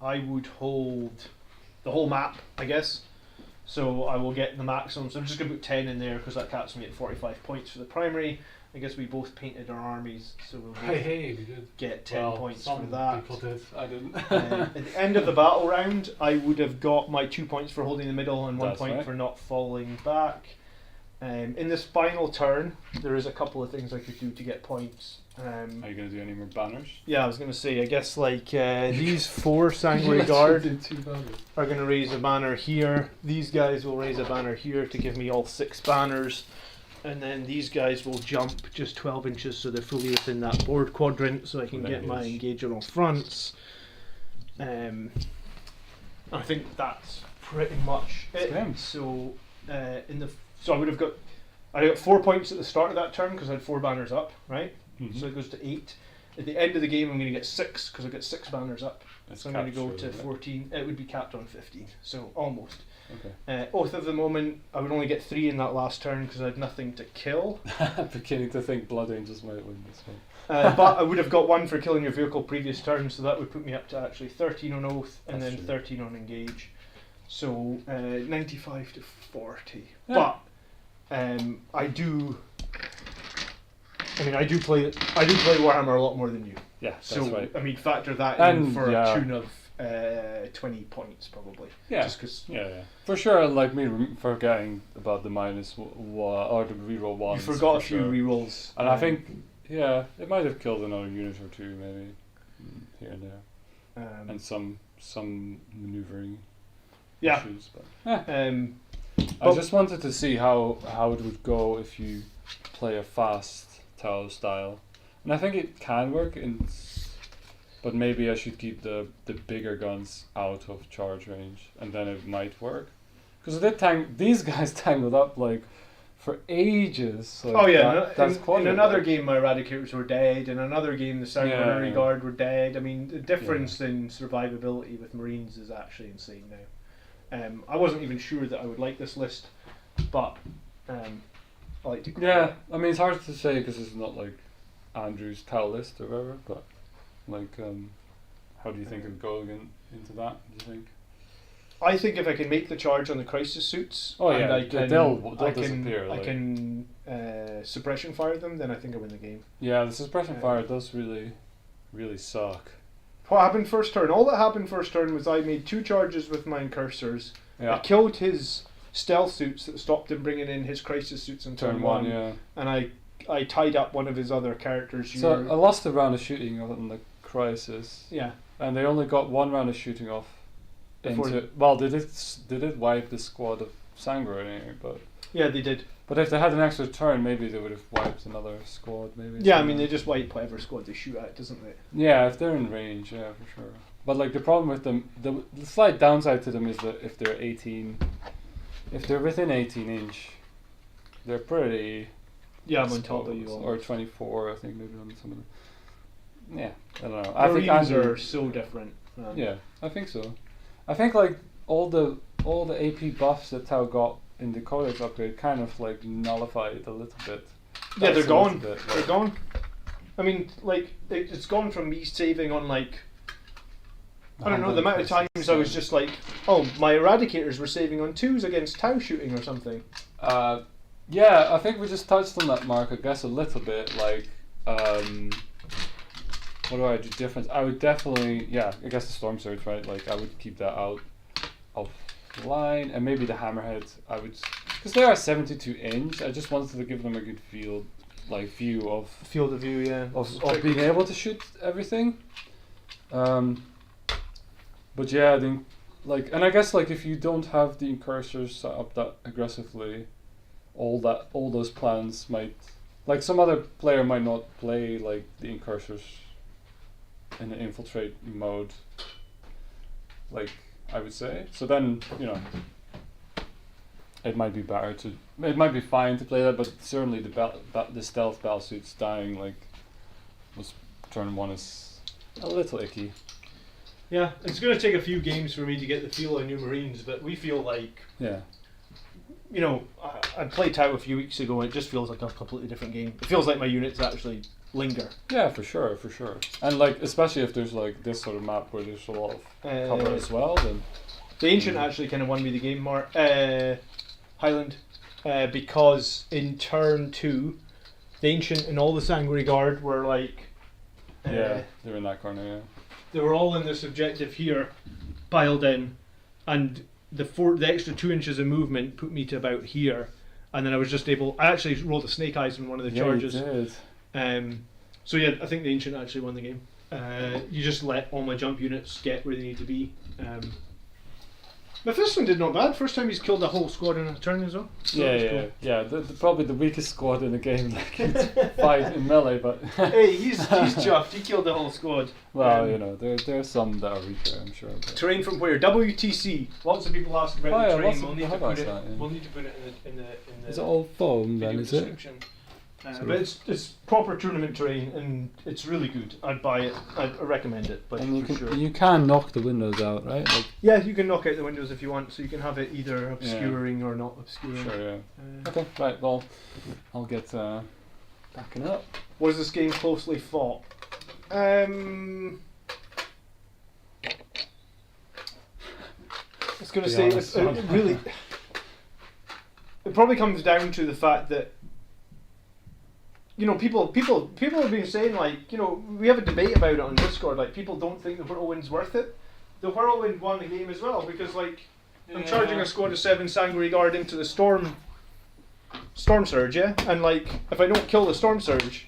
I would hold the whole map, I guess. So I will get the maximum. So I'm just going to put 10 in there because that caps me at 45 points for the primary. I guess we both painted our armies, so we'll both
we did.
get 10 points for that.
People did. I didn't.
At the end of the battle round, I would have got my 2 points for holding the middle and 1
That's
point
right.
for not falling back. In this final turn, there is a couple of things I could do to get points.
Are you going to do any more banners?
Yeah, I was going to say, I guess like these 4 Sanguinary Guard
did 2 banners.
are going to raise a banner here. These guys will raise a banner here to give me all 6 banners. And then these guys will jump just 12 inches so they're fully within that board quadrant so I can get my engager on fronts. I think that's pretty much it.
Same.
So so I got 4 points at the start of that turn because I had 4 banners up, right?
Mm-hmm.
So it goes to 8. At the end of the game, I'm going to get 6 because I've got 6 banners up.
It's
So I'm going to go
capped,
to
surely, isn't
14. It would be capped on 15, so almost.
Okay.
Oath of the Moment, I would only get 3 in that last turn because I had nothing to kill.
I'm beginning to think Blood Angels might win this one.
But I would have got 1 for killing your vehicle previous turn, so that would put me up to actually 13 on Oath and
That's
then
true.
13 on Engage. So 95 to 40.
Yeah.
But I do play Warhammer a lot more than you.
Yeah, that's
So
right.
I mean, factor that in
And,
for
yeah.
a tune of 20 points probably.
Yeah.
Just because
Yeah. For sure, like me forgetting about the minus or the reroll
you
ones.
forgot a
for
few
sure.
rerolls.
And I think, yeah, it might have killed another unit or 2 maybe here and there, and some maneuvering
yeah.
issues. But I
But-
just wanted to see how it would go if you play a fast Tau style, and I think it can work but maybe I should keep the bigger guns out of charge range, and then it might work. Because these guys tangled up like for ages. Like
Oh yeah,
that's
in another game my Eradicators were dead, in another game the Sanguinary
Yeah.
Guard were dead. I mean, the difference in survivability with Marines is actually insane now. I wasn't even sure that I would like this list, but I like to.
Yeah, I mean it's hard to say because it's not like Andrew's Tau list or whatever, but like, how do you think it would go into that? Do you think?
I think if I can make the charge on the crisis suits,
Oh,
and
yeah,
I can,
they'll
I can,
disappear,
I
like-
can suppression fire them, then I think I win the game.
Yeah, the suppression fire does really, really suck.
What happened first turn? All that happened first turn was I made 2 charges with my incursors. I
Yeah,
killed his stealth suits that stopped him bringing in his crisis suits on
turn 1, yeah.
and I tied up one of his other characters.
So I lost a round of shooting on the crisis,
Yeah,
and they only got 1 round of shooting off.
Before-
They did wipe the squad of Sanguinary, but
yeah, they did.
if they had an extra turn, maybe they would have wiped another squad. Maybe.
Yeah, I mean they just wipe whatever squad they shoot at, doesn't it?
Yeah, if they're in range, yeah, for sure. But like the problem with them, the slight downside to them is that if they're within 18 inch, they're pretty.
Yeah, I'm on top of you.
exposed.
All.
Or 24, I think maybe on some of them. Yeah, I don't know.
Marines
I think
are so different.
Yeah, I think so. I think like all the AP buffs that Tau got in the Codex upgrade kind of like nullified a little bit.
Yeah,
That's
they're
a
gone.
little bit,
They're
like-
gone. I mean, like it's gone from me saving on like I don't know the amount of times I was just like, oh, my Eradicators were saving on 2s against Tau shooting or something.
Yeah, I think we just touched on that, Mark. I guess a little bit. Like, what do I do different? I would definitely, yeah. I guess the Storm Surge, right? Like, I would keep that out of line, and maybe the Hammerheads. I would, because they are 72 inch. I just wanted to give them a good field like view of
Field of view, yeah.
of being able to shoot everything. But yeah, and I guess like if you don't have the incursors set up that aggressively, all those plans might, like some other player might not play like the incursors in the infiltrate mode, like I would say. So then, you know, it might be fine to play that, but certainly the stealth battle suits dying like was turn 1 is a little icky.
Yeah, it's going to take a few games for me to get the feel of New Marines, but we feel like,
Yeah.
you know, I played Tau a few weeks ago and it just feels like a completely different game. It feels like my units actually linger.
Yeah, for sure. And like, especially if there's like this sort of map where there's a lot of cover as well, then...
The Ancient actually kind of won me the game, Highland, because in turn 2, the Ancient and all the Sanguinary Guard were like...
yeah, they're in that corner, yeah.
They were all in this objective here, piled in, and the extra 2 inches of movement put me to about here, and then I was just able... I actually rolled a Snake Eyes in one of the charges.
You did.
So yeah, I think the Ancient actually won the game. You just let all my jump units get where they need to be. My first one did not bad. First time he's killed a whole squad in a turn as well. So that was cool.
Yeah. The probably the weakest squad in the game, like fight in melee, but
Hey, he's chuffed. He killed the whole squad.
well, you know, there's some that are weaker, I'm sure. But
Terrain from where? WTC. Lots of people ask about the terrain.
lots of people have asked that, yeah.
We'll need to put it in the
is it all foam then?
video
Is it?
description. But it's proper tournament terrain and it's really good. I'd buy it. I'd recommend it. But
And
for sure.
you can knock the windows out, right? Like,
Yeah, you can knock out the windows if you want, so you can have it either obscuring or not obscuring.
sure, yeah. Okay, right. Well, I'll get backing up.
Was this game closely fought? I was going to
Be
say
honest,
it really. It probably comes down to the fact that, you know, people have been saying, like, you know, we have a debate about it on Discord. Like, people don't think the Whirlwind's worth it. The Whirlwind won the game as well because, like, I'm charging a squad of 7 Sanguinary Guard into the Storm Surge, yeah, and like, if I don't kill the Storm Surge,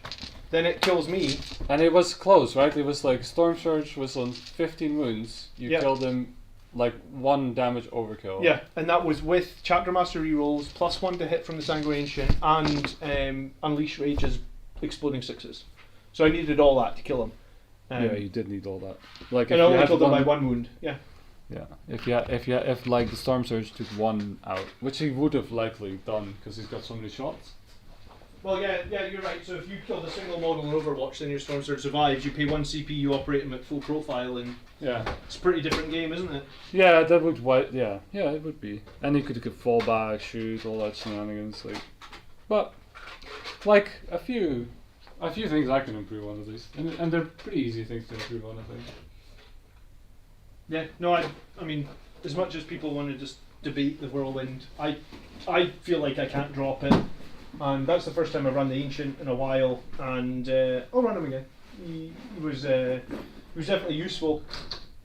then it kills me.
And it was close, right? It was like Storm Surge was on 15 wounds. You
Yeah.
killed him, like 1 damage overkill.
Yeah, and that was with Chapter Master rerolls, +1 to hit from the Sanguinary Ancient, and Unleash Rage's exploding 6s. So I needed all that to kill him.
Yeah, you did need all that. Like,
And I only killed him by 1 wound. Yeah.
Yeah, if like the Storm Surge took 1 out, which he would have likely done because he's got so many shots.
Well, yeah, you're right. So if you killed a single model in Overwatch, then your Storm Surge survives. You pay 1 CP, you operate him at full profile, and
Yeah.
it's a pretty different game, isn't it?
Yeah, that would yeah, it would be. And he could fall back, shoot, all that shenanigans, like. But like a few things I can improve on at least, and they're pretty easy things to improve on, I think.
Yeah. No, I mean, as much as people want to just debate the Whirlwind, I feel like I can't drop it. And that's the first time I've run the Ancient in a while, and I'll run him again. He was definitely useful.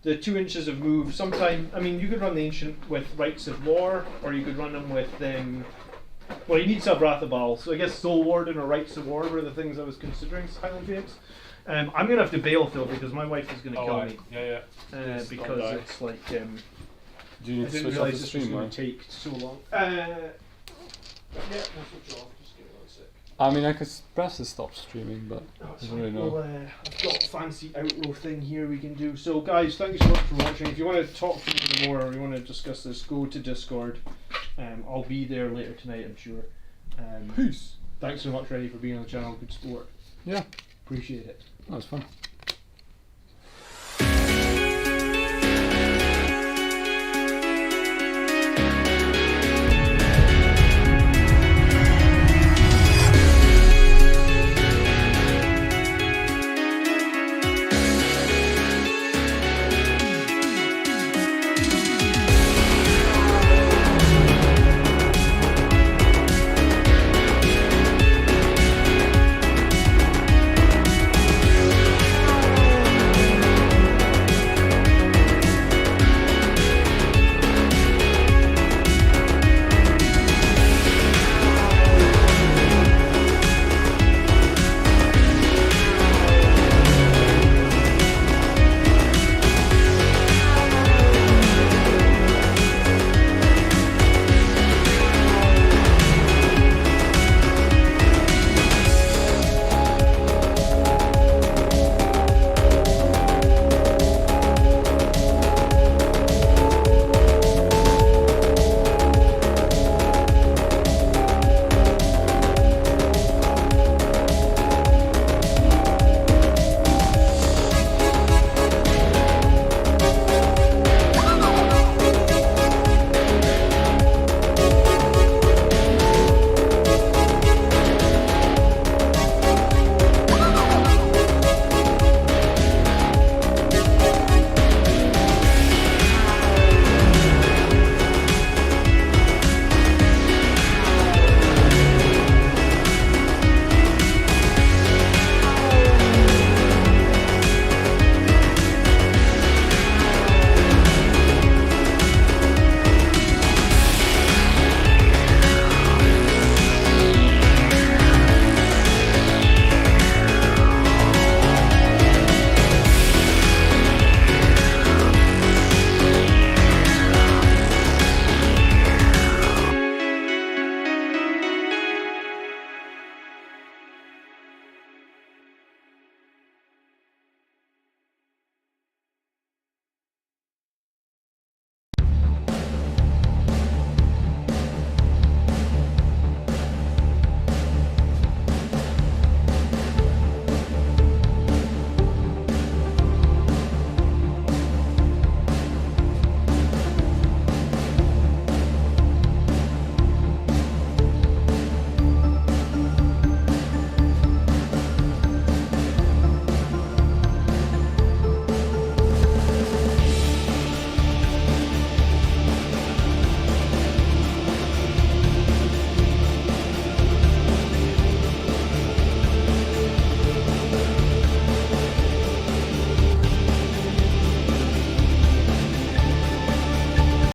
The 2 inches of move. Sometime, I mean, you could run the Ancient with Rites of War, or you could run him with well, you need to have Wrath of Baal. So I guess Soul Warden or Rites of War were the things I was considering. Highland Phoenix. I'm gonna have to bail, Phil, because my wife is gonna kill me.
Yeah.
Because it's like.
Do you
I
need to
didn't
switch off
realise
the
this was
stream,
going
or?
to take so long. Yeah, we'll switch off. Just give me 1 sec.
I mean, I could press the stop streaming, but
Oh,
I
it's
don't really
fine.
know.
Well, I've got a fancy outro thing here we can do. So, guys, thank you so much for watching. If you want to talk to me more or you want to discuss this, go to Discord. I'll be there later tonight, I'm sure.
Peace.
Thanks so much, Rene, for being on the channel. Good sport.
Yeah,
Appreciate it.
that was fun.